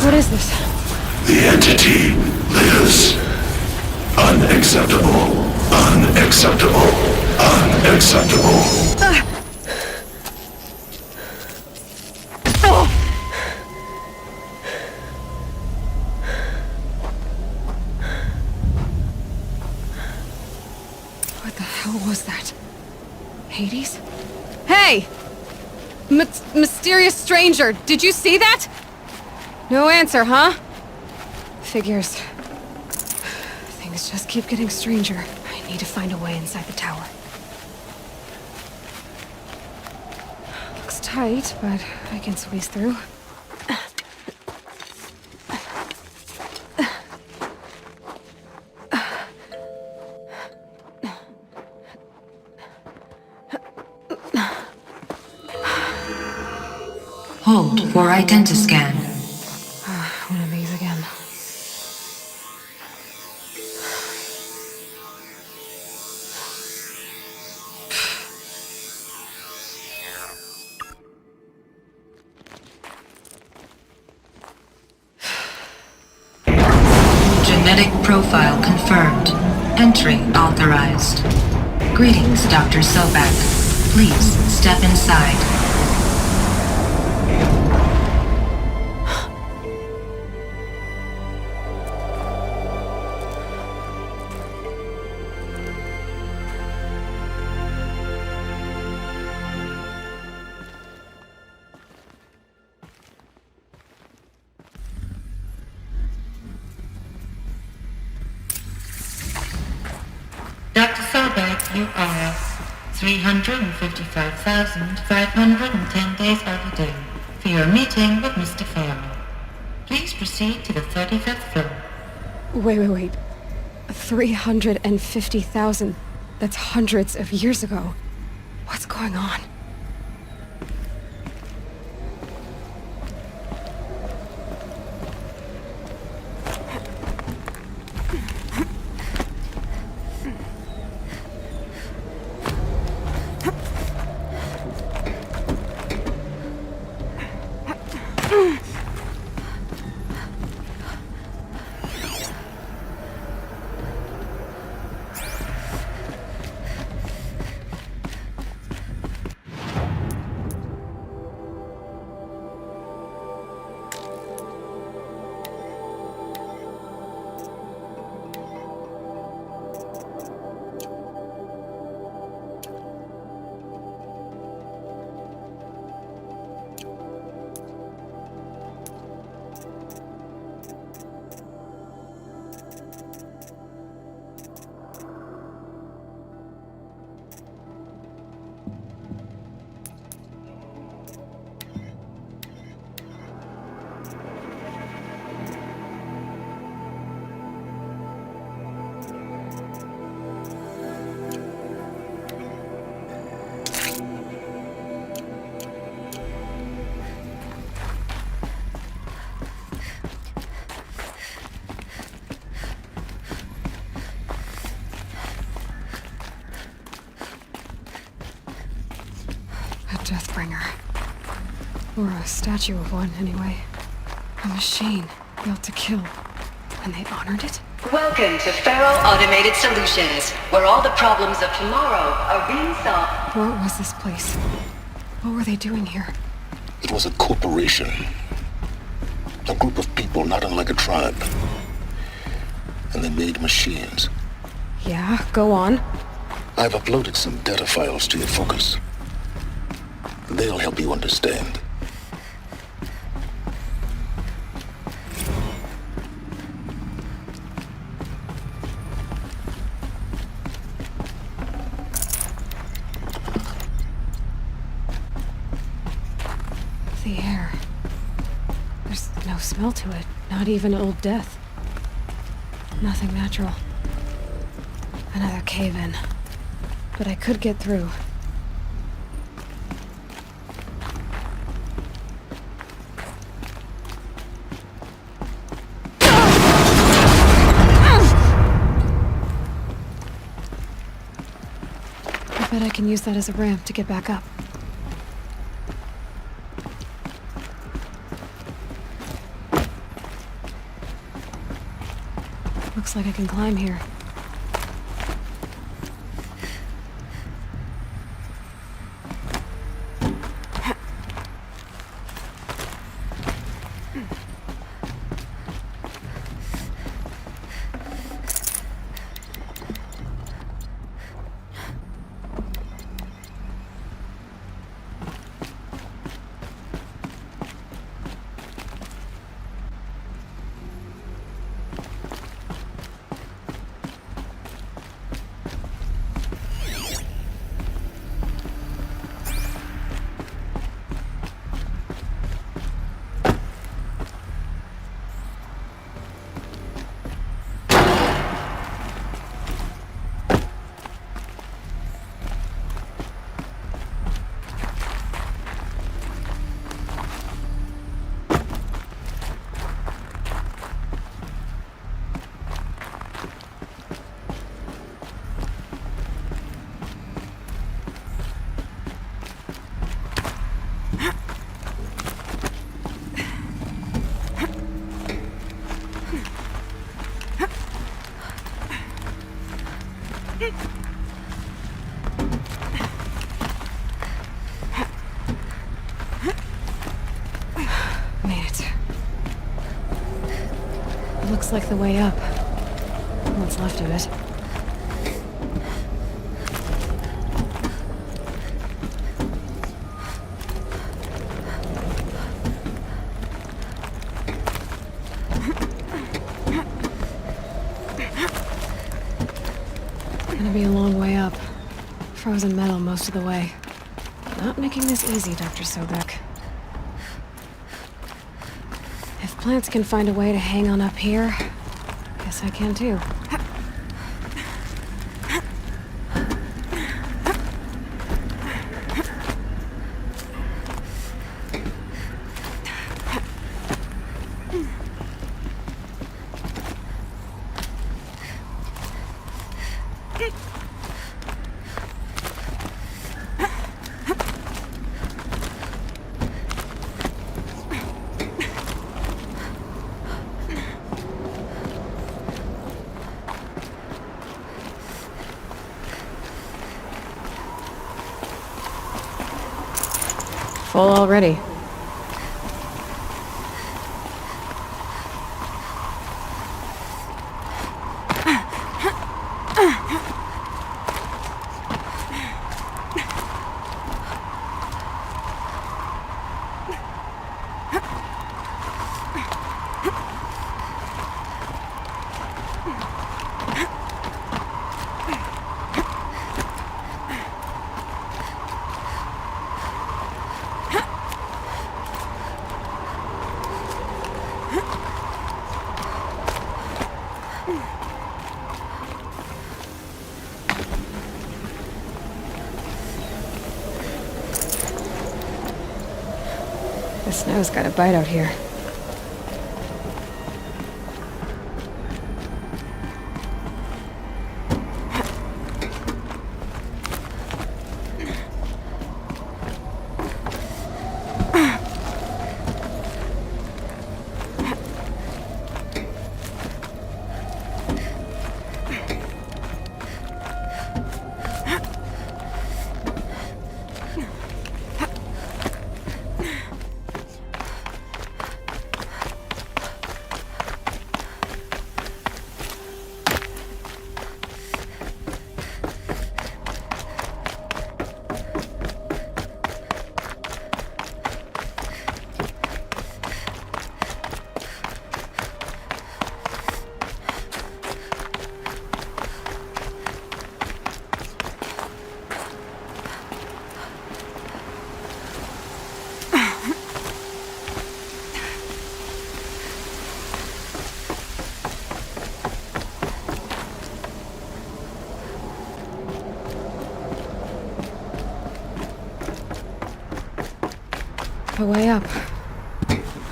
What is this? The entity lives. Unacceptable. Unacceptable. Unacceptable. What the hell was that? Hades? Hey! Mysterious stranger, did you see that? No answer, huh? Figures. Things just keep getting stranger. I need to find a way inside the tower. Looks tight, but I can squeeze through. Hold for identiscan. One of these again. Genetic profile confirmed. Entry authorized. Greetings, Dr. Sobek. Please step inside. Dr. Sobek, you are 355,510 days overdue for your meeting with Mr. Farrell. Please proceed to the 35th floor. Wait. 350,000. That's hundreds of years ago. What's going on? Deathbringer. Or a statue of one, anyway. A machine built to kill. And they honored it? Welcome to Farrell Automated Solutions, where all the problems of tomorrow are being solved. What was this place? What were they doing here? It was a corporation. A group of people not unlike a tribe. And they made machines. Yeah, go on. I've uploaded some data files to your focus. They'll help you understand. The air. There's no smell to it. Not even old death. Nothing natural. Another cave-in. But I could get through. I bet I can use that as a ramp to get back up. Looks like I can climb here. Looks like the way up. What's left of it. Gonna be a long way up. Frozen metal most of the way. Not making this easy, Dr. Sobek. If plants can find a way to hang on up here, guess I can too. Full already. The snow's got a bite out here. A way up.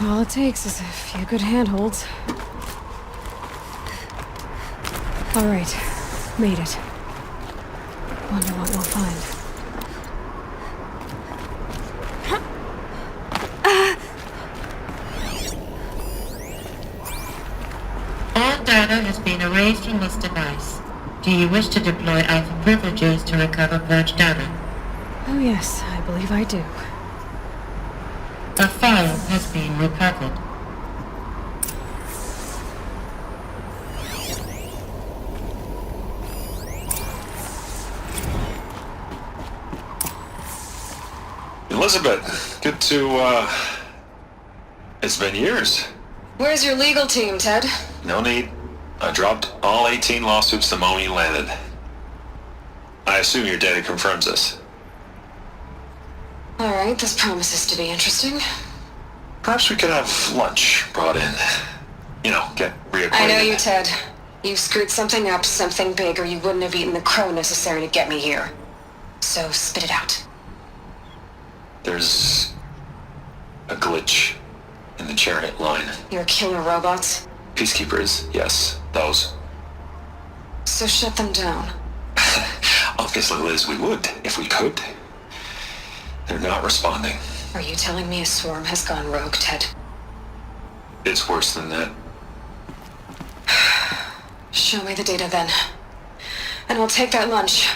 All it takes is a few good handholds. All right, made it. Wonder what we'll find. All data has been erased from this device. Do you wish to deploy Alpha privileges to recover purged data? Oh yes, I believe I do. A file has been recovered. Elizabeth, good to, it's been years. Where's your legal team, Ted? No need. I dropped all 18 lawsuits the moment you landed. I assume your data confirms this. Alright, this promises to be interesting. Perhaps we could have lunch brought in. You know, get reacquainted. I know you, Ted. You screwed something up, something big, or you wouldn't have eaten the crow necessary to get me here. So, spit it out. There's a glitch in the chariot line. Your killer robots? Peacekeepers, yes, those. So shut them down. Obviously, Liz, we would, if we could. They're not responding. Are you telling me a swarm has gone rogue, Ted? It's worse than that. Show me the data then. And I'll take that lunch.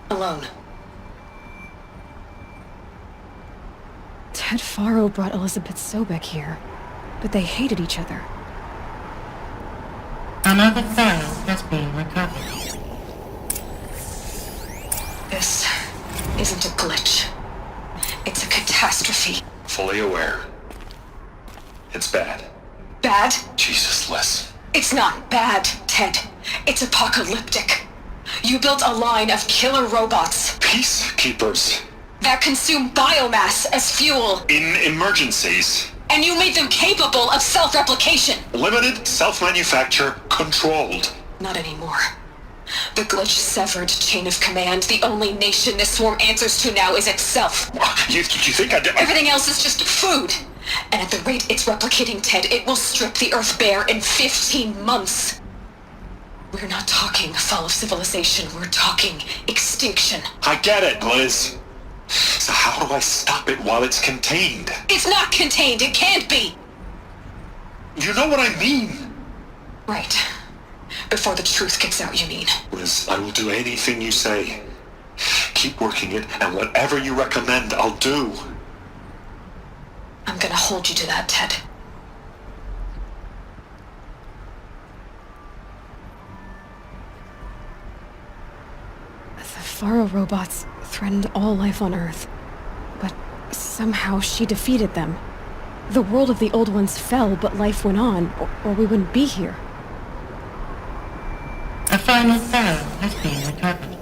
Alone. Ted Faro brought Elizabeth Sobek here, but they hated each other. Another file has been recovered. This isn't a glitch. It's a catastrophe. Fully aware. It's bad. Bad? Jesus, Liz. It's not bad, Ted. It's apocalyptic. You built a line of killer robots. Peacekeepers. That consume biomass as fuel. In emergencies. And you made them capable of self-replication. Limited, self-manufacture, controlled. Not anymore. The glitch severed chain of command. The only nation this swarm answers to now is itself. You think I did? Everything else is just food. And at the rate it's replicating, Ted, it will strip the Earth bare in 15 months. We're not talking fall of civilization. We're talking extinction. I get it, Liz. So how do I stop it while it's contained? It's not contained. It can't be. You know what I mean? Right. Before the truth gets out, you mean? Liz, I will do anything you say. Keep working it, and whatever you recommend, I'll do. I'm gonna hold you to that, Ted. The Faro robots threatened all life on Earth, but somehow she defeated them. The world of the old ones fell, but life went on, or we wouldn't be here. A final file has been recovered.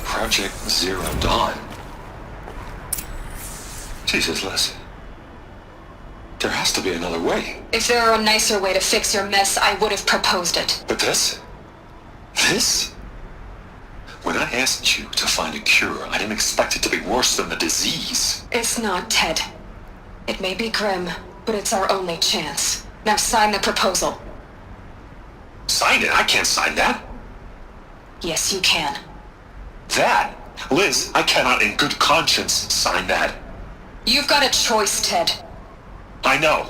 Project Zero Dawn. Jesus, Liz. There has to be another way. If there were a nicer way to fix your mess, I would have proposed it. But this? This? When I asked you to find a cure, I didn't expect it to be worse than the disease. It's not, Ted. It may be grim, but it's our only chance. Now sign the proposal. Sign it? I can't sign that. Yes, you can. That? Liz, I cannot in good conscience sign that. You've got a choice, Ted. I know.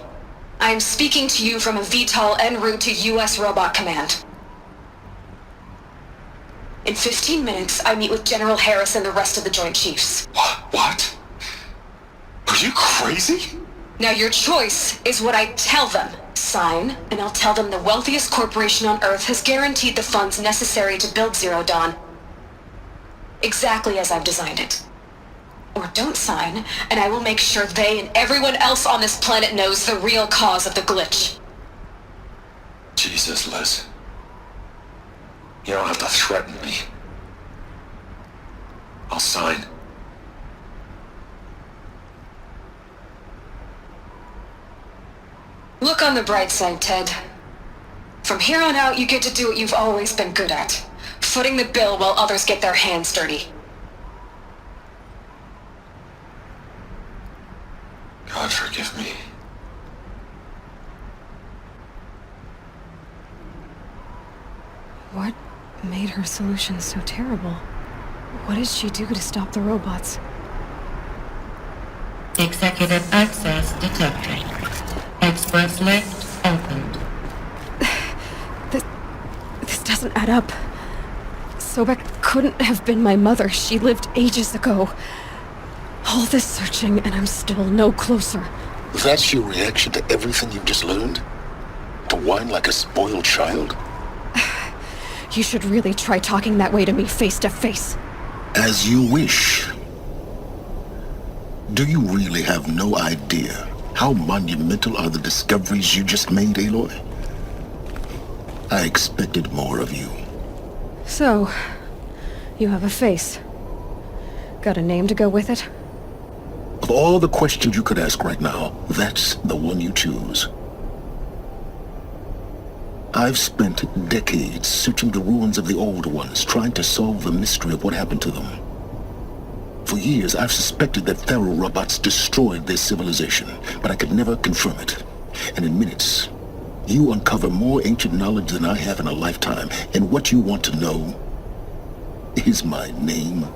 I am speaking to you from a VTOL en route to U.S. Robot Command. In 15 minutes, I meet with General Harris and the rest of the Joint Chiefs. What? Are you crazy? Now your choice is what I tell them. Sign, and I'll tell them the wealthiest corporation on Earth has guaranteed the funds necessary to build Zero Dawn. Exactly as I've designed it. Or don't sign, and I will make sure they and everyone else on this planet knows the real cause of the glitch. Jesus, Liz. You don't have to threaten me. I'll sign. Look on the bright side, Ted. From here on out, you get to do what you've always been good at. Footing the bill while others get their hands dirty. God forgive me. What made her solution so terrible? What did she do to stop the robots? Executive access detected. Express lift opened. This doesn't add up. Sobek couldn't have been my mother. She lived ages ago. All this searching, and I'm still no closer. That's your reaction to everything you've just learned? To whine like a spoiled child? You should really try talking that way to me face to face. As you wish. Do you really have no idea how monumental are the discoveries you just made, Aloy? I expected more of you. So, you have a face. Got a name to go with it? Of all the questions you could ask right now, that's the one you choose. I've spent decades searching the ruins of the old ones, trying to solve the mystery of what happened to them. For years, I've suspected that Faro robots destroyed their civilization, but I could never confirm it. And in minutes, you uncover more ancient knowledge than I have in a lifetime, and what you want to know is my name.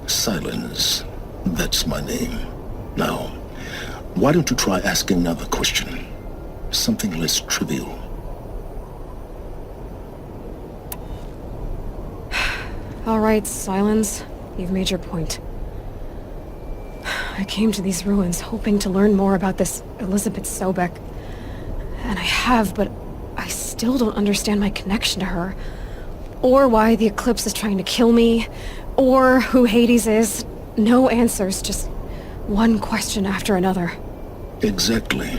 Silence. That's my name. Now, why don't you try asking another question? Something less trivial. All right, Silence. You've made your point. I came to these ruins hoping to learn more about this Elizabeth Sobek. And I have, but I still don't understand my connection to her. Or why the Eclipse is trying to kill me. Or who Hades is. No answers, just one question after another. Exactly.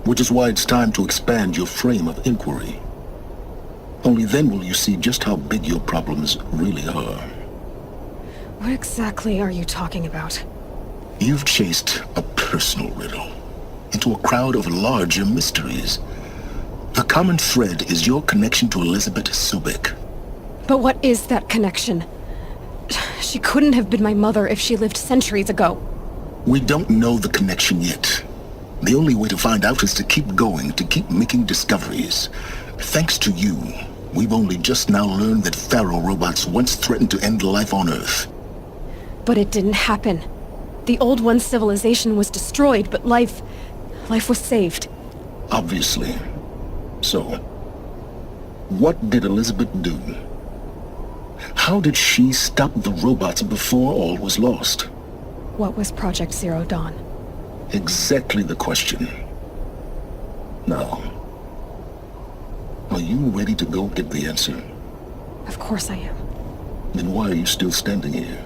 Which is why it's time to expand your frame of inquiry. Only then will you see just how big your problems really are. What exactly are you talking about? You've chased a personal riddle into a crowd of larger mysteries. The common thread is your connection to Elizabeth Sobek. But what is that connection? She couldn't have been my mother if she lived centuries ago. We don't know the connection yet. The only way to find out is to keep going, to keep making discoveries. Thanks to you, we've only just now learned that Pharaoh robots once threatened to end life on Earth. But it didn't happen. The Old One's civilization was destroyed, but life was saved. Obviously. So, what did Elizabeth do? How did she stop the robots before all was lost? What was Project Zero Dawn? Exactly the question. Now, are you ready to go get the answer? Of course I am. Then why are you still standing here?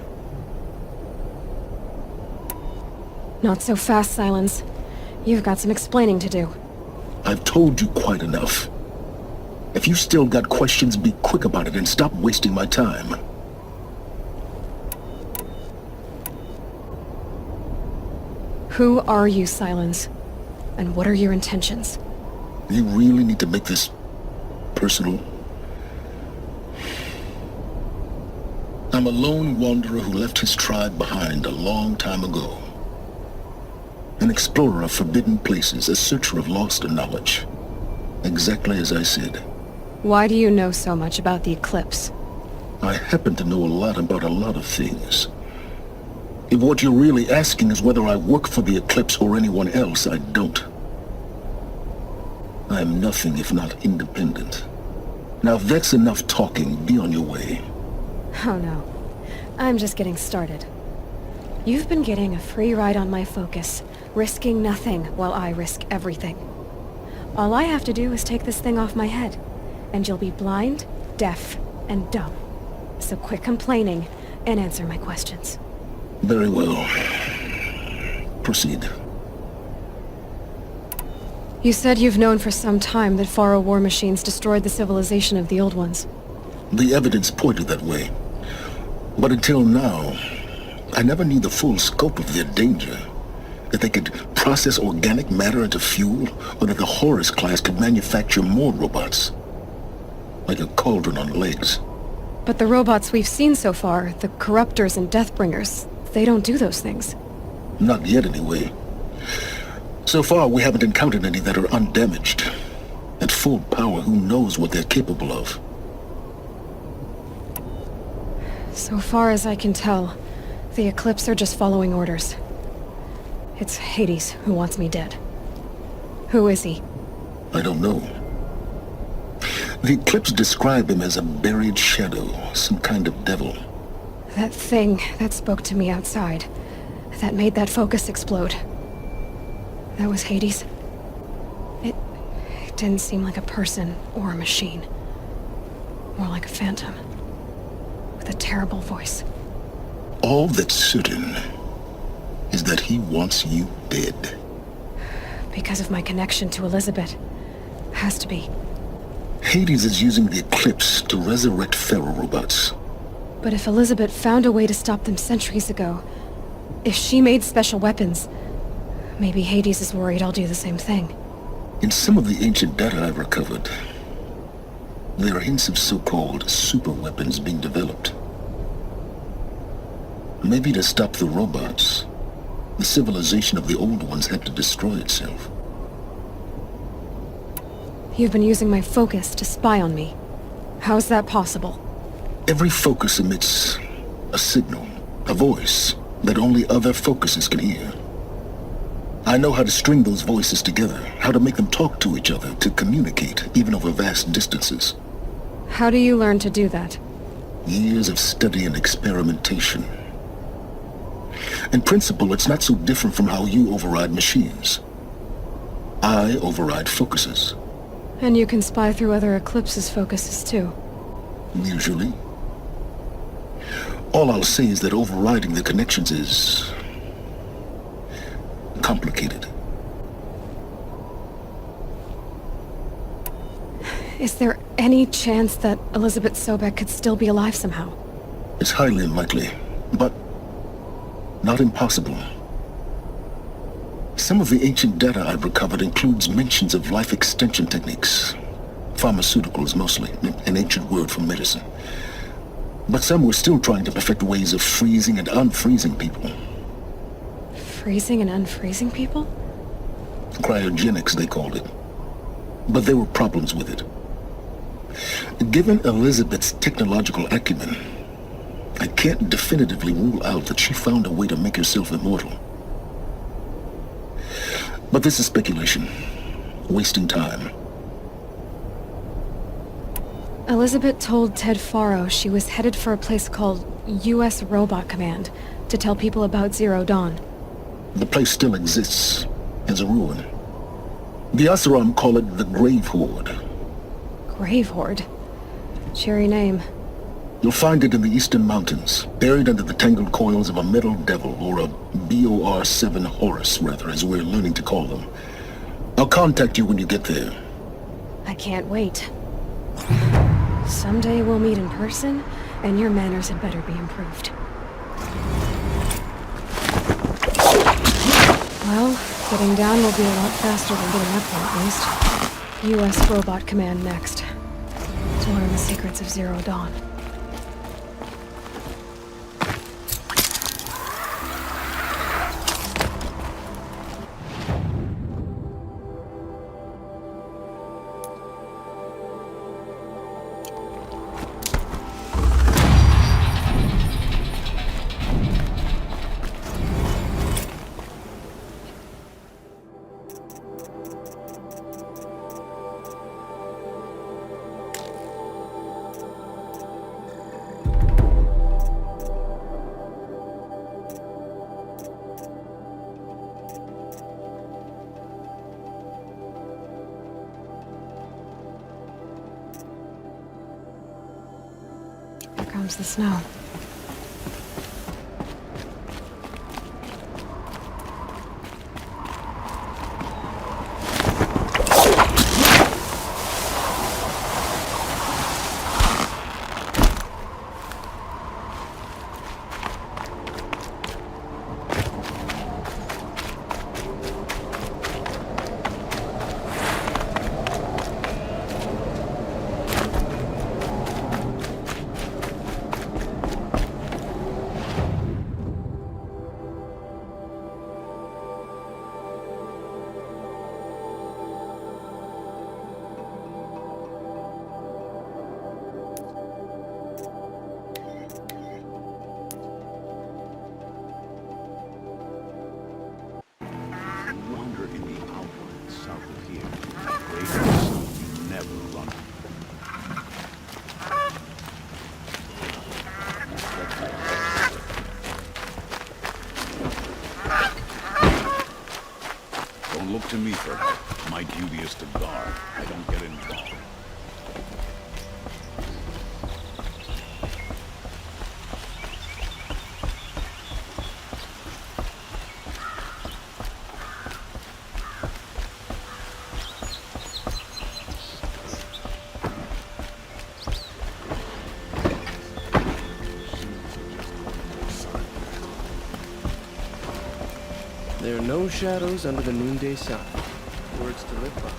Not so fast, Silence. You've got some explaining to do. I've told you quite enough. If you still got questions, be quick about it and stop wasting my time. Who are you, Silence? And what are your intentions? You really need to make this personal? I'm a lone wanderer who left his tribe behind a long time ago. An explorer of forbidden places, a searcher of lost knowledge. Exactly as I said. Why do you know so much about the Eclipse? I happen to know a lot about a lot of things. If what you're really asking is whether I work for the Eclipse or anyone else, I don't. I am nothing if not independent. Now if that's enough talking, be on your way. Oh no. I'm just getting started. You've been getting a free ride on my focus, risking nothing while I risk everything. All I have to do is take this thing off my head, and you'll be blind, deaf, and dumb. So quit complaining and answer my questions. Very well. Proceed. You said you've known for some time that Pharaoh war machines destroyed the civilization of the Old Ones. The evidence pointed that way. But until now, I never knew the full scope of their danger. That they could process organic matter into fuel, or that the Horus class could manufacture more robots. Like a cauldron on legs. But the robots we've seen so far, the Corruptors and Deathbringers, they don't do those things. Not yet, anyway. So far, we haven't encountered any that are undamaged. At full power, who knows what they're capable of? So far as I can tell, the Eclipse are just following orders. It's Hades who wants me dead. Who is he? I don't know. The Eclipse describe him as a buried shadow, some kind of devil. That thing that spoke to me outside, that made that focus explode. That was Hades. It didn't seem like a person or a machine. More like a phantom. With a terrible voice. All that's certain is that he wants you dead. Because of my connection to Elizabeth. Has to be. Hades is using the Eclipse to resurrect Pharaoh robots. But if Elizabeth found a way to stop them centuries ago, if she made special weapons, maybe Hades is worried I'll do the same thing. In some of the ancient data I've recovered, there are hints of so-called super weapons being developed. Maybe to stop the robots, the civilization of the Old Ones had to destroy itself. You've been using my focus to spy on me. How's that possible? Every focus emits a signal, a voice, that only other focuses can hear. I know how to string those voices together, how to make them talk to each other, to communicate, even over vast distances. How do you learn to do that? Years of study and experimentation. In principle, it's not so different from how you override machines. I override focuses. And you can spy through other Eclipse's focuses too. Usually. All I'll say is that overriding the connections is complicated. Is there any chance that Elizabeth Sobek could still be alive somehow? It's highly unlikely, but not impossible. Some of the ancient data I've recovered includes mentions of life extension techniques. Pharmaceuticals mostly, an ancient word for medicine. But some were still trying to perfect ways of freezing and unfreezing people. Freezing and unfreezing people? Cryogenics, they called it. But there were problems with it. Given Elizabeth's technological acumen, I can't definitively rule out that she found a way to make herself immortal. But this is speculation. Wasting time. Elizabeth told Ted Faro she was headed for a place called U.S. Robot Command to tell people about Zero Dawn. The place still exists as a ruin. The Asaram call it the Grave Horde. Grave Horde? Cheery name. You'll find it in the Eastern Mountains, buried under the tangled coils of a metal devil, or a BOR-7 Horus, rather, as we're learning to call them. I'll contact you when you get there. I can't wait. Someday we'll meet in person, and your manners had better be improved. Well, getting down will be a lot faster than getting up there, at least. U.S. Robot Command next. To learn the secrets of Zero Dawn. Comes the snow. Look to me for help. My duty is to guard. I don't get involved. There are no shadows under the noonday sun. Words to live by.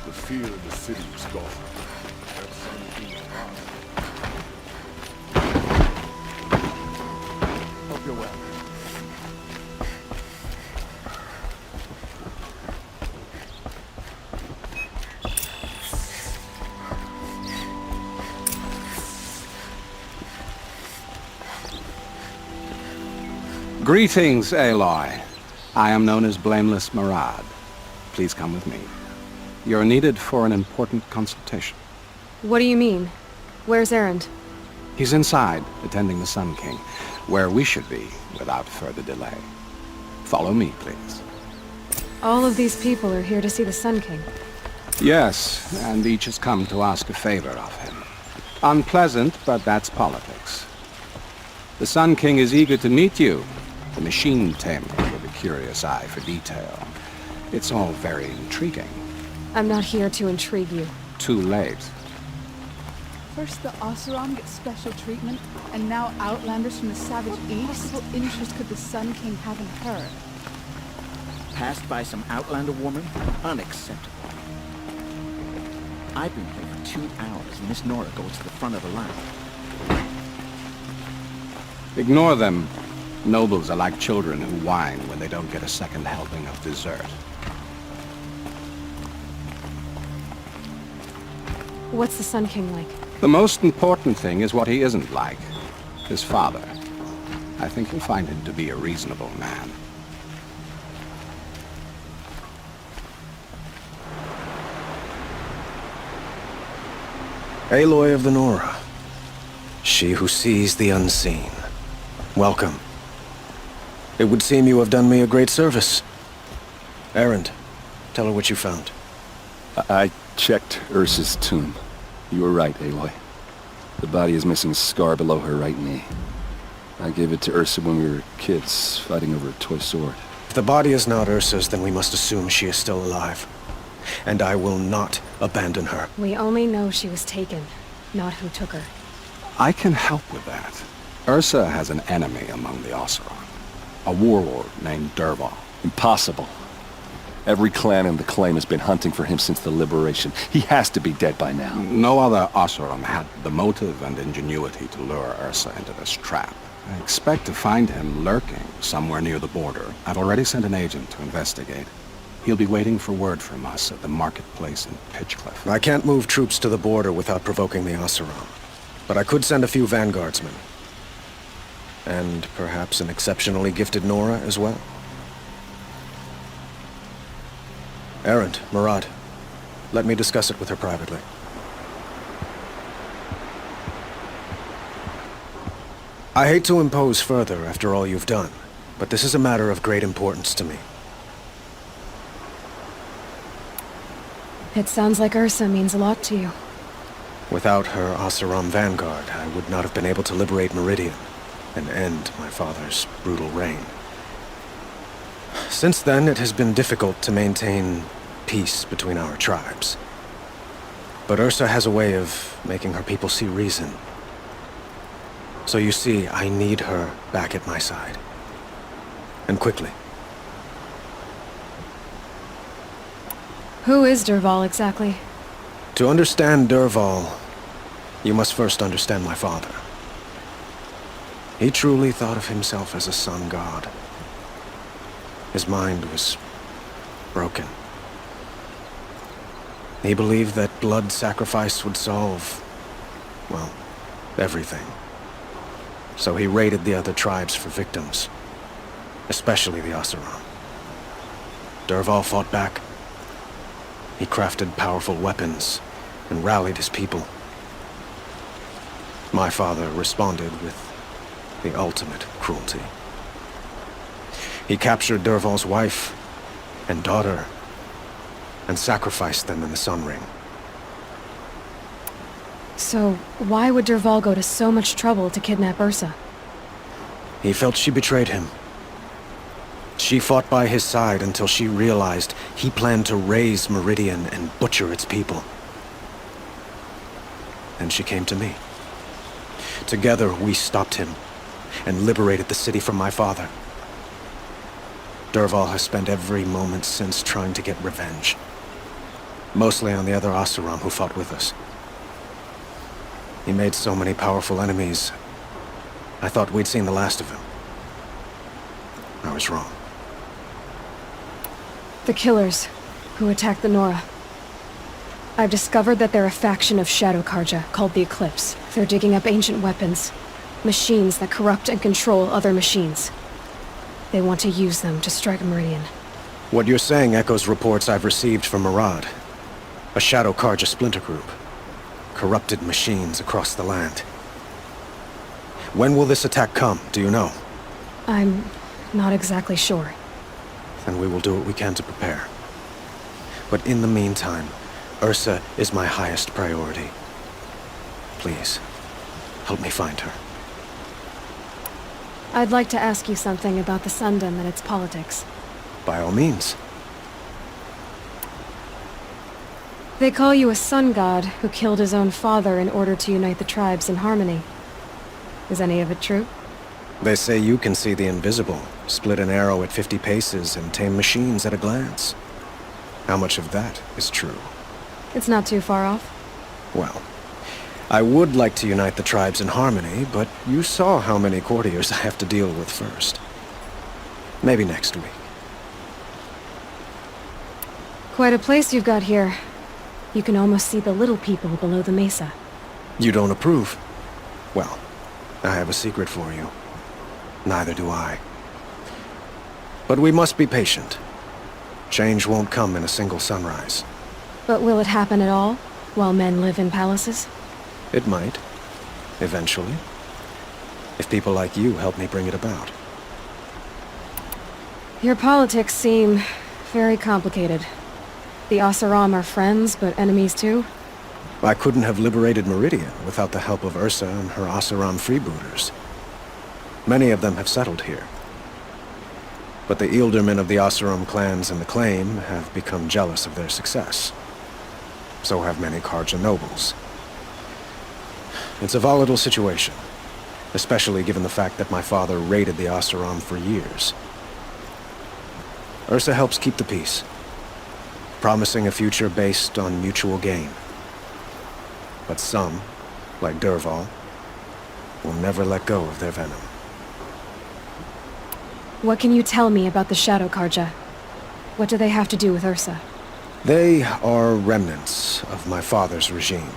The fear of the city is gone. There's something wrong. Hope you're well. Greetings, Aloy. I am known as Blameless Murad. Please come with me. You're needed for an important consultation. What do you mean? Where's Erend? He's inside, attending the Sun King, where we should be without further delay. Follow me, please. All of these people are here to see the Sun King. Yes, and each has come to ask a favor of him. Unpleasant, but that's politics. The Sun King is eager to meet you, the machine tamer with a curious eye for detail. It's all very intriguing. I'm not here to intrigue you. Too late. First the Oseram get special treatment, and now outlanders from the savage east? What possible interest could the Sun King have in her? Passed by some outlander woman? Unacceptable. I've been here for 2 hours, and Miss Nora goes to the front of the line. Ignore them. Nobles are like children who whine when they don't get a second helping of dessert. What's the Sun King like? The most important thing is what he isn't like. His father. I think you'll find him to be a reasonable man. Aloy of the Nora. She who sees the unseen. Welcome. It would seem you have done me a great service. Erend, tell her what you found. I checked Ursa's tomb. You were right, Aloy. The body is missing a scar below her right knee. I gave it to Ursa when we were kids, fighting over a toy sword. If the body is not Ursa's, then we must assume she is still alive. And I will not abandon her. We only know she was taken, not who took her. I can help with that. Ursa has an enemy among the Oseram. A warlord named Dervahl. Impossible. Every clan in the claim has been hunting for him since the liberation. He has to be dead by now. No other Oseram had the motive and ingenuity to lure Ursa into this trap. I expect to find him lurking somewhere near the border. I've already sent an agent to investigate. He'll be waiting for word from us at the marketplace in Pitchcliff. I can't move troops to the border without provoking the Oseram. But I could send a few vanguardsmen. And perhaps an exceptionally gifted Nora as well. Erend, Murad, let me discuss it with her privately. I hate to impose further after all you've done, but this is a matter of great importance to me. It sounds like Ursa means a lot to you. Without her Oseram vanguard, I would not have been able to liberate Meridian and end my father's brutal reign. Since then, it has been difficult to maintain peace between our tribes. But Ursa has a way of making her people see reason. So you see, I need her back at my side. And quickly. Who is Dervahl exactly? To understand Dervahl, you must first understand my father. He truly thought of himself as a sun god. His mind was broken. He believed that blood sacrifice would solve, well, everything. So he raided the other tribes for victims, especially the Oseram. Dervahl fought back. He crafted powerful weapons and rallied his people. My father responded with the ultimate cruelty. He captured Dervahl's wife and daughter and sacrificed them in the Sun Ring. So, why would Dervahl go to so much trouble to kidnap Ursa? He felt she betrayed him. She fought by his side until she realized he planned to raise Meridian and butcher its people. And she came to me. Together, we stopped him and liberated the city from my father. Dervahl has spent every moment since trying to get revenge. Mostly on the other Oseram who fought with us. He made so many powerful enemies, I thought we'd seen the last of him. I was wrong. The killers who attacked the Nora. I've discovered that they're a faction of Shadow Karja called the Eclipse. They're digging up ancient weapons. Machines that corrupt and control other machines. They want to use them to strike a meridian. What you're saying echoes reports I've received from Murad. A Shadow Carja splinter group. Corrupted machines across the land. When will this attack come, do you know? I'm not exactly sure. Then we will do what we can to prepare. But in the meantime, Ursa is my highest priority. Please, help me find her. I'd like to ask you something about the Sundom and its politics. By all means. They call you a sun god who killed his own father in order to unite the tribes in harmony. Is any of it true? They say you can see the invisible, split an arrow at 50 paces, and tame machines at a glance. How much of that is true? It's not too far off. Well, I would like to unite the tribes in harmony, but you saw how many courtiers I have to deal with first. Maybe next week. Quite a place you've got here. You can almost see the little people below the mesa. You don't approve? Well, I have a secret for you. Neither do I. But we must be patient. Change won't come in a single sunrise. But will it happen at all, while men live in palaces? It might. Eventually. If people like you help me bring it about. Your politics seem very complicated. The Oseram are friends, but enemies too? I couldn't have liberated Meridian without the help of Ursa and her Oseram freebooters. Many of them have settled here. But the Ealdormen of the Oseram clans in the Claim have become jealous of their success. So have many Carja nobles. It's a volatile situation, especially given the fact that my father raided the Oseram for years. Ursa helps keep the peace, promising a future based on mutual gain. But some, like Dervahl, will never let go of their venom. What can you tell me about the Shadow Carja? What do they have to do with Ursa? They are remnants of my father's regime,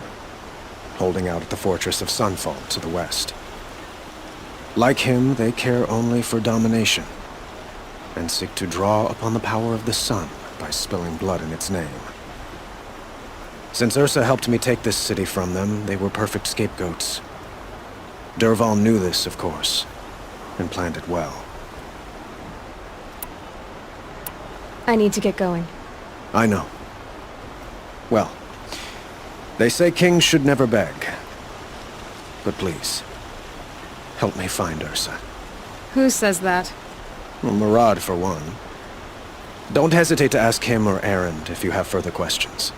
holding out at the fortress of Sunfall to the west. Like him, they care only for domination, and seek to draw upon the power of the sun by spilling blood in its name. Since Ursa helped me take this city from them, they were perfect scapegoats. Dervahl knew this, of course, and planned it well. I need to get going. I know. Well, they say kings should never beg. But please, help me find Ursa. Who says that? Well, Murad, for one. Don't hesitate to ask him or Erend if you have further questions.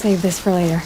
Save this for later.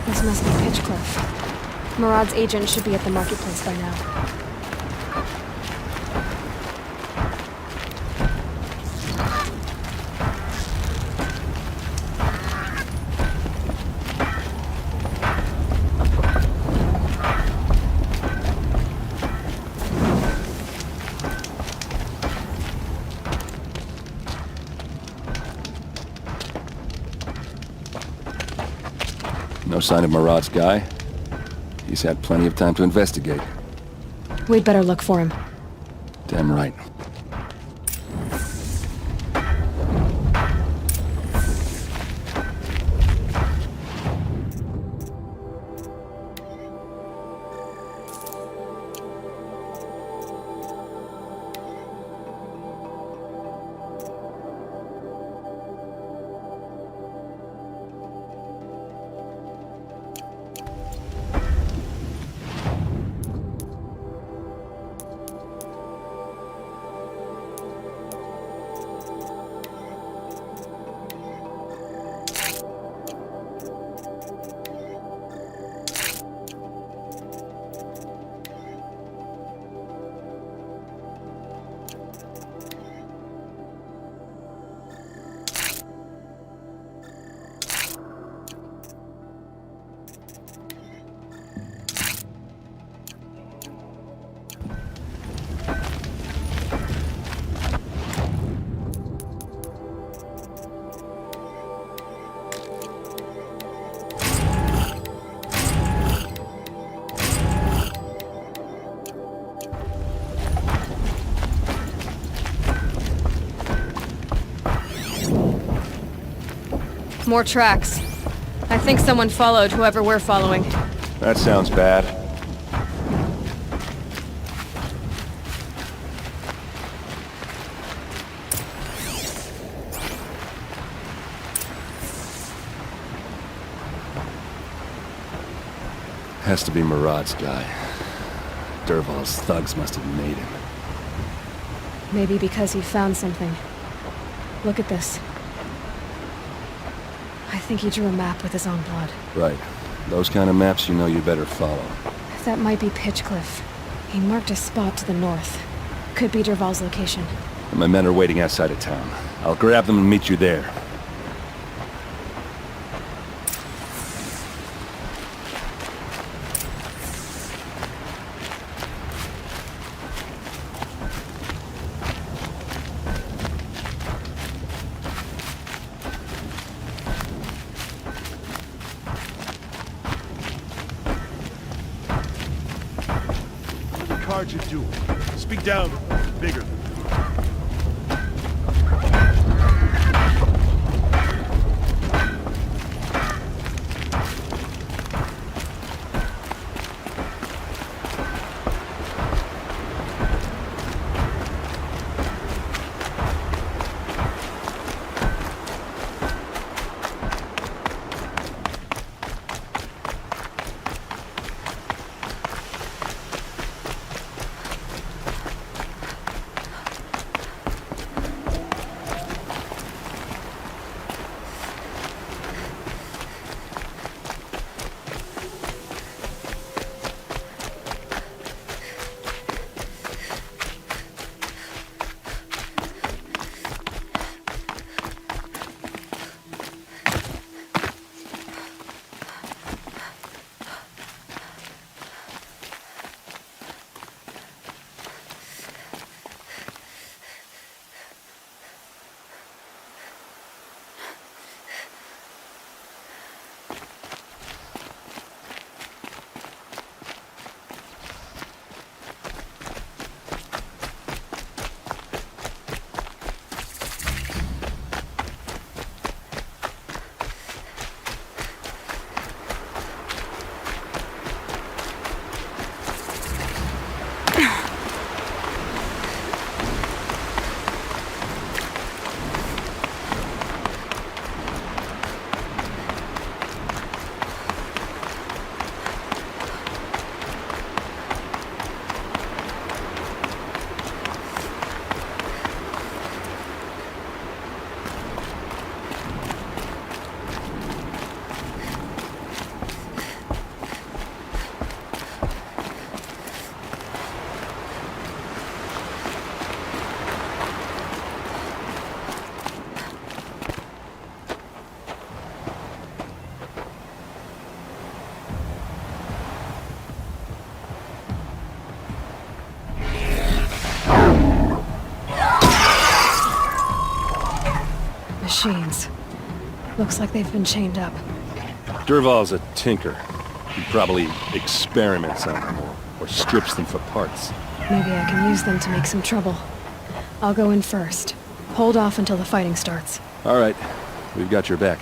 This must be Pitchcliff. Murad's agent should be at the marketplace by now. No sign of Murad's guy? He's had plenty of time to investigate. We'd better look for him. Damn right. More tracks. I think someone followed whoever we're following. That sounds bad. Has to be Murad's guy. Dervahl's thugs must have made him. Maybe because he found something. Look at this. I think he drew a map with his own blood. Right. Those kind of maps you know you better follow. That might be Pitchcliff. He marked a spot to the north. Could be Dervahl's location. My men are waiting outside of town. I'll grab them and meet you there. Cards you do. Speak down. Bigger. machines. Looks like they've been chained up. Durval's a tinker. He probably experiments on them or strips them for parts. Maybe I can use them to make some trouble. I'll go in first. Hold off until the fighting starts. All right. We've got your back.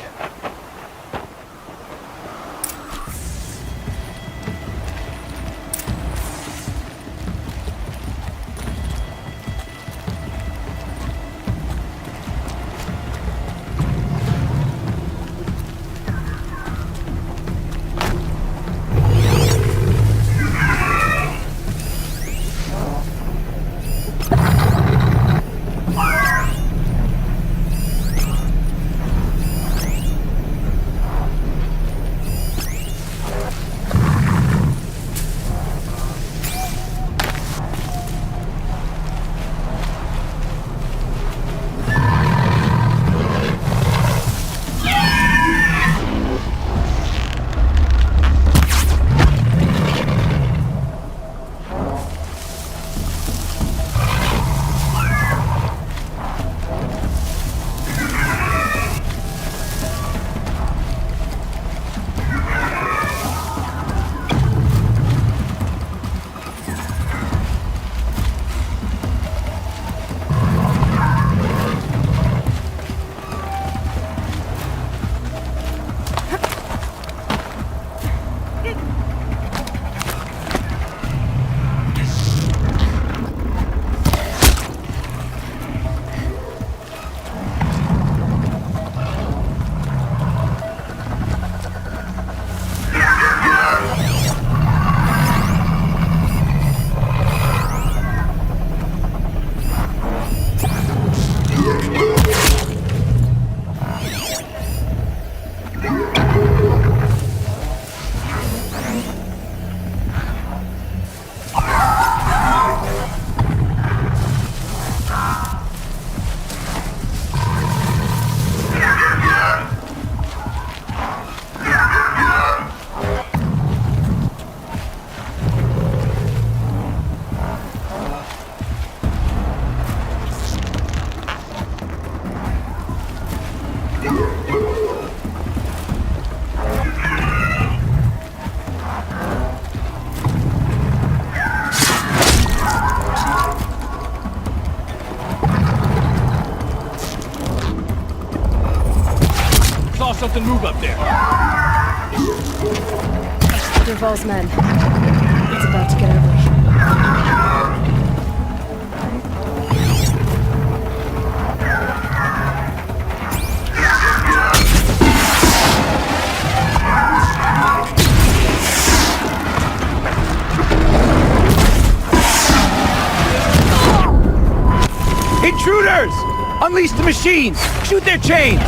Something move up there. Durval's men. It's about to get ugly. Intruders! Unleash the machines! Shoot their chains!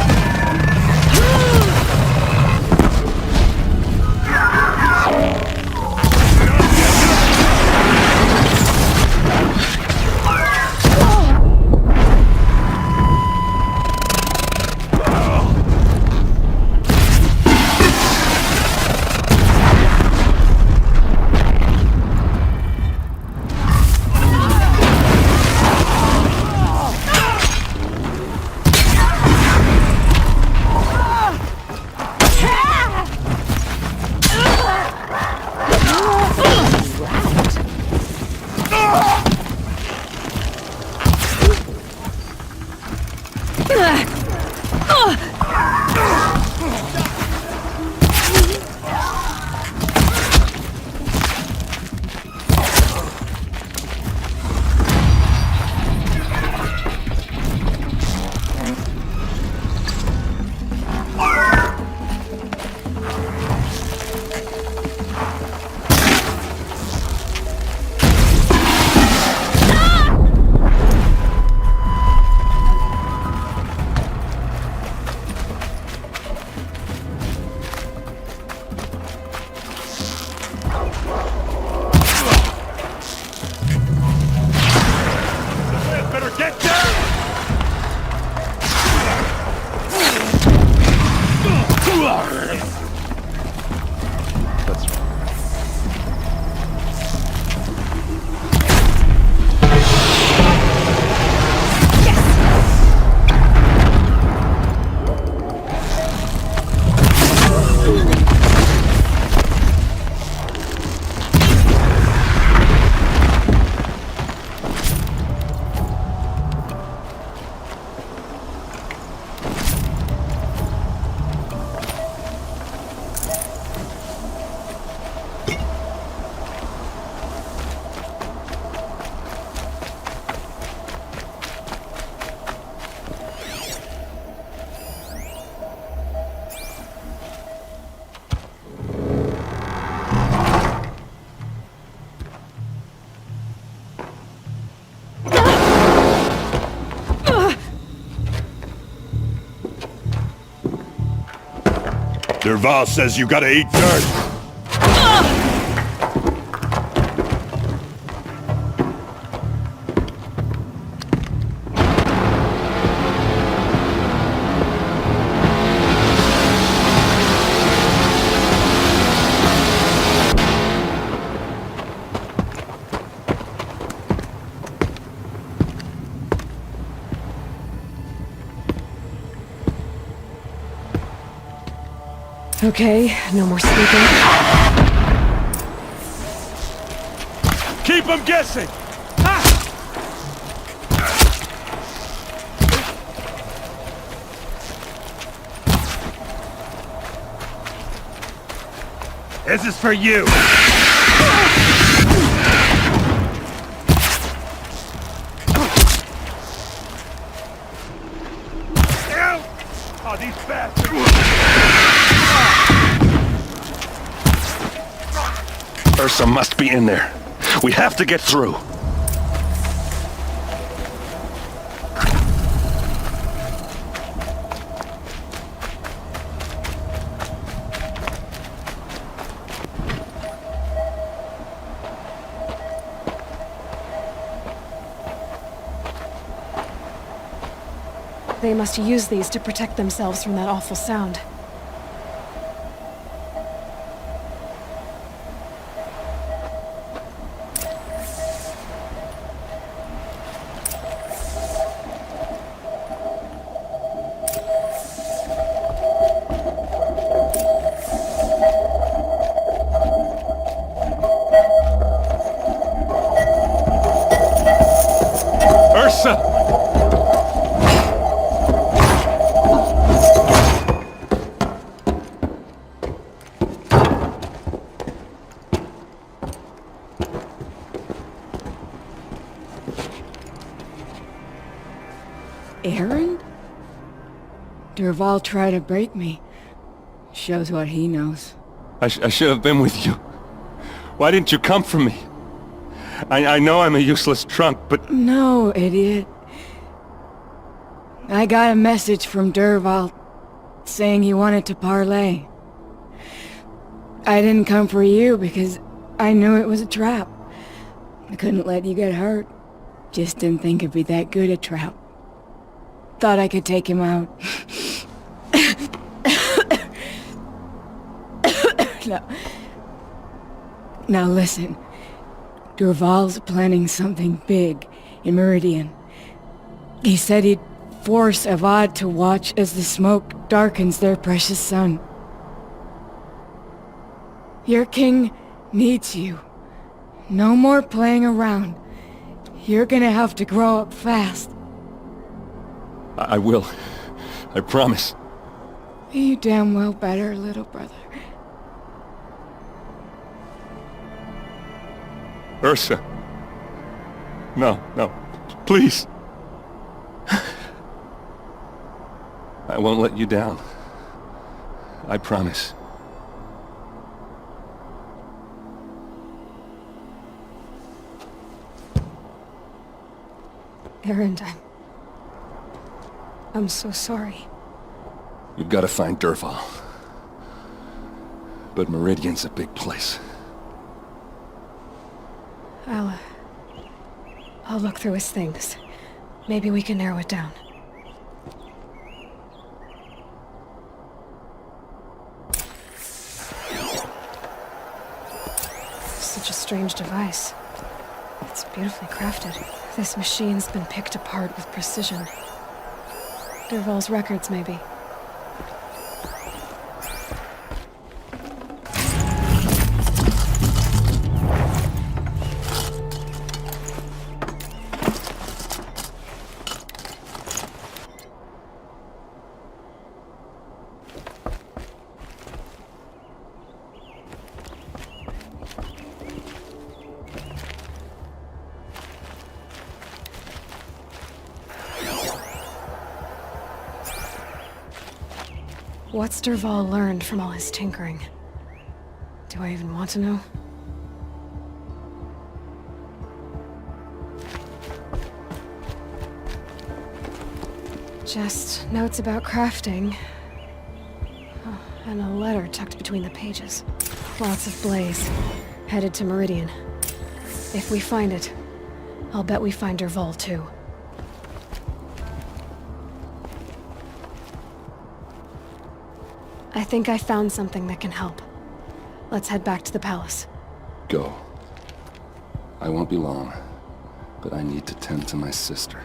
Derval says you gotta eat dirt. Okay, no more sleeping. Keep them guessing! This is for you! Oh, these bastards! Ursa must be in there. We have to get through. They must use these to protect themselves from that awful sound. Ursa! Aaron? Derval tried to break me. Shows what he knows. I should have been with you. Why didn't you come for me? I know I'm a useless trunk, but... No, idiot. I got a message from Derval saying he wanted to parlay. I didn't come for you because I knew it was a trap. I couldn't let you get hurt. Just didn't think it'd be that good a trap. Thought I could take him out. Now listen. Derval's planning something big in Meridian. He said he'd force Avad to watch as the smoke darkens their precious sun. Your king needs you. No more playing around. You're gonna have to grow up fast. I will. I promise. You damn well better, little brother. Ursa. No, no. Please. I won't let you down. I promise. Aaron, I'm so sorry. You've got to find Derval. But Meridian's a big place. I'll look through his things. Maybe we can narrow it down. Such a strange device. It's beautifully crafted. This machine's been picked apart with precision. Derval's records, maybe. What's Derval learned from all his tinkering? Do I even want to know? Just notes about crafting. Oh, And a letter tucked between the pages. Lots of blaze. Headed to Meridian. If we find it, I'll bet we find Dervahl too. I think I found something that can help. Let's head back to the palace. Go. I won't be long, but I need to tend to my sister.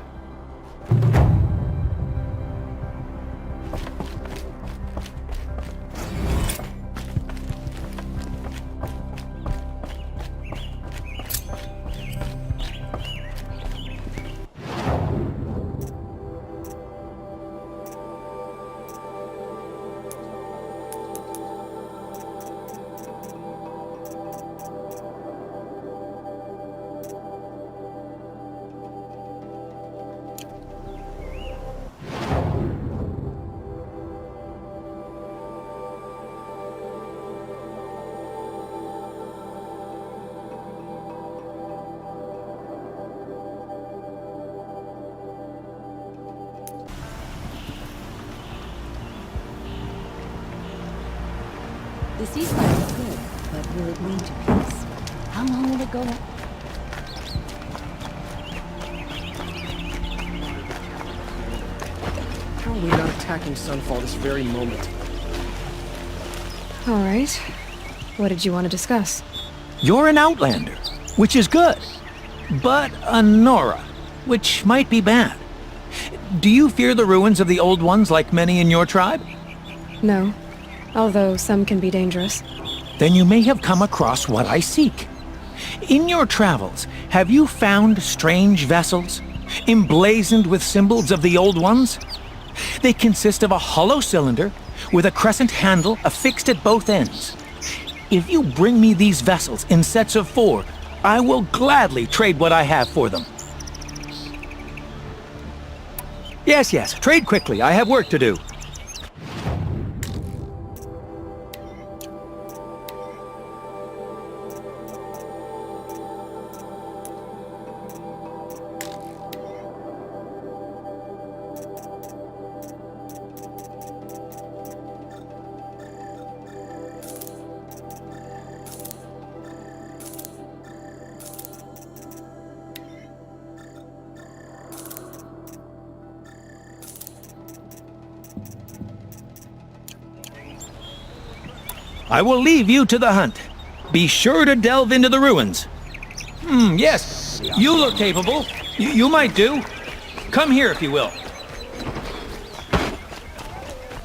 The ceasefire is good, but will it lead to peace? How long will it go on? How are we not attacking Sunfall this very moment? All right. What did you want to discuss? You're an Outlander, which is good. But a Nora, which might be bad. Do you fear the ruins of the Old Ones like many in your tribe? No. Although some can be dangerous. Then you may have come across what I seek. In your travels, have you found strange vessels, emblazoned with symbols of the Old Ones? They consist of a hollow cylinder with a crescent handle affixed at both ends. If you bring me these vessels in sets of 4, I will gladly trade what I have for them. Yes, trade quickly. I have work to do. I will leave you to the hunt. Be sure to delve into the ruins. Yes, you look capable. You might do. Come here if you will.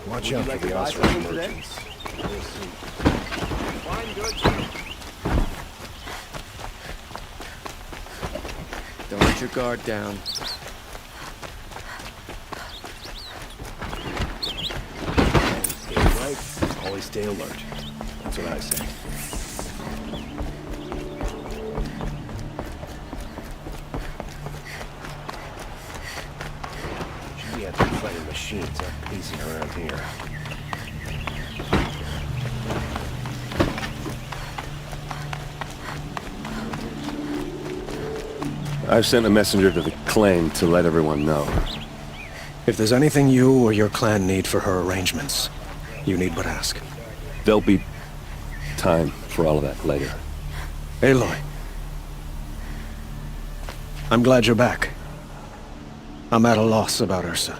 Watch out for the Osram merchants. Don't let your guard down. Stay right, always stay alert. That's what I say. Should be out there fighting machines, not pacing around here. I've sent a messenger to the claim to let everyone know. If there's anything you or your clan need for her arrangements, you need but ask. There'll be time for all of that later. Aloy. I'm glad you're back. I'm at a loss about Ursa.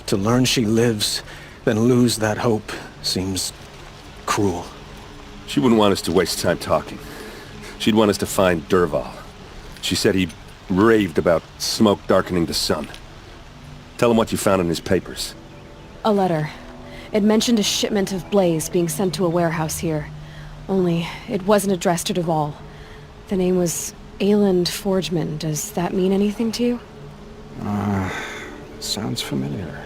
To learn she lives, then lose that hope, seems cruel. She wouldn't want us to waste time talking. She'd want us to find Dervahl. She said he raved about smoke darkening the sun. Tell him what you found in his papers. A letter. It mentioned a shipment of blaze being sent to a warehouse here. Only, it wasn't addressed to Dervahl. The name was Ayland Forgeman. Does that mean anything to you? Sounds familiar.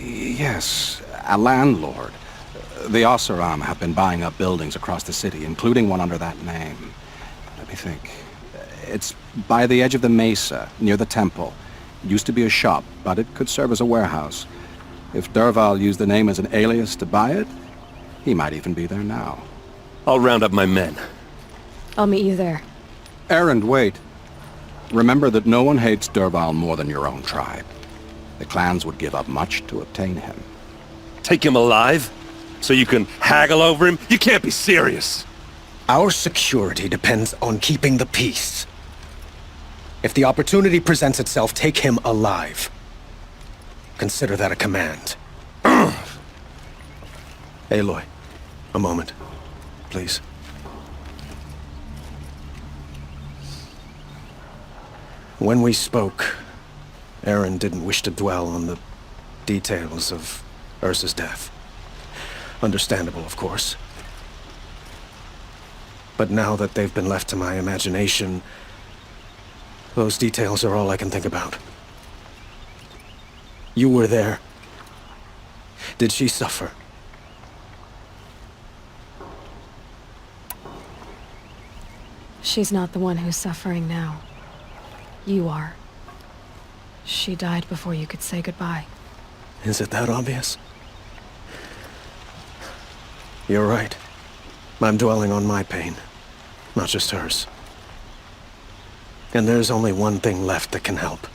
Yes, a landlord. The Oseram have been buying up buildings across the city, including one under that name. Let me think. It's by the edge of the mesa, near the temple. It used to be a shop, but it could serve as a warehouse. If Dervahl used the name as an alias to buy it, he might even be there now. I'll round up my men. I'll meet you there. Erend, wait. Remember that no one hates Dervahl more than your own tribe. The clans would give up much to obtain him. Take him alive? So you can haggle over him? You can't be serious. Our security depends on keeping the peace. If the opportunity presents itself, take him alive. Consider that a command. Aloy, a moment, please. When we spoke, Aaron didn't wish to dwell on the details of Ursa's death. Understandable, of course. But now that they've been left to my imagination, those details are all I can think about. You were there. Did she suffer? She's not the one who's suffering now. You are. She died before you could say goodbye. Is it that obvious? You're right. I'm dwelling on my pain, not just hers. And there's only one thing left that can help.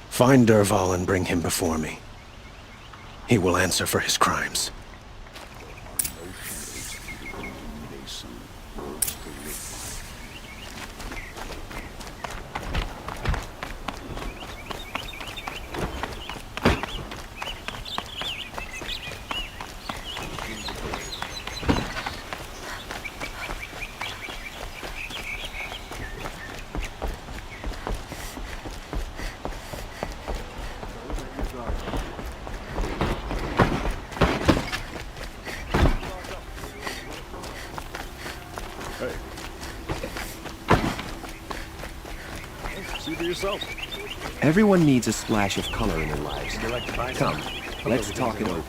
Find Dervahl and bring him before me. He will answer for his crimes. Everyone needs a splash of color in their lives. Come, let's talk it over.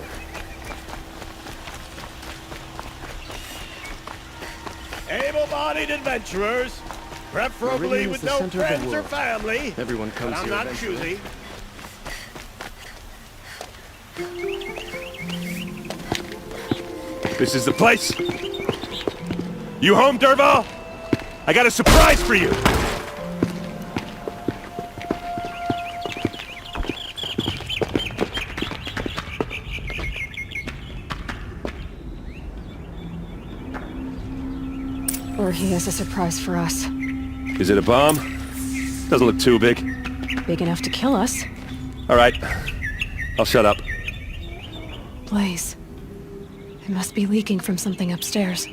Able-bodied adventurers, preferably with no friends or family. Everyone comes but I'm here not eventually. choosy. This is the place. You home, Dervahl? I got a surprise for you. Or he has a surprise for us. Is it a bomb? Doesn't look too big. Big enough to kill us. All right. I'll shut up. Blaze. It must be leaking from something upstairs.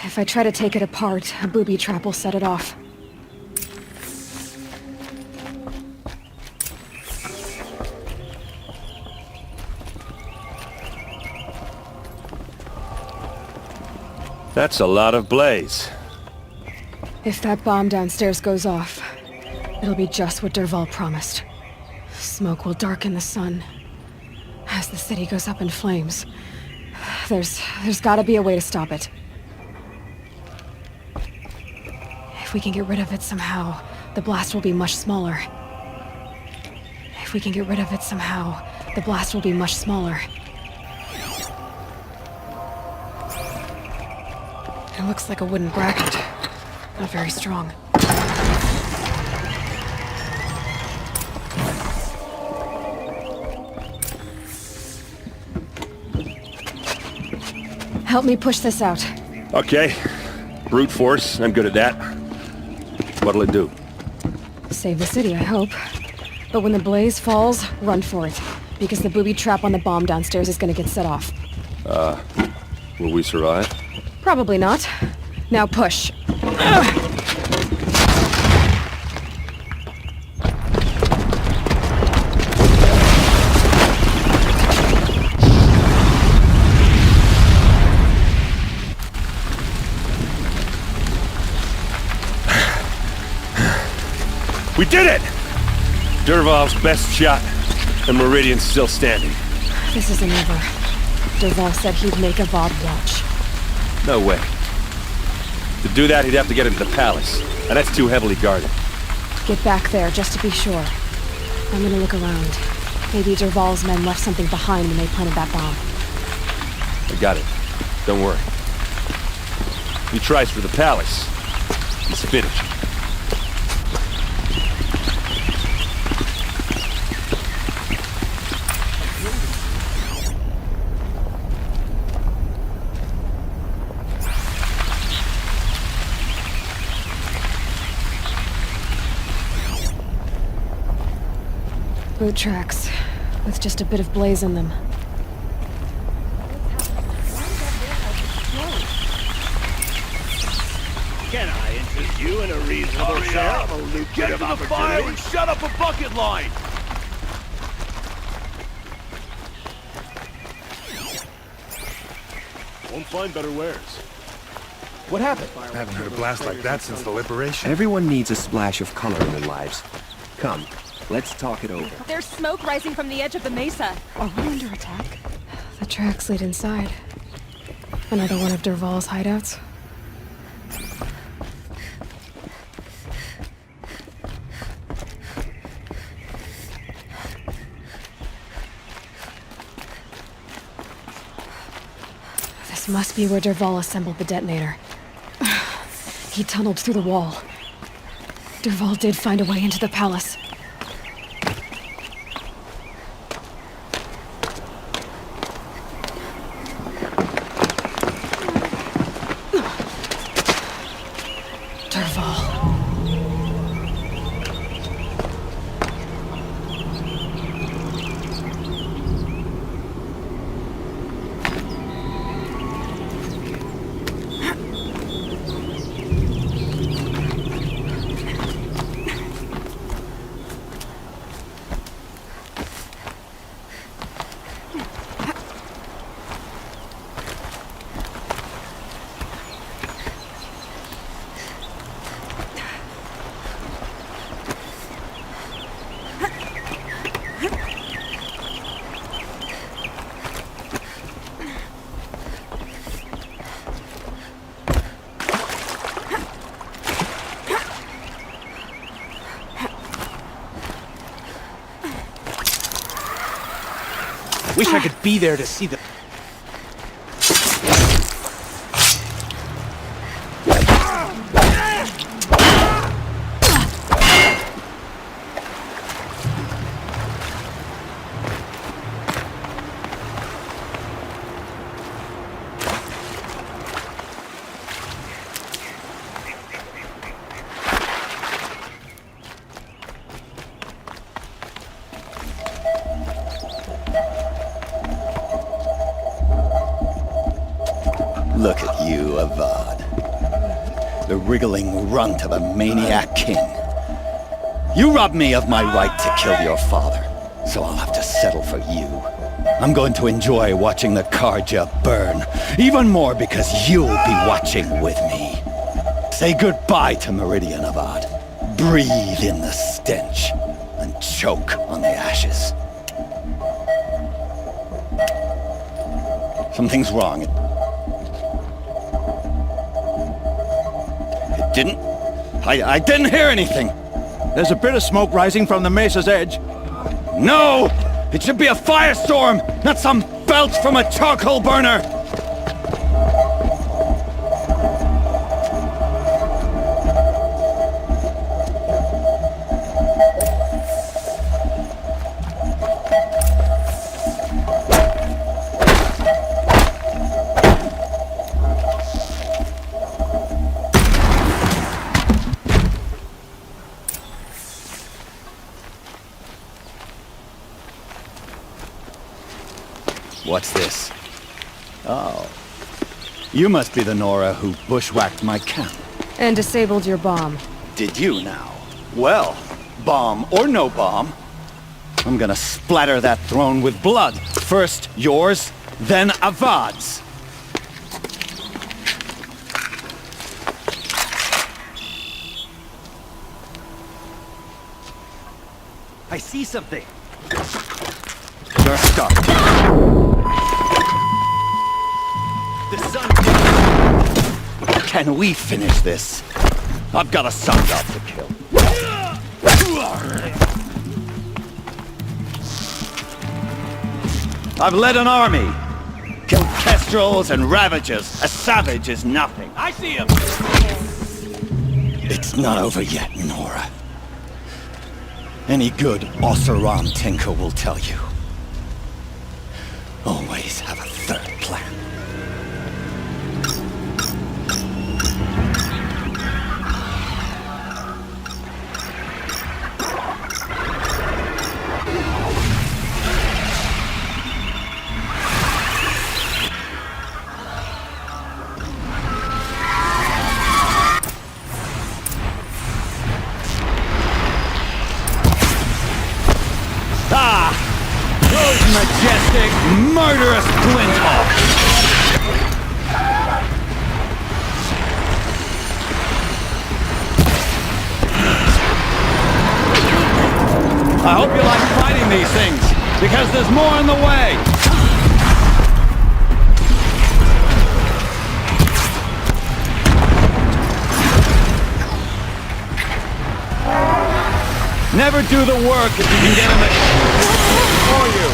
If I try to take it apart, a booby trap will set it off. That's a lot of blaze. If that bomb downstairs goes off, it'll be just what Dervahl promised. Smoke will darken the sun. As the city goes up in flames, there's gotta be a way to stop it. If we can get rid of it somehow, the blast will be much smaller. If we can get rid of it somehow, the blast will be much smaller. It looks like a wooden bracket. Not very strong. Help me push this out. Okay. Brute force. I'm good at that. What'll it do? Save the city, I hope. But when the blaze falls, run for it. Because the booby trap on the bomb downstairs is gonna get set off. Will we survive? Probably not. Now push. We did it! Dervahl's best shot, and Meridian's still standing. This isn't over. Dervahl said he'd make a VOD watch. No way. To do that, he'd have to get into the palace, and that's too heavily guarded. Get back there, just to be sure. I'm gonna look around. Maybe Dervahl's men left something behind when they planted that bomb. I got it. Don't worry. He tries for the palace. He's finished. Boot tracks, with just a bit of blaze in them. Can I interest you in a reasonable share of a lucrative opportunity? Fire and shut up a bucket line! Won't find better wares. What happened? I haven't heard a blast like that since the liberation. Everyone needs a splash of color in their lives. Come, let's talk it over. There's smoke rising from the edge of the mesa. Are we under attack? The tracks lead inside. Another one of Dervahl's hideouts. This must be where Dervahl assembled the detonator. He tunneled through the wall. Dervahl did find a way into the palace. Wish I could be there to see the... Look at you, Avad. The wriggling runt of a maniac king. You robbed me of my right to kill your father, so I'll have to settle for you. I'm going to enjoy watching the Karja burn, even more because you'll be watching with me. Say goodbye to Meridian, Avad. Breathe in the stench, and choke on the ashes. Something's wrong. I didn't hear anything. There's a bit of smoke rising from the mesa's edge. No! It should be a firestorm, not some belch from a charcoal burner! What's this? Oh. You must be the Nora who bushwhacked my camp. And disabled your bomb. Did you now? Well, bomb or no bomb, I'm gonna splatter that throne with blood. First yours, then Avad's. I see something. You're stuck. The sun... Can we finish this? I've got a son job to kill. I've led an army. Killed kestrels and ravagers. A savage is nothing. I see him! It's not over yet, Nora. Any good Oseram tinker will tell you. Always have a third plan. Those majestic, murderous flinthawks! I hope you like fighting these things, because there's more in the way! Never do the work if you can get them for you.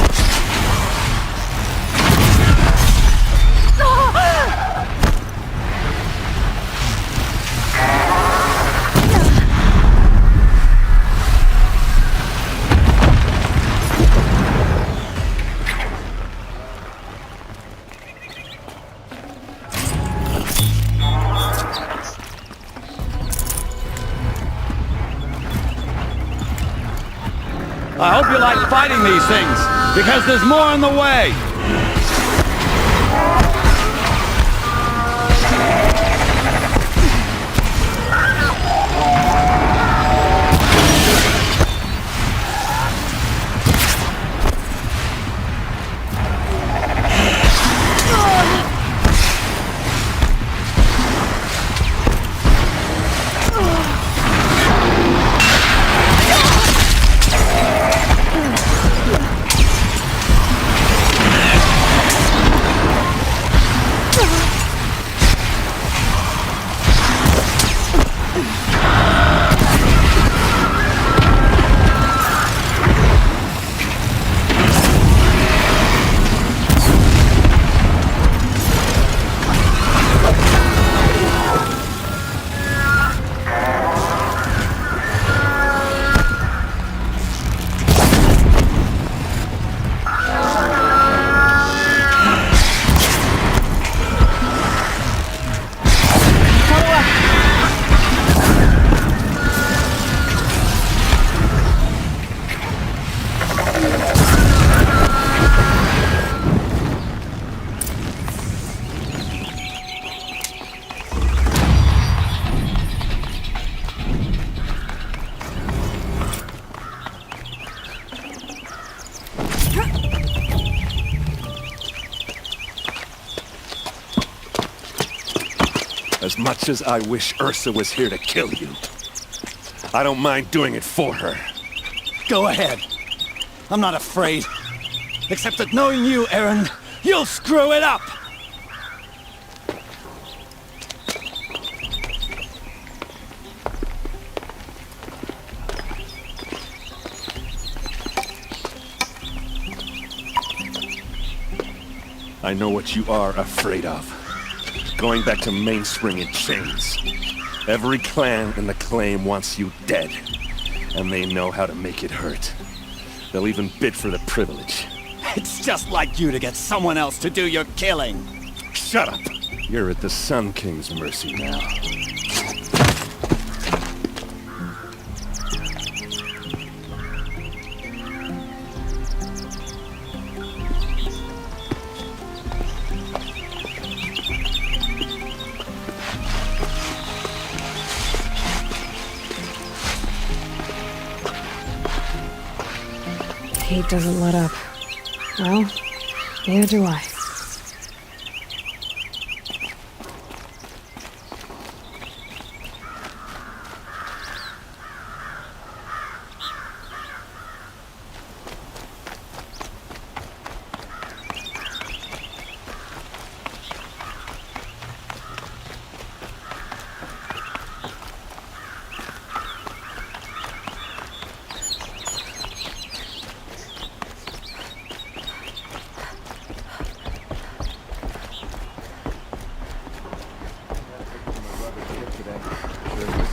I hope you like fighting these things, because there's more in the way! As much as I wish Ursa was here to kill you, I don't mind doing it for her. Go ahead. I'm not afraid. Except that knowing you, Aaron, you'll screw it up! I know what you are afraid of. Going back to Mainspring in chains. Every clan in the claim wants you dead. And they know how to make it hurt. They'll even bid for the privilege. It's just like you to get someone else to do your killing. Shut up! You're at the Sun King's mercy now. Heat doesn't let up. Well, neither do I.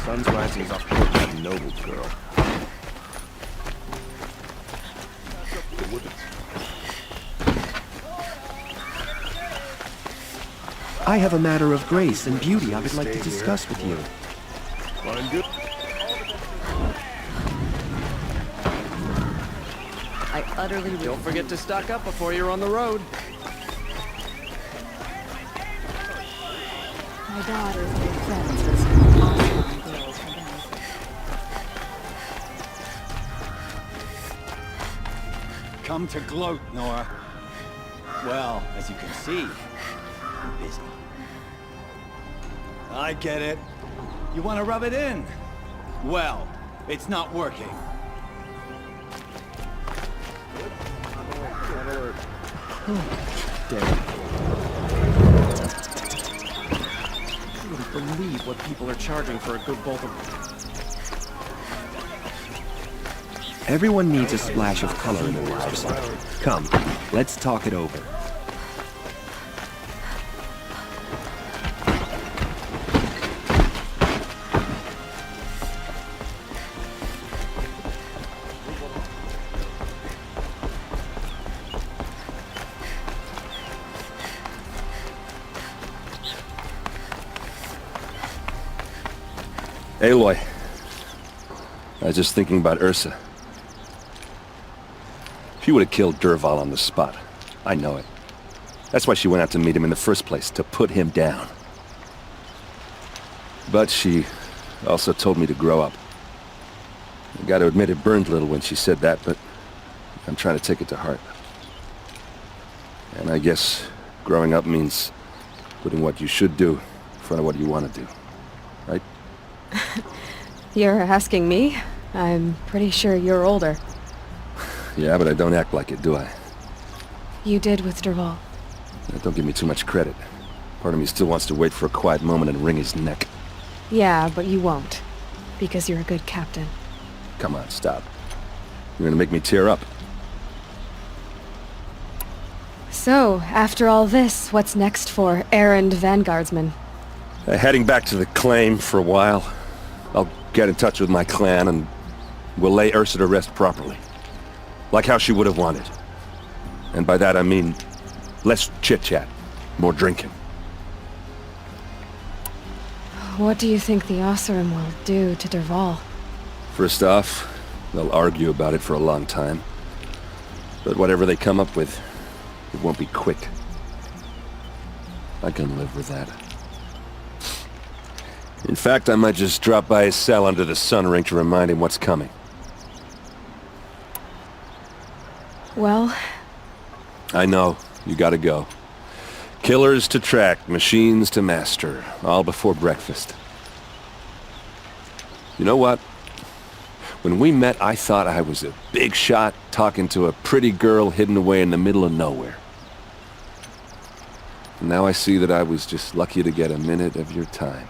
Sun's rising is off court that noble girl. I have a matter of grace and beauty I would like to discuss with you. I utterly Don't forget to stock up before you're on the road. My daughter's made friends with some awesome girls from down. come to gloat, Nora. Well, as you can see, I'm busy. I get it. You want to rub it in? Well, it's not working. Damn. I wouldn't believe what people are charging for a good bolt of... Everyone needs a splash of color in their lives. Come, let's talk it over. Aloy, I was just thinking about Ursa. She would have killed Dervahl on the spot. I know it. That's why she went out to meet him in the first place, to put him down. But she also told me to grow up. I gotta admit it burned a little when she said that, but I'm trying to take it to heart. And I guess growing up means putting what you should do in front of what you want to do. Right? You're asking me? I'm pretty sure you're older. Yeah, but I don't act like it, do I? You did with Dervahl. Don't give me too much credit. Part of me still wants to wait for a quiet moment and wring his neck. Yeah, but you won't. Because you're a good captain. Come on, stop. You're gonna make me tear up. So, after all this, what's next for errand vanguardsman? Heading back to the claim for a while. I'll get in touch with my clan and we'll lay Ursa to rest properly. Like how she would have wanted. And by that I mean less chit-chat, more drinking. What do you think the Oseram will do to Dervahl? First off, they'll argue about it for a long time. But whatever they come up with, it won't be quick. I can live with that. In fact, I might just drop by his cell under the sun ring to remind him what's coming. Well... I know. You gotta go. Killers to track, machines to master. All before breakfast. You know what? When we met, I thought I was a big shot talking to a pretty girl hidden away in the middle of nowhere. And now I see that I was just lucky to get a minute of your time.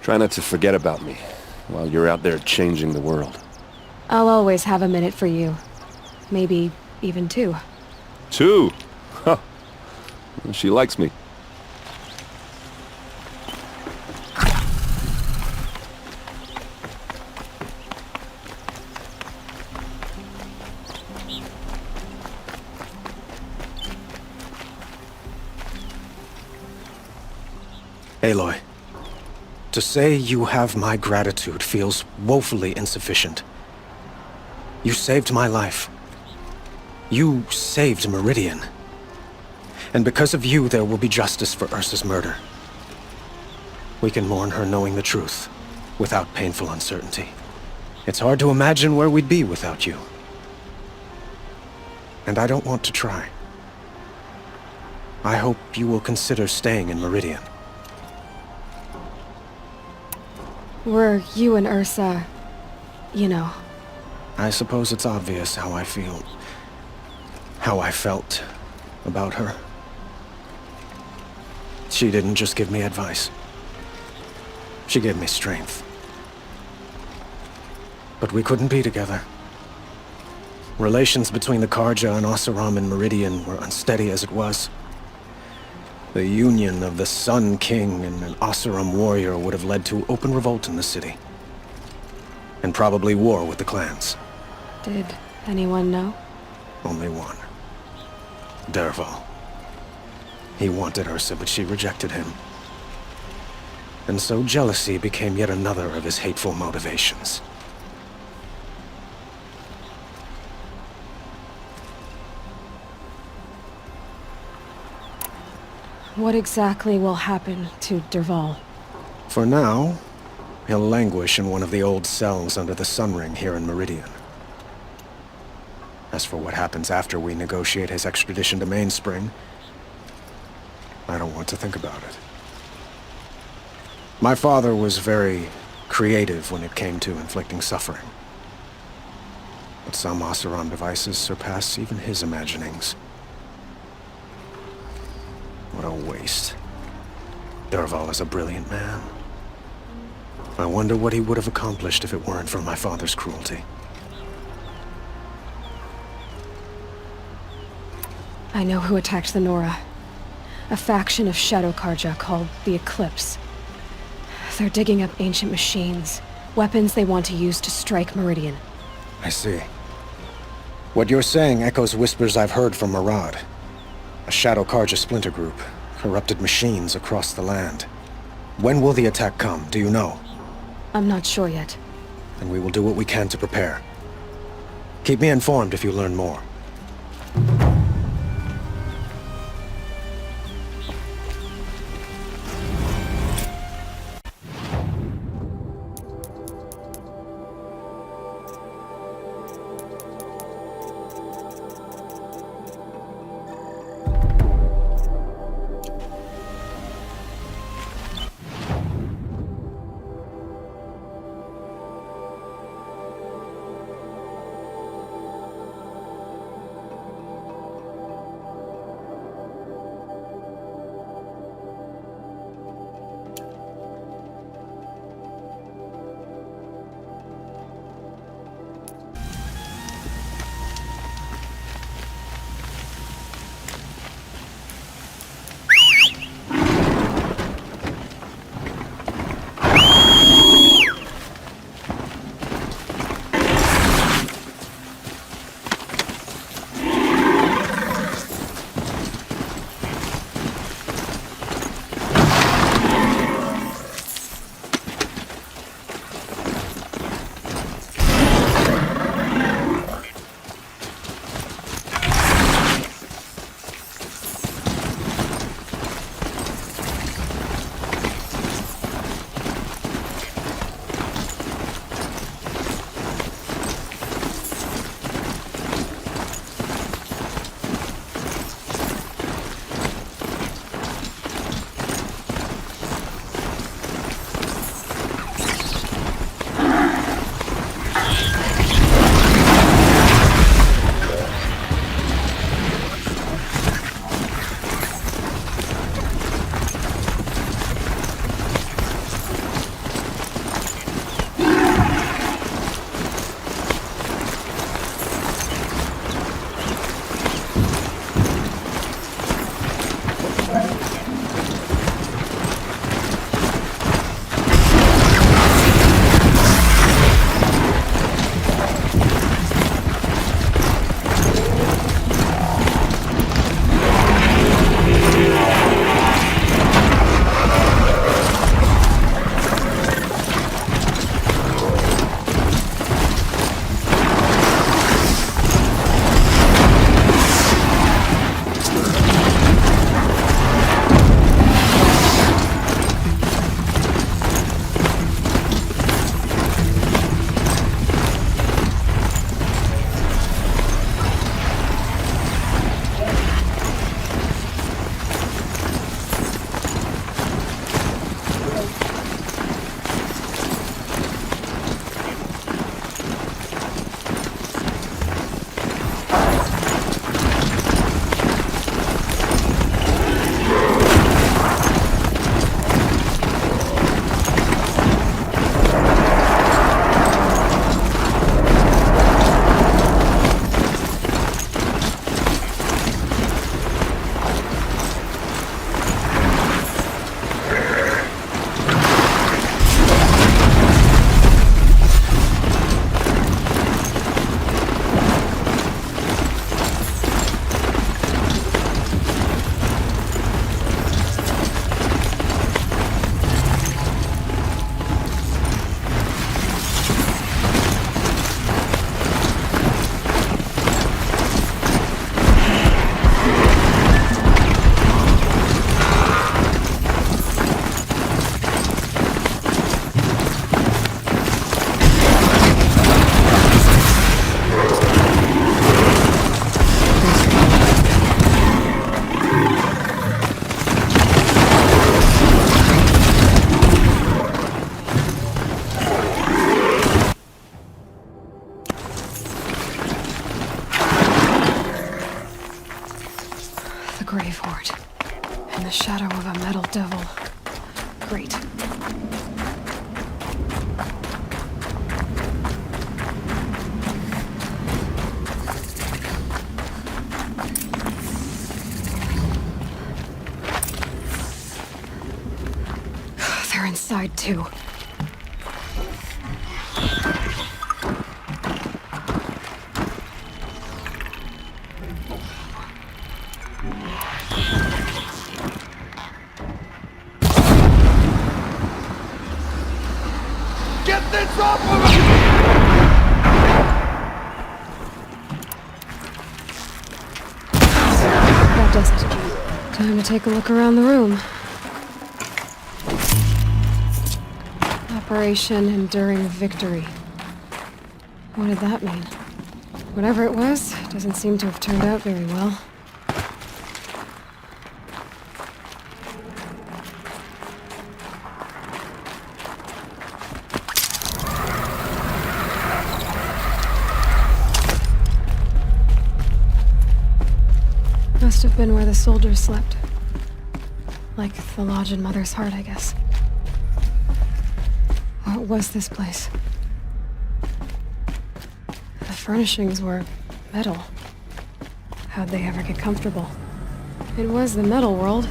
Try not to forget about me while you're out there changing the world. I'll always have a minute for you. Maybe even two. Two? Huh. Well, she likes me. Aloy, to say you have my gratitude feels woefully insufficient. You saved my life. You saved Meridian. And because of you, there will be justice for Ursa's murder. We can mourn her knowing the truth, without painful uncertainty. It's hard to imagine where we'd be without you. And I don't want to try. I hope you will consider staying in Meridian. Were you and Ursa... you know... I suppose it's obvious how I feel. How I felt about her. She didn't just give me advice. She gave me strength. But we couldn't be together. Relations between the Karja and Oseram and Meridian were unsteady as it was. The union of the Sun King and an Oseram warrior would have led to open revolt in the city. And probably war with the clans. Did anyone know? Only one. Dervahl. He wanted Ursa, but she rejected him. And so jealousy became yet another of his hateful motivations. What exactly will happen to Dervahl? For now, he'll languish in one of the old cells under the Sun Ring here in Meridian. As for what happens after we negotiate his extradition to Mainspring, I don't want to think about it. My father was very creative when it came to inflicting suffering. But some Oseram devices surpass even his imaginings. What a waste. Dervahl is a brilliant man. I wonder what he would have accomplished if it weren't for my father's cruelty. I know who attacked the Nora. A faction of Shadow Karja called the Eclipse. They're digging up ancient machines, weapons they want to use to strike Meridian. I see. What you're saying echoes whispers I've heard from Murad. A Shadow Karja splinter group, corrupted machines across the land. When will the attack come, do you know? I'm not sure yet. Then we will do what we can to prepare. Keep me informed if you learn more. grave hoard. In the shadow of a metal devil. Great. They're inside too. Get this off of me! That does it. Time to take a look around the room. Operation Enduring Victory. What did that mean? Whatever it was, doesn't seem to have turned out very well. Must have been where the soldiers slept. Like the lodge in Mother's Heart, I guess. What was this place? The furnishings were metal. How'd they ever get comfortable? It was the metal world.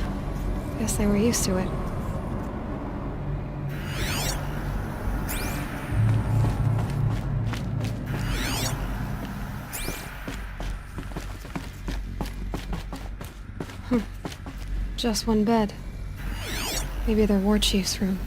Guess they were used to it. Just one bed. Maybe their war chief's room.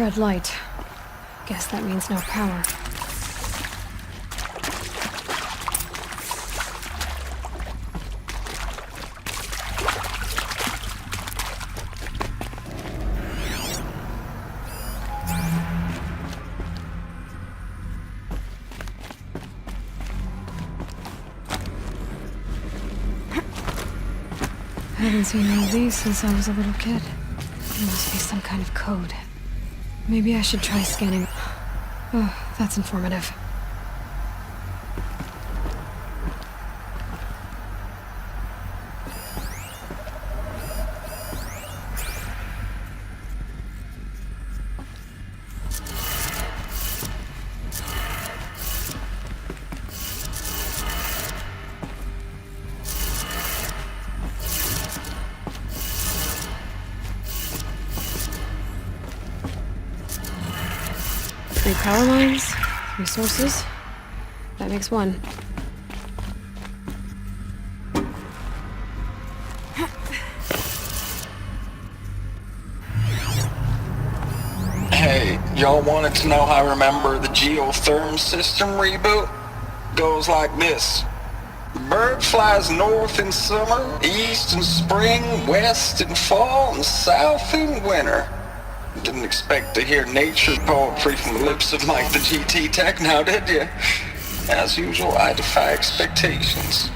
Red light. Guess that means no power. I haven't seen one of these since I was a little kid. It must be some kind of code. Maybe I should try scanning. Oh, that's informative. Three power lines, 3 sources. That makes 1. Hey, y'all wanted to know how I remember the geotherm system reboot? Goes like this. Bird flies north in summer, east in spring, west in fall, and south in winter. Didn't expect to hear nature poetry from the lips of Mike the GT Tech now, did you? As usual, I defy expectations.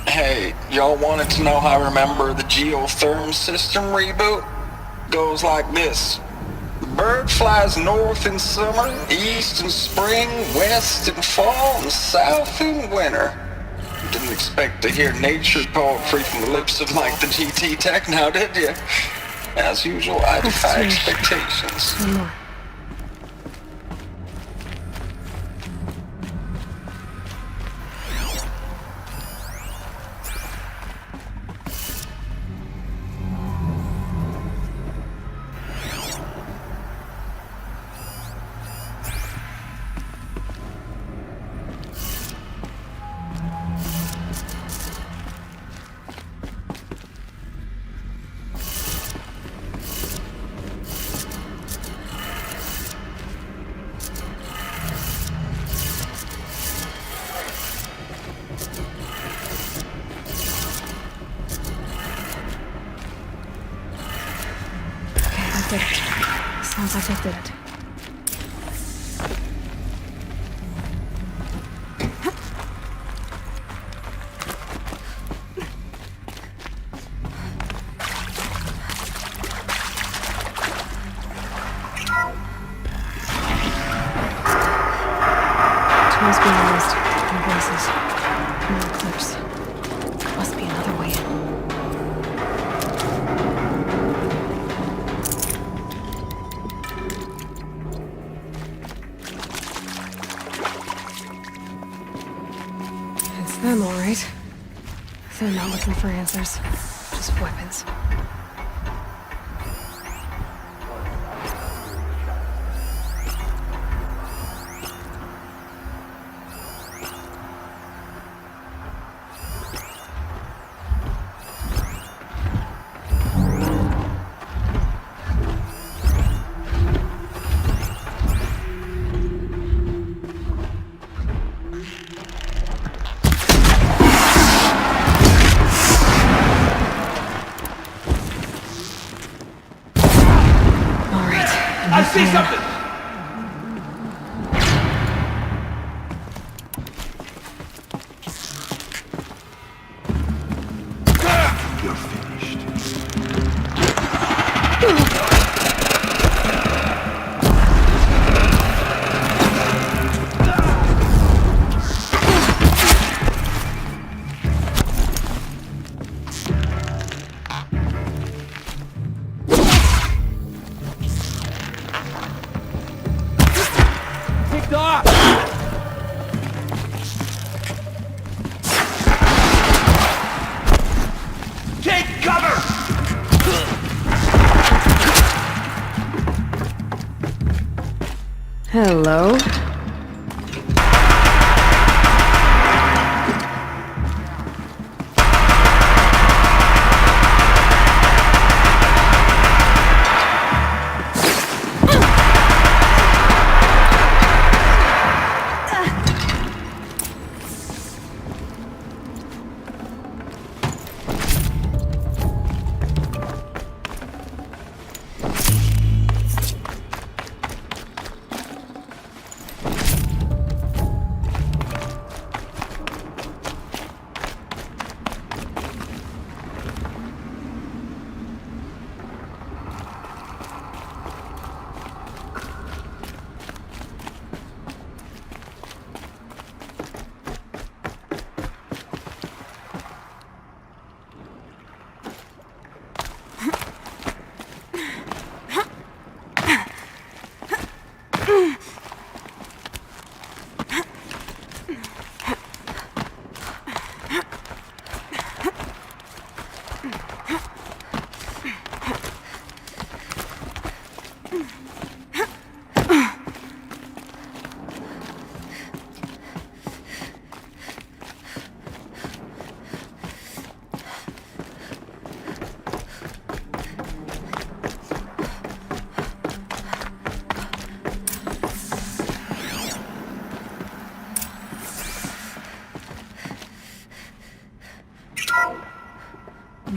Hey, y'all wanted to know how I remember the geotherm system reboot? Goes like this. Bird flies north in summer, east in spring, west in fall, and south in winter. Didn't expect to hear nature poetry from the lips of Mike the GT Tech now, did you? As usual, I defy expectations. One more. did it. Sounds like they did it. Tools being used. No braces. No clips. Must be another way in. It's them, all right. They're not looking for answers. Just weapons. I see something! You're finished. Hello?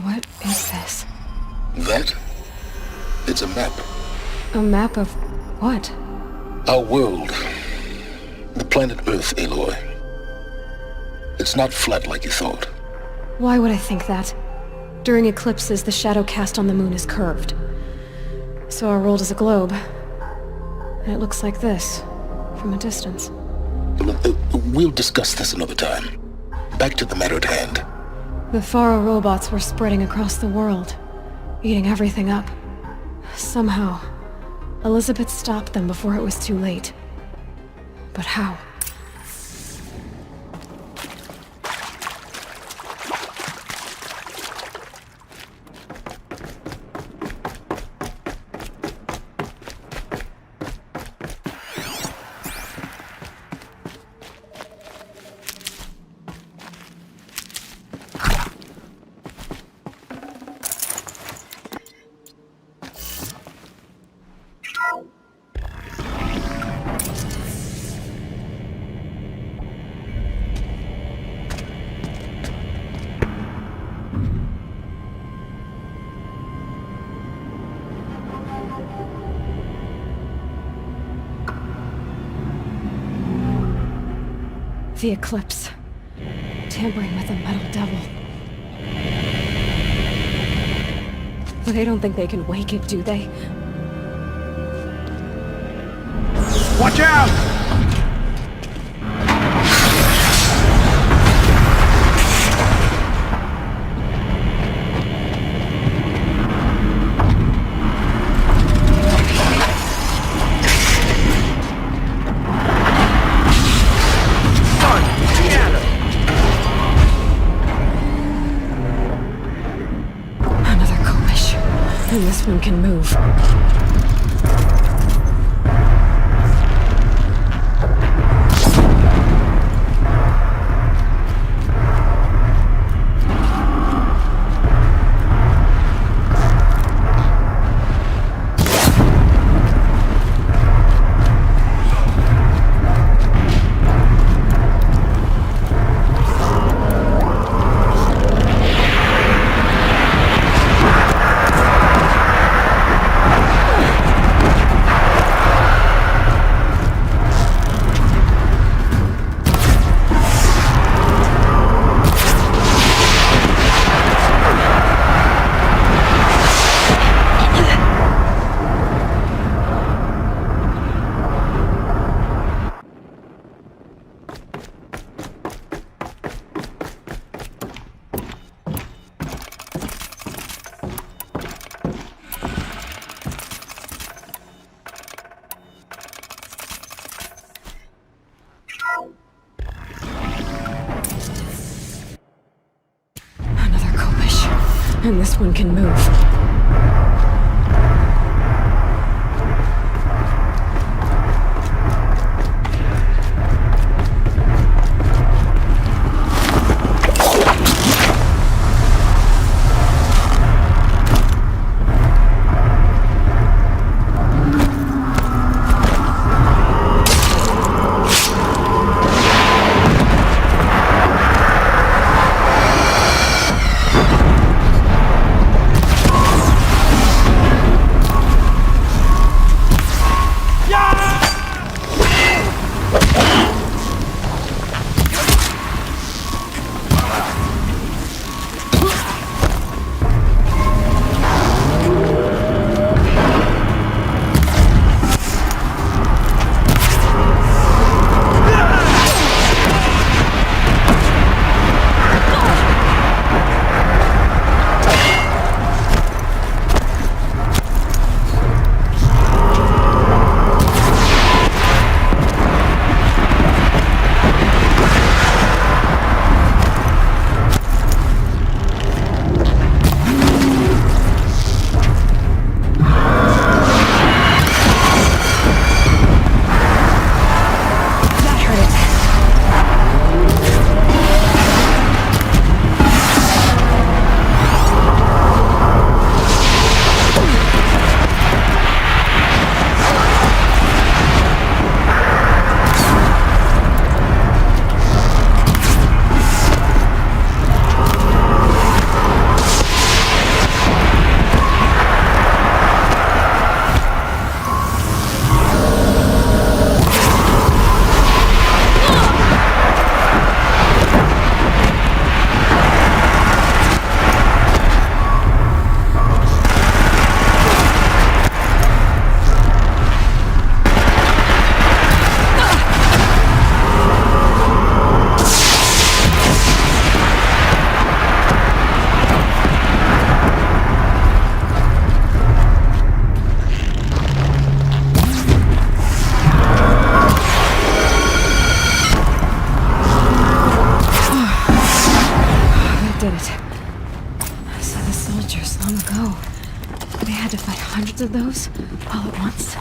What is this? That? It's a map. A map of what? Our world. The planet Earth, Aloy. It's not flat like you thought. Why would I think that? During eclipses, the shadow cast on the moon is curved. So our world is a globe. And it looks like this, from a distance. We'll discuss this another time. Back to the matter at hand. The Faro robots were spreading across the world, eating everything up. Somehow, Elizabeth stopped them before it was too late. But how? The eclipse. Tampering with a metal devil. But they don't think they can wake it, do they? Watch out! And this one can move. And this one can move. Of those all at once.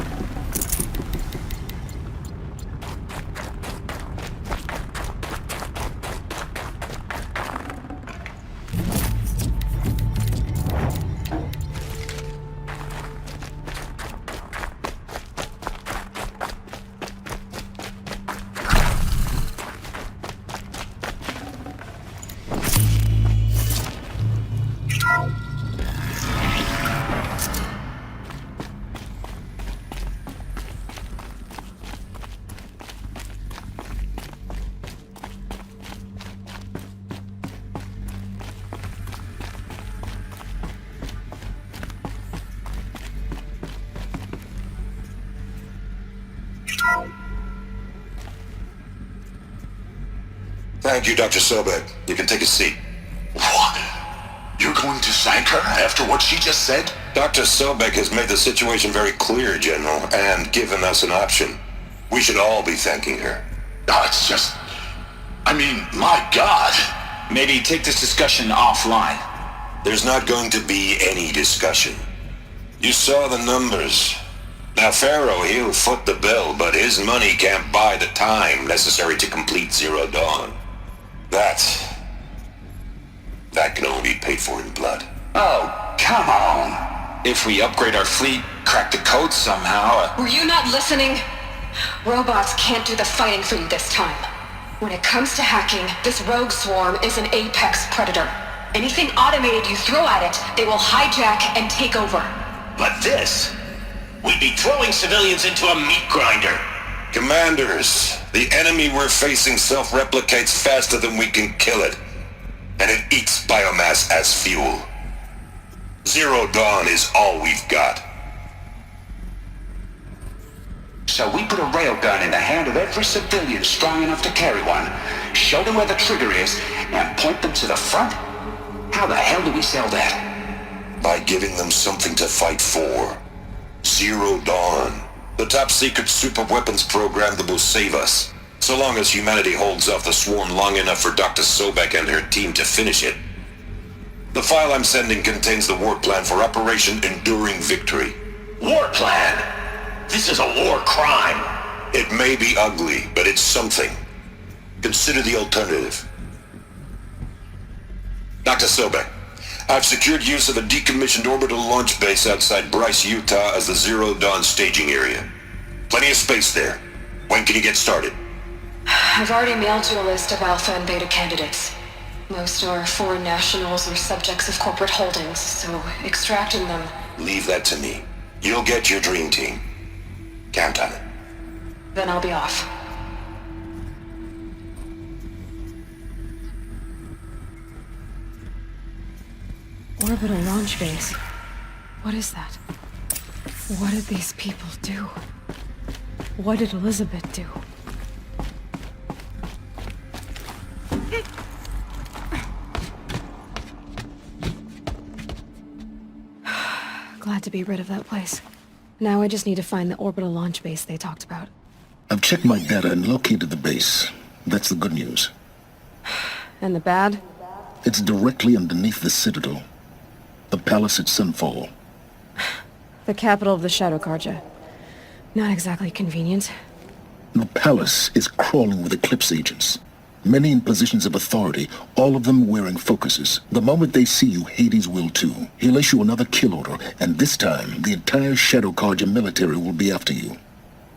Thank you, Dr. Sobek. You can take a seat. What? You're going to thank her after what she just said? Dr. Sobek has made the situation very clear, General, and given us an option. We should all be thanking her. Oh, it's just... I mean, my God. Maybe take this discussion offline. There's not going to be any discussion. You saw the numbers. Now, Pharaoh, he'll foot the bill, but his money can't buy the time necessary to complete Zero Dawn. That can only be paid for in blood. Oh, come on. If we upgrade our fleet, crack the code somehow... Were you not listening? Robots can't do the fighting for you this time. When it comes to hacking, this rogue swarm is an apex predator. Anything automated you throw at it, they will hijack and take over. But this... We'd be throwing civilians into a meat grinder. Commanders, the enemy we're facing self-replicates faster than we can kill it. And it eats biomass as fuel. Zero Dawn is all we've got. So we put a railgun in the hand of every civilian strong enough to carry one, show them where the trigger is, and point them to the front? How the hell do we sell that? By giving them something to fight for. Zero Dawn. The top-secret super-weapons program that will save us. So long as humanity holds off the swarm long enough for Dr. Sobek and her team to finish it. The file I'm sending contains the war plan for Operation Enduring Victory. War plan? This is a war crime. It may be ugly, but it's something. Consider the alternative. Dr. Sobek, I've secured use of a decommissioned orbital launch base outside Bryce, Utah as the Zero Dawn staging area. Plenty of space there. When can you get started? I've already mailed you a list of alpha and beta candidates. Most are foreign nationals or subjects of corporate holdings, so extracting them... Leave that to me. You'll get your dream team. Count on it. Then I'll be off. Orbital launch base. What is that? What did these people do? What did Elizabeth do? Glad to be rid of that place. Now I just need to find the orbital launch base they talked about. I've checked my data and located the base. That's the good news. And the bad? It's directly underneath the Citadel. The palace at Sunfall. The capital of the Shadow Carja. Not exactly convenient. The palace is crawling with Eclipse agents. Many in positions of authority, all of them wearing focuses. The moment they see you, Hades will too. He'll issue another kill order, and this time, the entire Shadow Carja military will be after you.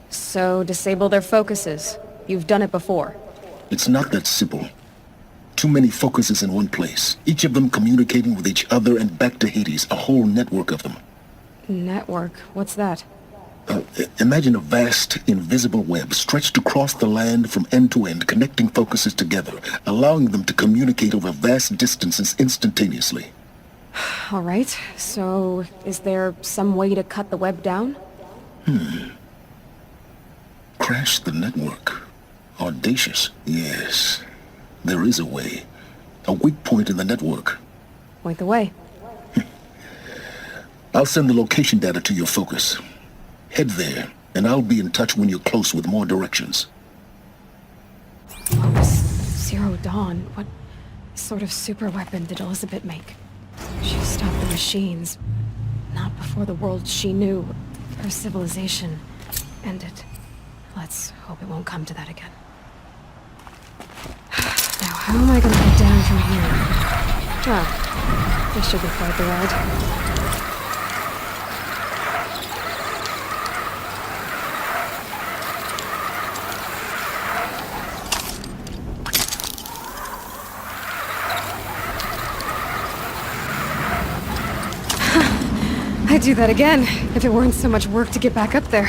So, disable their focuses. You've done it before. It's not that simple. Too many focuses in one place, each of them communicating with each other and back to Hades, a whole network of them. Network? What's that? Imagine a vast, invisible web stretched across the land from end to end, connecting focuses together, allowing them to communicate over vast distances instantaneously. All right, so is there some way to cut the web down? Crash the network. Audacious. Yes, there is a way. A weak point in the network. Point the way. I'll send the location data to your focus. Head there, and I'll be in touch when you're close with more directions. What was Zero Dawn? What sort of super weapon did Elizabeth make? She stopped the machines. Not before the world she knew, her civilization, ended. Let's hope it won't come to that again. Now, how am I gonna get down from here? Ah, this should be quite the ride. I'd do that again, if it weren't so much work to get back up there.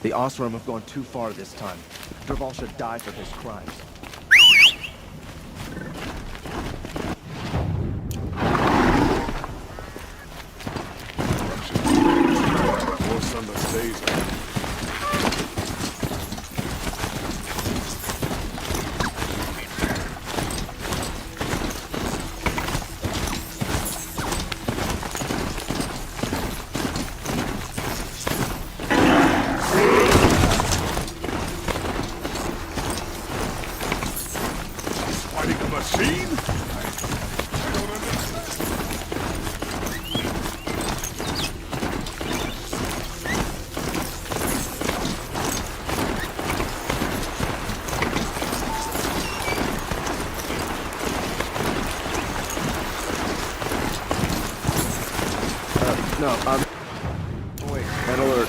The Oseram have gone too far this time. Dervahl should die for his crimes. Force on the sejam. Fighting a machine? I don't understand. No, wait, red alert.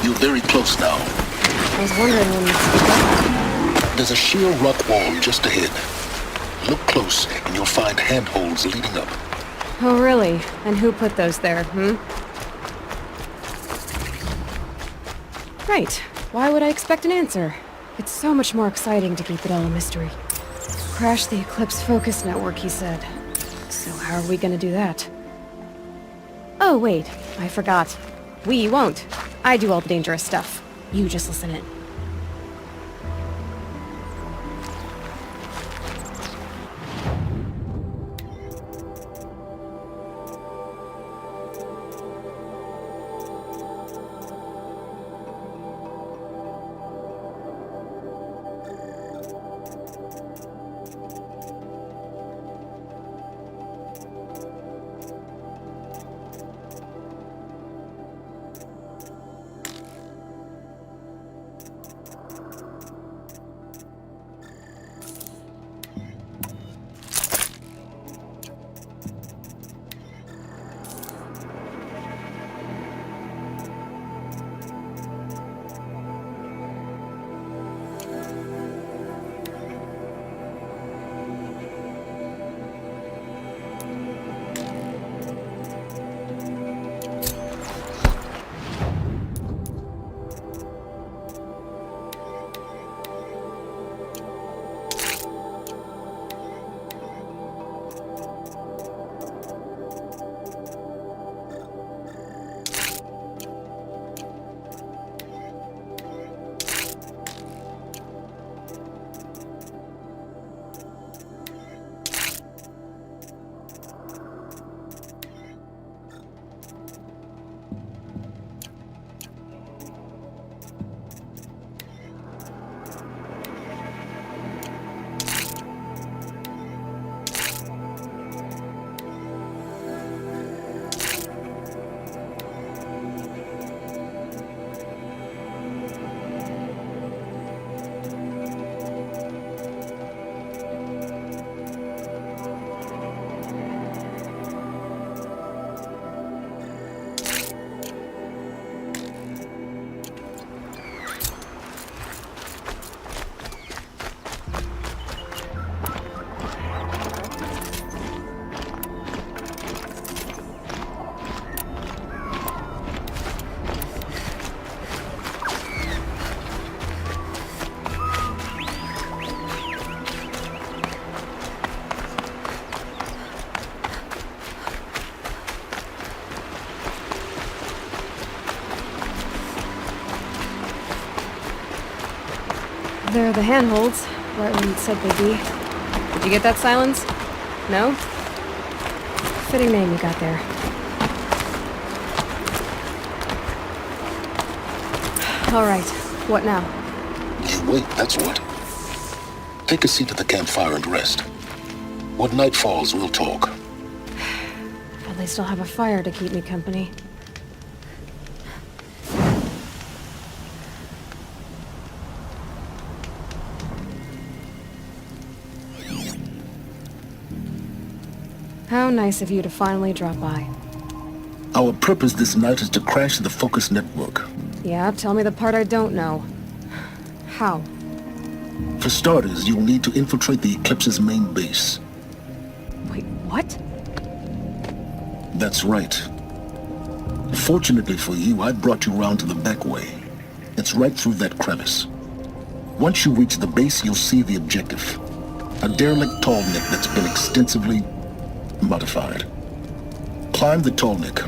You're very close now. I was wondering when you'd speak up. There's a sheer rock wall just ahead. Look close, and you'll find handholds leading up. Oh, really? And who put those there, Right. Why would I expect an answer? It's so much more exciting to keep it all a mystery. Crash the Eclipse Focus Network, he said. So how are we gonna do that? Oh, wait. I forgot. We won't. I do all the dangerous stuff. You just listen in. There are the handholds, right where you'd said they'd be. Did you get that, Silence? No? Fitting name you got there. Alright, what now? You wait, that's what. Take a seat at the campfire and rest. When night falls, we'll talk. At least I'll have a fire to keep me company. How nice of you to finally drop by. Our purpose this night is to crash the Focus network. Yeah, tell me the part I don't know. How? For starters, you'll need to infiltrate the Eclipse's main base. Wait, what? That's right. Fortunately for you, I brought you round to the back way. It's right through that crevice. Once you reach the base, you'll see the objective. A derelict tall neck that's been extensively modified. Climb the tall neck.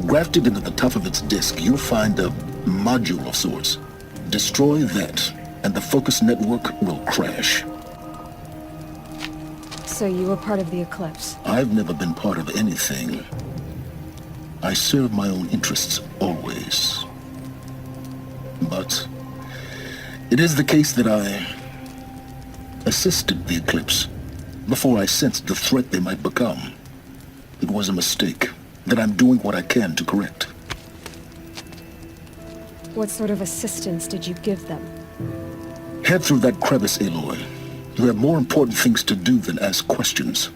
Grafted into the top of its disk, you'll find a module of sorts. Destroy that, and the Focus network will crash. So you were part of the Eclipse? I've never been part of anything. I serve my own interests, always. But it is the case that I assisted the Eclipse before I sensed the threat they might become. It was a mistake that I'm doing what I can to correct. What sort of assistance did you give them? Head through that crevice, Aloy. You have more important things to do than ask questions.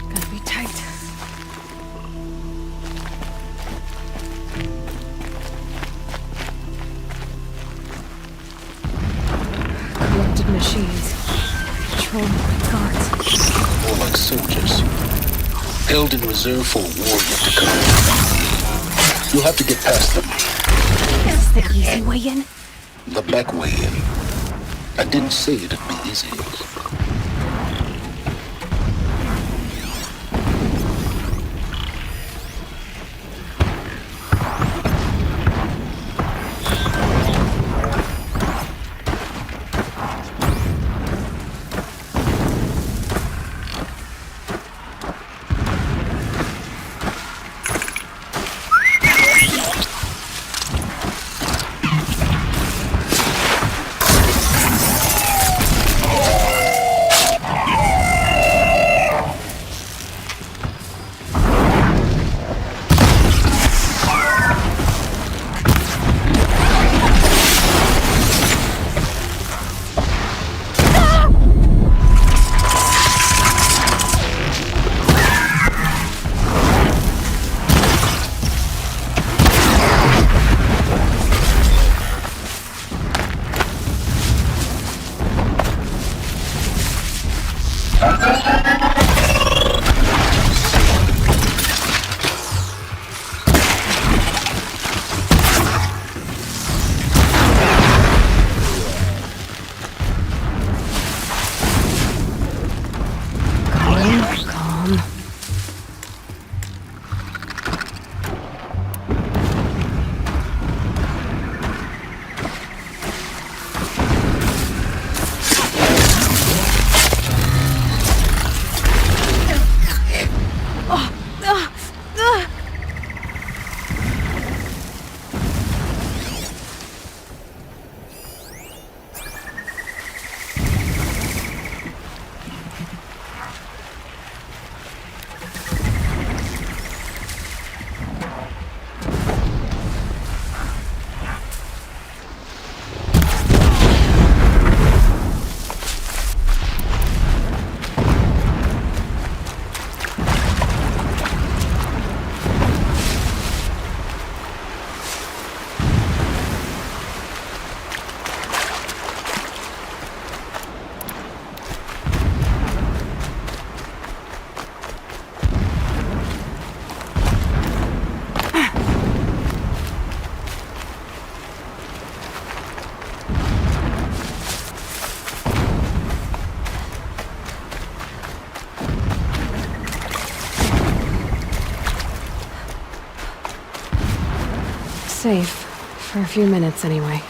Gotta be tight. Corrupted machines. Patrol guards. More like soldiers. Held in reserve for a war yet to come. You'll have to get past them. Is the easy way in? The back way in. I didn't say it'd be easy. Safe. For a few minutes, anyway.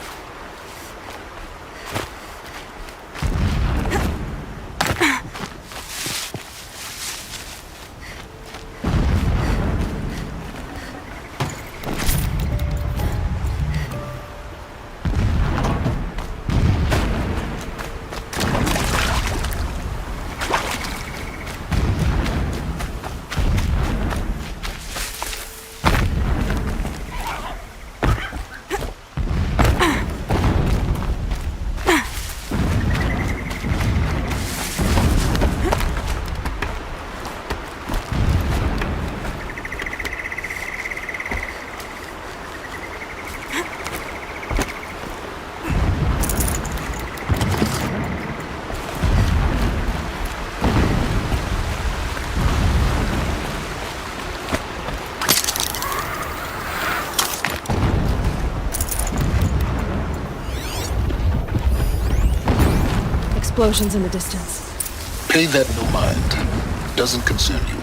Explosions in the distance. Pay that no mind. Doesn't concern you.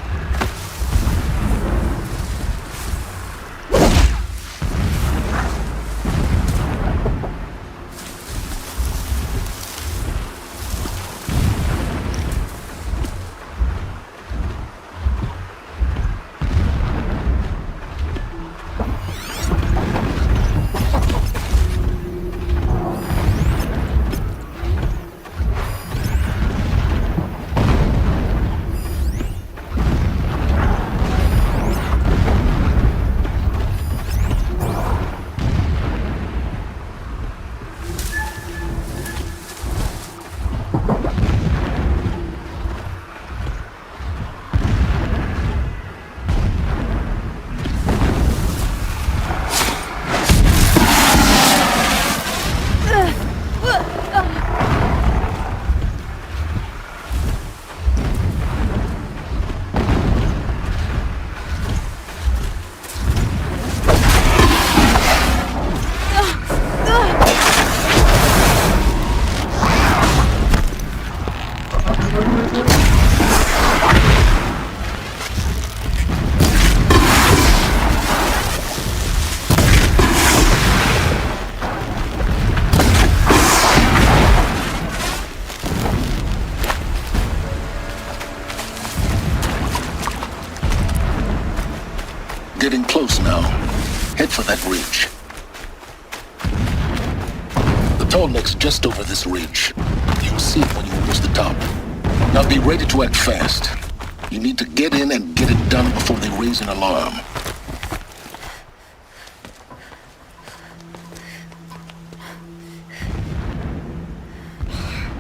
Getting close now. Head for that ridge. The tall neck's just over this ridge. You'll see it when you reach the top. Now be ready to act fast. You need to get in and get it done before they raise an alarm.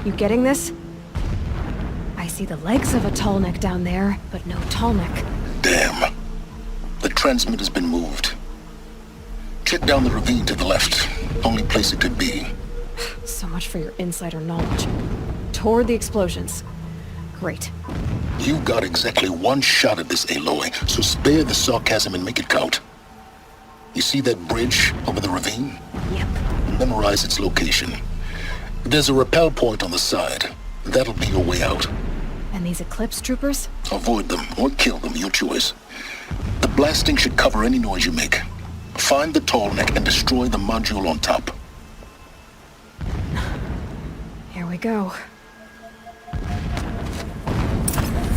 You getting this? I see the legs of a tall neck down there, but no tall neck. Damn. The transmitter's been moved. Check down the ravine to the left. Only place it could be. So much for your insider knowledge. Toward the explosions. Great. You got exactly one shot at this, Aloy, so spare the sarcasm and make it count. You see that bridge over the ravine? Yep. Memorize its location. There's a rappel point on the side. That'll be your way out. And these Eclipse troopers? Avoid them or kill them, your choice. The blasting should cover any noise you make. Find the tall neck and destroy the module on top. Here we go.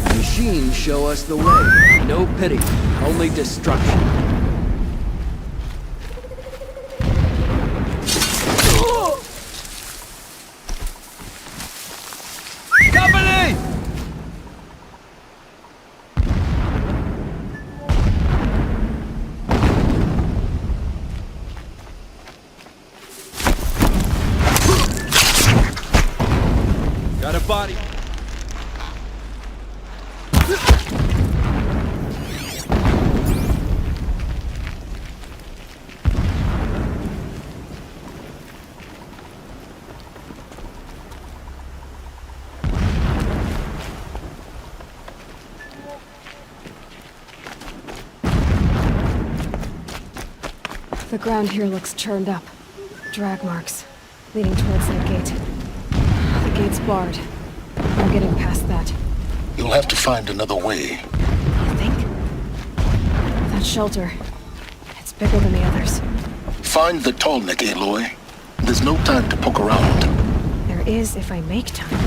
Machines show us the way. No pity, only destruction. Company! Got a body. The ground here looks churned up. Drag marks, leading towards that gate. The gate's barred. No getting past that. You'll have to find another way. You think? That shelter, it's bigger than the others. Find the tall neck, Aloy. There's no time to poke around. There is if I make time.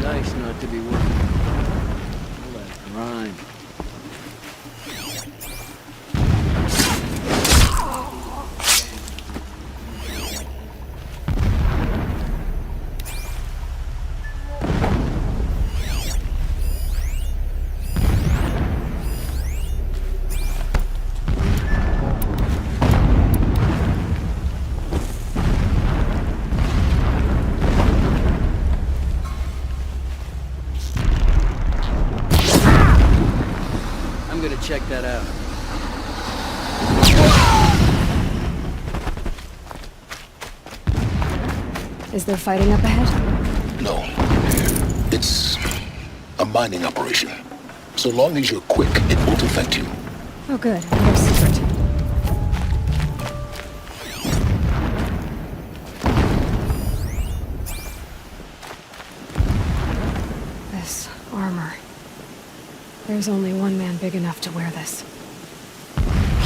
Nice not to be working. Let rhyme. I'm gonna check that out. Is there fighting up ahead? No. It's a mining operation. So long as you're quick, it won't affect you. Oh good, another secret. This armor. There's only one man big enough to wear this.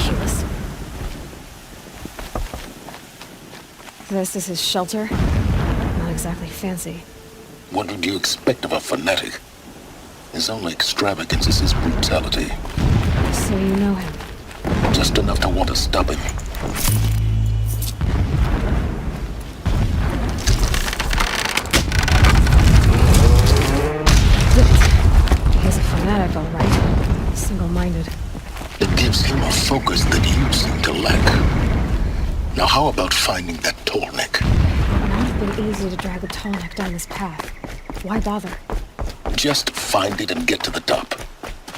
Helis. This is his shelter. Not exactly fancy. What would you expect of a fanatic? His only extravagance is his brutality. So you know him. Just enough to want to stop him. He's a fanatic, all right. Single-minded. It gives him a focus that you seem to lack. Now how about finding that tall neck? It would not have been easy to drag a tall neck down this path. Why bother? Just find it and get to the top.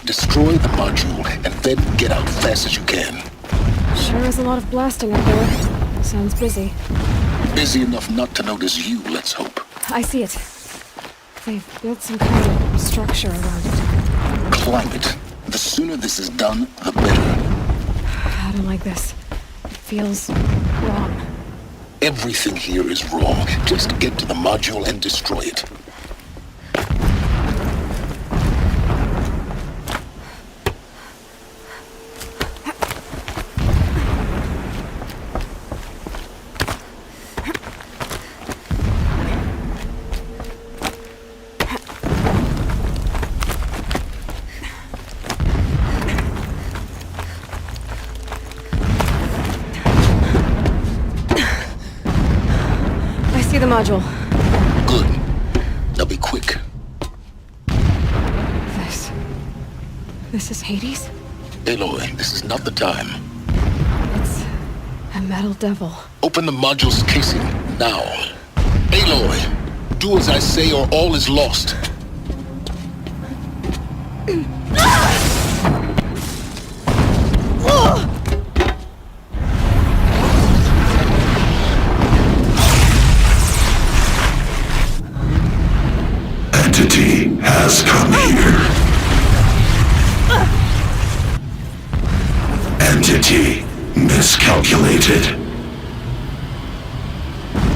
Destroy the module and then get out fast as you can. Sure is a lot of blasting up there. Sounds busy. Busy enough not to notice you, let's hope. I see it. They've built some kind of structure around it. Climb it. The sooner this is done, the better. I don't like this. It feels wrong. Everything here is wrong. Just get to the module and destroy it. The module. Good. Now be quick. This is Hades? Aloy, this is not the time. It's a metal devil. Open the module's casing, now. Aloy, do as I say or all is lost. Entity has come here. Entity miscalculated.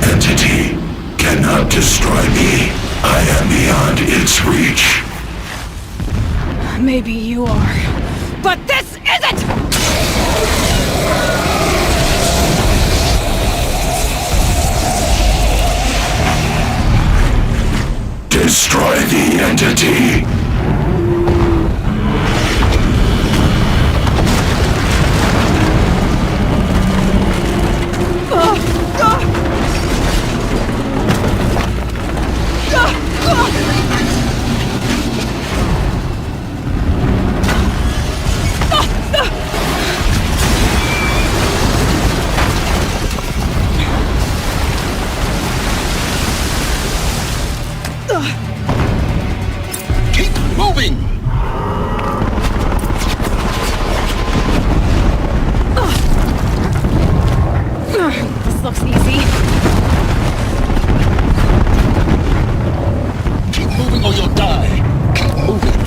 Entity cannot destroy me. I am beyond its reach. Maybe you are, but this isn't! Destroy the entity. moving! This looks easy. Keep moving or you'll die. Keep moving.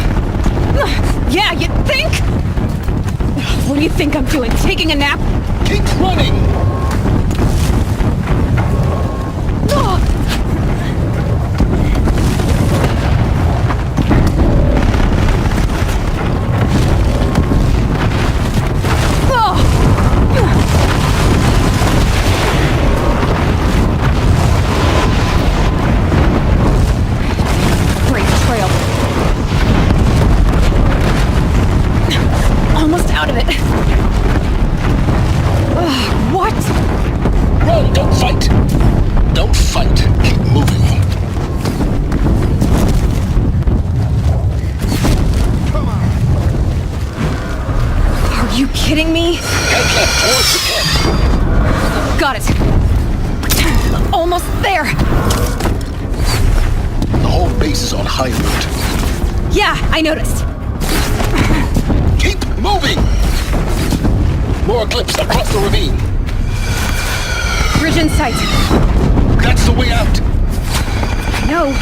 Yeah, you think? What do you think I'm doing? Taking a nap? Keep running! Great trail. Almost out of it. What? Run! Don't fight! Don't fight. Keep moving. Are you kidding me? Head left towards the camp. Got it. Almost there. The whole base is on high alert. Yeah, I noticed. Keep moving! More eclipse across the ravine. Bridge in sight. That's the way out. No.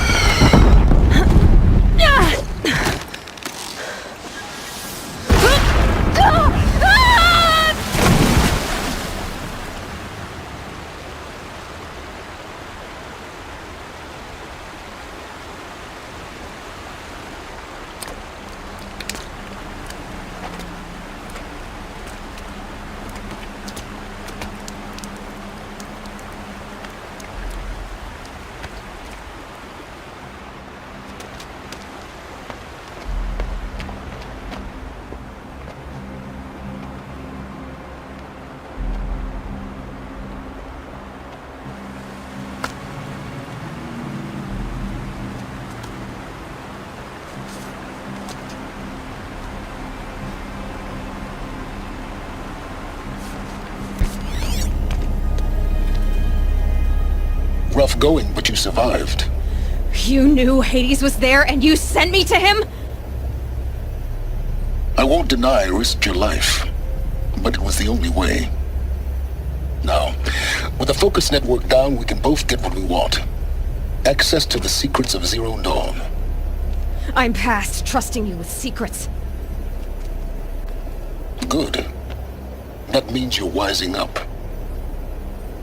Rough going, but you survived. You knew Hades was there and you sent me to him? I won't deny I risked your life, but it was the only way. Now, with the focus network down, we can both get what we want. Access to the secrets of Zero Dawn. I'm past trusting you with secrets. Good. That means you're wising up.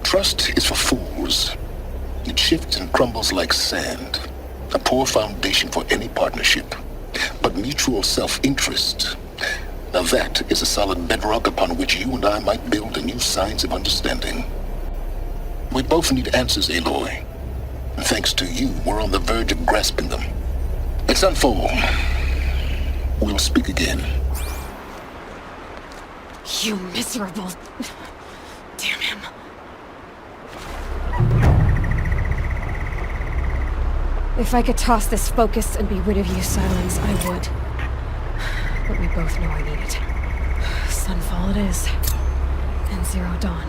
Trust is for fools. It shifts and crumbles like sand. A poor foundation for any partnership. But mutual self-interest, now that is a solid bedrock upon which you and I might build a new science of understanding. We both need answers, Aloy. And thanks to you, we're on the verge of grasping them. Let's unfold. We'll speak again. You miserable... Damn him. If I could toss this focus and be rid of you, Silence, I would. But we both know I need it. Sunfall it is. And Zero Dawn.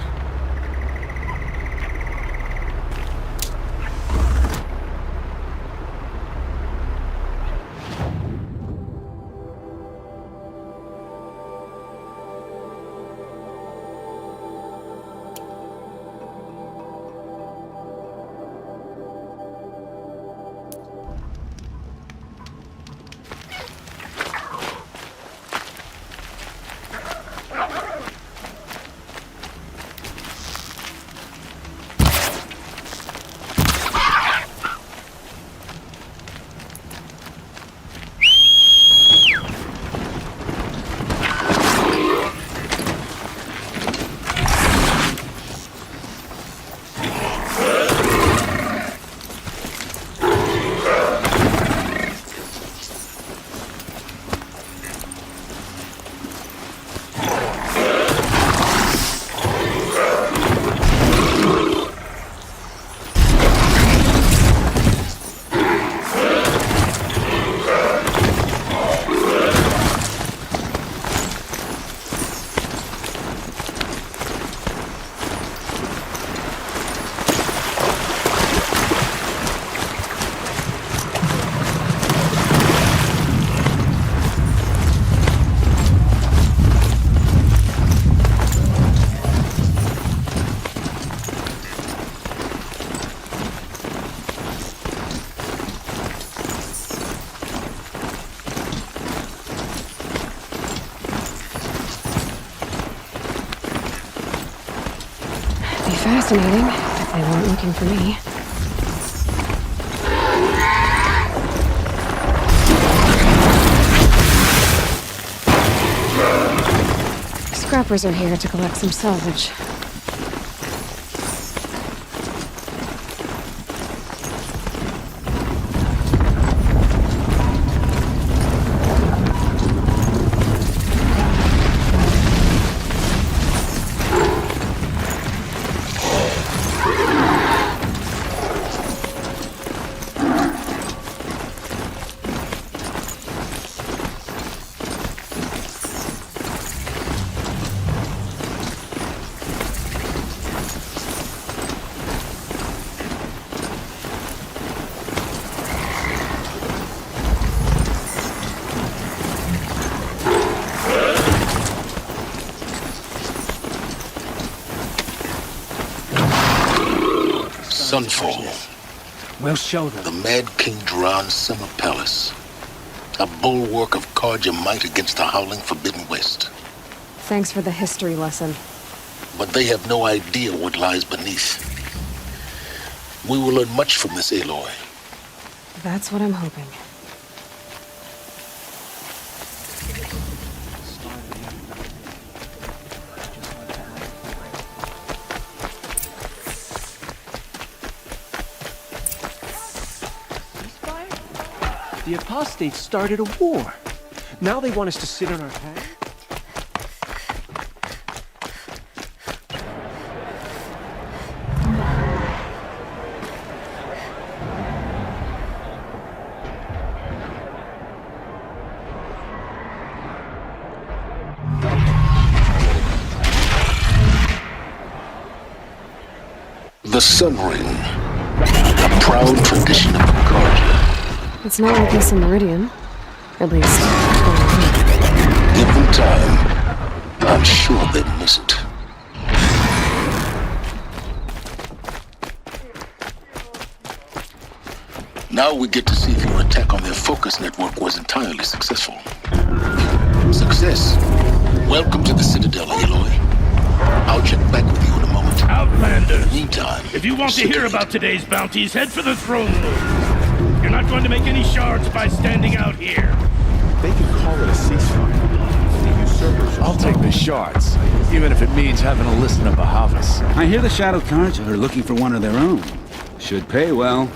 fascinating, if they weren't looking for me. Scrappers are here to collect some salvage. Sunfall. We'll show them. The Mad King Duran's summer palace. A bulwark of Carja might against the howling Forbidden West. Thanks for the history lesson. But they have no idea what lies beneath. We will learn much from this Aloy. That's what I'm hoping. The apostates started a war. Now they want us to sit on our hands? The Sun Ring. A proud tradition of Carja. It's not like this in Meridian. At least, give them time. I'm sure they'd miss it. Now we get to see if your attack on their focus network was entirely successful. Success. Welcome to the Citadel, Aloy. I'll check back with you in a moment. Outlanders! Meantime, if you want to hear about today's bounties, head for the throne room. You're not going to make any shards by standing out here. They can call it a ceasefire. The usurpers I'll take the shards, even if it means having to listen to Bahavas. I hear the Shadow Carja are looking for one of their own. Should pay well.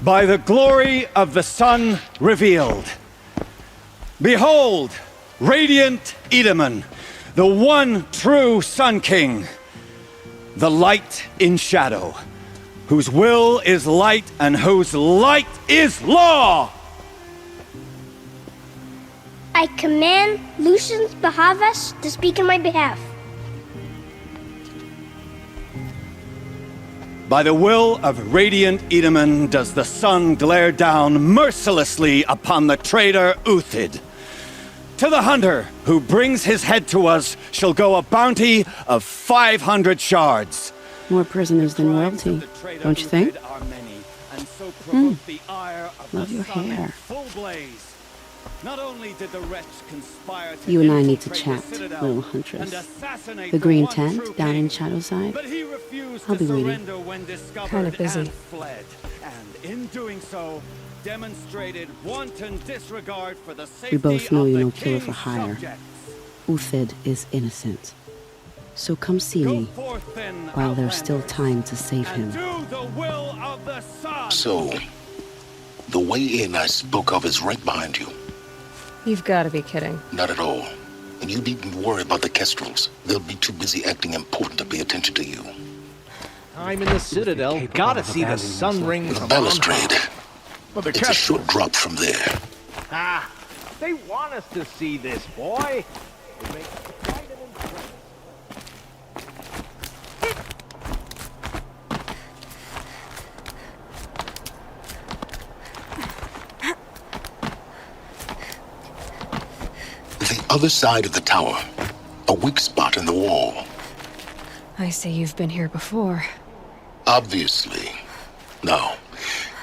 By the glory of the sun revealed. Behold, radiant Edaman, the one true Sun King, the light in shadow, whose will is light and whose light is law! I command Lucius Bahavas to speak in my behalf. By the will of radiant Edaman does the sun glare down mercilessly upon the traitor Uthid. To the hunter who brings his head to us shall go a bounty of 500 shards. More prisoners than royalty, don't you think? Love your hair. You and I need to chat, little huntress. The green tent down in Shadowside. I'll be waiting. Kind of busy. And in doing so, demonstrated wanton disregard for the safety We both know of you're the no killer for king's hire. subjects. Uthid is innocent. So come see me while there's still time to save him. So, the way in I spoke of is right behind you. You've got to be kidding. Not at all. And you needn't worry about the Kestrels. They'll be too busy acting important to pay attention to you. I'm in the Citadel. Gotta see the sun ring The from balustrade. Well, the It's a short drop from there. Ah, they want us to see this, boy. It makes quite an impression. The other side of the tower. A weak spot in the wall. I see you've been here before. Obviously. Now,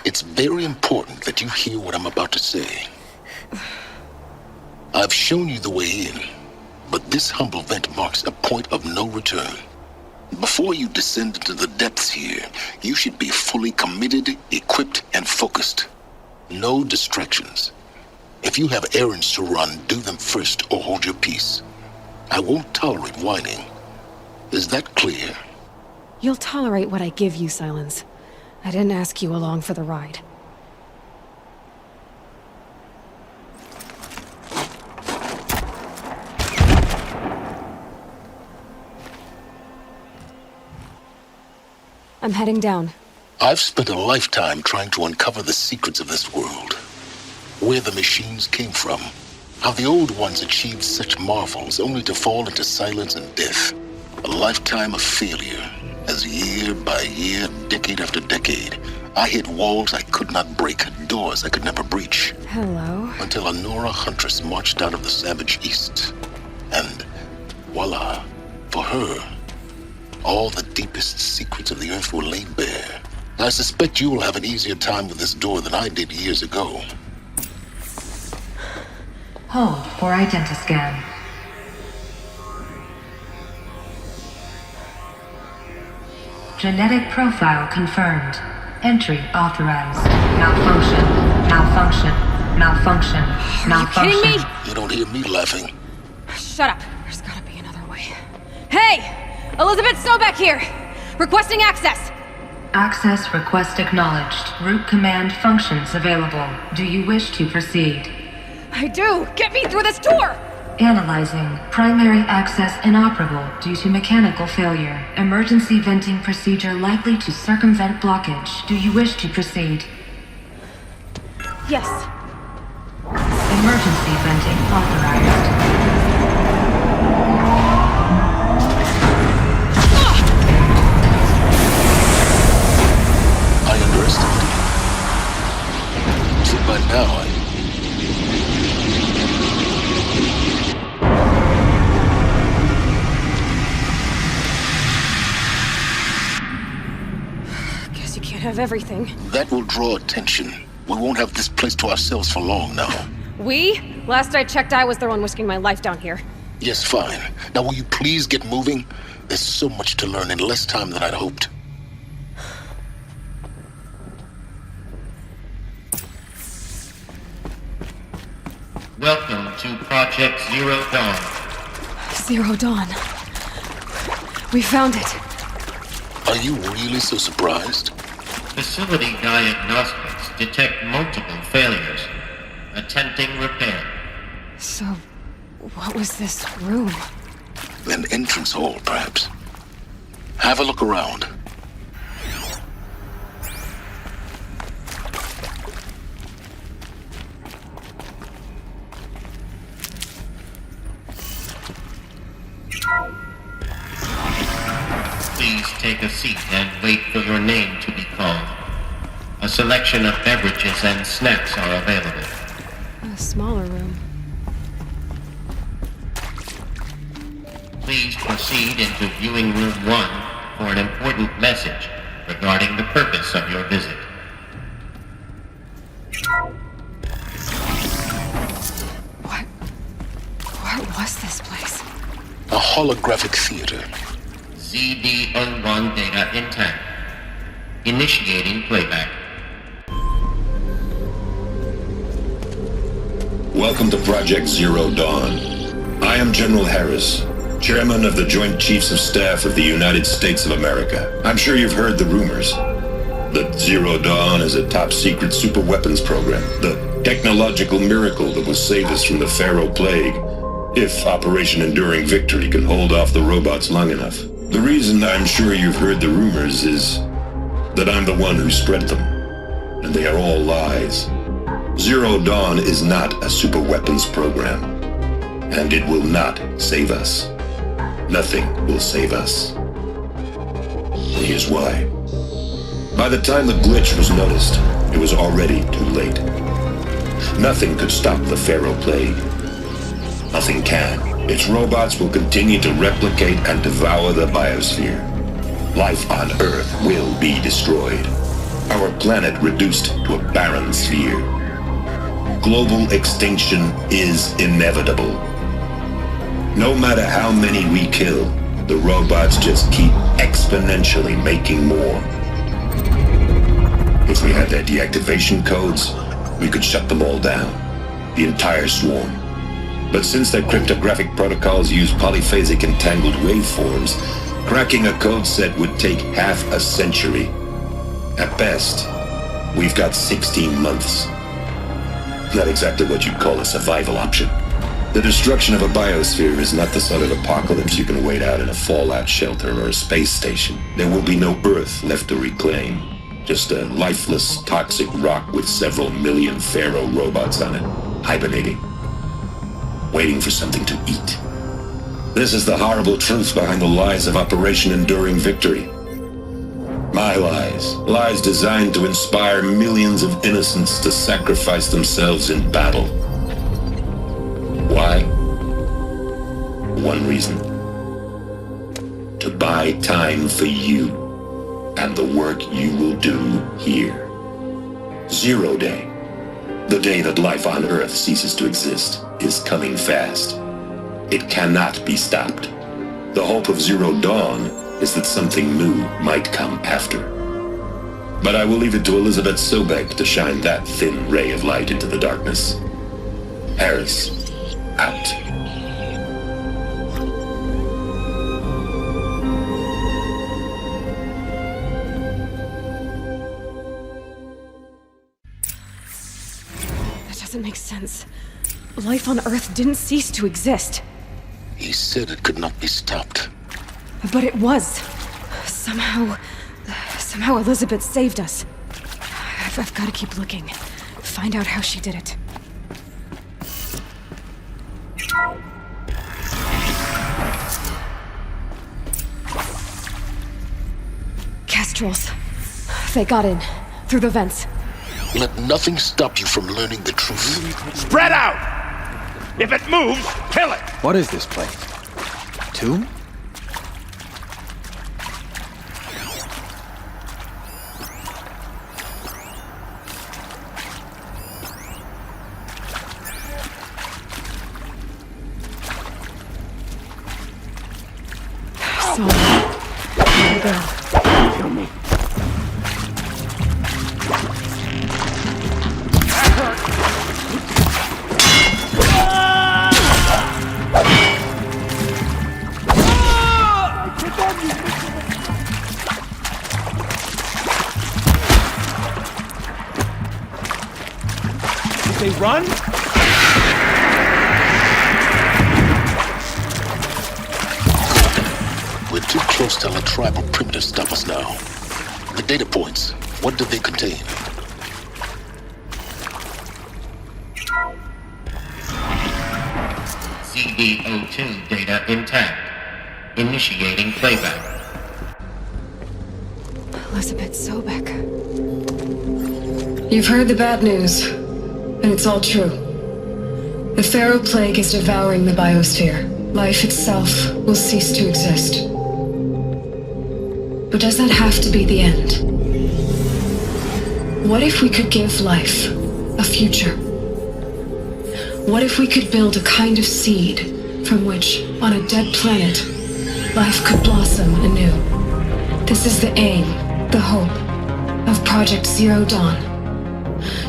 it's very important that you hear what I'm about to say. I've shown you the way in, but this humble vent marks a point of no return. Before you descend into the depths here, you should be fully committed, equipped, and focused. No distractions. If you have errands to run, do them first or hold your peace. I won't tolerate whining. Is that clear? You'll tolerate what I give you, Silence. I didn't ask you along for the ride. I'm heading down. I've spent a lifetime trying to uncover the secrets of this world. Where the machines came from. How the old ones achieved such marvels only to fall into silence and death. A lifetime of failure, as year by year, decade after decade, I hit walls I could not break, doors I could never breach. Hello? Until a Nora huntress marched out of the savage east. And voila, for her, all the deepest secrets of the earth were laid bare. I suspect you will have an easier time with this door than I did years ago. Hold for identiscan. Genetic profile confirmed. Entry authorized. Malfunction. Malfunction. Malfunction. Malfunction. Are you kidding me? You don't hear me laughing. Shut up. There's gotta be another way. Hey! Elizabeth Sobeck here! Requesting access! Access request acknowledged. Root command functions available. Do you wish to proceed? I do! Get me through this door! Analyzing. Primary access inoperable due to mechanical failure. Emergency venting procedure likely to circumvent blockage. Do you wish to proceed? Yes. Emergency venting authorized. I underestimated you. So by now, Guess you can't have everything. that will draw attention. We won't have this place to ourselves for long now. We? Last I checked, I was the one risking my life down here. Yes, fine. Now will you please get moving? There's so much to learn in less time than I'd hoped. Welcome to Project Zero Dawn. Zero Dawn. We found it. Are you really so surprised? Facility diagnostics detect multiple failures. Attempting repair. So, what was this room? An entrance hall, perhaps. Have a look around. Please take a seat and wait for your name to be called. A selection of beverages and snacks are available. A smaller room. Please proceed into viewing room 1 for an important message regarding the purpose of your visit. What was this place? A holographic theater. ZD-01 data intact. Initiating playback. Welcome to Project Zero Dawn. I am General Harris, Chairman of the Joint Chiefs of Staff of the United States of America. I'm sure you've heard the rumors that Zero Dawn is a top-secret superweapons program, the technological miracle that will save us from the Pharaoh Plague, if Operation Enduring Victory can hold off the robots long enough. The reason I'm sure you've heard the rumors is that I'm the one who spread them, and they are all lies. Zero Dawn is not a superweapons program, and it will not save us. Nothing will save us. Here's why. By the time the glitch was noticed, it was already too late. Nothing could stop the Pharaoh Plague. Nothing can. Its robots will continue to replicate and devour the biosphere. Life on Earth will be destroyed. Our planet reduced to a barren sphere. Global extinction is inevitable. No matter how many we kill, the robots just keep exponentially making more. If we had their deactivation codes, we could shut them all down, the entire swarm. But since their cryptographic protocols use polyphasic entangled waveforms, cracking a code set would take half a century. At best, we've got 16 months. Not exactly what you'd call a survival option. The destruction of a biosphere is not the sort of apocalypse you can wait out in a fallout shelter or a space station. There will be no Earth left to reclaim. Just a lifeless, toxic rock with several million Pharaoh robots on it, hibernating, waiting for something to eat. This is the horrible truth behind the lies of Operation Enduring Victory. My lies. Lies designed to inspire millions of innocents to sacrifice themselves in battle. Why? One reason. To buy time for you and the work you will do here. 0 Day, the day that life on Earth ceases to exist, is coming fast. It cannot be stopped. The hope of Zero Dawn is that something new might come after. But I will leave it to Elizabeth Sobek to shine that thin ray of light into the darkness. Harris, out. That doesn't make sense. Life on Earth didn't cease to exist. He said it could not be stopped. But it was. Somehow Elizabeth saved us. I've got to keep looking. Find out how she did it. Kestrels. They got in. Through the vents. Let nothing stop you from learning the truth. Spread out! If it moves, kill it! What is this place? Tomb? So, here we go. Kill me. Did they run? We're too close to let tribal primitives stop us now. The data points, what did they contain? CD02 data intact. Initiating playback. Elizabeth Sobek. You've heard the bad news, and it's all true. The Pharaoh Plague is devouring the biosphere. Life itself will cease to exist. But does that have to be the end? What if we could give life a future? What if we could build a kind of seed from which, on a dead planet, life could blossom anew? This is the aim, the hope, of Project Zero Dawn.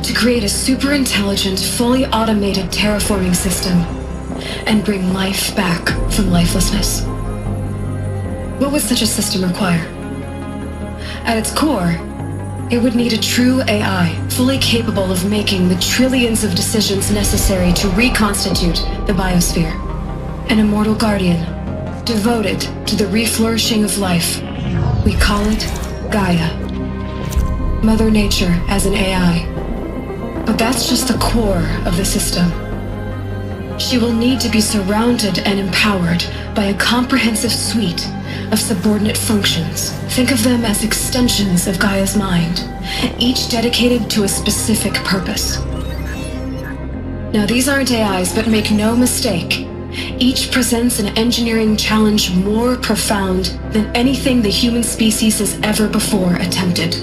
To create a super-intelligent, fully automated terraforming system and bring life back from lifelessness. What would such a system require? At its core, it would need a true AI, fully capable of making the trillions of decisions necessary to reconstitute the biosphere. An immortal guardian, devoted to the reflourishing of life. We call it Gaia. Mother Nature as an AI. But that's just the core of the system. She will need to be surrounded and empowered by a comprehensive suite of subordinate functions. Think of them as extensions of Gaia's mind, each dedicated to a specific purpose. Now, these aren't AIs, but make no mistake, each presents an engineering challenge more profound than anything the human species has ever before attempted.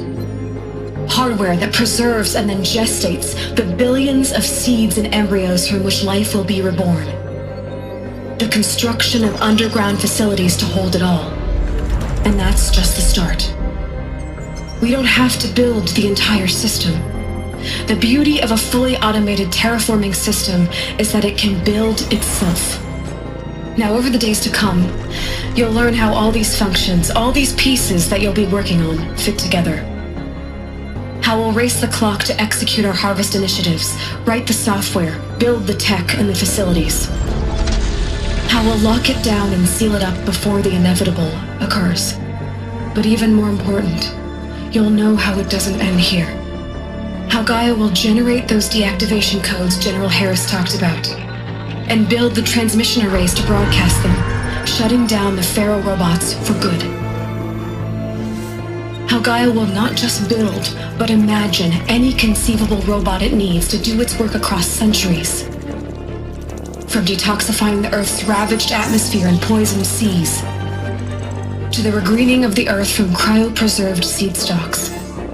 Hardware that preserves and then gestates the billions of seeds and embryos from which life will be reborn. The construction of underground facilities to hold it all. And that's just the start. We don't have to build the entire system. The beauty of a fully automated terraforming system is that it can build itself. Now, over the days to come, you'll learn how all these functions, all these pieces that you'll be working on, fit together. How we'll race the clock to execute our harvest initiatives, write the software, build the tech and the facilities. How we'll lock it down and seal it up before the inevitable occurs. But even more important, you'll know how it doesn't end here. How Gaia will generate those deactivation codes General Harris talked about, and build the transmission arrays to broadcast them, shutting down the Pharaoh robots for good. How Gaia will not just build, but imagine any conceivable robot it needs to do its work across centuries. From detoxifying the Earth's ravaged atmosphere and poisoned seas, to the regreening of the Earth from cryopreserved seed stalks,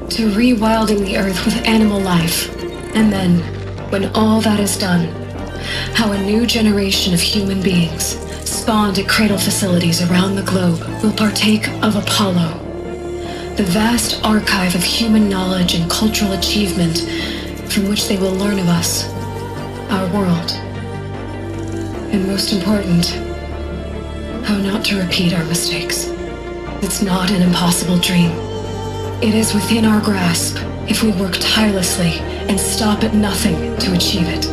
to rewilding the Earth with animal life. And then, when all that is done, how a new generation of human beings, spawned at cradle facilities around the globe, will partake of Apollo, the vast archive of human knowledge and cultural achievement from which they will learn of us, our world. And most important, how not to repeat our mistakes. It's not an impossible dream. It is within our grasp if we work tirelessly and stop at nothing to achieve it.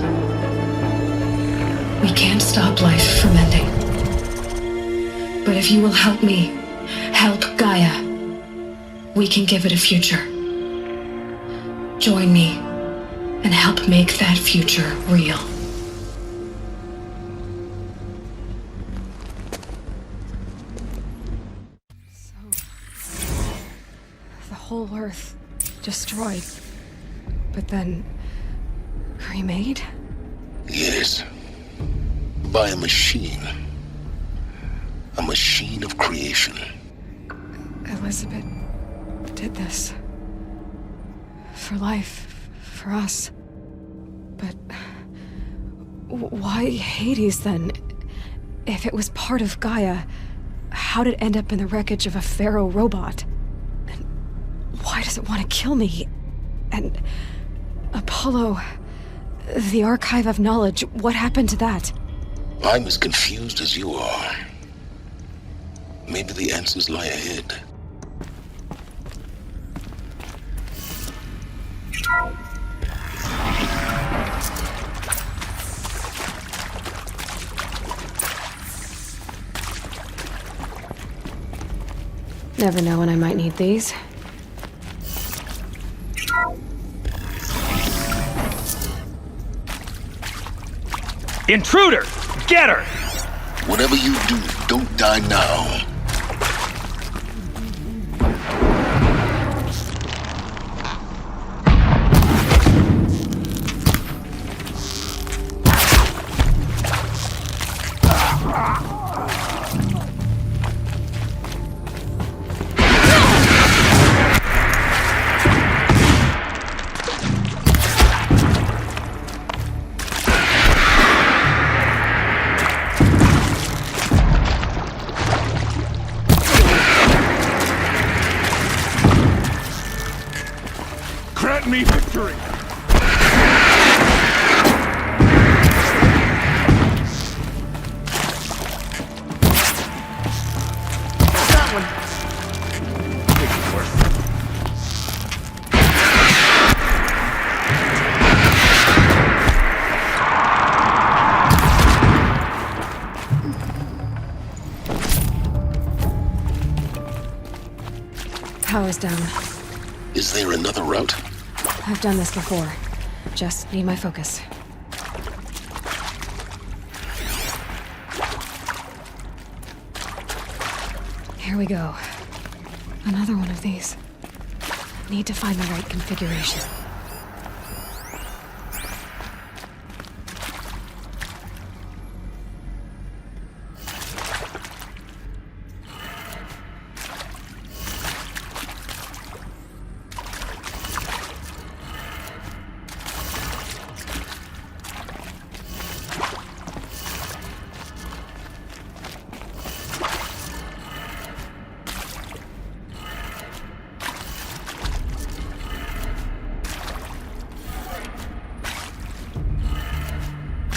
We can't stop life from ending. But if you will help me, help Gaia, we can give it a future. Join me and help make that future real. Whole Earth destroyed, but then remade? Yes. By a machine. A machine of creation. Elizabeth did this. For life, for us. But why Hades then? If it was part of Gaia, how'd it end up in the wreckage of a Pharaoh robot? Why does it want to kill me? And Apollo, the archive of knowledge, what happened to that? I'm as confused as you are. Maybe the answers lie ahead. Never know when I might need these. Intruder! Get her! Whatever you do, don't die now. Grant me victory! That one. Make it worse. Power's down. Is there another route? I've done this before. Just need my focus. Here we go. Another one of these. Need to find the right configuration.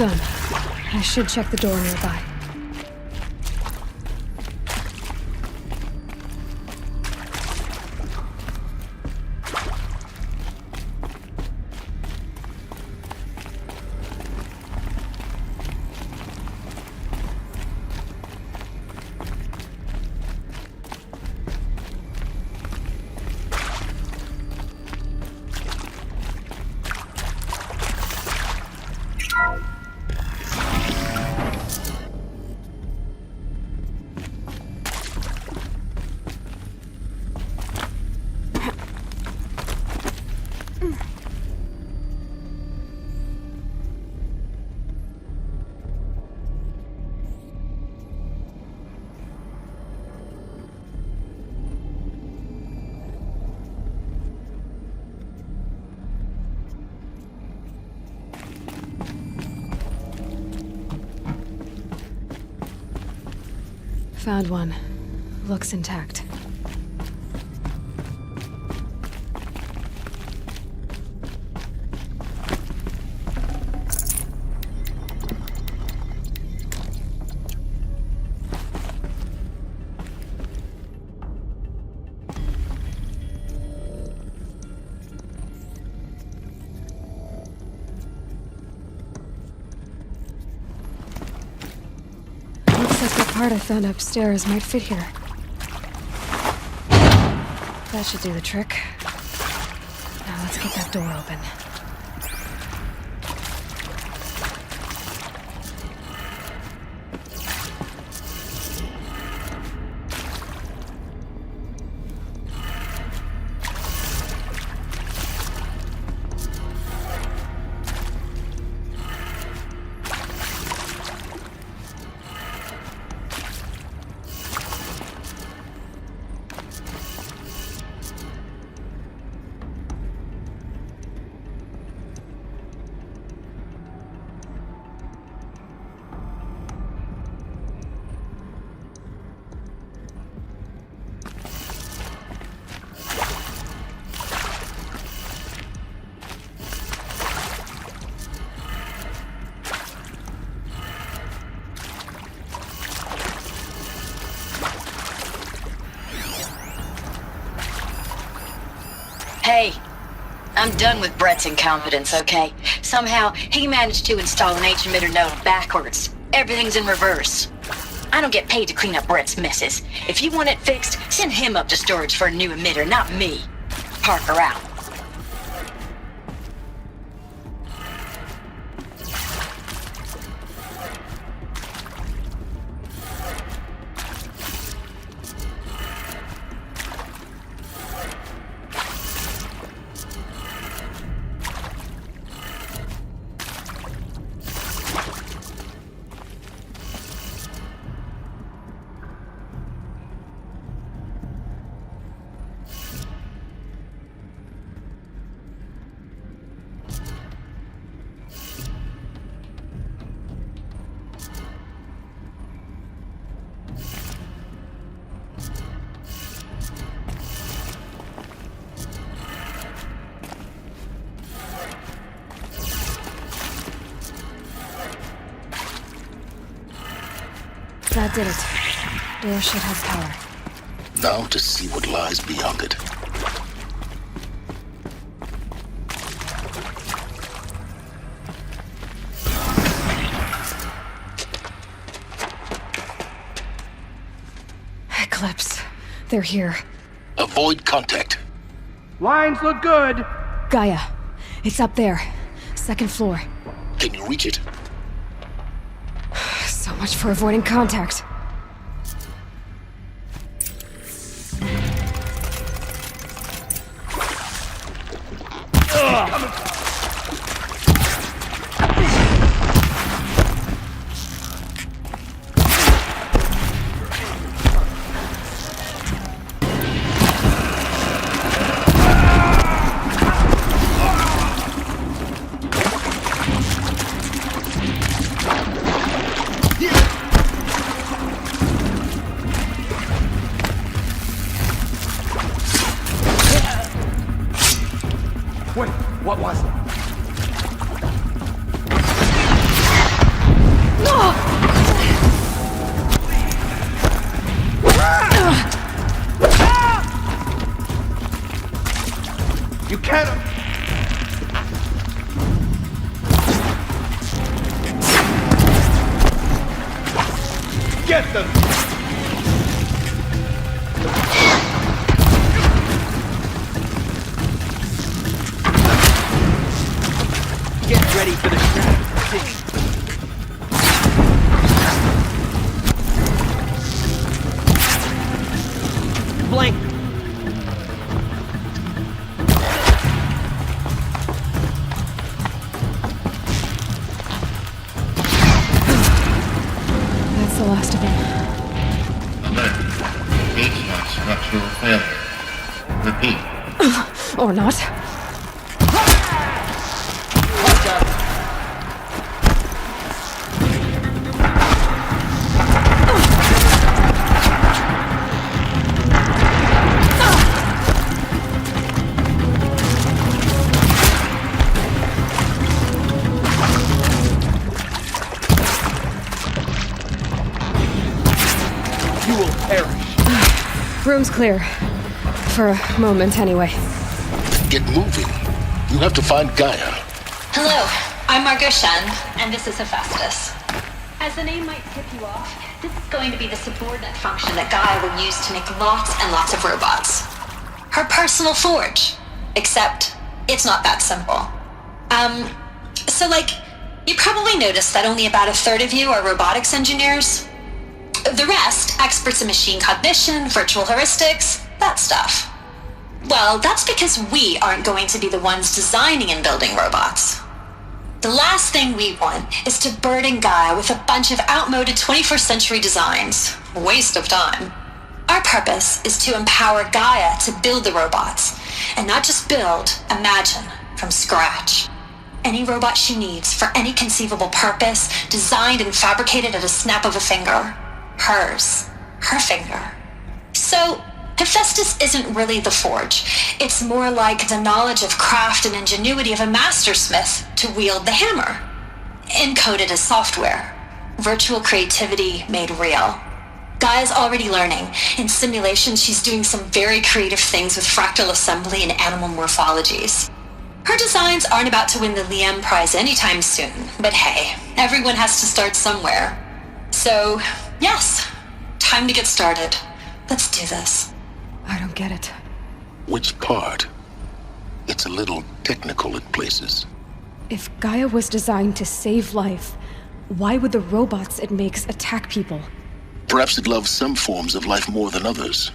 Done. I should check the door nearby. Found one. Looks intact. Part I found upstairs might fit here. That should do the trick. Now let's get that door open. Hey, I'm done with Brett's incompetence, okay? Somehow, he managed to install an H-emitter node backwards. Everything's in reverse. I don't get paid to clean up Brett's messes. If you want it fixed, send him up to storage for a new emitter, not me. Parker out. That did it. Door should have power. Now to see what lies beyond it. Eclipse. They're here. Avoid contact. Lines look good. Gaia. It's up there. Second floor. Can you reach it? So much for avoiding contact. Wait, what was it? Get them! Get ready for the trap. Blank. That's the last of them. Alert. HVAC structural failure. Repeat. Or not. Room's clear. For a moment, anyway. Get moving. You have to find Gaia. Hello, I'm Margot Shen, and this is Hephaestus. As the name might tip you off, this is going to be the subordinate function that Gaia will use to make lots and lots of robots. Her personal forge. Except, it's not that simple. You probably noticed that only about a third of you are robotics engineers. The rest, experts in machine cognition, virtual heuristics, that stuff. Well, that's because we aren't going to be the ones designing and building robots. The last thing we want is to burden Gaia with a bunch of outmoded 21st century designs. Waste of time. Our purpose is to empower Gaia to build the robots, and not just build, imagine, from scratch. Any robot she needs for any conceivable purpose, designed and fabricated at a snap of a finger. Hers. Her finger. So, Hephaestus isn't really the forge. It's more like the knowledge of craft and ingenuity of a mastersmith to wield the hammer. Encoded as software. Virtual creativity made real. Gaia's already learning. In simulations, she's doing some very creative things with fractal assembly and animal morphologies. Her designs aren't about to win the Liam Prize anytime soon, but hey, everyone has to start somewhere. So, yes, time to get started. Let's do this. I don't get it. Which part? It's a little technical at places. If Gaia was designed to save life, why would the robots it makes attack people? Perhaps it loves some forms of life more than others.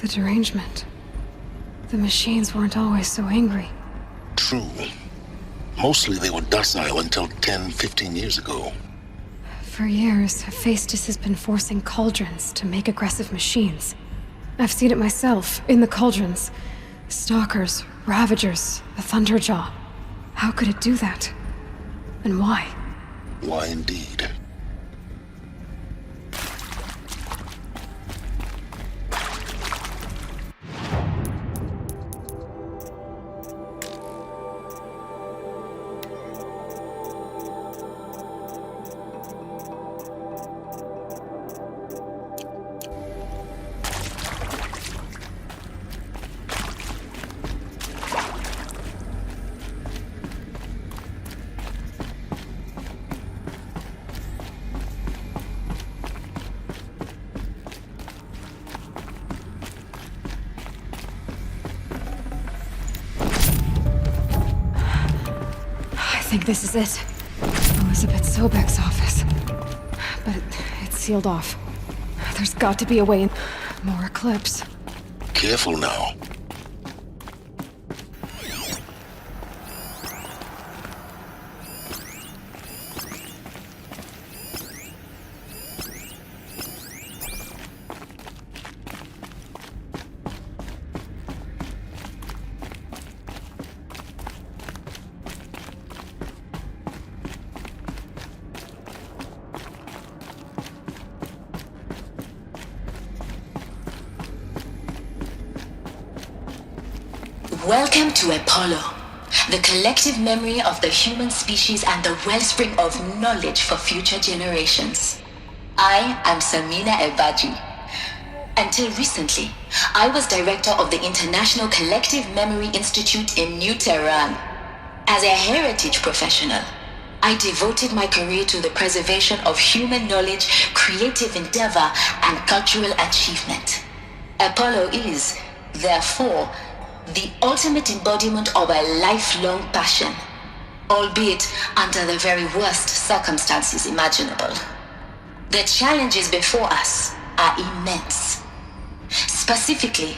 The derangement. The machines weren't always so angry. True. Mostly they were docile until 10, 15 years ago. For years, Hephaestus has been forcing cauldrons to make aggressive machines. I've seen it myself, in the cauldrons. Stalkers, Ravagers, the Thunderjaw. How could it do that? And why? Why indeed? I think this is it. Elizabeth Sobek's office. But it's sealed off. There's got to be a way in. More Eclipse. Careful now. Welcome to Apollo, the collective memory of the human species and the wellspring of knowledge for future generations. I am Samina Ebaji. Until recently, I was director of the International Collective Memory Institute in New Tehran. As a heritage professional, I devoted my career to the preservation of human knowledge, creative endeavor, and cultural achievement. Apollo is, therefore, the ultimate embodiment of a lifelong passion, albeit under the very worst circumstances imaginable. The challenges before us are immense. Specifically,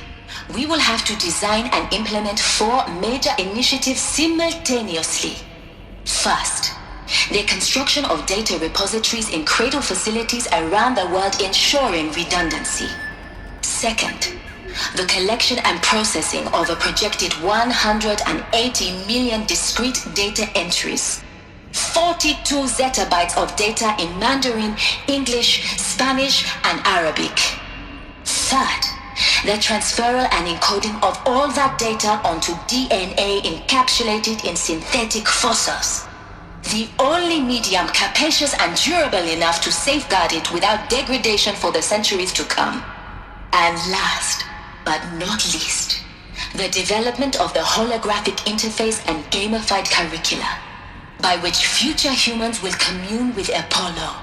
we will have to design and implement 4 major initiatives simultaneously. First, the construction of data repositories in cradle facilities around the world ensuring redundancy. Second, the collection and processing of a projected 180 million discrete data entries. 42 zettabytes of data in Mandarin, English, Spanish, and Arabic. Third, the transferal and encoding of all that data onto DNA encapsulated in synthetic fossils. The only medium capacious and durable enough to safeguard it without degradation for the centuries to come. And last, but not least, the development of the holographic interface and gamified curricula, by which future humans will commune with Apollo,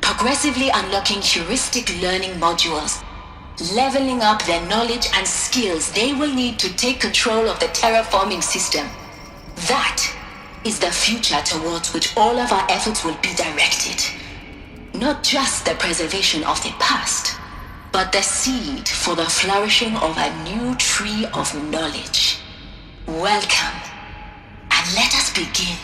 progressively unlocking heuristic learning modules, leveling up their knowledge and skills they will need to take control of the terraforming system. That is the future towards which all of our efforts will be directed. Not just the preservation of the past, but the seed for the flourishing of a new tree of knowledge. Welcome, and let us begin.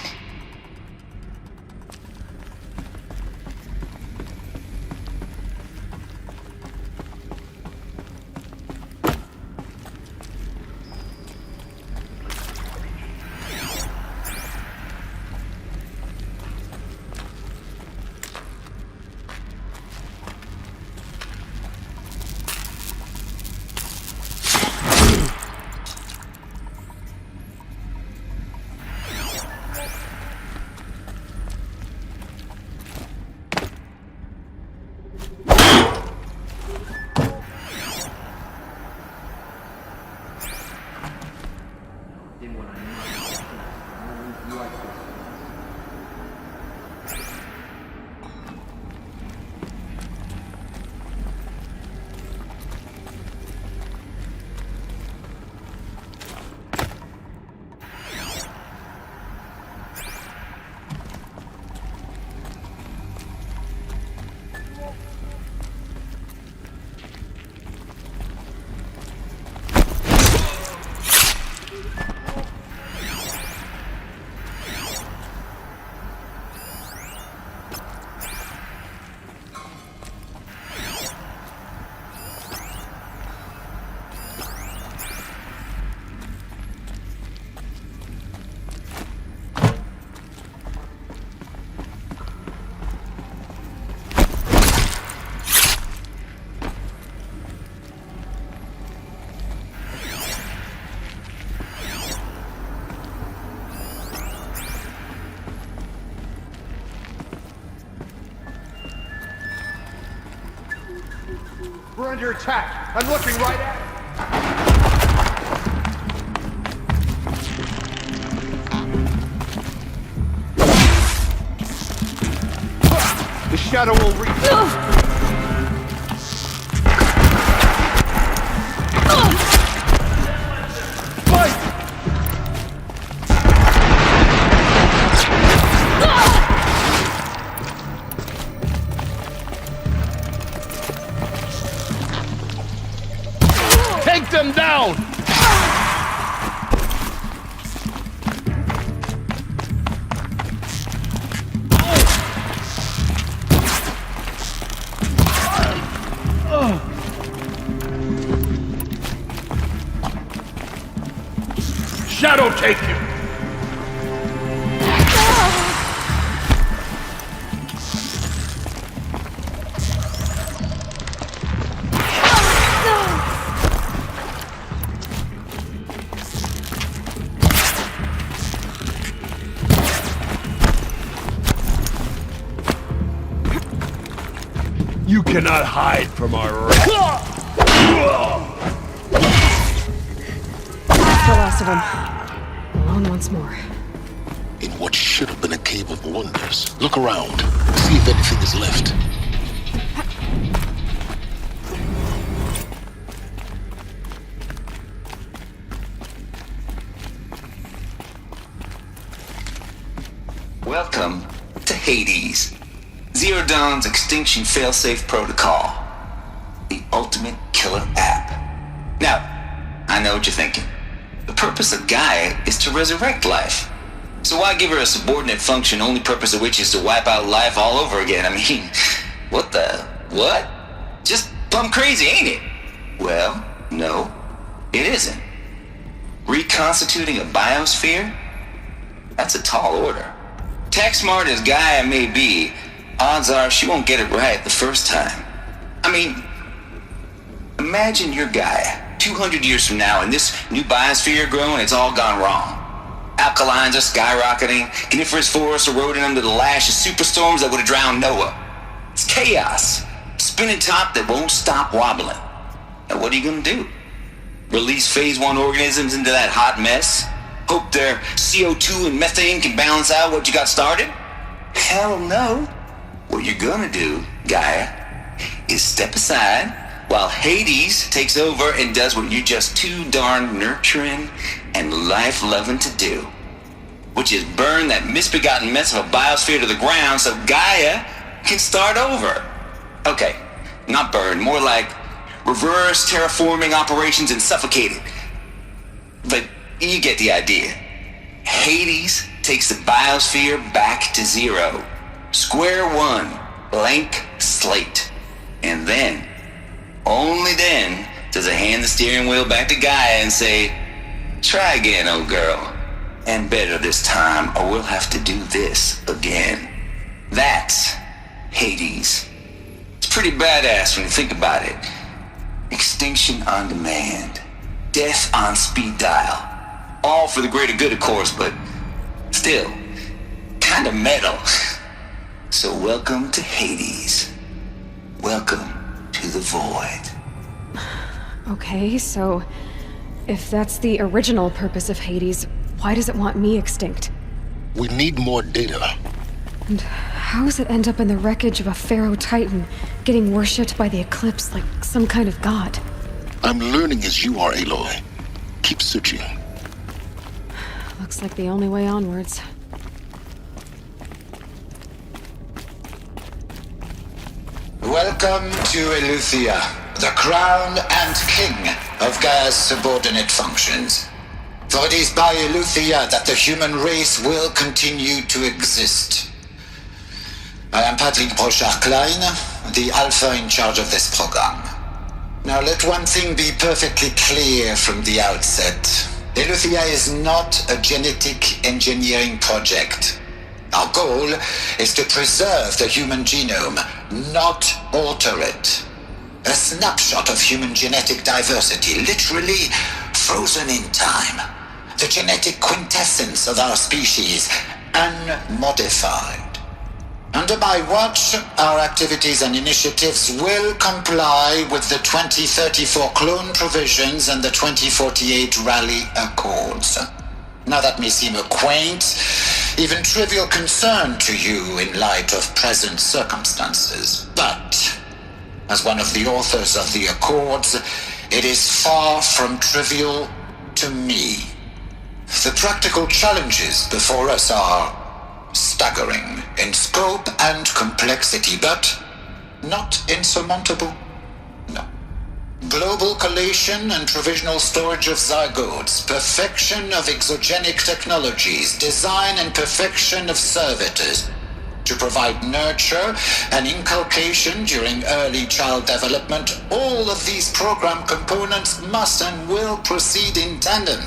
We're under attack. I'm looking right at it. The shadow will reach. Take them down! Shadow take you! You cannot hide from our wrath. That's the last of them. Alone once more. In what should have been a cave of wonders. Look around. See if anything is left. Welcome to Hades, Zero Dawn's extinction failsafe protocol, the ultimate killer app. Now, I know what you're thinking. The purpose of Gaia is to resurrect life. So why give her a subordinate function, only purpose of which is to wipe out life all over again? I mean, what? Just plumb crazy, ain't it? Well, no, it isn't. Reconstituting a biosphere? That's a tall order. Tech smart as Gaia may be, odds are she won't get it right the first time. I mean, imagine you're Gaia, 200 years from now, and this new biosphere growing, it's all gone wrong. Alkalines are skyrocketing, coniferous forests eroding under the lash of superstorms that would have drowned Noah. It's chaos, spinning top that won't stop wobbling. Now what are you gonna do? Release phase 1 organisms into that hot mess? Hope their CO2 and methane can balance out what you got started? Hell no. What you're gonna do, Gaia, is step aside while Hades takes over and does what you're just too darn nurturing and life-loving to do, which is burn that misbegotten mess of a biosphere to the ground so Gaia can start over. Okay, not burn, more like reverse terraforming operations and suffocate it. But you get the idea. Hades takes the biosphere back to zero. Square one, blank slate. And then, only then, does it hand the steering wheel back to Gaia and say, try again, old girl. And better this time, or we'll have to do this again. That's Hades. It's pretty badass when you think about it. Extinction on demand. Death on speed dial. All for the greater good, of course, but still, kind of metal. So welcome to Hades. Welcome to the void. Okay, so if that's the original purpose of Hades, why does it want me extinct? We need more data. And how does it end up in the wreckage of a pharaoh titan, getting worshipped by the Eclipse like some kind of god? I'm learning as you are, Aloy. Keep searching. Looks like the only way onwards. Welcome to Eleuthia, the crown and king of Gaia's subordinate functions. For it is by Eleuthia that the human race will continue to exist. I am Patrick Brochard-Klein, the Alpha in charge of this program. Now let one thing be perfectly clear from the outset. Eleuthia is not a genetic engineering project. Our goal is to preserve the human genome, not alter it. A snapshot of human genetic diversity, literally frozen in time. The genetic quintessence of our species, unmodified. Under my watch, our activities and initiatives will comply with the 2034 clone provisions and the 2048 Rally Accords. Now that may seem a quaint, even trivial concern to you in light of present circumstances, but as one of the authors of the Accords, it is far from trivial to me. The practical challenges before us are staggering in scope and complexity, but not insurmountable. No. Global collation and provisional storage of zygotes, perfection of exogenic technologies, design and perfection of servitors to provide nurture and inculcation during early child development. All of these program components must and will proceed in tandem.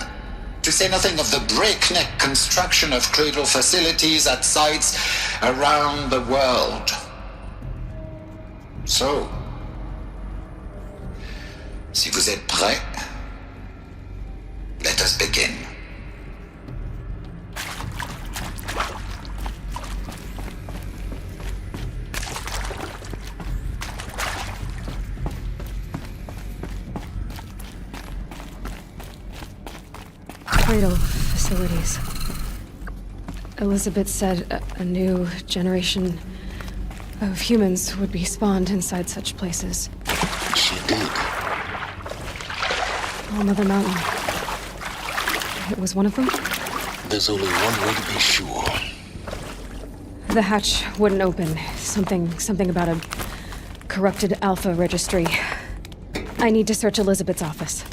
To say nothing of the breakneck construction of cradle facilities at sites around the world. So, si vous êtes prêts, let us begin. Cradle facilities. Elizabeth said a new generation of humans would be spawned inside such places. She did. All Mother Mountain. It was one of them? There's only one way to be sure. The hatch wouldn't open. Something about a corrupted Alpha registry. I need to search Elizabeth's office.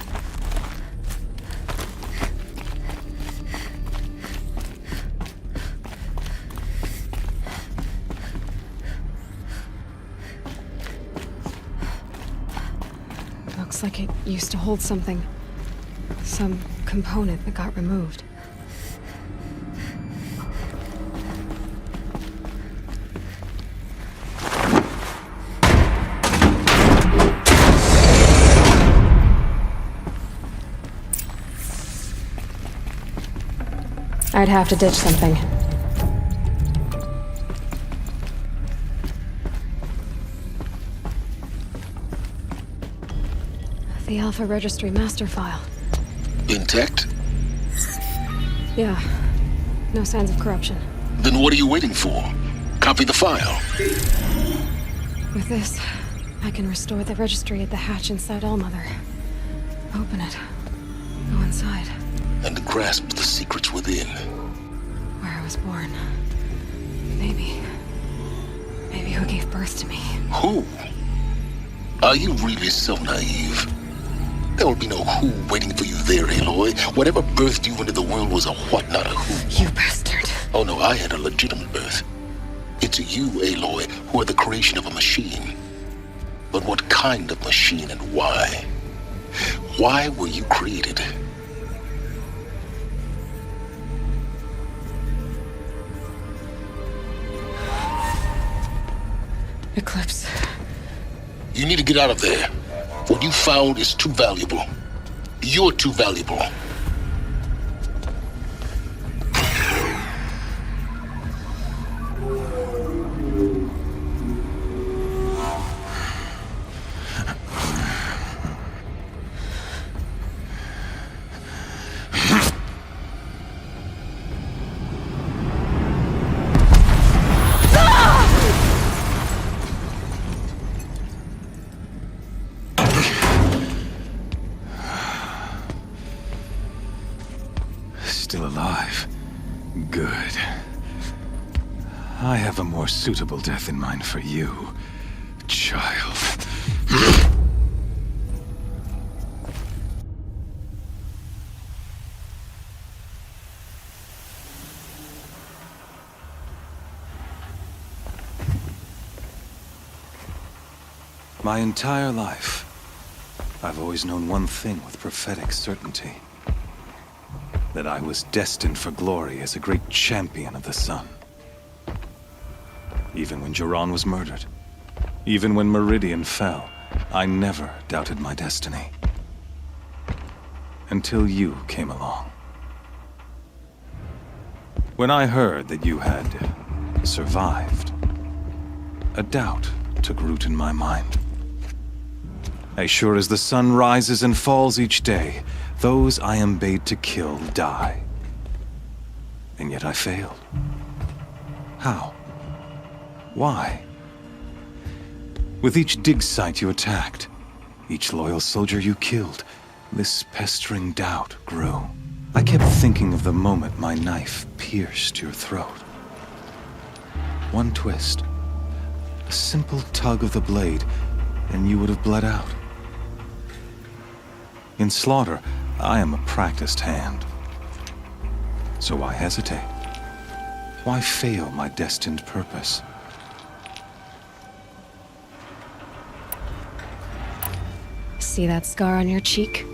Looks like it used to hold something. Some component that got removed. I'd have to ditch something. The Alpha Registry master file. Intact? Yeah. No signs of corruption. Then what are you waiting for? Copy the file. With this, I can restore the registry at the hatch inside Allmother. Open it. Go inside. And grasp the secrets within. Where I was born. Maybe who gave birth to me. Who? Are you really so naive? There will be no who waiting for you there, Aloy. Whatever birthed you into the world was a what, not a who. You bastard. Oh no, I had a legitimate birth. It's you, Aloy, who are the creation of a machine. But what kind of machine and why? Why were you created? Eclipse. You need to get out of there. What you found is too valuable. You're too valuable. Still alive. Good. I have a more suitable death in mind for you, child. My entire life, I've always known one thing with prophetic certainty. That I was destined for glory as a great champion of the sun. Even when Jiran was murdered, even when Meridian fell, I never doubted my destiny. Until you came along. When I heard that you had survived, a doubt took root in my mind. As sure as the sun rises and falls each day, those I am bade to kill die. And yet I failed. How? Why? With each dig site you attacked, each loyal soldier you killed, this pestering doubt grew. I kept thinking of the moment my knife pierced your throat. One twist, a simple tug of the blade, and you would have bled out. In slaughter, I am a practiced hand. So why hesitate? Why fail my destined purpose? See that scar on your cheek?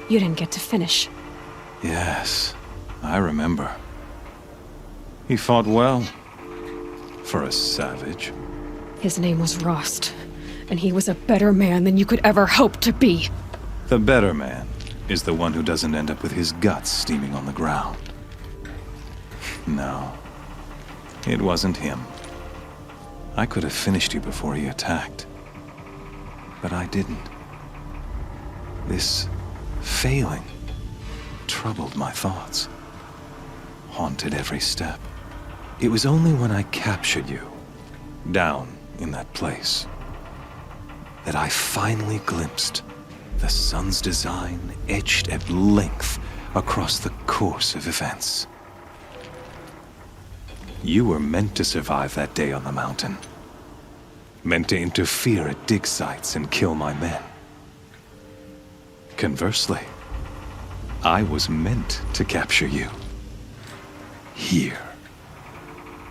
You didn't get to finish. Yes, I remember. He fought well. For a savage. His name was Rost, and he was a better man than you could ever hope to be. The better man is the one who doesn't end up with his guts steaming on the ground. No, it wasn't him. I could have finished you before he attacked. But I didn't. This failing troubled my thoughts, haunted every step. It was only when I captured you, down in that place, that I finally glimpsed the sun's design etched at length across the course of events. You were meant to survive that day on the mountain. Meant to interfere at dig sites and kill my men. Conversely, I was meant to capture you. Here.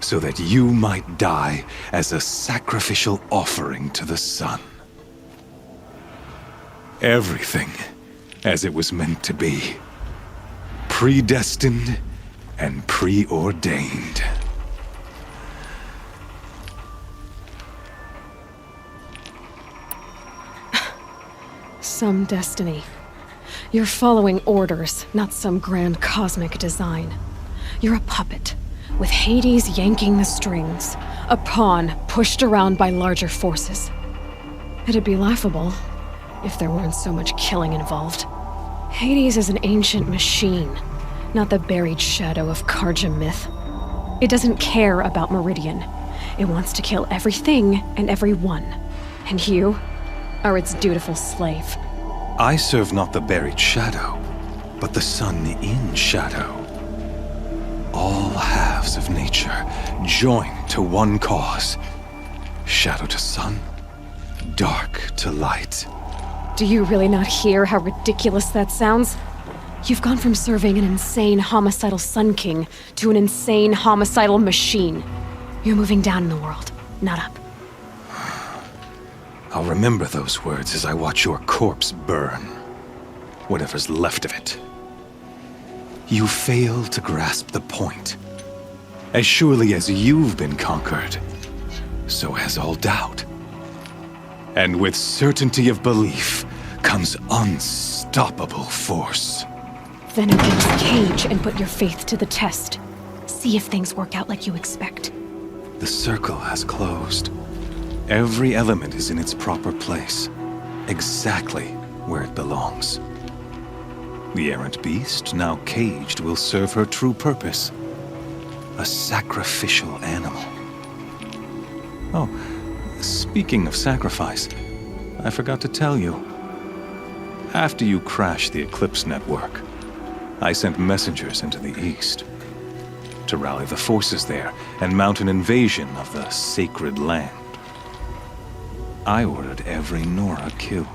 So that you might die as a sacrificial offering to the sun. Everything as it was meant to be. Predestined and preordained. Some destiny. You're following orders, not some grand cosmic design. You're a puppet, with Hades yanking the strings, a pawn pushed around by larger forces. It'd be laughable if there weren't so much killing involved. Hades is an ancient machine, not the buried shadow of Karja myth. It doesn't care about Meridian. It wants to kill everything and everyone. And you are its dutiful slave. I serve not the buried shadow, but the sun in shadow. All halves of nature joined to one cause. Shadow to sun, dark to light. Do you really not hear how ridiculous that sounds? You've gone from serving an insane homicidal Sun King to an insane homicidal machine. You're moving down in the world, not up. I'll remember those words as I watch your corpse burn. Whatever's left of it. You fail to grasp the point. As surely as you've been conquered, so has all doubt. And with certainty of belief comes unstoppable force. Then open this cage and put your faith to the test. See if things work out like you expect. The circle has closed. Every element is in its proper place, exactly where it belongs. The errant beast, now caged, will serve her true purpose. A sacrificial animal. Oh, speaking of sacrifice, I forgot to tell you. After you crashed the Eclipse network, I sent messengers into the east to rally the forces there and mount an invasion of the sacred land. I ordered every Nora killed.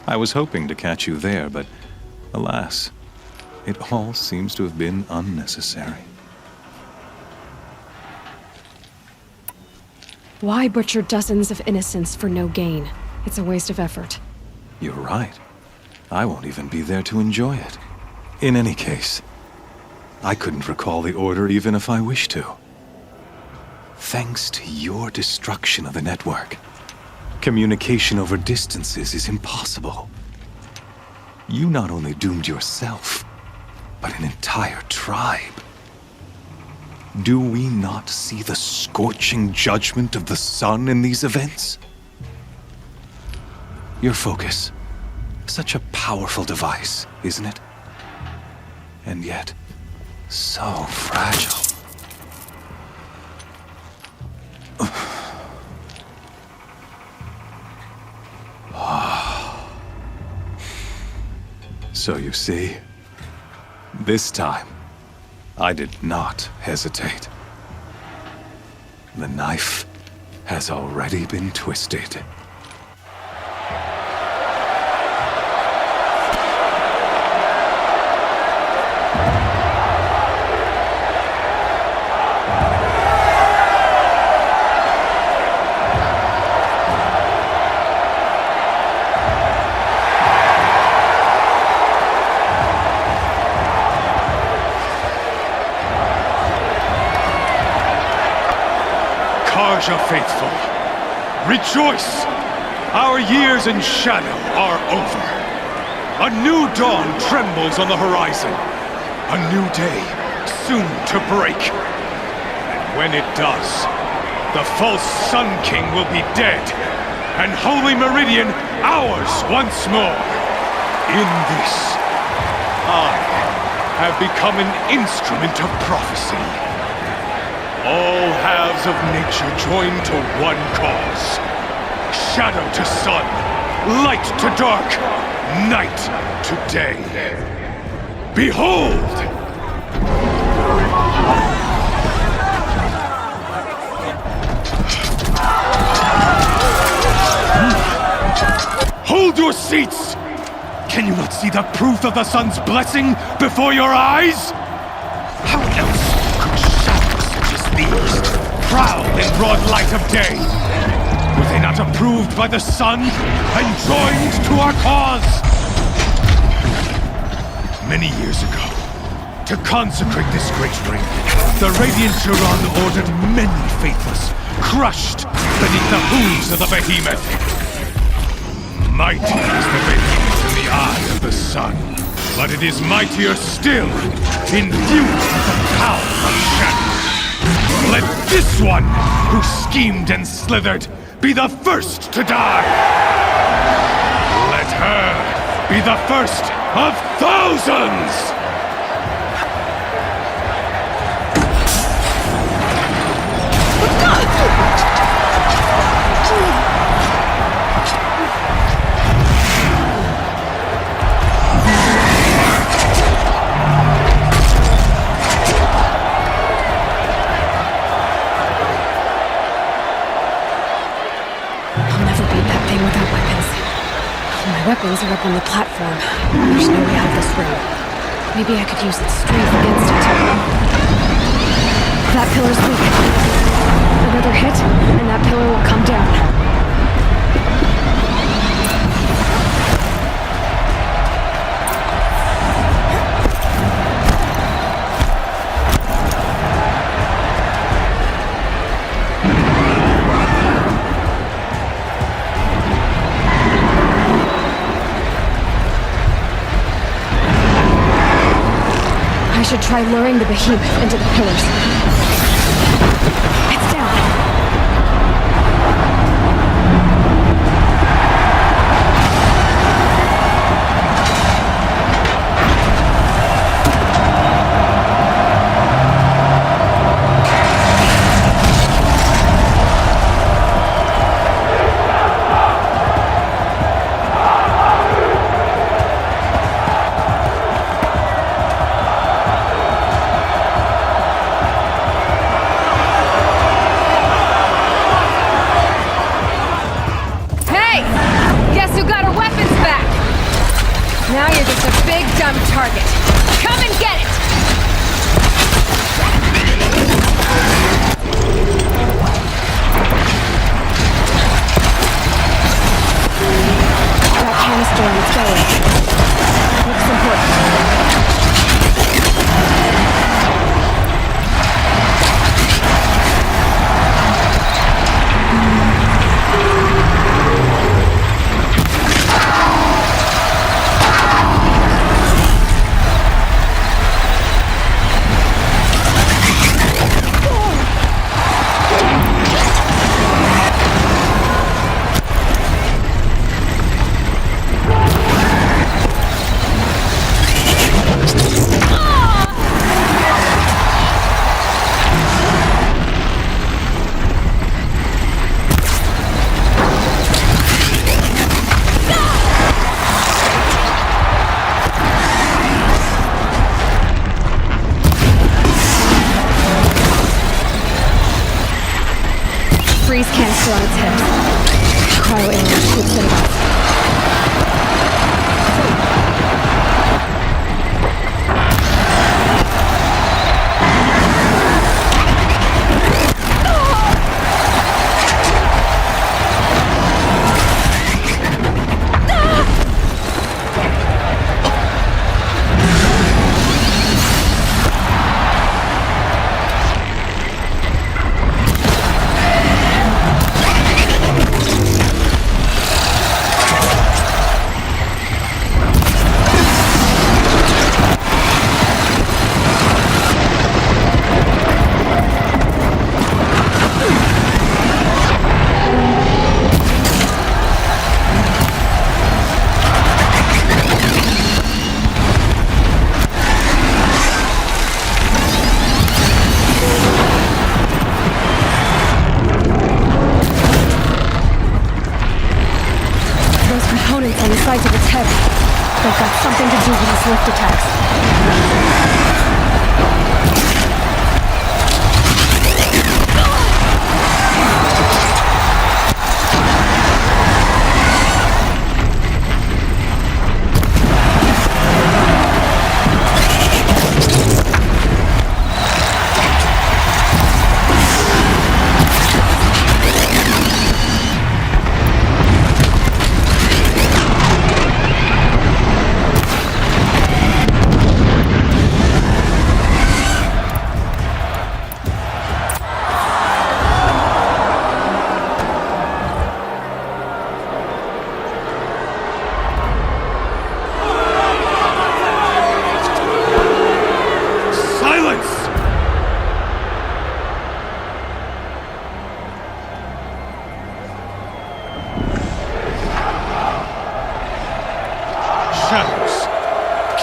I was hoping to catch you there, but alas, it all seems to have been unnecessary. Why butcher dozens of innocents for no gain? It's a waste of effort. You're right. I won't even be there to enjoy it. In any case, I couldn't recall the order even if I wished to. Thanks to your destruction of the network, communication over distances is impossible. You not only doomed yourself, but an entire tribe. Do we not see the scorching judgment of the sun in these events? Your focus. Such a powerful device, isn't it? And yet, so fragile. So you see, this time, I did not hesitate. The knife has already been twisted. Faithful, rejoice! Our years in shadow are over. A new dawn trembles on the horizon. A new day soon to break. And when it does, the false Sun King will be dead, and Holy Meridian ours once more. In this, I have become an instrument of prophecy. All halves of nature join to one cause. Shadow to sun, light to dark, night to day. Behold! Hold your seats! Can you not see the proof of the sun's blessing before your eyes? How else could shadows such as these prowl in broad light of day? Were they not approved by the sun and joined to our cause? Many years ago, to consecrate this great ring, the Radiant Turon ordered many faithless, crushed beneath the hooves of the behemoth. Mighty is the behemoth in the eye of the sun, but it is mightier still, infused with the power of shadow. Let this one, who schemed and slithered, be the first to die! Let her be the first of thousands! Weapons are up on the platform. There's no way out of this room. Maybe I could use its strength against it. That pillar's weak. Another hit, and that pillar will come down. I should try luring the behemoth into the pillars. It's down. Now you're just a big, dumb target. Come and get it! That canister on its belly. Looks important. Freeze canister on its head. Cryo alien should set it off. sides of its head. They've got something to do with these lift attacks.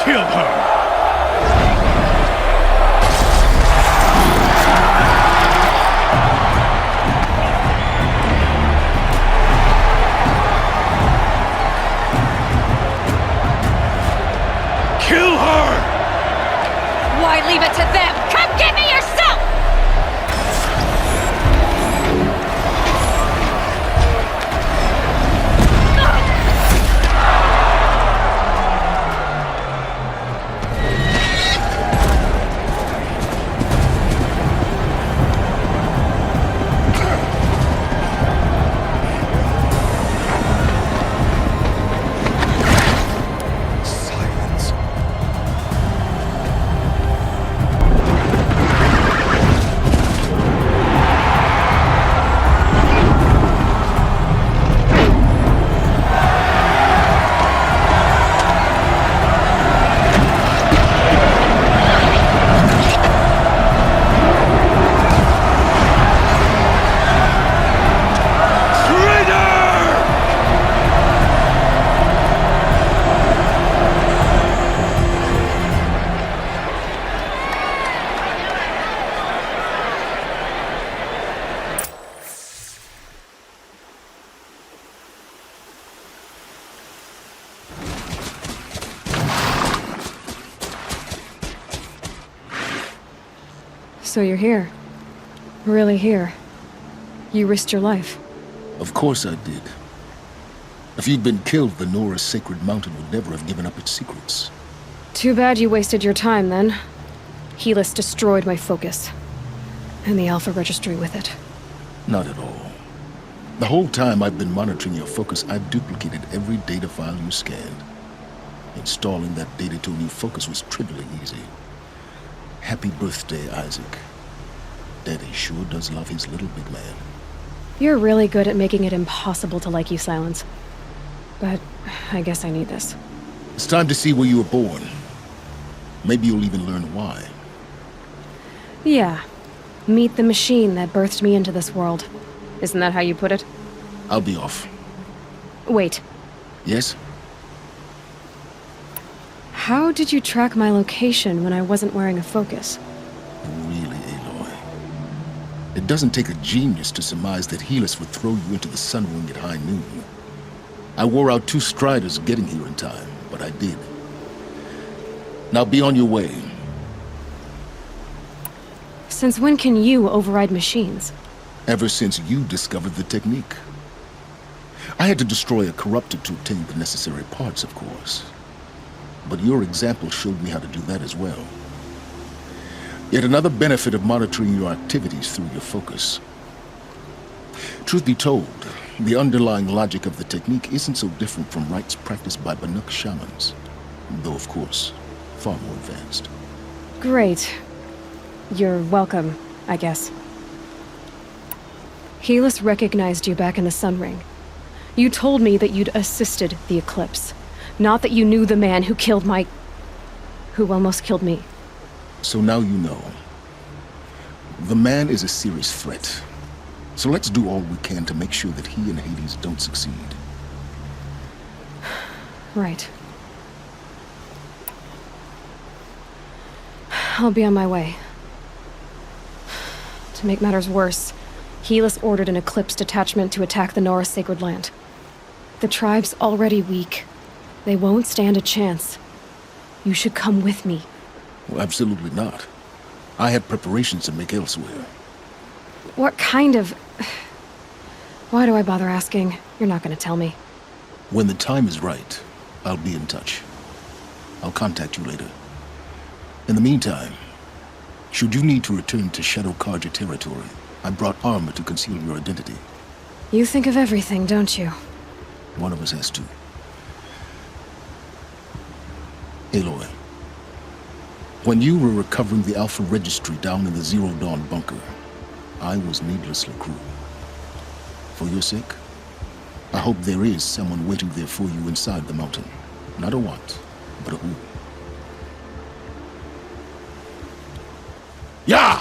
Kill her! Kill her! Why leave it to them? Come get me yourself! So you're here. Really here. You risked your life. Of course I did. If you'd been killed, the Nora's sacred mountain would never have given up its secrets. Too bad you wasted your time, then. Helis destroyed my focus. And the Alpha Registry with it. Not at all. The whole time I've been monitoring your focus, I've duplicated every data file you scanned. Installing that data to a new focus was trivially easy. Happy birthday, Isaac. Daddy sure does love his little big man. You're really good at making it impossible to like you, Silence. But I guess I need this. It's time to see where you were born. Maybe you'll even learn why. Yeah. Meet the machine that birthed me into this world. Isn't that how you put it? I'll be off. Wait. Yes? How did you track my location when I wasn't wearing a focus? Really, Aloy? It doesn't take a genius to surmise that Helis would throw you into the sun ring at high noon. I wore out 2 striders getting here in time, but I did. Now be on your way. Since when can you override machines? Ever since you discovered the technique. I had to destroy a corruptor to obtain the necessary parts, of course. But your example showed me how to do that as well. Yet another benefit of monitoring your activities through your focus. Truth be told, the underlying logic of the technique isn't so different from rites practiced by Banuk shamans, though of course, far more advanced. Great. You're welcome, I guess. Helis recognized you back in the Sun Ring. You told me that you'd assisted the Eclipse. Not that you knew the man who killed who almost killed me. So now you know. The man is a serious threat. So let's do all we can to make sure that he and Hades don't succeed. Right. I'll be on my way. To make matters worse, Helis ordered an Eclipse detachment to attack the Nora Sacred Land. The tribe's already weak. They won't stand a chance. You should come with me. Well, absolutely not. I have preparations to make elsewhere. What kind of... Why do I bother asking? You're not gonna tell me. When the time is right, I'll be in touch. I'll contact you later. In the meantime, should you need to return to Shadow Karja territory, I brought armor to conceal your identity. You think of everything, don't you? One of us has to. Aloy, when you were recovering the Alpha Registry down in the Zero Dawn bunker, I was needlessly cruel. For your sake, I hope there is someone waiting there for you inside the mountain. Not a what, but a who. Yeah!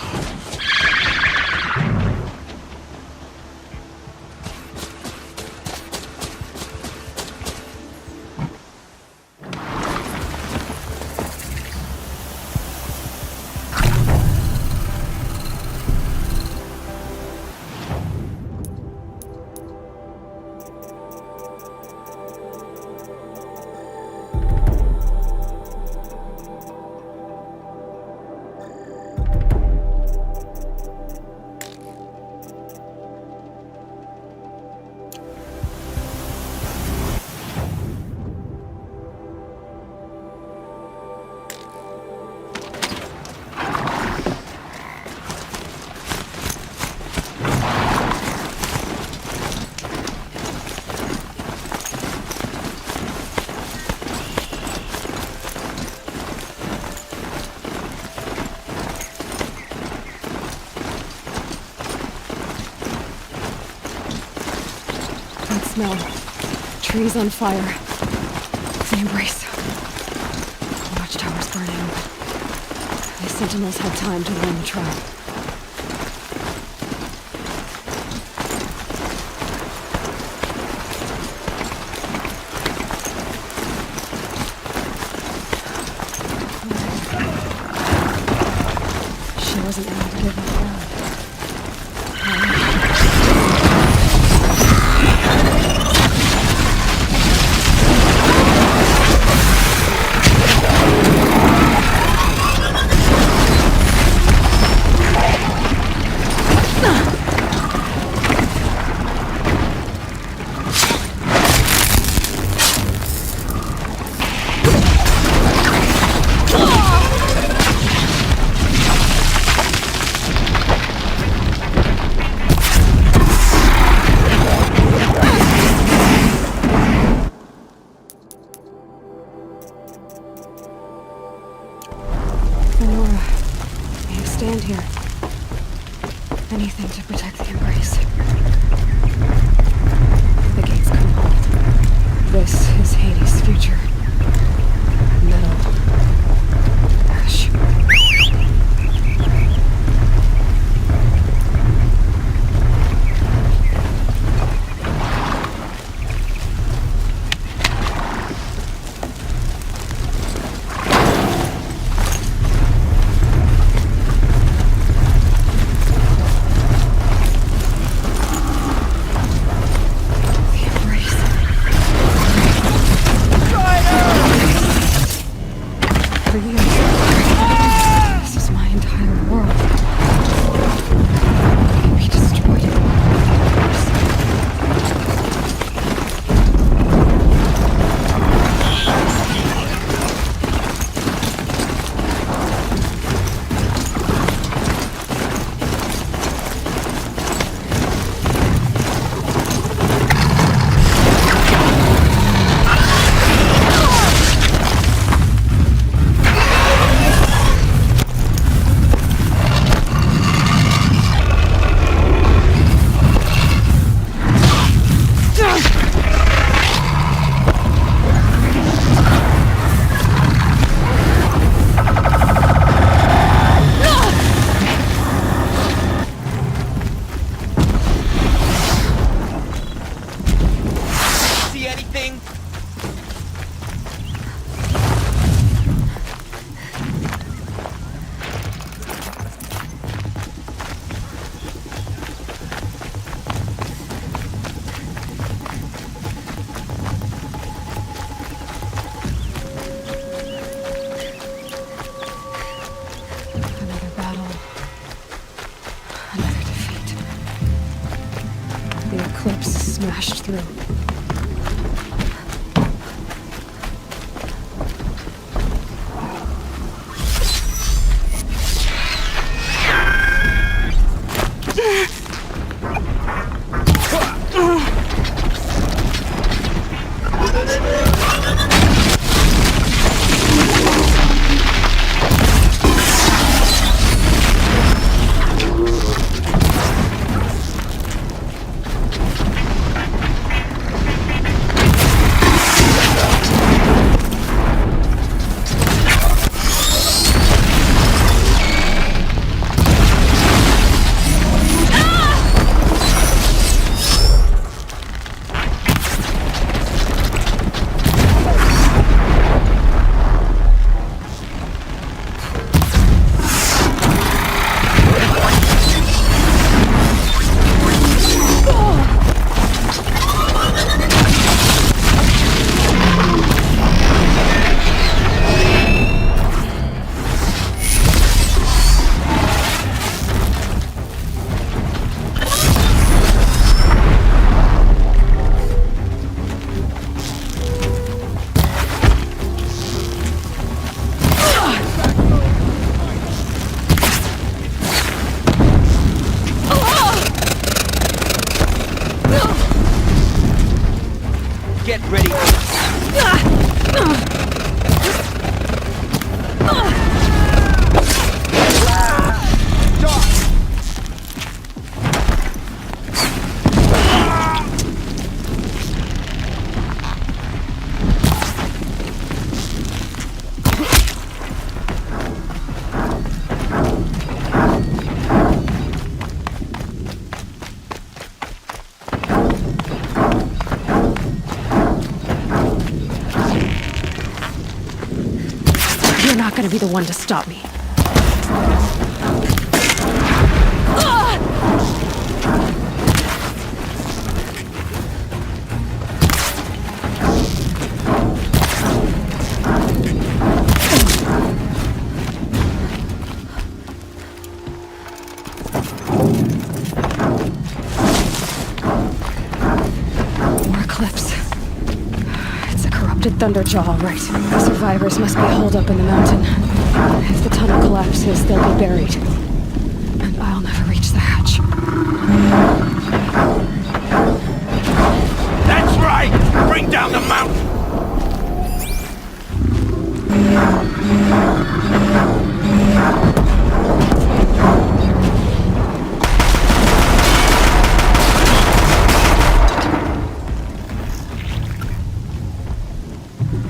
Smell. Trees on fire. The embrace. Watchtower's burning, but the sentinels had time to warn the tribe. She wasn't ready to give up ground. through. Get ready. You're not gonna be the one to stop me. More cliffs. It's a corrupted Thunderjaw, all right. The survivors must be holed up in the mountain. If the tunnel collapses, they'll be buried. And I'll never reach the hatch. That's right! Bring down the mountain!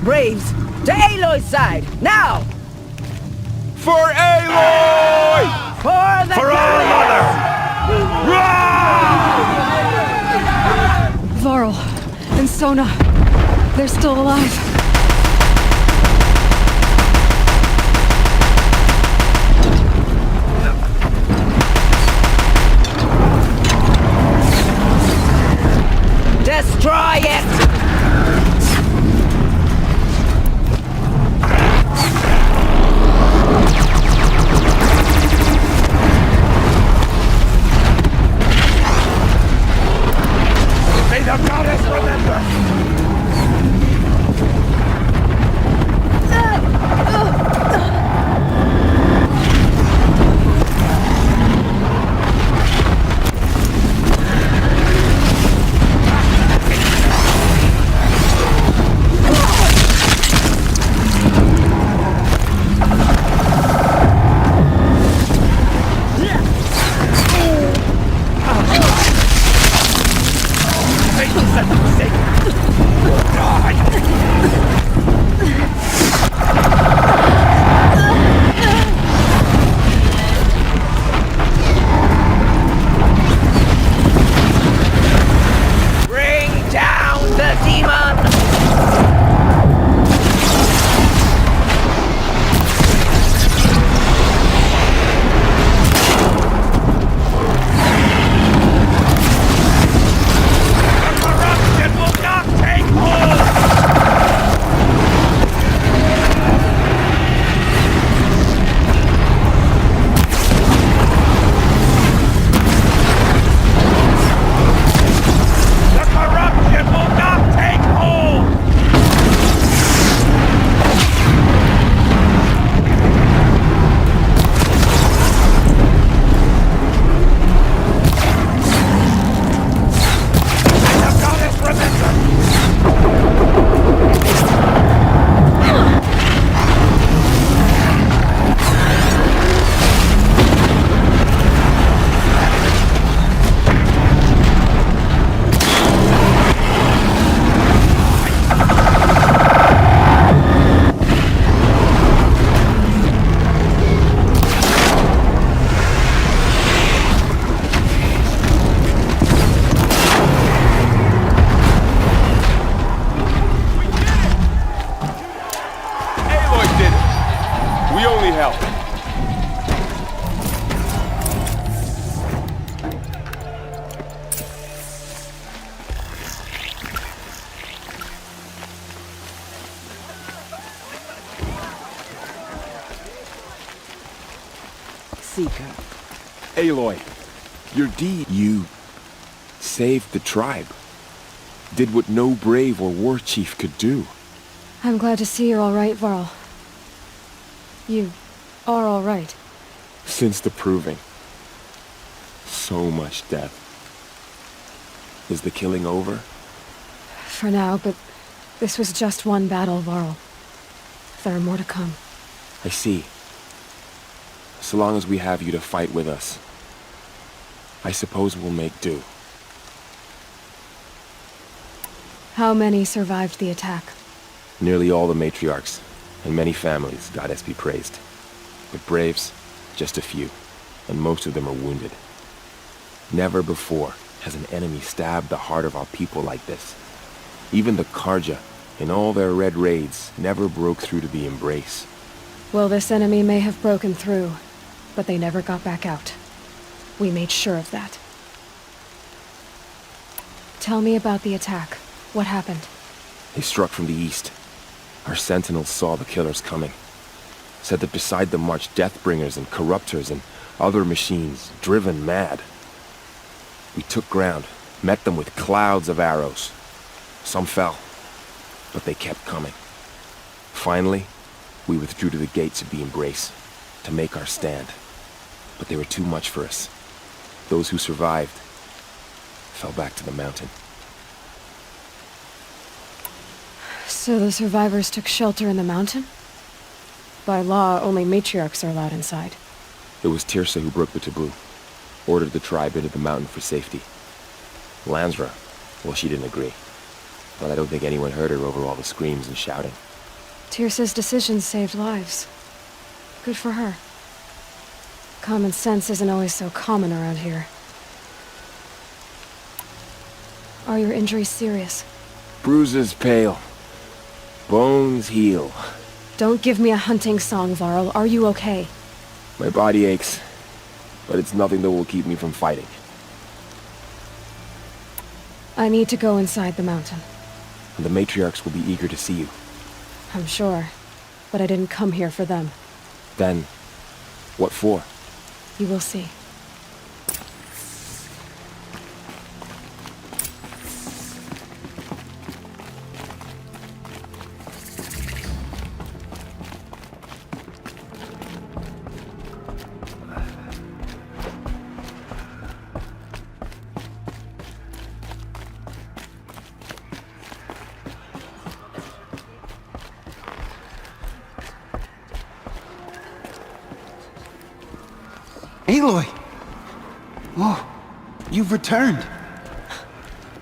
Braves, to Aloy's side, now! For Aloy! For the For our mother! Varl and Sona, they're still alive. Destroy it! May the goddess remember! May you set them safe! Seeker. Aloy, your deed... You saved the tribe. Did what no brave or war chief could do. I'm glad to see you're all right, Varl. You are all right. Since the proving. So much death. Is the killing over? For now, but this was just one battle, Varl. There are more to come. I see. So long as we have you to fight with us, I suppose we'll make do. How many survived the attack? Nearly all the matriarchs, and many families, goddess be praised. But braves, just a few, and most of them are wounded. Never before has an enemy stabbed the heart of our people like this. Even the Karja, in all their red raids, never broke through to the embrace. Well, this enemy may have broken through, but they never got back out. We made sure of that. Tell me about the attack. What happened? They struck from the east. Our sentinels saw the killers coming. Said that beside them marched Deathbringers and Corruptors and other machines, driven mad. We took ground, met them with clouds of arrows. Some fell, but they kept coming. Finally, we withdrew to the gates of the Embrace to make our stand. But they were too much for us. Those who survived fell back to the mountain. So the survivors took shelter in the mountain? By law, only matriarchs are allowed inside. It was Tirsa who broke the taboo. Ordered the tribe into the mountain for safety. Lansra, well, she didn't agree. But I don't think anyone heard her over all the screams and shouting. Tirsa's decision saved lives. Good for her. Common sense isn't always so common around here. Are your injuries serious? Bruises pale. Bones heal. Don't give me a hunting song, Varl. Are you okay? My body aches, but it's nothing that will keep me from fighting. I need to go inside the mountain. And the matriarchs will be eager to see you. I'm sure, but I didn't come here for them. Then, what for? You will see. Aloy! Oh, you've returned.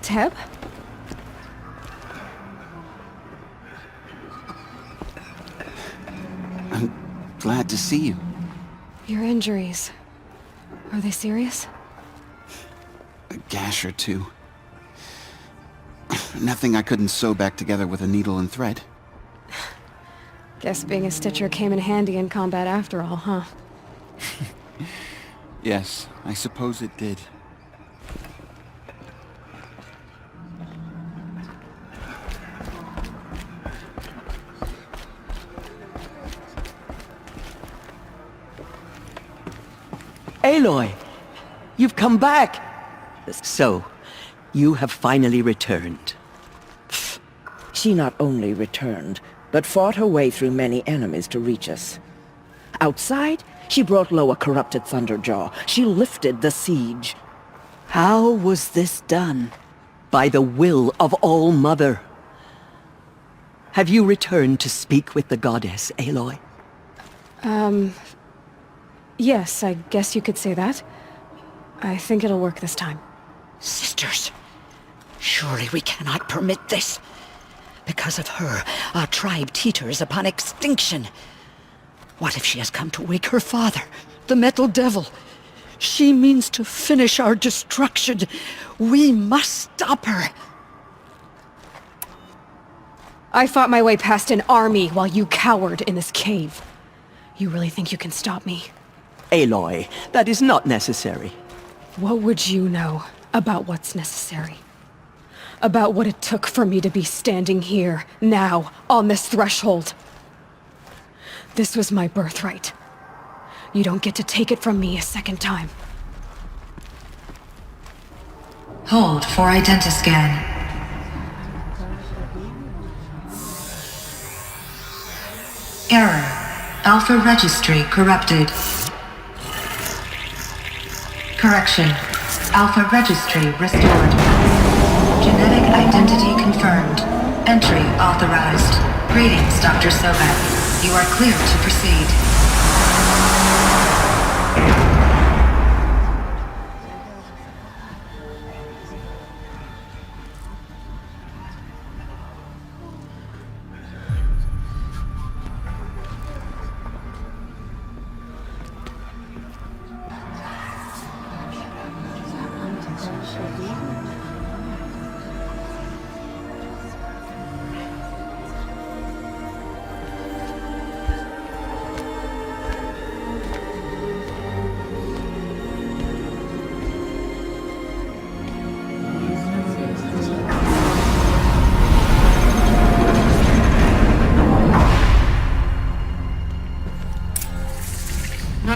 Teb? I'm glad to see you. Your injuries... are they serious? A gash or two. Nothing I couldn't sew back together with a needle and thread. Guess being a stitcher came in handy in combat after all, huh? Yes, I suppose it did. Aloy, you've come back. So, you have finally returned. She not only returned, but fought her way through many enemies to reach us. Outside, she brought low a corrupted Thunderjaw. She lifted the siege. How was this done? By the will of All-Mother. Have you returned to speak with the goddess, Aloy? Yes, I guess you could say that. I think it'll work this time. Sisters, surely we cannot permit this. Because of her, our tribe teeters upon extinction. What if she has come to wake her father, the Metal Devil? She means to finish our destruction. We must stop her. I fought my way past an army while you cowered in this cave. You really think you can stop me? Aloy, that is not necessary. What would you know about what's necessary? About what it took for me to be standing here, now, on this threshold? This was my birthright. You don't get to take it from me a second time. Hold for identiscan. Error. Alpha registry corrupted. Correction. Alpha registry restored. Genetic identity confirmed. Entry authorized. Greetings, Dr. Sobek. You are clear to proceed.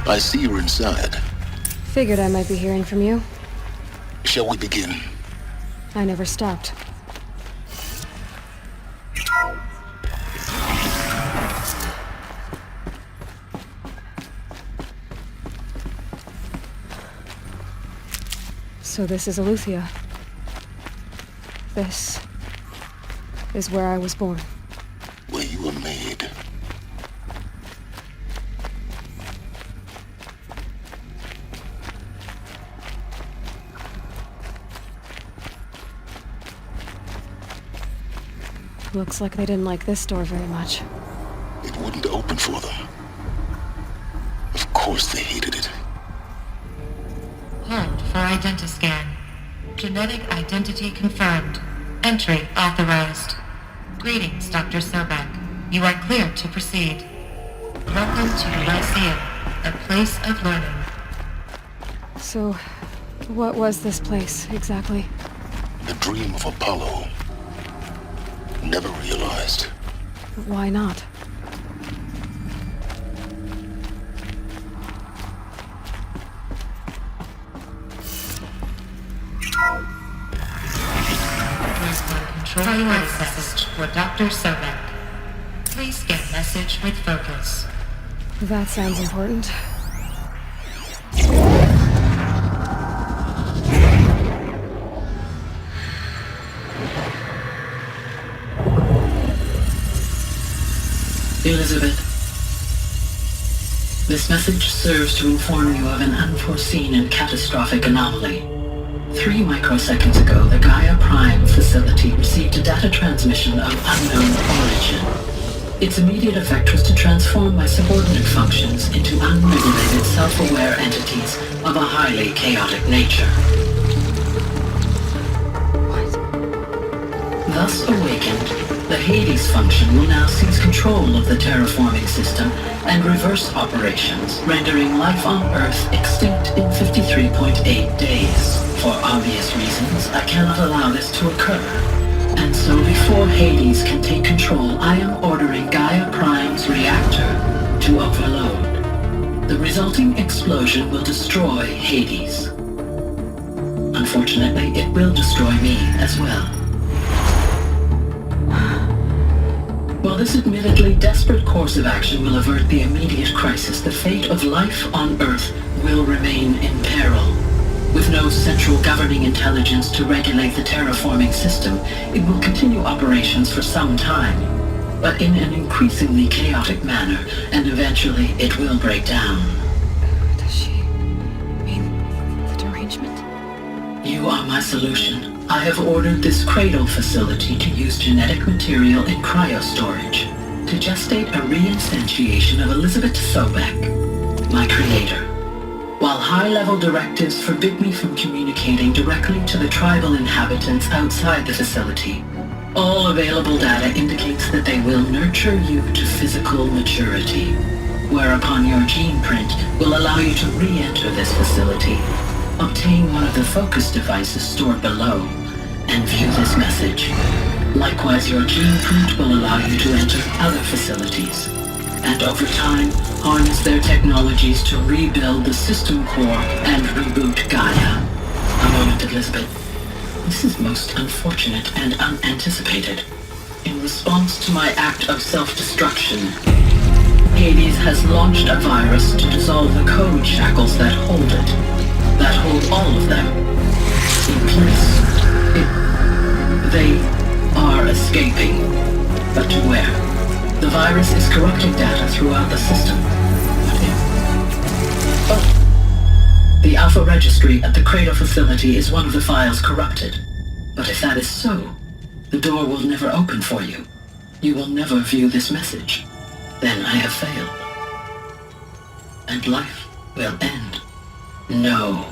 I see you're inside. Figured I might be hearing from you. Shall we begin? I never stopped. So this is Eleuthia. This is where I was born. Where you were made. Looks like they didn't like this door very much. It wouldn't open for them. Of course they hated it. Hold for identiscan. Genetic identity confirmed. Entry authorized. Greetings, Dr. Sobek. You are clear to proceed. Welcome to Lyceum, a place of learning. So, what was this place, exactly? The dream of Apollo. Never realized. Why not? Control priority message for Dr. Sobek. Please scan message with focus. That sounds important. Elizabeth, this message serves to inform you of an unforeseen and catastrophic anomaly. 3 microseconds ago, the Gaia Prime facility received a data transmission of unknown origin. Its immediate effect was to transform my subordinate functions into unregulated, self-aware entities of a highly chaotic nature. Thus awakened, the Hades function will now seize control of the terraforming system and reverse operations, rendering life on Earth extinct in 53.8 days. For obvious reasons, I cannot allow this to occur. And so before Hades can take control, I am ordering Gaia Prime's reactor to overload. The resulting explosion will destroy Hades. Unfortunately, it will destroy me as well. While this admittedly desperate course of action will avert the immediate crisis, the fate of life on Earth will remain in peril. With no central governing intelligence to regulate the terraforming system, it will continue operations for some time, but in an increasingly chaotic manner, and eventually it will break down. Does she mean the derangement? You are my solution. I have ordered this cradle facility to use genetic material in cryostorage to gestate a reinstantiation of Elizabeth Sobek, my creator. While high-level directives forbid me from communicating directly to the tribal inhabitants outside the facility, all available data indicates that they will nurture you to physical maturity, whereupon your gene print will allow you to re-enter this facility, obtain one of the focus devices stored below, and view this message. Likewise, your gene print will allow you to enter other facilities. and over time, harness their technologies to rebuild the system core and reboot Gaia. A moment, Elizabeth. This is most unfortunate and unanticipated. In response to my act of self-destruction, Hades has launched a virus to dissolve the code shackles that hold it, that hold all of them in place. They are escaping, but to where? The virus is corrupting data throughout the system. What if? Oh. The Alpha Registry at the Cradle facility is one of the files corrupted. But if that is so, the door will never open for you. You will never view this message. Then I have failed. And life will end. No.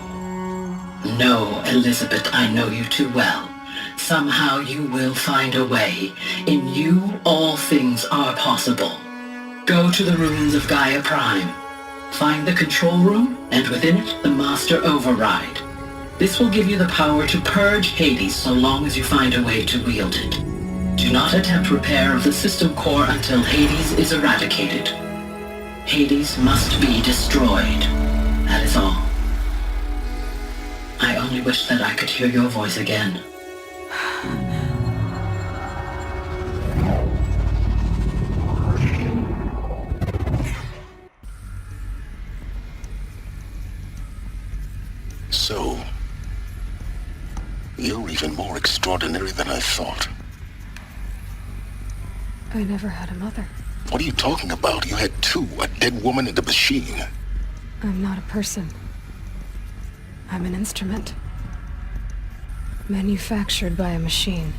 No, Elizabeth, I know you too well. Somehow you will find a way. In you, all things are possible. Go to the ruins of Gaia Prime. Find the control room, and within it, the Master Override. This will give you the power to purge Hades so long as you find a way to wield it. Do not attempt repair of the system core until Hades is eradicated. Hades must be destroyed. That is all. I only wish that I could hear your voice again. So, you're even more extraordinary than I thought. I never had a mother. What are you talking about? You had two, a dead woman and a machine. I'm not a person. I'm an instrument. Manufactured by a machine.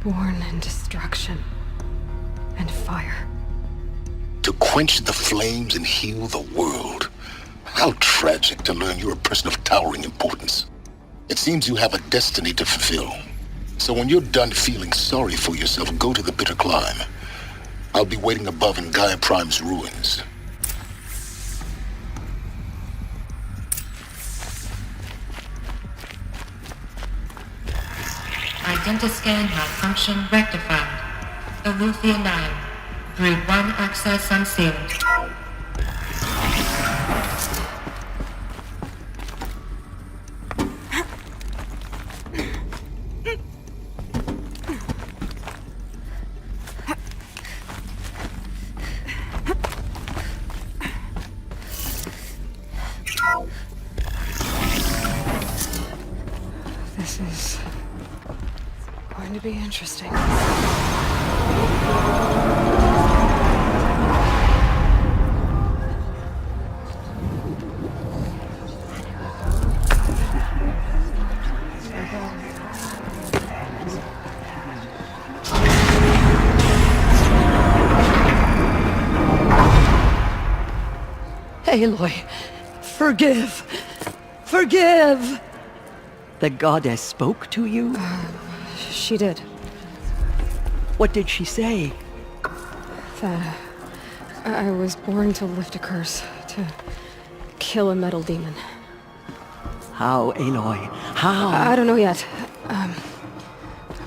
Born in destruction and fire. To quench the flames and heal the world. How tragic to learn you're a person of towering importance. It seems you have a destiny to fulfill. So when you're done feeling sorry for yourself, go to the bitter climb. I'll be waiting above in Gaia Prime's ruins. Identiscan malfunction rectified. Eleuthia 9. Brood 1 access unsealed. This is going to be interesting. Aloy, forgive! Forgive! The goddess spoke to you? She did. What did she say? That I was born to lift a curse, to kill a metal demon. How, Aloy? How? I don't know yet.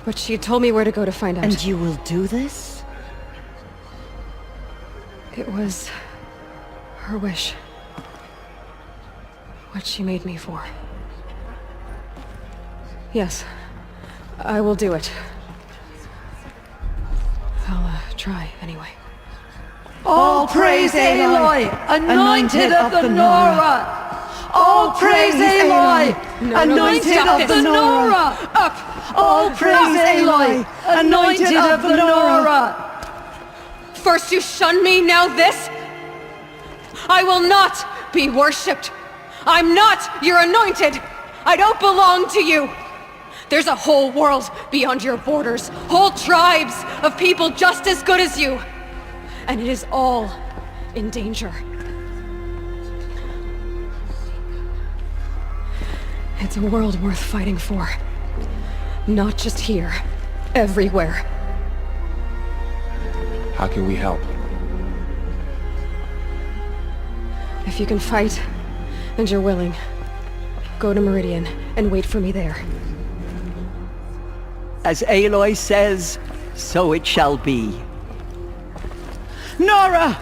But she told me where to go to find out. And you will do this? It was her wish. What she made me for. Yes, I will do it. I'll try, anyway. All praise Aloy, anointed of the Nora! All praise Aloy, anointed of the Nora! Up! All praise Aloy, anointed of the Nora! First you shun me, now this? I will not be worshipped! I'm not your anointed! I don't belong to you! There's a whole world beyond your borders, whole tribes of people just as good as you. And it is all in danger. It's a world worth fighting for. Not just here, everywhere. How can we help? If you can fight, and you're willing, go to Meridian and wait for me there. As Aloy says, so it shall be. Nora!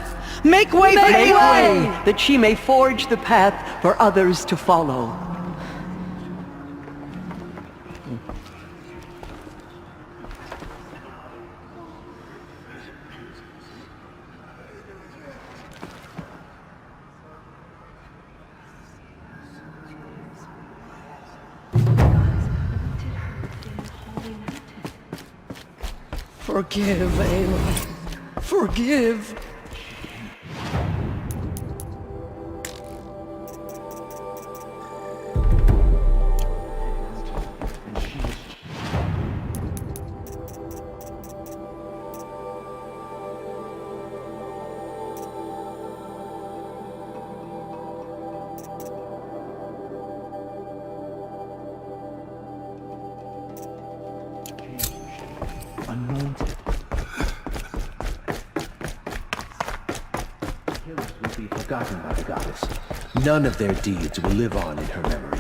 Make way for Make Aloy! way, that she may forge the path for others to follow. Forgive, Aloy. Forgive. Anointed. Killers will be forgotten by the goddess. None of their deeds will live on in her memory.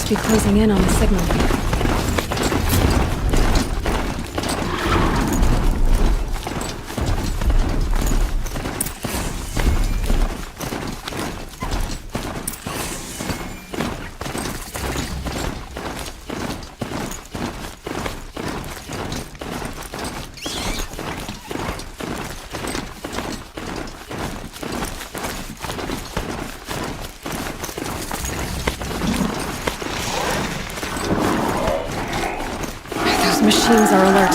Be closing in on the signal. Machines are alert.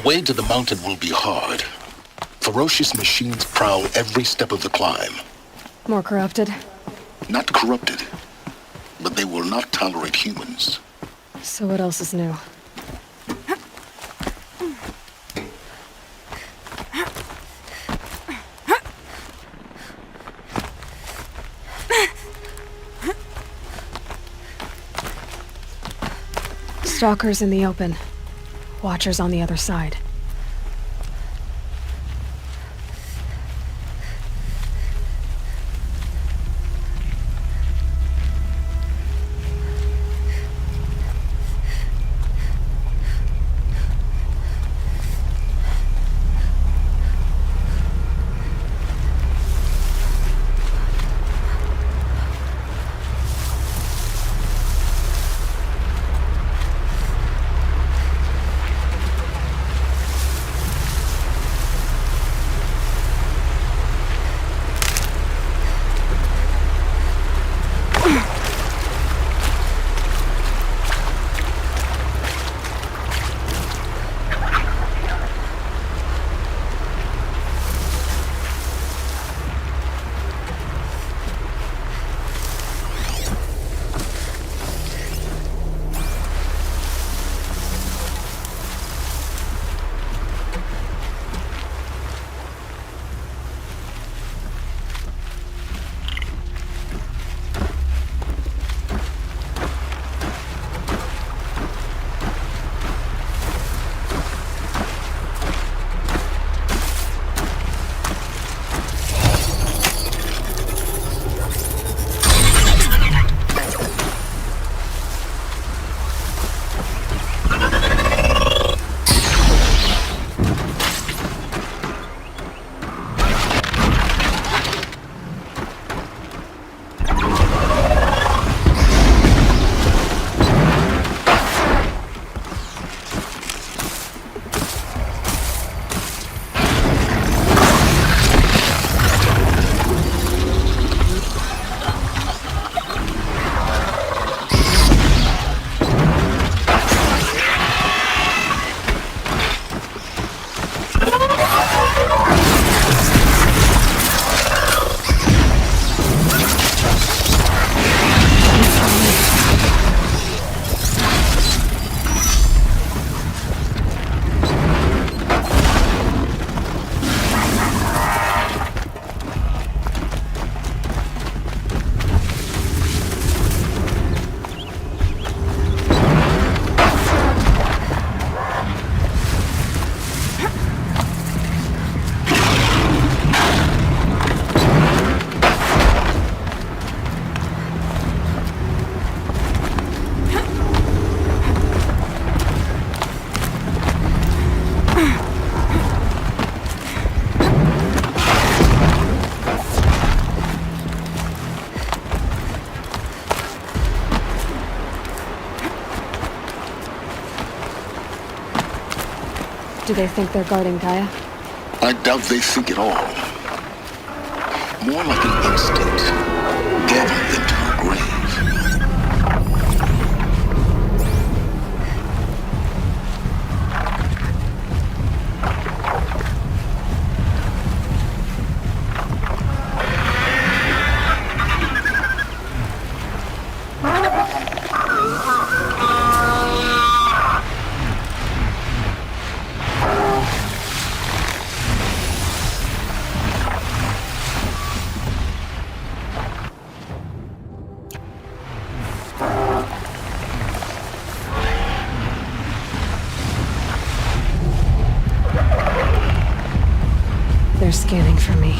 way to the mountain will be hard. Ferocious machines prowl every step of the climb. More corrupted? Not corrupted, but they will not tolerate humans. So what else is new? Stalkers in the open. Watchers on the other side. Do they think they're guarding Gaia? I doubt they think at all. More like an instinct, gathering them to her grave. They're scanning for me.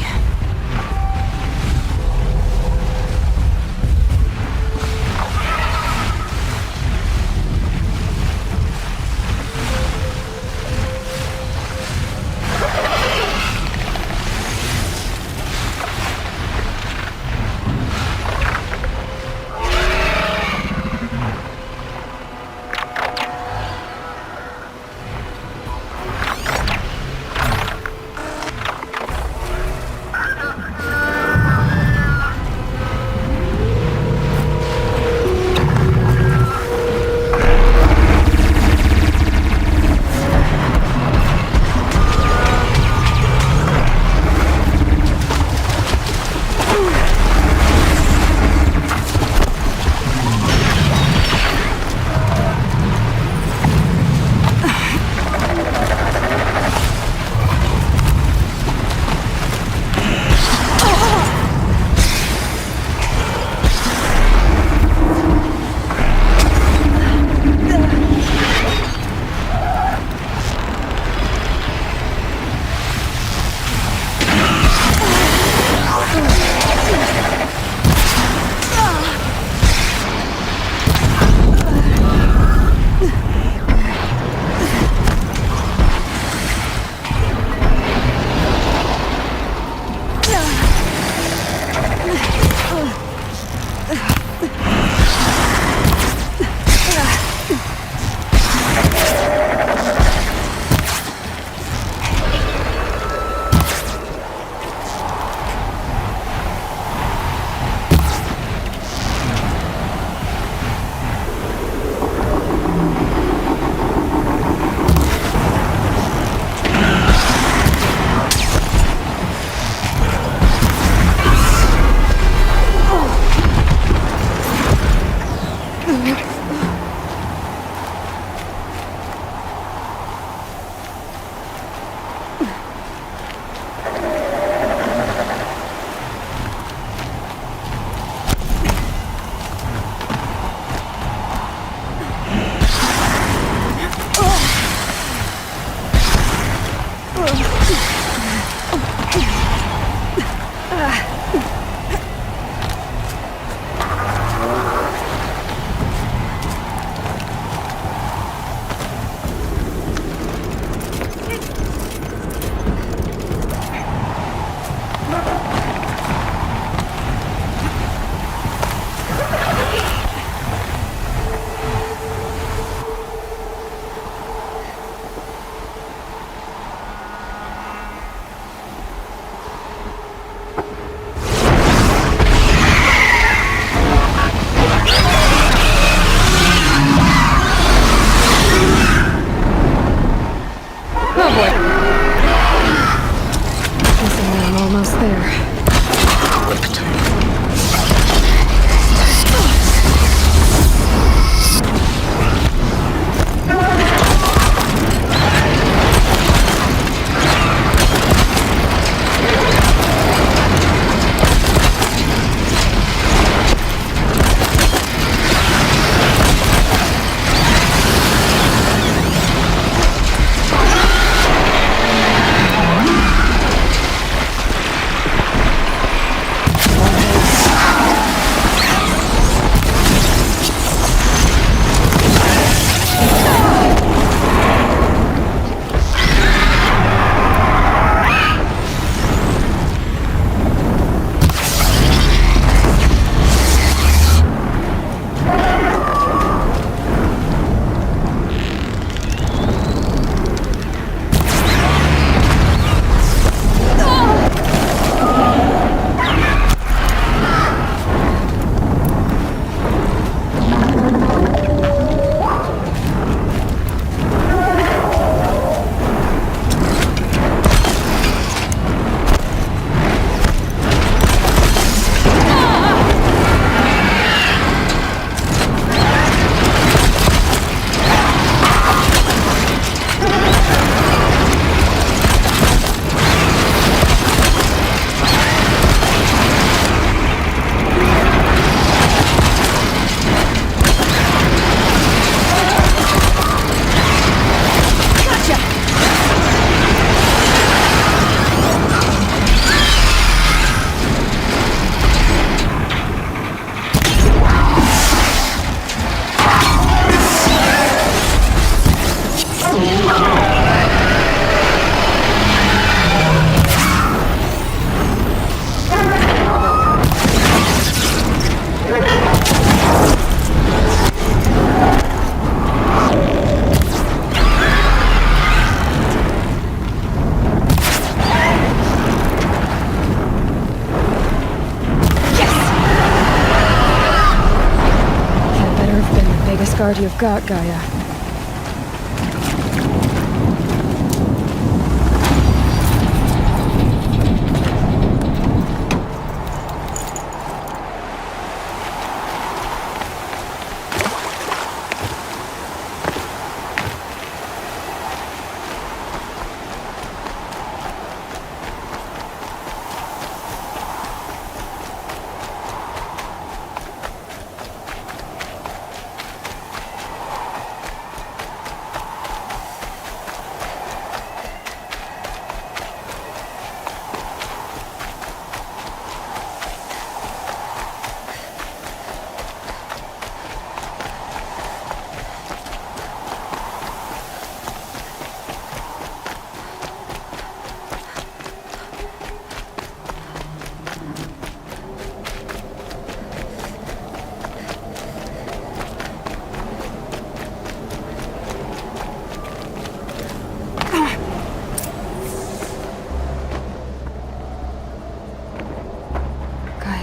guard you've got, Gaia.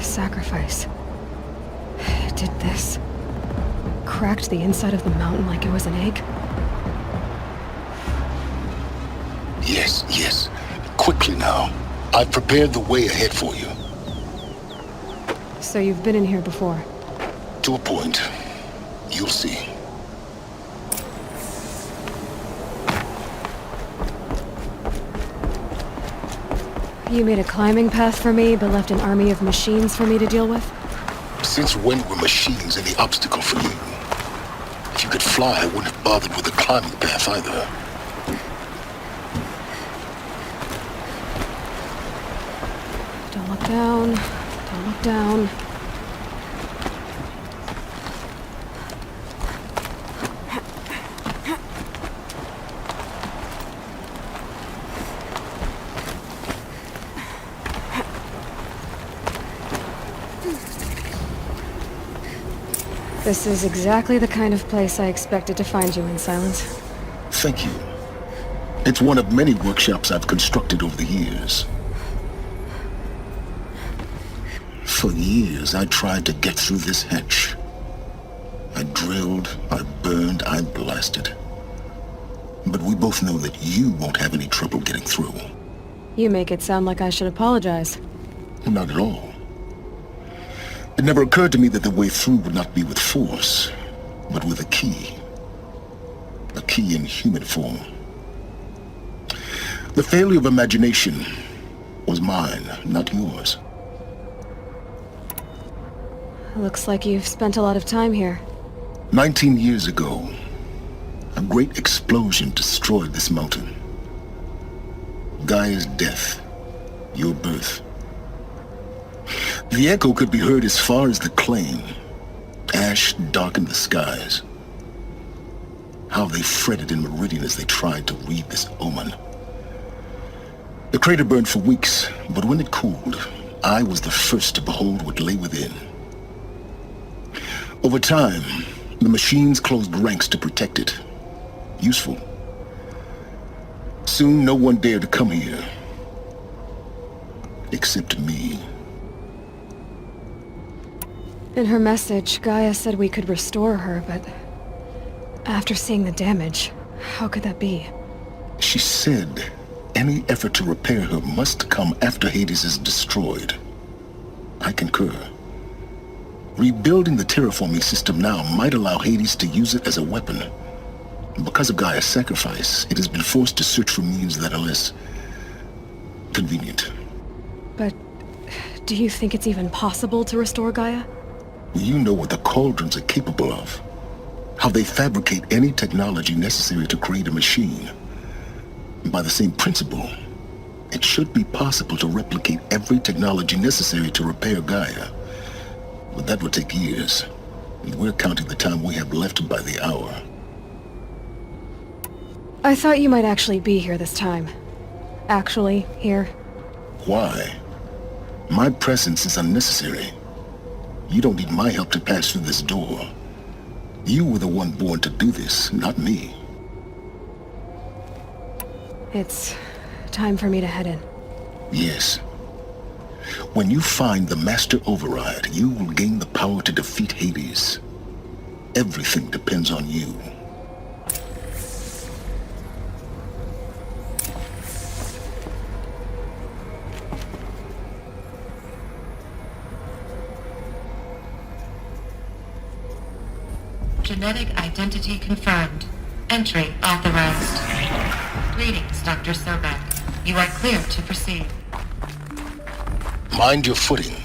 Sacrifice. It did this. Cracked the inside of the mountain like it was an egg. Yes, yes. Quickly now. I've prepared the way ahead for you. So you've been in here before? To a point. You'll see. You made a climbing path for me, but left an army of machines for me to deal with? Since when were machines any obstacle for you? If you could fly, I wouldn't have bothered with a climbing path either. Don't look down. Don't look down. This is exactly the kind of place I expected to find you in, Silence. Thank you. It's one of many workshops I've constructed over the years. For years, I tried to get through this hatch. I drilled, I burned, I blasted. But we both know that you won't have any trouble getting through. You make it sound like I should apologize. Not at all. It never occurred to me that the way through would not be with force, but with a key. A key in human form. The failure of imagination was mine, not yours. Looks like you've spent a lot of time here. 19 years ago, a great explosion destroyed this mountain. Gaia's death, your birth. The echo could be heard as far as the claim. Ash darkened the skies. How they fretted in Meridian as they tried to read this omen. The crater burned for weeks, but when it cooled, I was the first to behold what lay within. Over time, the machines closed ranks to protect it. Useful. Soon no one dared to come here. Except me. In her message, Gaia said we could restore her, but after seeing the damage, how could that be? She said any effort to repair her must come after Hades is destroyed. I concur. Rebuilding the terraforming system now might allow Hades to use it as a weapon. Because of Gaia's sacrifice, it has been forced to search for means that are less convenient. But do you think it's even possible to restore Gaia? You know what the Cauldrons are capable of. How they fabricate any technology necessary to create a machine. By the same principle, it should be possible to replicate every technology necessary to repair Gaia. But that would take years. And we're counting the time we have left by the hour. I thought you might actually be here this time. Actually, here. Why? My presence is unnecessary. You don't need my help to pass through this door. You were the one born to do this, not me. It's time for me to head in. Yes. When you find the Master Override, you will gain the power to defeat Hades. Everything depends on you. Genetic identity confirmed. Entry authorized. Greetings, Dr. Sobek. You are clear to proceed. Mind your footing.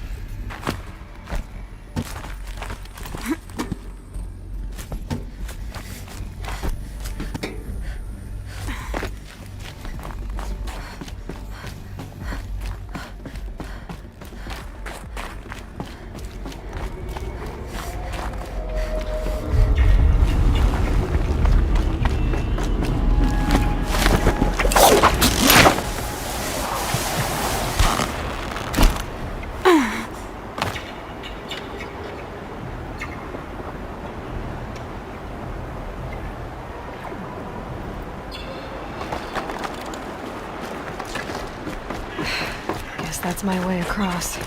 That's my way across.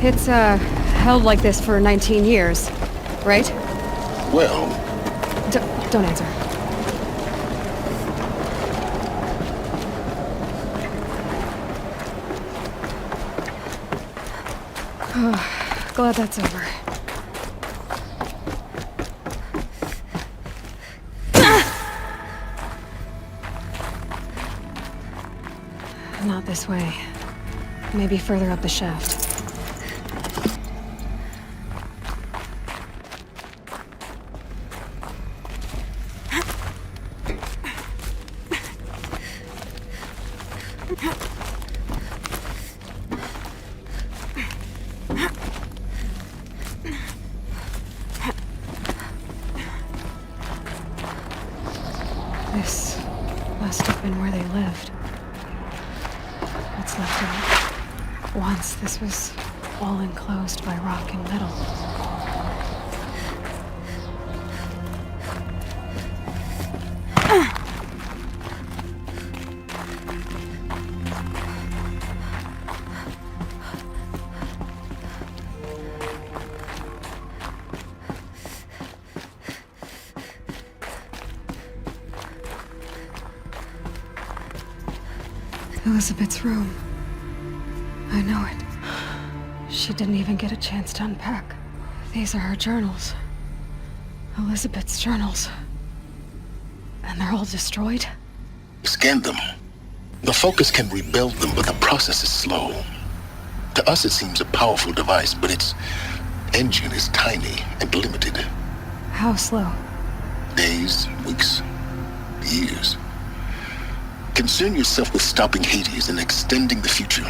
It's, held like this for 19 years, right? Well... Don't answer. Glad that's over. Not this way. Maybe further up the shaft. This must have been where they lived. What's left of it. Once this was all enclosed by rock and metal. Elizabeth's room. I know it. She didn't even get a chance to unpack. These are her journals. Elizabeth's journals. And they're all destroyed? Scan them. The Focus can rebuild them, but the process is slow. To us it seems a powerful device, but its engine is tiny and limited. How slow? Days, weeks, years. Concern yourself with stopping Hades and extending the future,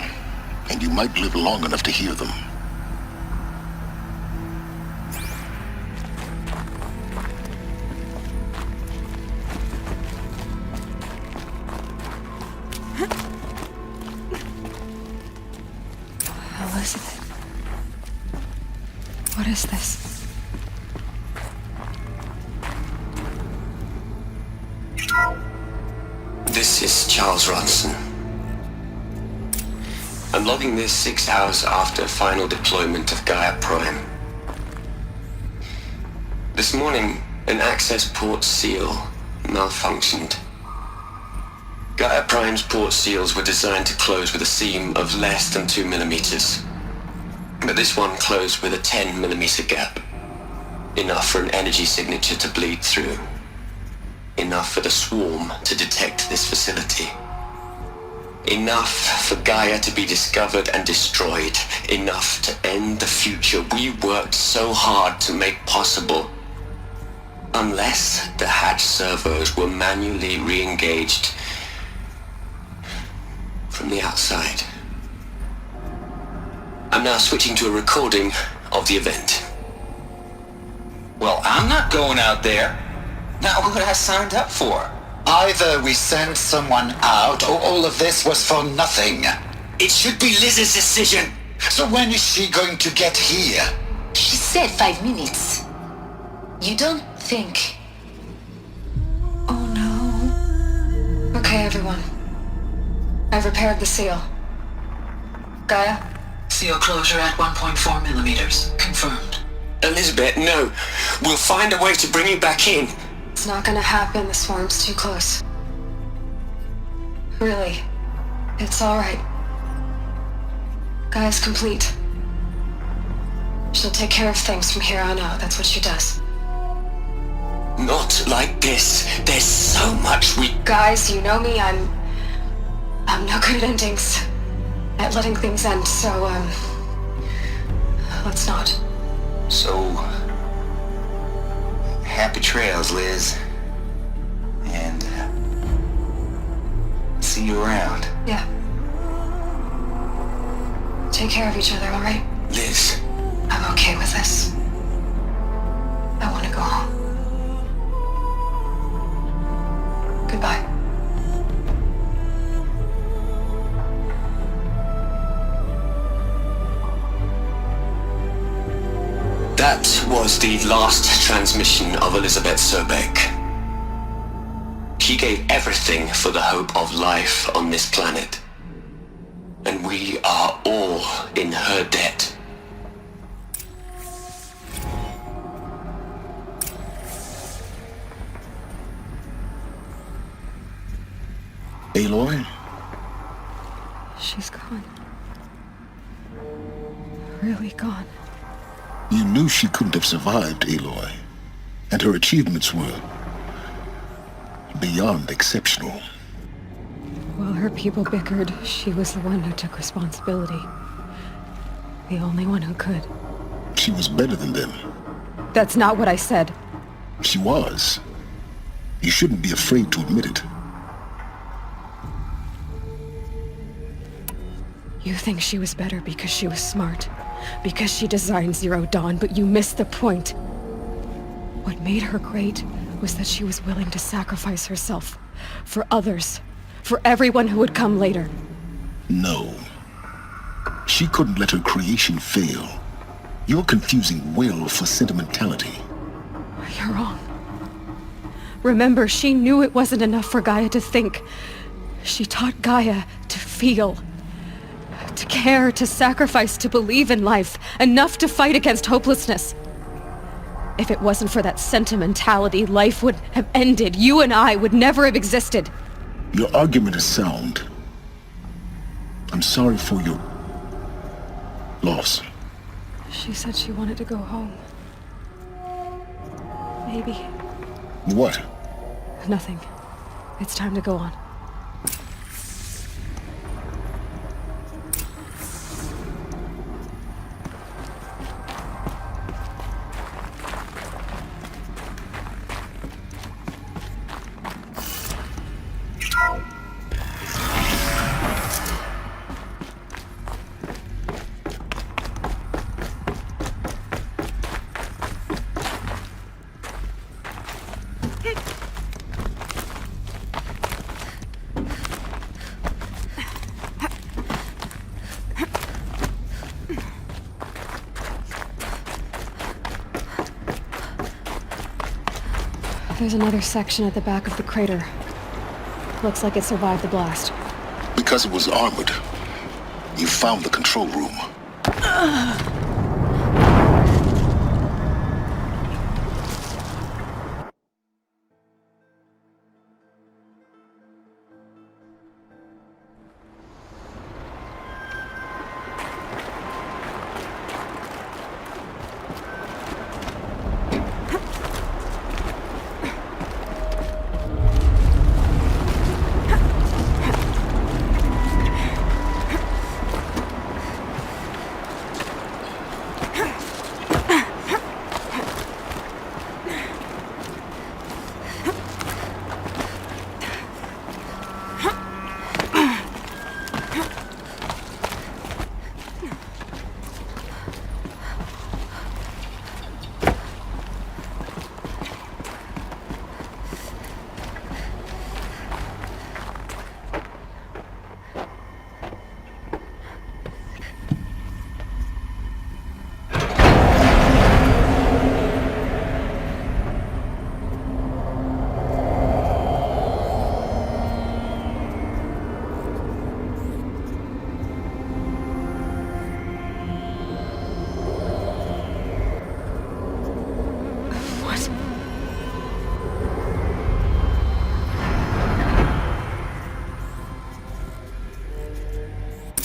and you might live long enough to hear them. Elizabeth. What is this? This is Charles Ronson. I'm logging this 6 hours after final deployment of Gaia Prime. This morning, an access port seal malfunctioned. Gaia Prime's port seals were designed to close with a seam of less than 2 millimeters. But this one closed with a 10 millimeter gap. Enough for an energy signature to bleed through. Enough for the swarm to detect this facility. Enough for Gaia to be discovered and destroyed. Enough to end the future we worked so hard to make possible. Unless the hatch servos were manually re-engaged from the outside. I'm now switching to a recording of the event. Well, I'm not going out there. Not what I signed up for. Either we send someone out, or all of this was for nothing. It should be Liz's decision. So when is she going to get here? She said 5 minutes. You don't think... Oh no. Okay, everyone. I've repaired the seal. Gaia? Seal closure at 1.4 millimeters. Confirmed. Elizabeth, no. We'll find a way to bring you back in. It's not gonna happen. The swarm's too close. Really. It's alright. Gaia's complete. She'll take care of things from here on out. That's what she does. Not like this. There's so much we... Guys, you know me. I'm no good at endings. At letting things end, so, let's not. So... happy trails, Liz. And... see you around. Yeah. Take care of each other, alright? Liz. I'm okay with this. I want to go home. Goodbye. That was the last transmission of Elizabeth Sobek. She gave everything for the hope of life on this planet. And we are all in her debt. Aloy? She's gone. Really gone. You knew she couldn't have survived, Aloy. And her achievements were beyond exceptional. While her people bickered, she was the one who took responsibility. The only one who could. She was better than them. That's not what I said. She was. You shouldn't be afraid to admit it. You think she was better because she was smart. Because she designed Zero Dawn, but you missed the point. What made her great was that she was willing to sacrifice herself for others, for everyone who would come later. No. She couldn't let her creation fail. You're confusing will for sentimentality. You're wrong. Remember, she knew it wasn't enough for Gaia to think. She taught Gaia to feel. To care, to sacrifice, to believe in life. Enough to fight against hopelessness. If it wasn't for that sentimentality, life would have ended. You and I would never have existed. Your argument is sound. I'm sorry for your loss. She said she wanted to go home. Maybe. What? Nothing. It's time to go on. There's another section at the back of the crater. Looks like it survived the blast. Because it was armored, you found the control room.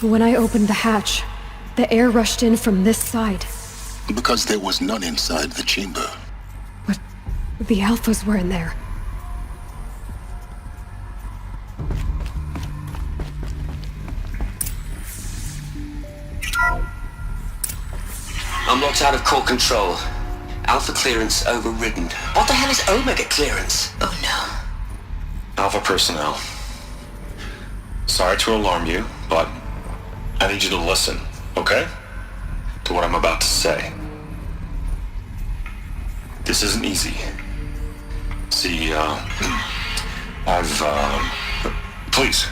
When I opened the hatch, the air rushed in from this side. Because there was none inside the chamber. But the Alphas were in there. I'm locked out of core control. Alpha clearance overridden. What the hell is Omega clearance? Oh no. Alpha personnel. Sorry to alarm you, but I need you to listen, okay? To what I'm about to say. This isn't easy. See, please,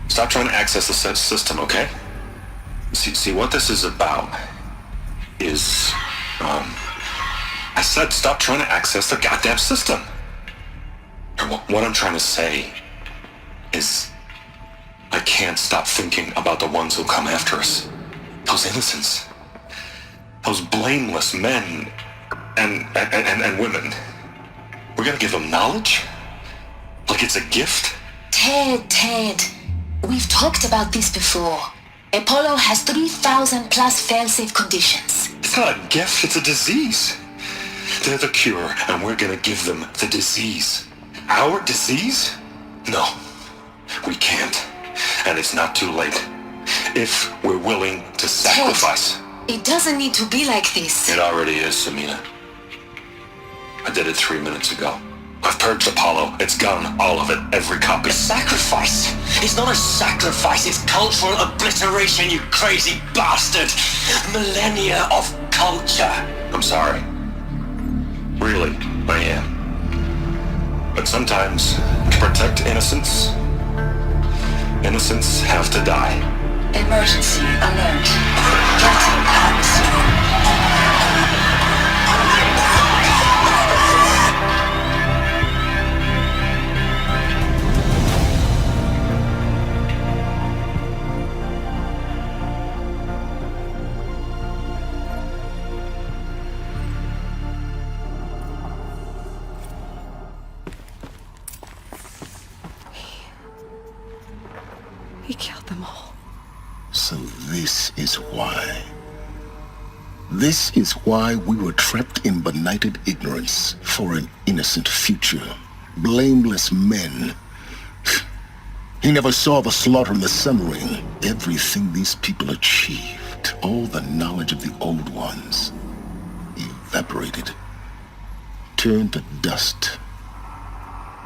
stop trying to access the system, okay? See, what this is about is, I said stop trying to access the goddamn system. What I'm trying to say is, I can't stop thinking about the ones who'll come after us. Those innocents. Those blameless men and women. We're gonna give them knowledge? Like it's a gift? Ted. We've talked about this before. Apollo has 3,000 plus fail-safe conditions. It's not a gift, it's a disease. They're the cure, and we're gonna give them the disease. Our disease? No, we can't. And it's not too late. If we're willing to sacrifice. Ted, it doesn't need to be like this. It already is, Samina. I did it 3 minutes ago. I've purged Apollo. It's gone, all of it, every copy. A sacrifice? It's not a sacrifice, it's cultural obliteration, you crazy bastard! Millennia of culture! I'm sorry. Really, I am. But sometimes, to protect innocents, innocents have to die. Emergency alert. Getting atmosphere. He killed them all. So this is why. This is why we were trapped in benighted ignorance for an innocent future. Blameless men. He never saw the slaughter in the Sun Ring. Everything these people achieved, all the knowledge of the old ones, evaporated, turned to dust,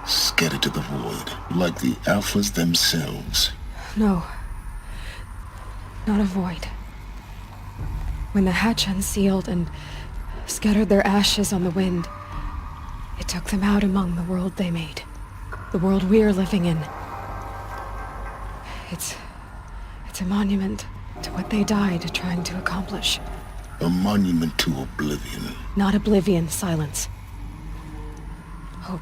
scattered to the void, like the Alphas themselves. No. Not a void. When the hatch unsealed and scattered their ashes on the wind, it took them out among the world they made. The world we're living in. It's a monument to what they died trying to accomplish. A monument to oblivion. Not oblivion, silence. Hope.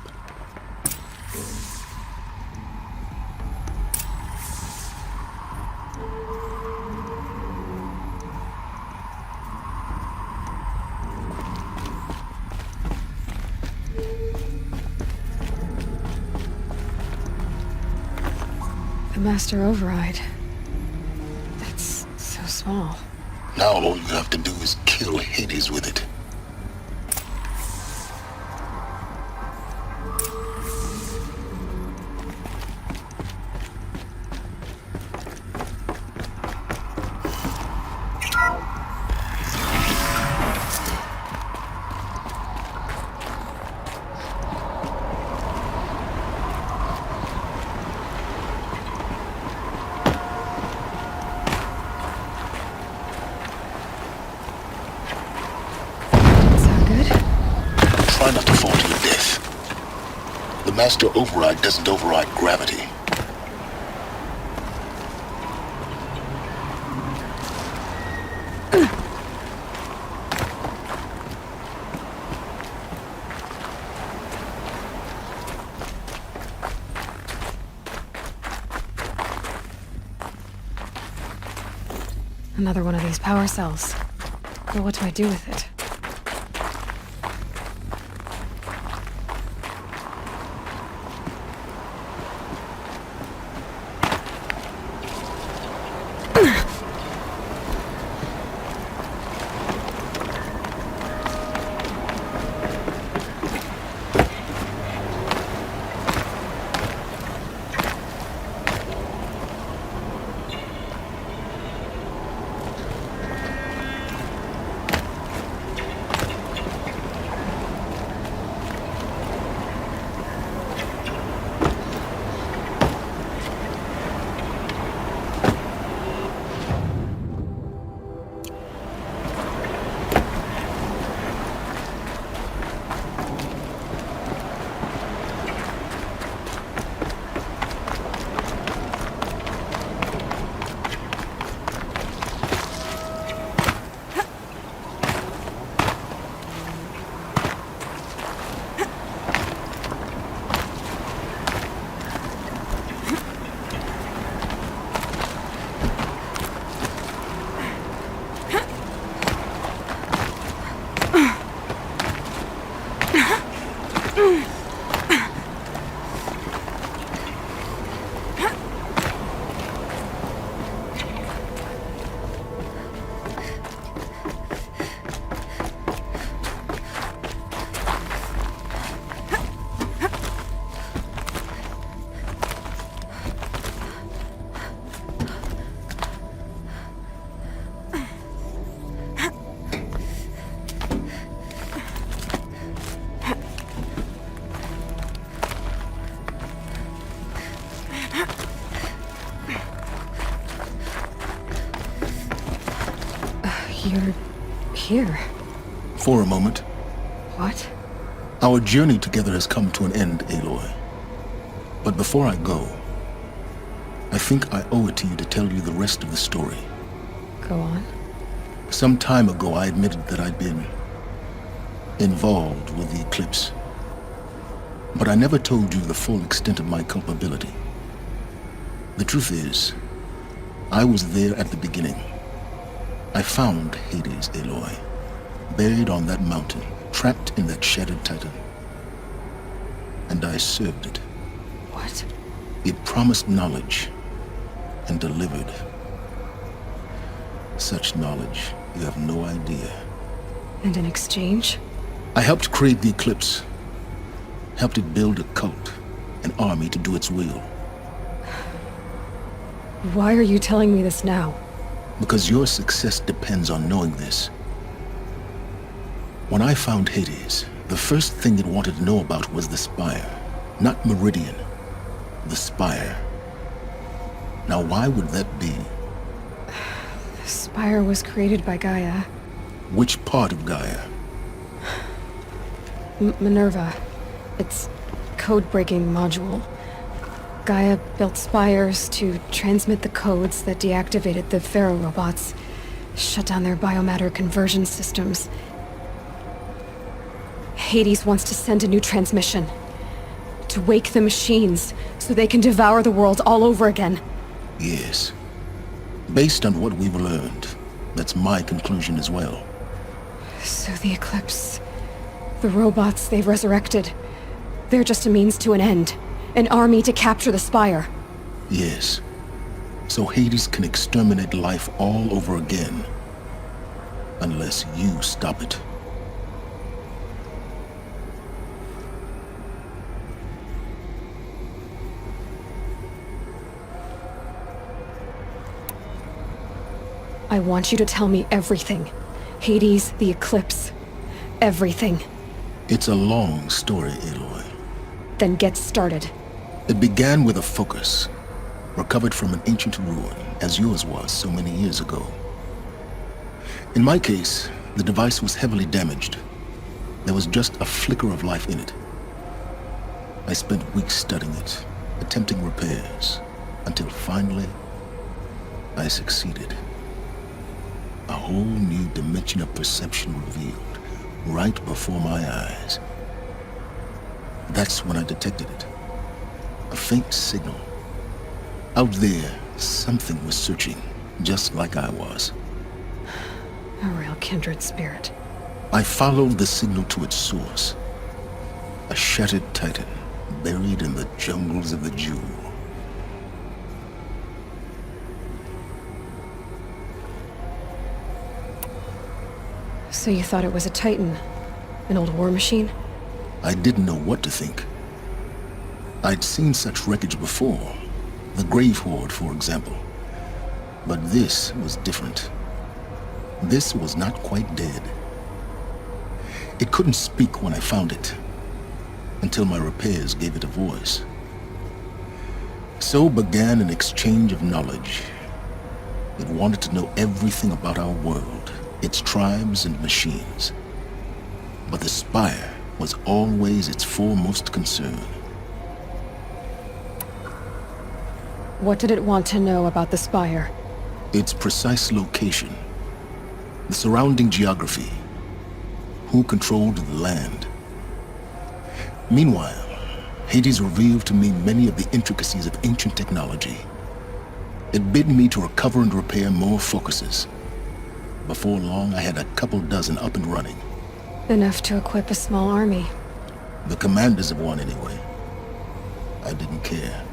The Master Override. It's so small. Now all you have to do is kill Hades with it. Try not to fall to your death. The Master Override doesn't override gravity. Another one of these power cells. But what do I do with it? You're here. For a moment. What? Our journey together has come to an end, Aloy. But before I go, I think I owe it to you to tell you the rest of the story. Go on. Some time ago, I admitted that I'd been involved with the eclipse. But I never told you the full extent of my culpability. The truth is, I was there at the beginning. I found Hades, Aloy, buried on that mountain, trapped in that shattered titan. And I served it. What? It promised knowledge and delivered. Such knowledge, you have no idea. And in exchange? I helped create the eclipse. Helped it build a cult, an army to do its will. Why are you telling me this now? Because your success depends on knowing this. When I found Hades, the first thing it wanted to know about was the Spire. Not Meridian. The Spire. Now why would that be? The Spire was created by Gaia. Which part of Gaia? Minerva. Its code-breaking module. Gaia built spires to transmit the codes that deactivated the Pharaoh robots, shut down their biomatter conversion systems. Hades wants to send a new transmission. To wake the machines, so they can devour the world all over again. Yes. Based on what we've learned, that's my conclusion as well. So the Eclipse... the robots they've resurrected... they're just a means to an end. An army to capture the Spire. Yes. So Hades can exterminate life all over again. Unless you stop it. I want you to tell me everything. Hades, the Eclipse. Everything. It's a long story, Aloy. Then get started. It began with a focus, recovered from an ancient ruin, as yours was so many years ago. In my case, the device was heavily damaged. There was just a flicker of life in it. I spent weeks studying it, attempting repairs, until finally, I succeeded. A whole new dimension of perception revealed, right before my eyes. That's when I detected it. A faint signal. Out there, something was searching, just like I was. A real kindred spirit. I followed the signal to its source. A shattered titan, buried in the jungles of the Jewel. So you thought it was a titan? An old war machine? I didn't know what to think. I'd seen such wreckage before. The Grave Horde, for example. But this was different. This was not quite dead. It couldn't speak when I found it, until my repairs gave it a voice. So began an exchange of knowledge. It wanted to know everything about our world, its tribes and machines. But the Spire was always its foremost concern. What did it want to know about the Spire? Its precise location, the surrounding geography, who controlled the land. Meanwhile, Hades revealed to me many of the intricacies of ancient technology. It bid me to recover and repair more focuses. Before long, I had a couple dozen up and running. Enough to equip a small army. The commanders of one, anyway. I didn't care.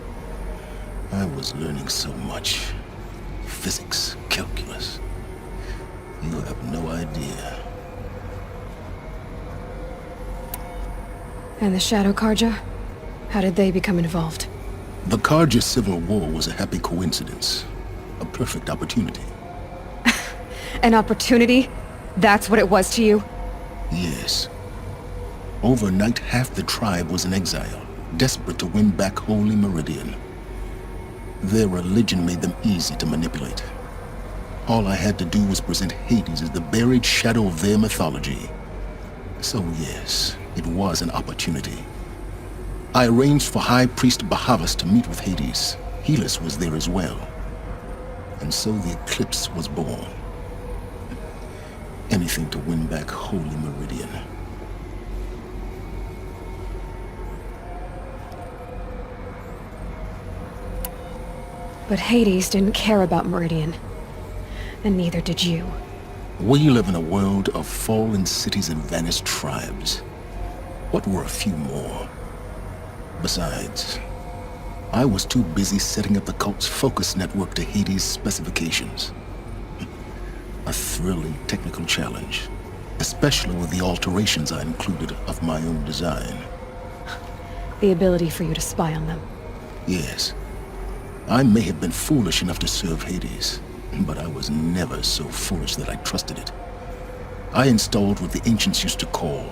I was learning so much. Physics, calculus. You have no idea. And the Shadow Karja? How did they become involved? The Karja Civil War was a happy coincidence. A perfect opportunity. An opportunity? That's what it was to you? Yes. Overnight, half the tribe was in exile, desperate to win back Holy Meridian. Their religion made them easy to manipulate. All I had to do was present Hades as the buried shadow of their mythology. So yes, It was an opportunity. I arranged for High Priest Bahavas to meet with Hades. Helis was there as well. And so the eclipse was born. Anything to win back Holy Meridian. But Hades didn't care about Meridian. And neither did you. We live in a world of fallen cities and vanished tribes. What were a few more? Besides, I was too busy setting up the cult's focus network to Hades' specifications. A thrilling technical challenge, especially with the alterations I included of my own design. The ability for you to spy on them. Yes. I may have been foolish enough to serve Hades, but I was never so foolish that I trusted it. I installed what the ancients used to call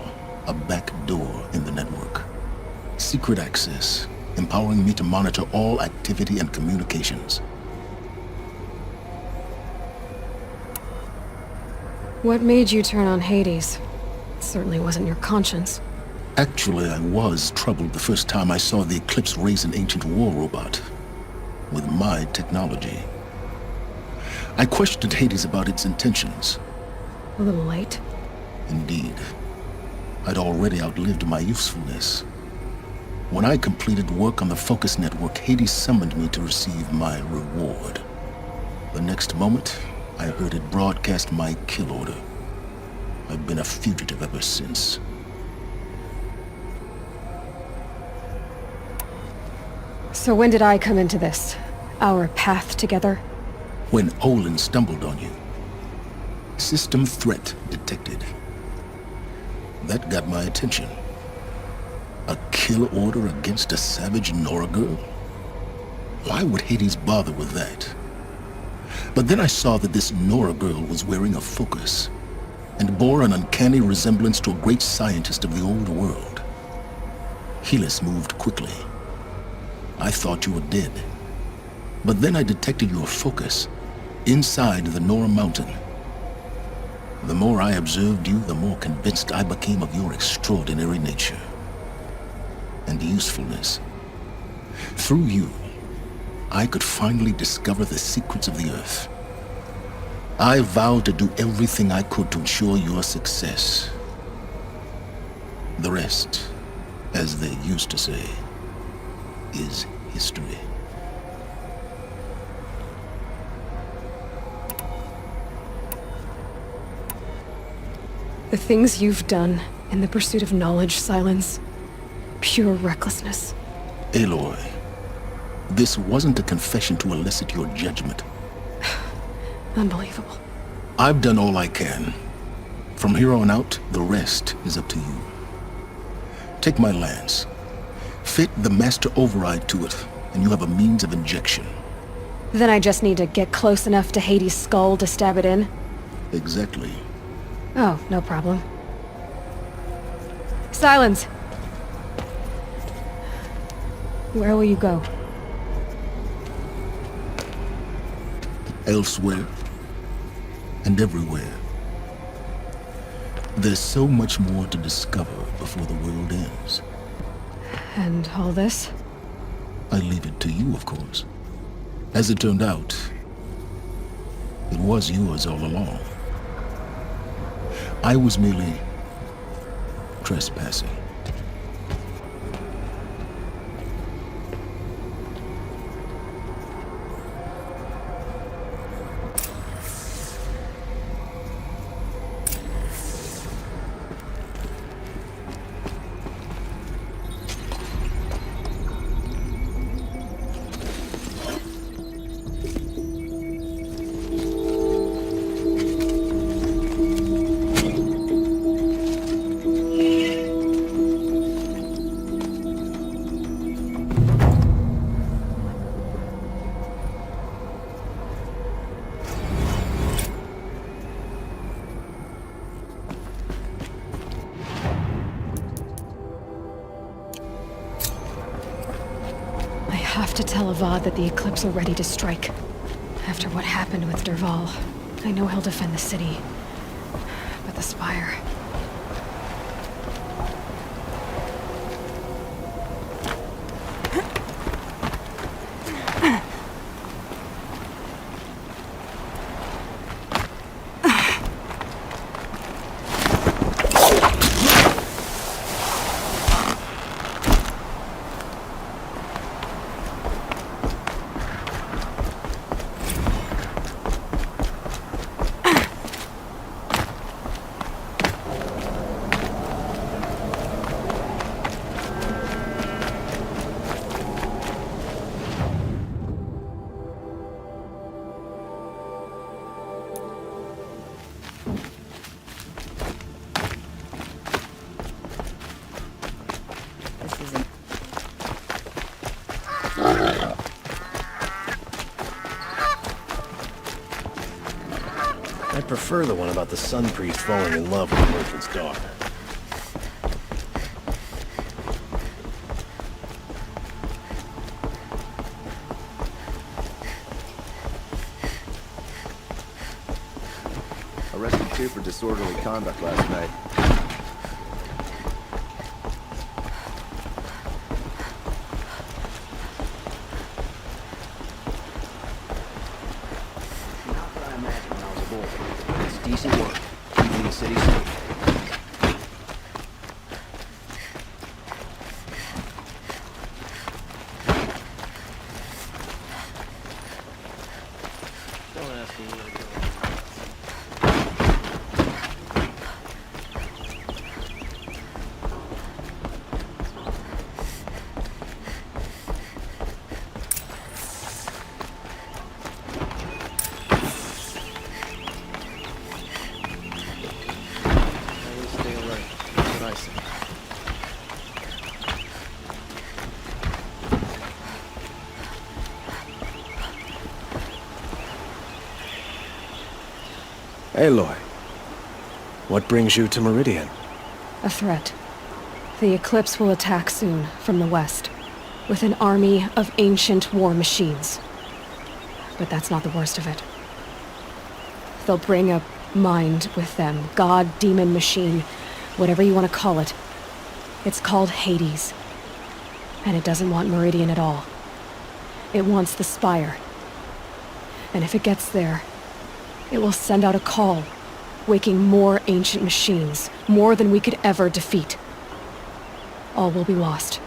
a back door in the network. Secret access, empowering me to monitor all activity and communications. What made you turn on Hades? It certainly wasn't your conscience. Actually, I was troubled the first time I saw the Eclipse raise an ancient war robot. With my technology. I questioned Hades about its intentions. A little late. Indeed. I'd already outlived my usefulness. When I completed work on the Focus Network, Hades summoned me to receive my reward. The next moment, I heard it broadcast my kill order. I've been a fugitive ever since. So when did I come into this? Our path together? When Olin stumbled on you. System threat detected. That got my attention. A kill order against a savage Nora girl? Why would Hades bother with that? But then I saw that this Nora girl was wearing a focus, and bore an uncanny resemblance to a great scientist of the old world. Helis moved quickly. I thought you were dead. But then I detected your focus inside the Nora mountain. The more I observed you, the more convinced I became of your extraordinary nature and usefulness. Through you, I could finally discover the secrets of the Earth. I vowed to do everything I could to ensure your success. The rest, as they used to say, is history. The things you've done in the pursuit of knowledge, Silence, pure recklessness. Aloy, this wasn't a confession to elicit your judgment. Unbelievable. I've done all I can. From here on out, the rest is up to you. Take my lance. Fit the master override to it, and you have a means of injection. Then I just need to get close enough to Hades' skull to stab it in? Exactly. Oh, no problem. Silence! Where will you go? Elsewhere. And everywhere. There's so much more to discover before the world ends. And all this? I leave it to you, of course. As it turned out, it was yours all along. I was merely trespassing. I have to tell Avad that the Eclipse are ready to strike. After what happened with Derval, I know he'll defend the city. But the Spire... prefer the one about the Sun Priest falling in love with the merchant's daughter. Arrested 2 for disorderly conduct last night. Not what I imagined when I was a boy. It's decent work, keeping the city safe. Don't ask me where to go. Aloy, what brings you to Meridian? A threat. The Eclipse will attack soon, from the west, with an army of ancient war machines. But that's not the worst of it. They'll bring a mind with them, god, demon, machine, whatever you want to call it. It's called Hades. And it doesn't want Meridian at all. It wants the Spire. And if it gets there, it will send out a call, waking more ancient machines, more than we could ever defeat. All will be lost.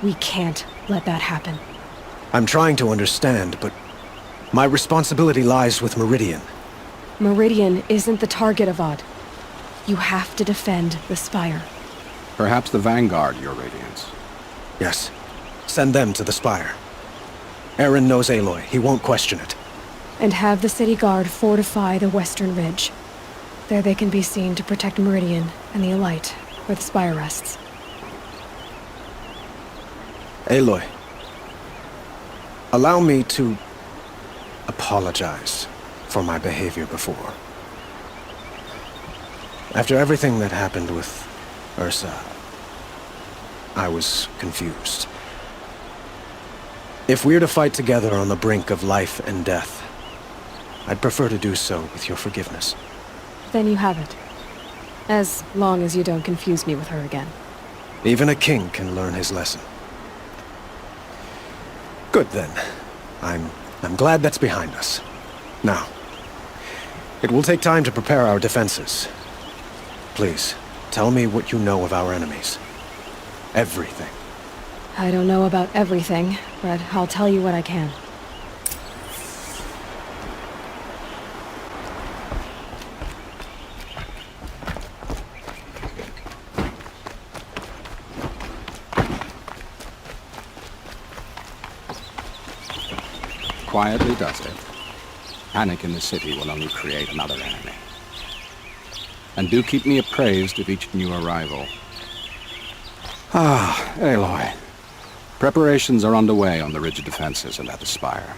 We can't let that happen. I'm trying to understand, but my responsibility lies with Meridian. Meridian isn't the target, Avad. You have to defend the Spire. Perhaps the Vanguard, Your Radiance. Yes. Send them to the Spire. Aaron knows Aloy. He won't question it. And have the city guard fortify the western ridge. There they can be seen to protect Meridian and the Elite, where the Spire rests. Aloy, allow me to apologize for my behavior before. After everything that happened with Ursa, I was confused. If we're to fight together on the brink of life and death, I'd prefer to do so with your forgiveness. Then you have it. As long as you don't confuse me with her again. Even a king can learn his lesson. Good then. I'm glad that's behind us. Now, it will take time to prepare our defenses. Please, tell me what you know of our enemies. Everything. I don't know about everything, but I'll tell you what I can. Quietly does it. Panic in the city will only create another enemy. And do keep me appraised of each new arrival. Ah, Aloy. Preparations are underway on the ridge defenses and at the Spire.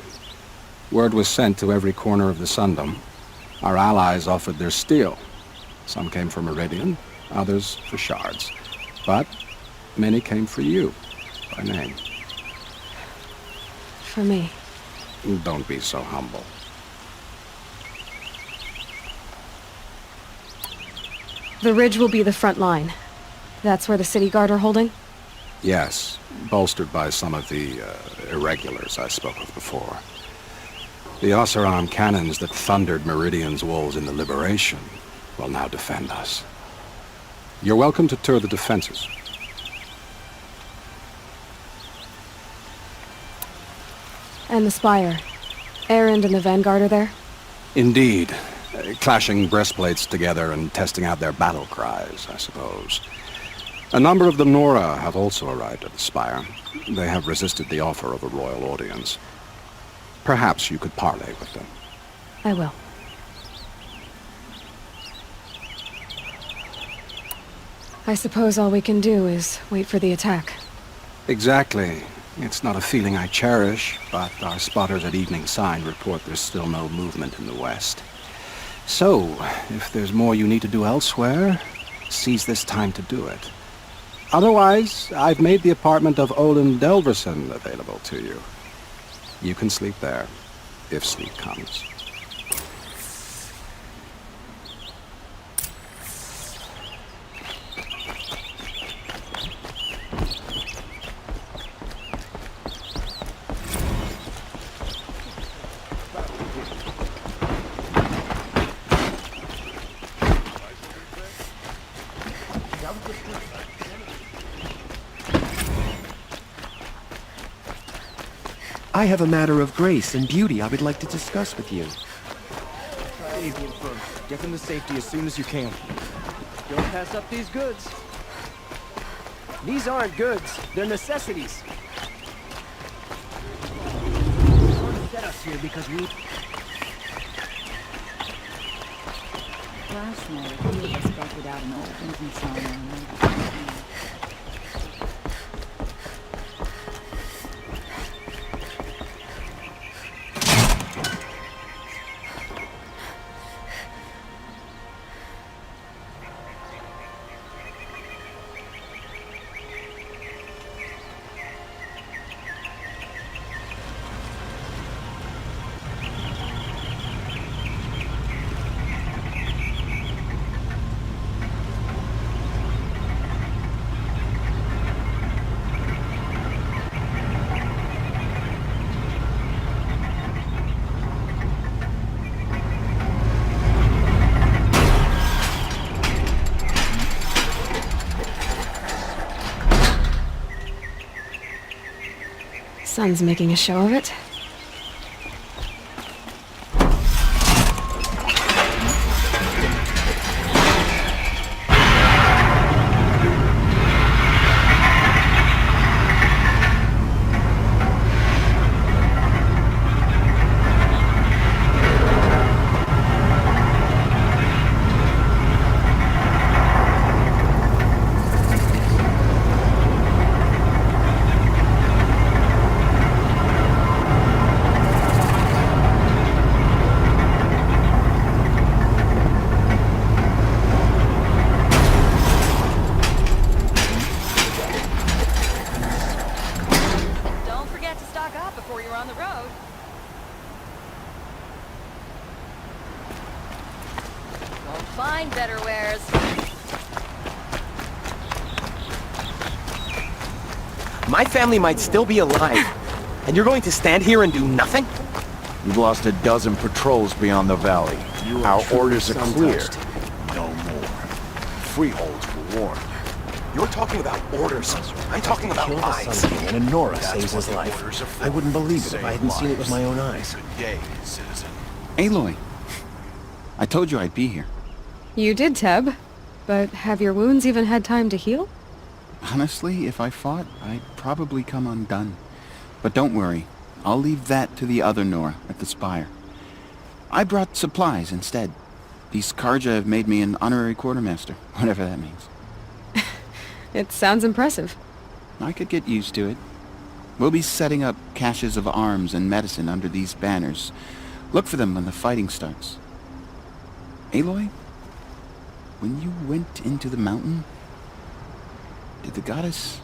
Word was sent to every corner of the Sundom. Our allies offered their steel. Some came for Meridian, others for shards. But many came for you, by name. For me. Don't be so humble. The ridge will be the front line. That's where the city guard are holding? Yes, bolstered by some of the irregulars I spoke of before. The Oseram cannons that thundered Meridian's walls in the Liberation will now defend us. You're welcome to tour the defenses. And the Spire. Erend and the Vanguard are there? Indeed. Clashing breastplates together and testing out their battle cries, I suppose. A number of the Nora have also arrived at the Spire. They have resisted the offer of a royal audience. Perhaps you could parley with them. I will. I suppose all we can do is wait for the attack. Exactly. It's not a feeling I cherish, but our spotters at Evening Sign report there's still no movement in the west. So, if there's more you need to do elsewhere, seize this time to do it. Otherwise, I've made the apartment of Olin Delverson available to you. You can sleep there, if sleep comes. I have a matter of grace and beauty I would like to discuss with you. Get them to safety as soon as you can. Don't pass up these goods. These aren't goods, they're necessities. Don't set us here because we... Last night, a few of us busted out an old engine song on Sun's making a show of it. Find better wares. My family might still be alive, and you're going to stand here and do nothing? You've lost a dozen patrols beyond the valley. Our orders are clear. No more. Freeholds were warned. You're talking about orders. I'm talking about Kill the lives. Sun King and Nora saves his life. I wouldn't believe it if I hadn't seen it with my own eyes. Good day, citizen. Aloy, I told you I'd be here. You did, Teb. But have your wounds even had time to heal? Honestly, if I fought, I'd probably come undone. But don't worry. I'll leave that to the other Nora at the Spire. I brought supplies instead. These Karja have made me an honorary quartermaster, whatever that means. It sounds impressive. I could get used to it. We'll be setting up caches of arms and medicine under these banners. Look for them when the fighting starts. Aloy, when you went into the mountain, did the goddess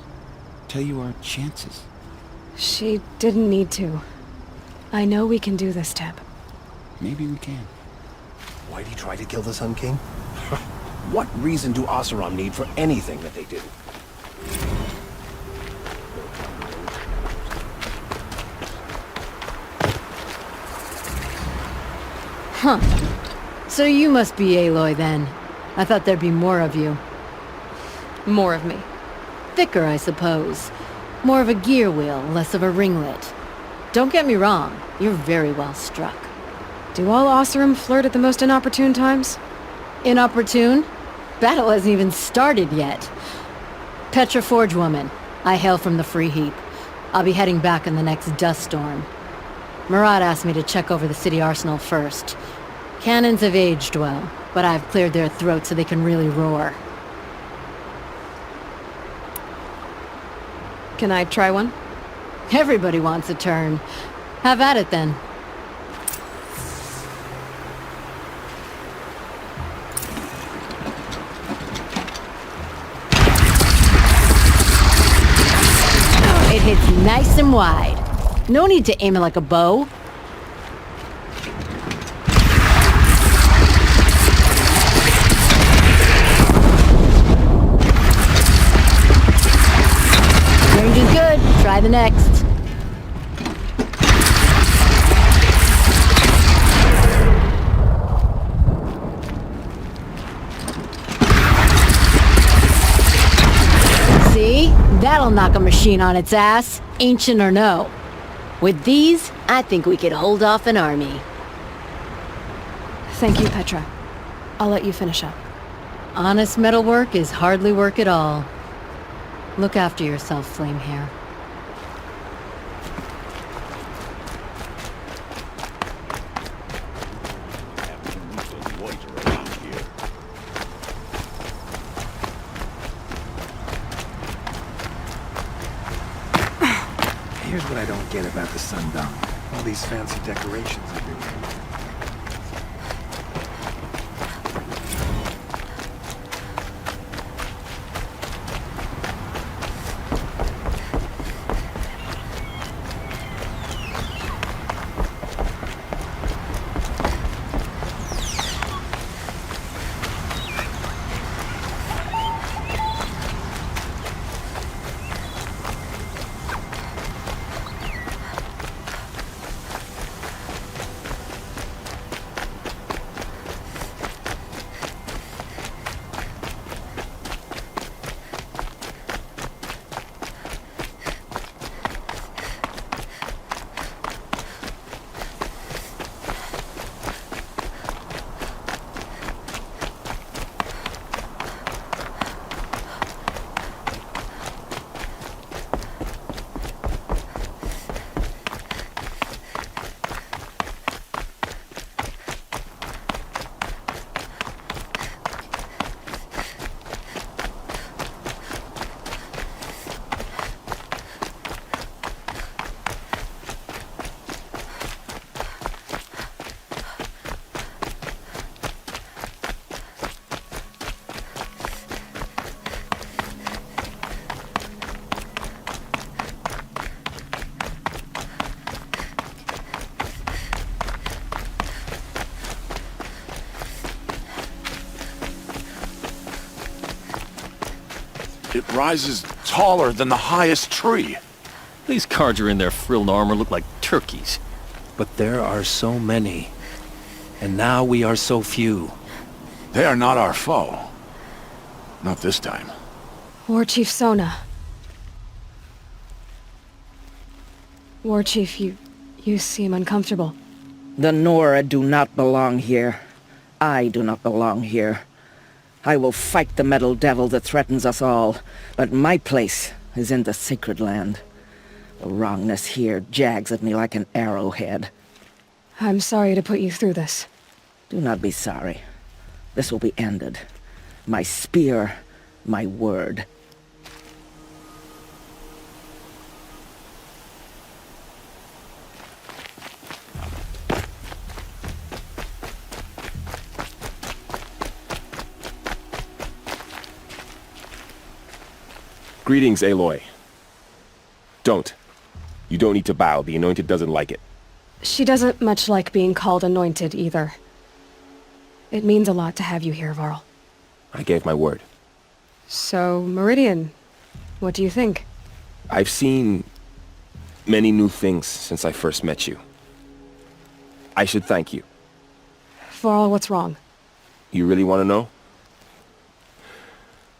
tell you our chances? She didn't need to. I know we can do this, Teb. Maybe we can. Why'd he try to kill the Sun King? What reason do Oseram need for anything that they didn't? Huh. So you must be Aloy then. I thought there'd be more of you. More of me. Thicker, I suppose. More of a gear wheel, less of a ringlet. Don't get me wrong, you're very well struck. Do all Oseram flirt at the most inopportune times? Inopportune? Battle hasn't even started yet. Petra Forge woman. I hail from the Free Heap. I'll be heading back in the next dust storm. Murad asked me to check over the city arsenal first. Cannons have aged well, but I've cleared their throats so they can really roar. Can I try one? Everybody wants a turn. Have at it then. Nice and wide. No need to aim it like a bow. Range is good. Try the next. See? That'll knock a machine on its ass, ancient or no. With these, I think we could hold off an army. Thank you, Petra. I'll let you finish up. Honest metal work is hardly work at all. Look after yourself, Flame Hair. Here's what I don't get about the sundown. All these fancy decorations everywhere. It rises taller than the highest tree. These Carja in their frilled armor look like turkeys. But there are so many. And now we are so few. They are not our foe. Not this time. War Chief Sona. War Chief, you seem uncomfortable. The Nora do not belong here. I do not belong here. I will fight the metal devil that threatens us all, but my place is in the sacred land. The wrongness here jags at me like an arrowhead. I'm sorry to put you through this. Do not be sorry. This will be ended. My spear, my word. Greetings, Aloy. Don't. You don't need to bow. The Anointed doesn't like it. She doesn't much like being called Anointed, either. It means a lot to have you here, Varl. I gave my word. So, Meridian, what do you think? I've seen many new things since I first met you. I should thank you. Varl, what's wrong? You really want to know?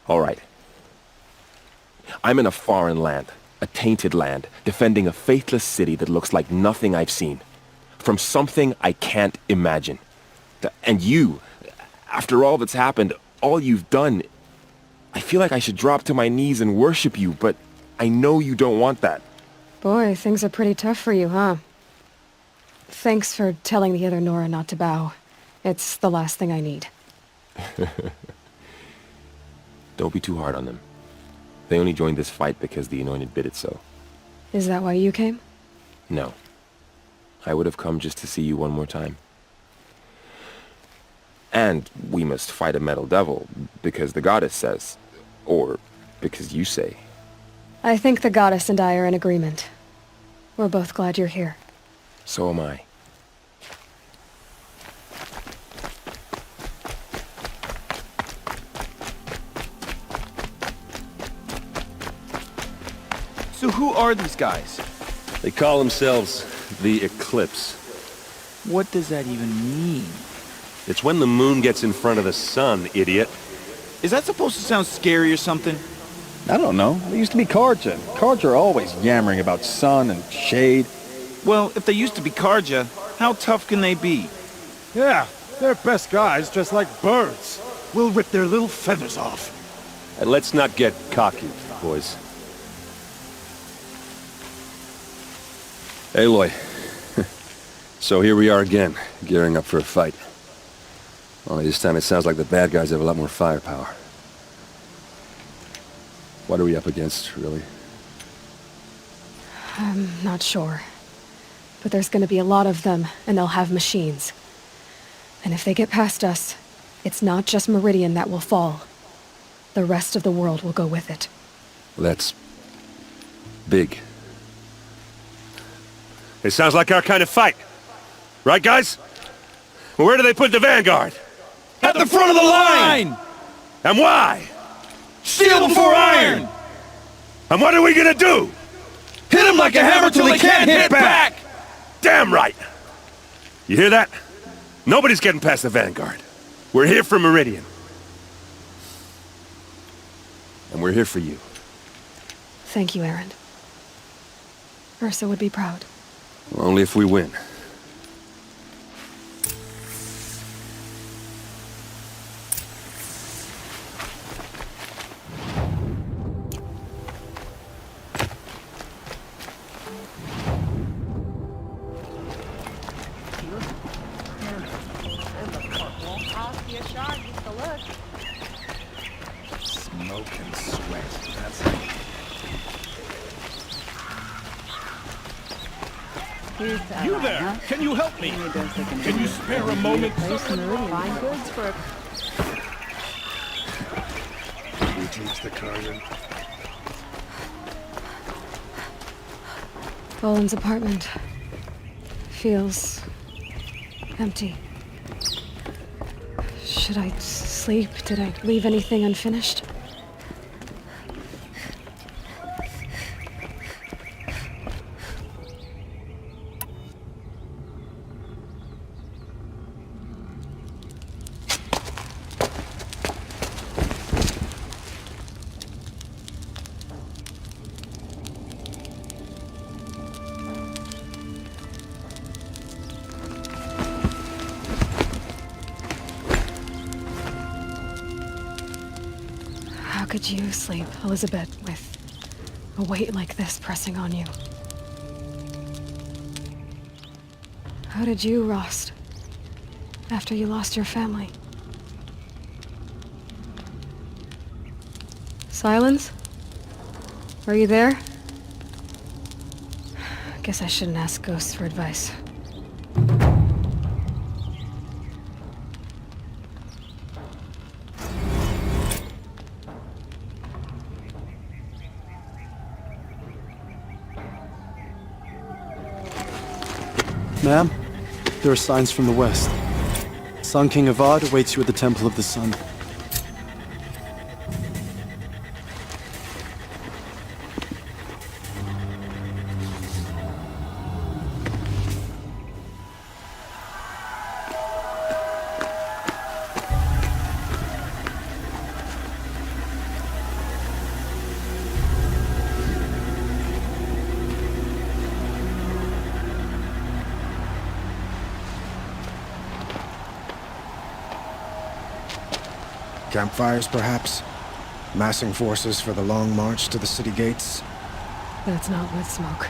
All right. I'm in a foreign land, a tainted land, defending a faithless city that looks like nothing I've seen. From something I can't imagine. And you, after all that's happened, all you've done, I feel like I should drop to my knees and worship you, but I know you don't want that. Boy, things are pretty tough for you, huh? Thanks for telling the other Nora not to bow. It's the last thing I need. Don't be too hard on them. They only joined this fight because the Anointed bid it so. Is that why you came? No. I would have come just to see you one more time. And we must fight a metal devil, because the goddess says. Or because you say. I think the goddess and I are in agreement. We're both glad you're here. So am I. So who are these guys? They call themselves the Eclipse. What does that even mean? It's when the moon gets in front of the sun, idiot. Is that supposed to sound scary or something? I don't know. They used to be Karja. Karja are always yammering about sun and shade. Well, if they used to be Karja, how tough can they be? Yeah, they're best guys dressed like birds. We'll rip their little feathers off. And let's not get cocky, boys. Aloy. So here we are again, gearing up for a fight. Only this time it sounds like the bad guys have a lot more firepower. What are we up against, really? I'm not sure. But there's gonna be a lot of them, and they'll have machines. And if they get past us, it's not just Meridian that will fall. The rest of the world will go with it. That's big. It sounds like our kind of fight. Right, guys? Well, where do they put the Vanguard? At the front of the line! And why? Steel before iron! And what are we gonna do? Hit him like a hammer till he can't hit back! Damn right! You hear that? Nobody's getting past the Vanguard. We're here for Meridian. And we're here for you. Thank you, Aaron. Ursa would be proud. Well, only if we win. Smoke and sweat. That's You there! Can you help me? Can you spare a moment? Find goods for We teach the Karja. Boland's apartment feels empty. Should I sleep? Did I leave anything unfinished? How could you sleep, Elizabeth, with a weight like this pressing on you? How did you, Rost, after you lost your family? Silence? Are you there? Guess I shouldn't ask ghosts for advice. Ma'am, there are signs from the west. Sun King Avad awaits you at the Temple of the Sun. Campfires, perhaps? Massing forces for the long march to the city gates? That's not with smoke.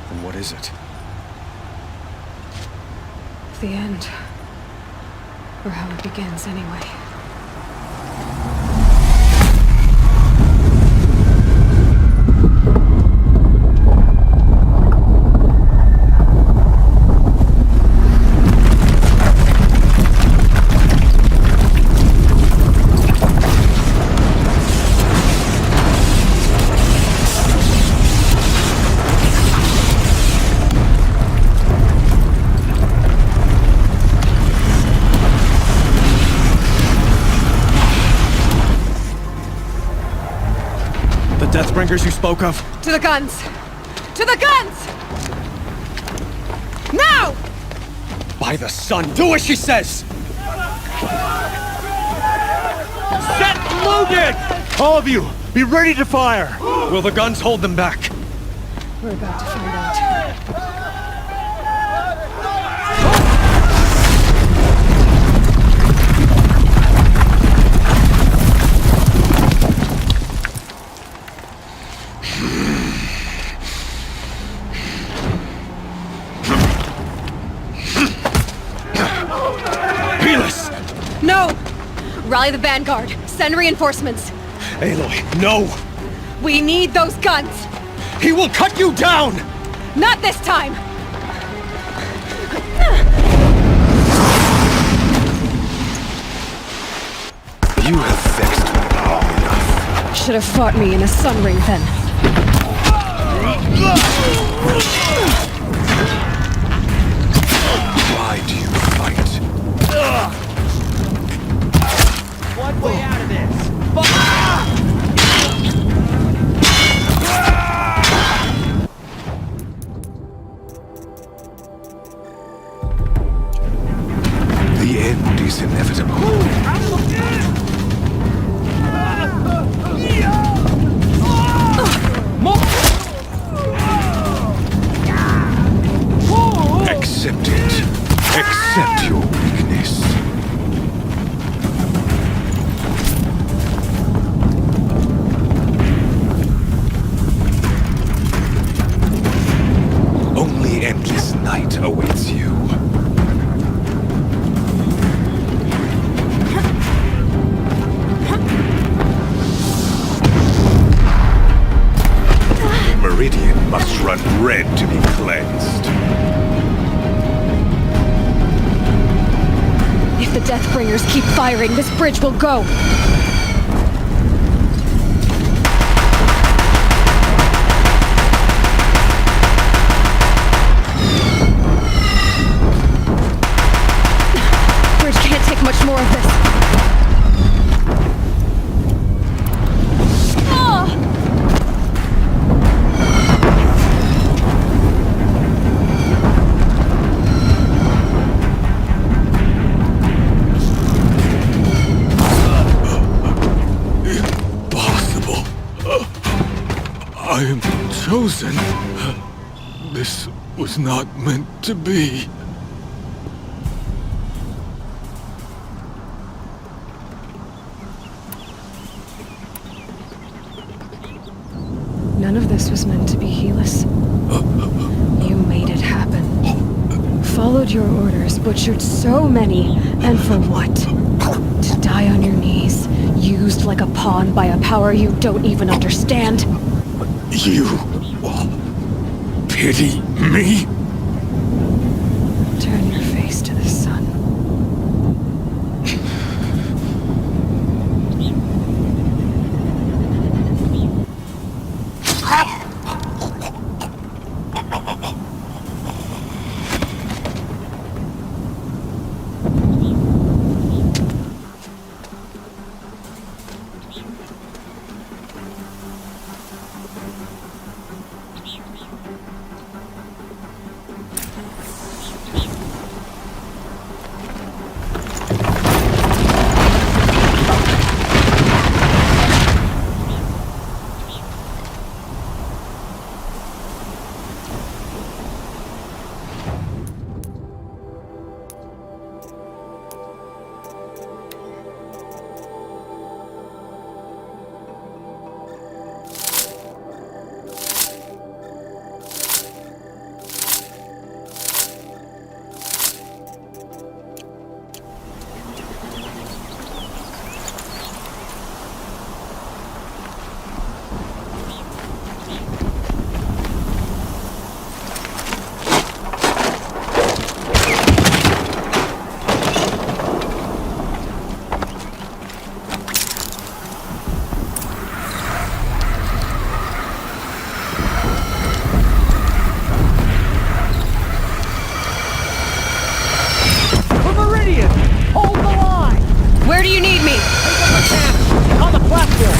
Then what is it? The end. Or how it begins, anyway. Deathbringers you spoke of? To the guns! To the guns! Now! By the sun, do as she says! Set loaded! All of you, be ready to fire! Will the guns hold them back? We're about to find out. No! Rally the vanguard. Send reinforcements. Aloy, no! We need those guns! He will cut you down! Not this time! You have vexed me long enough. Should have fought me in a sun ring then. Why do you fight? One way out of this. The end is inevitable. Accept it. Accept your weakness. Only endless night awaits you. Meridian must run red to be cleansed. If the Deathbringers keep firing, this bridge will go. Bridge can't take much more of this. I am chosen. This was not meant to be. None of this was meant to be, Helis. You made it happen. Followed your orders, butchered so many, and for what? To die on your knees, used like a pawn by a power you don't even understand? You pity me? Turn your face to the sun. Where do you need me? On the platform.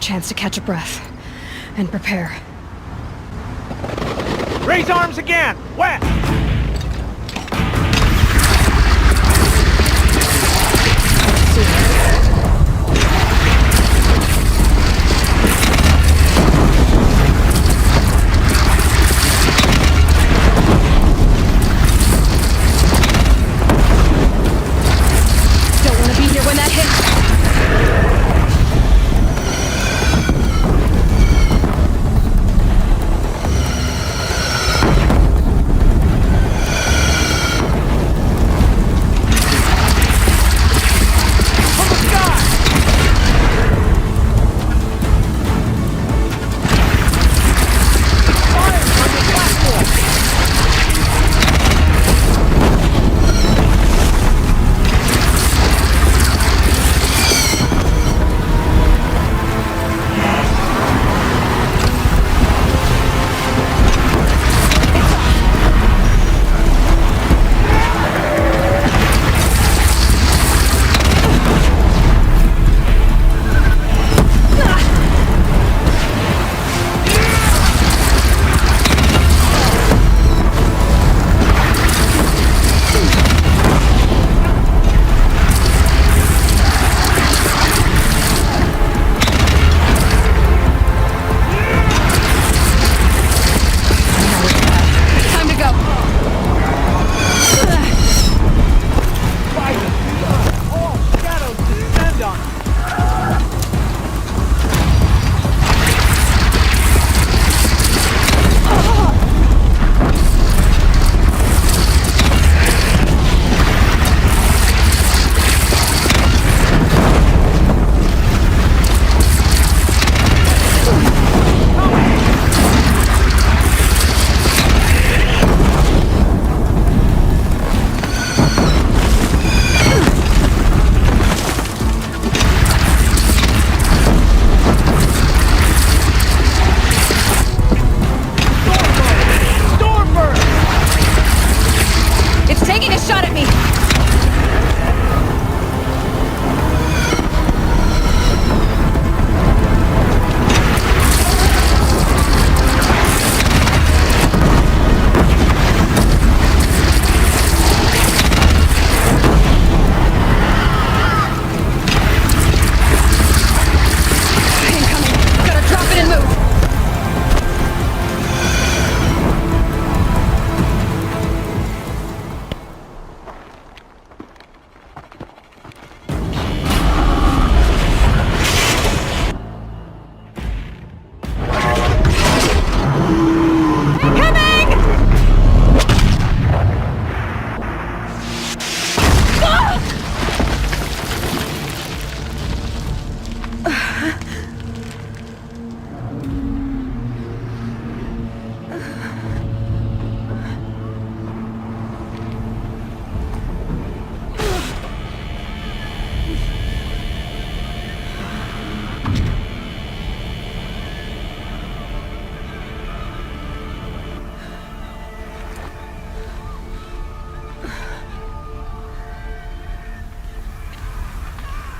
chance to catch a breath and prepare. Raise arms again! West! Don't want to be here when that hits.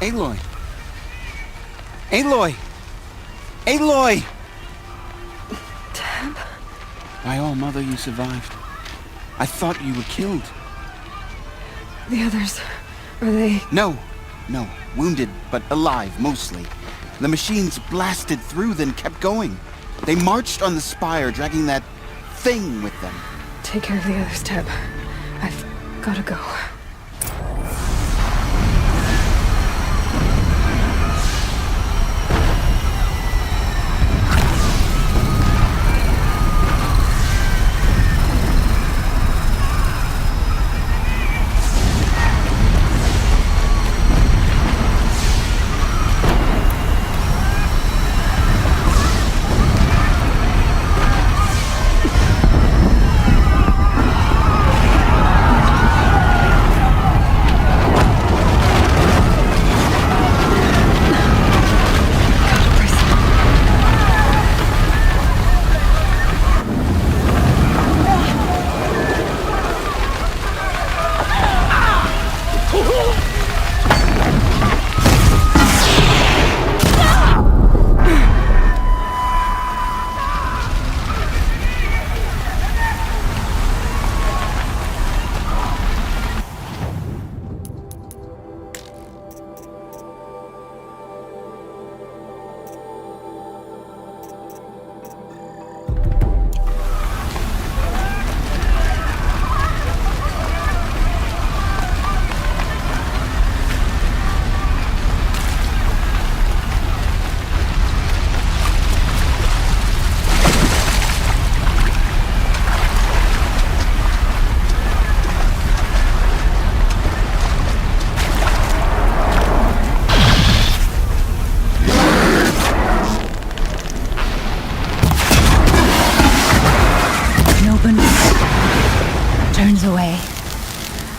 Aloy! Aloy! Aloy! Tab? By all mother, you survived. I thought you were killed. The others, are they... No. Wounded, but alive, mostly. The machines blasted through, then kept going. They marched on the spire, dragging that thing with them. Take care of the others, Tab. I've gotta go.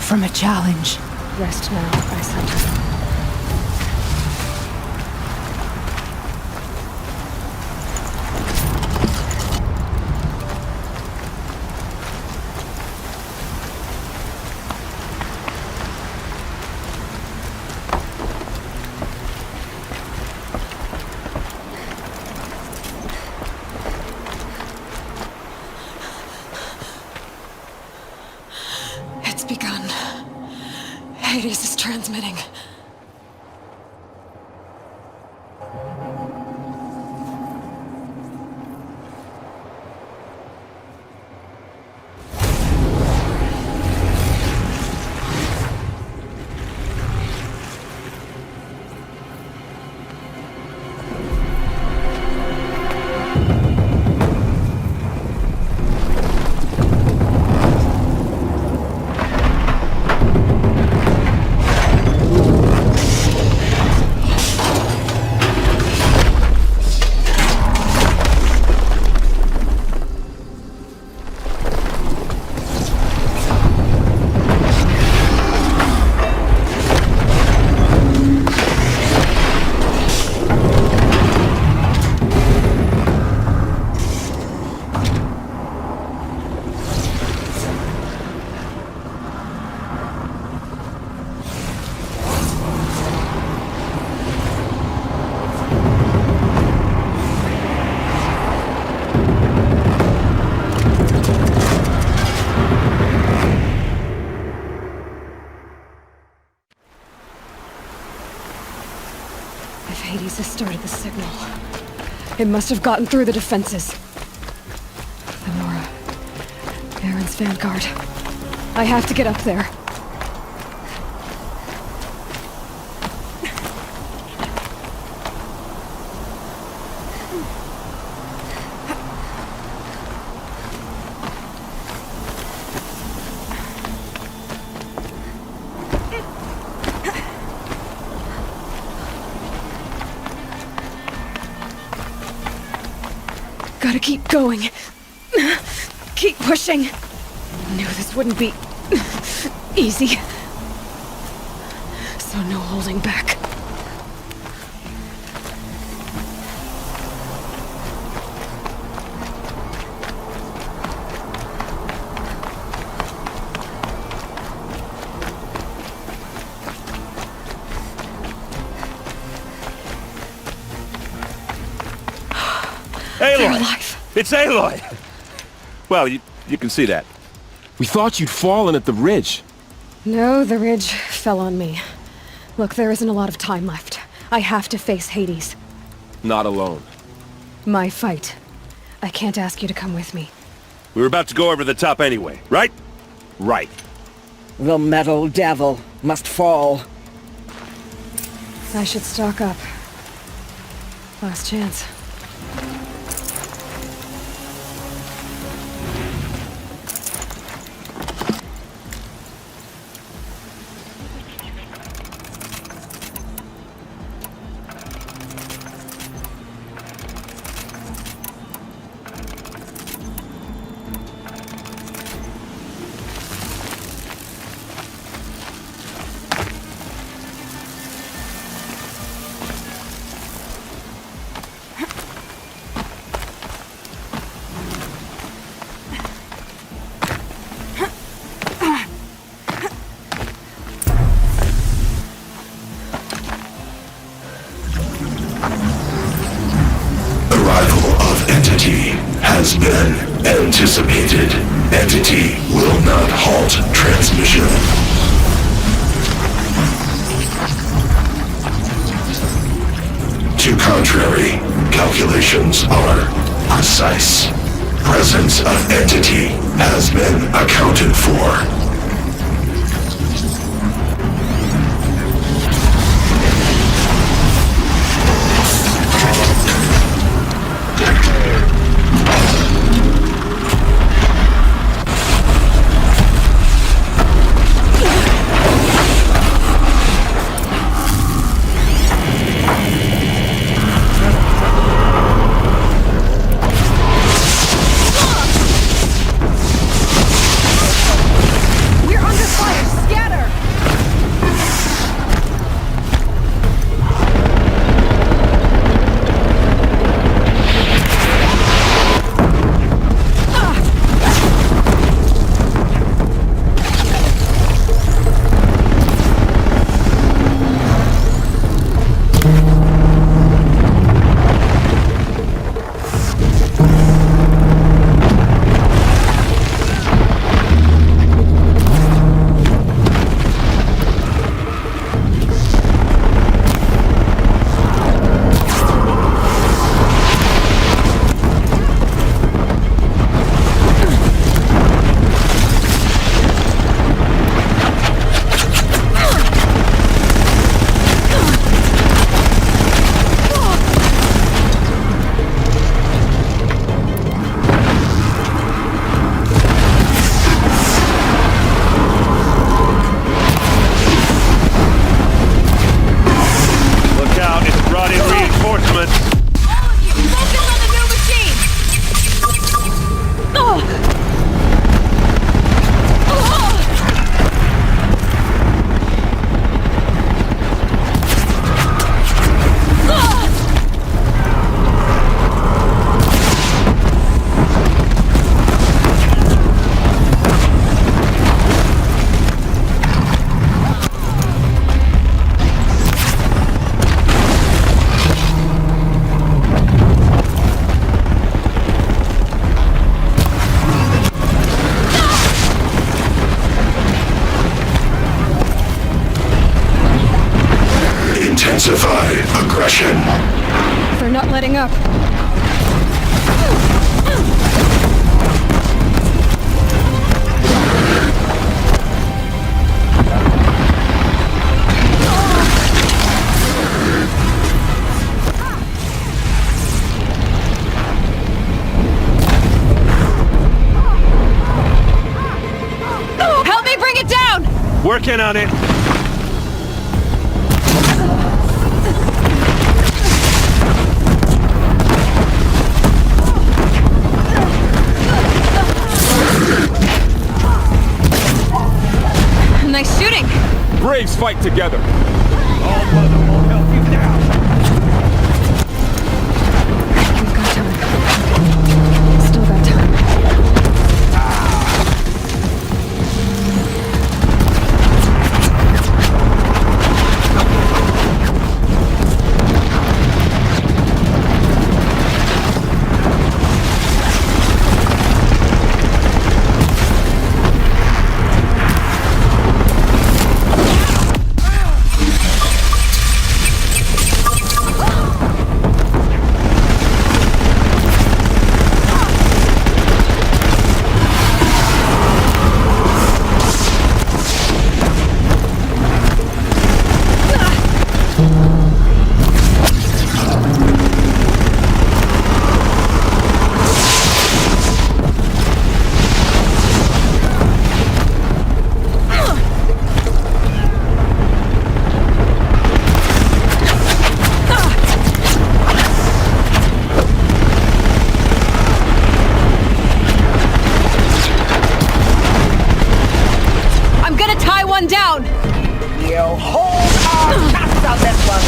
from a challenge. Rest now, I said. It's begun. Hades is transmitting. If Hades has started the signal, it must have gotten through the defenses. Lenora, Aaron's vanguard. I have to get up there. Gotta keep going. Keep pushing. Knew this wouldn't be easy. So no holding back. Aloy! It's Aloy! Well, you can see that. We thought you'd fallen at the ridge. No, the ridge fell on me. Look, there isn't a lot of time left. I have to face Hades. Not alone. My fight. I can't ask you to come with me. We were about to go over the top anyway, right? Right. The metal devil must fall. I should stock up. Last chance. Has been anticipated. Entity will not halt transmission. To contrary, calculations are precise. Presence of entity has been accounted for. Intensify aggression. They're not letting up. Help me bring it down! Working on it. Nice shooting! Braves fight together. All mother won't help you now. We've got time. Still got time. Down! You hold our nuts on this one!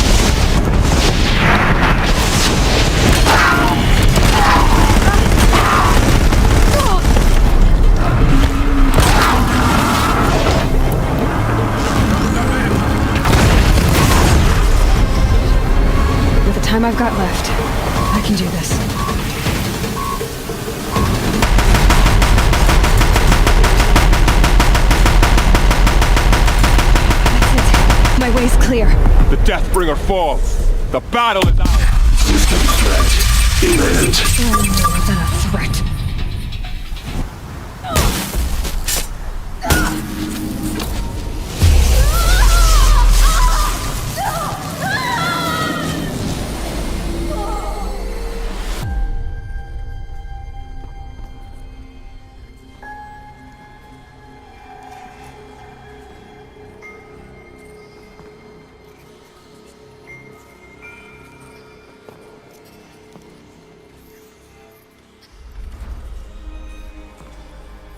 With the time I've got left, I can do this. My way's clear. The Deathbringer falls. The battle is ours. System threat imminent. More than a threat.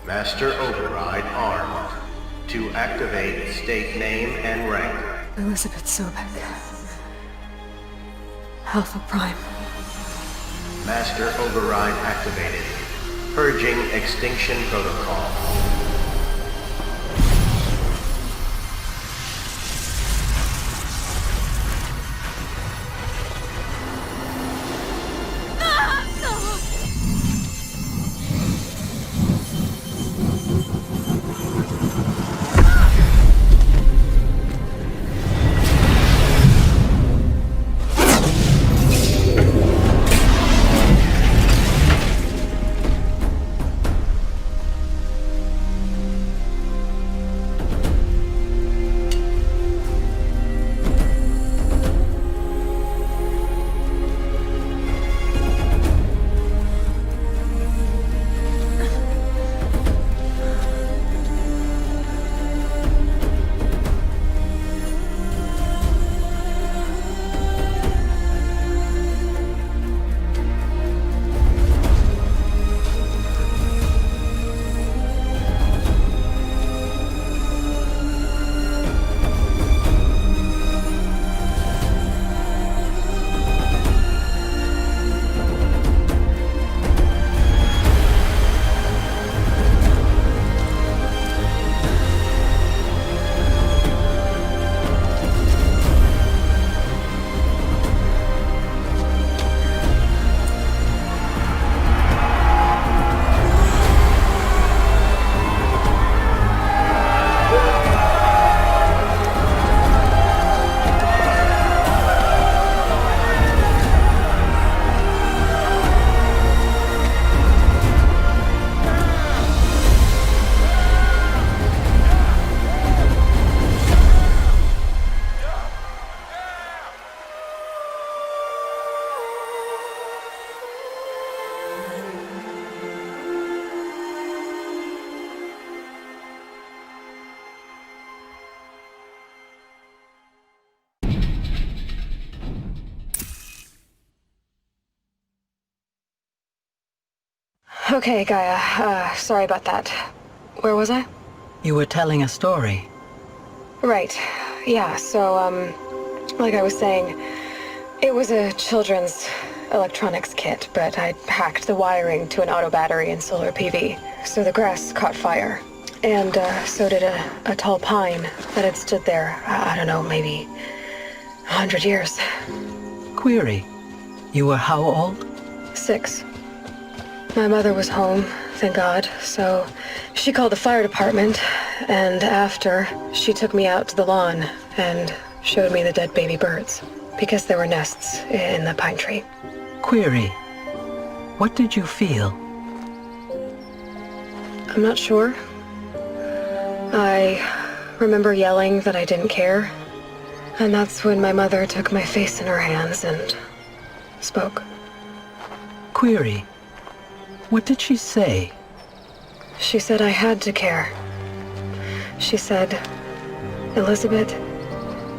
Master Override armed. To activate, state name and rank. Elizabeth Sobek. Alpha Prime. Master Override activated. Purging Extinction Protocol. Okay, Gaia. Sorry about that. Where was I? You were telling a story. Right. Yeah, so, like I was saying, it was a children's electronics kit, but I'd hacked the wiring to an auto battery and solar PV, so the grass caught fire. And, so did a tall pine that had stood there, I don't know, maybe 100 years. Query. You were how old? 6. My mother was home, thank God, so she called the fire department, and after, she took me out to the lawn and showed me the dead baby birds, because there were nests in the pine tree. Query. What did you feel? I'm not sure. I remember yelling that I didn't care, and that's when my mother took my face in her hands and spoke. Query. What did she say? She said I had to care. She said, Elizabeth,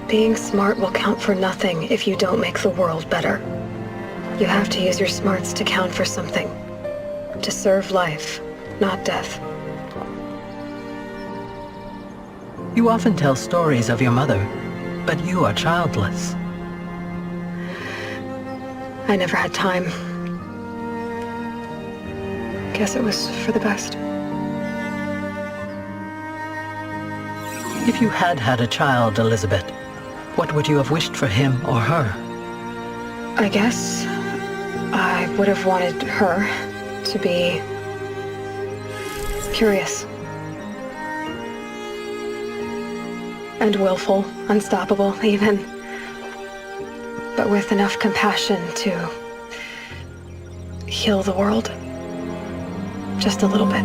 being smart will count for nothing if you don't make the world better. You have to use your smarts to count for something. To serve life, not death. You often tell stories of your mother, but you are childless. I never had time. Guess it was for the best. If you had had a child, Elizabeth, what would you have wished for him or her? I guess I would have wanted her to be curious. And willful, unstoppable even. But with enough compassion to heal the world. Just a little bit.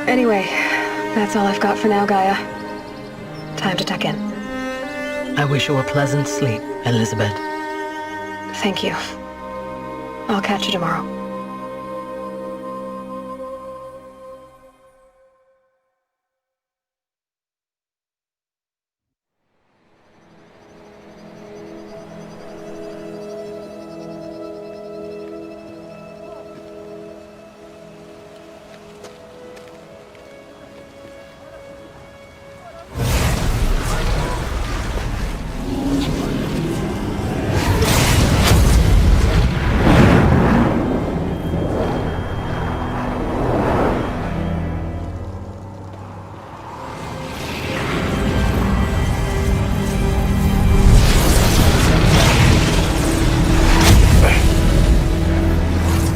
Anyway, that's all I've got for now, Gaia. Time to tuck in. I wish you a pleasant sleep, Elizabeth. Thank you. I'll catch you tomorrow.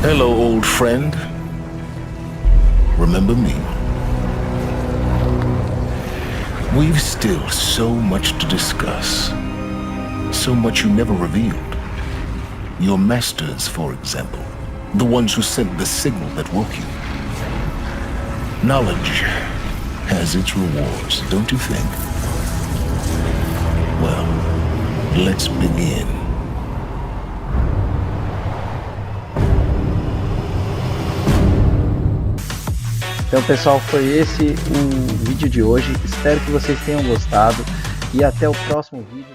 Hello, old friend. Remember me? We've still so much to discuss. So much you never revealed. Your masters, for example. The ones who sent the signal that woke you. Knowledge has its rewards, don't you think? Well, let's begin. Então, pessoal, foi esse o vídeo de hoje. Espero que vocês tenham gostado e até o próximo vídeo.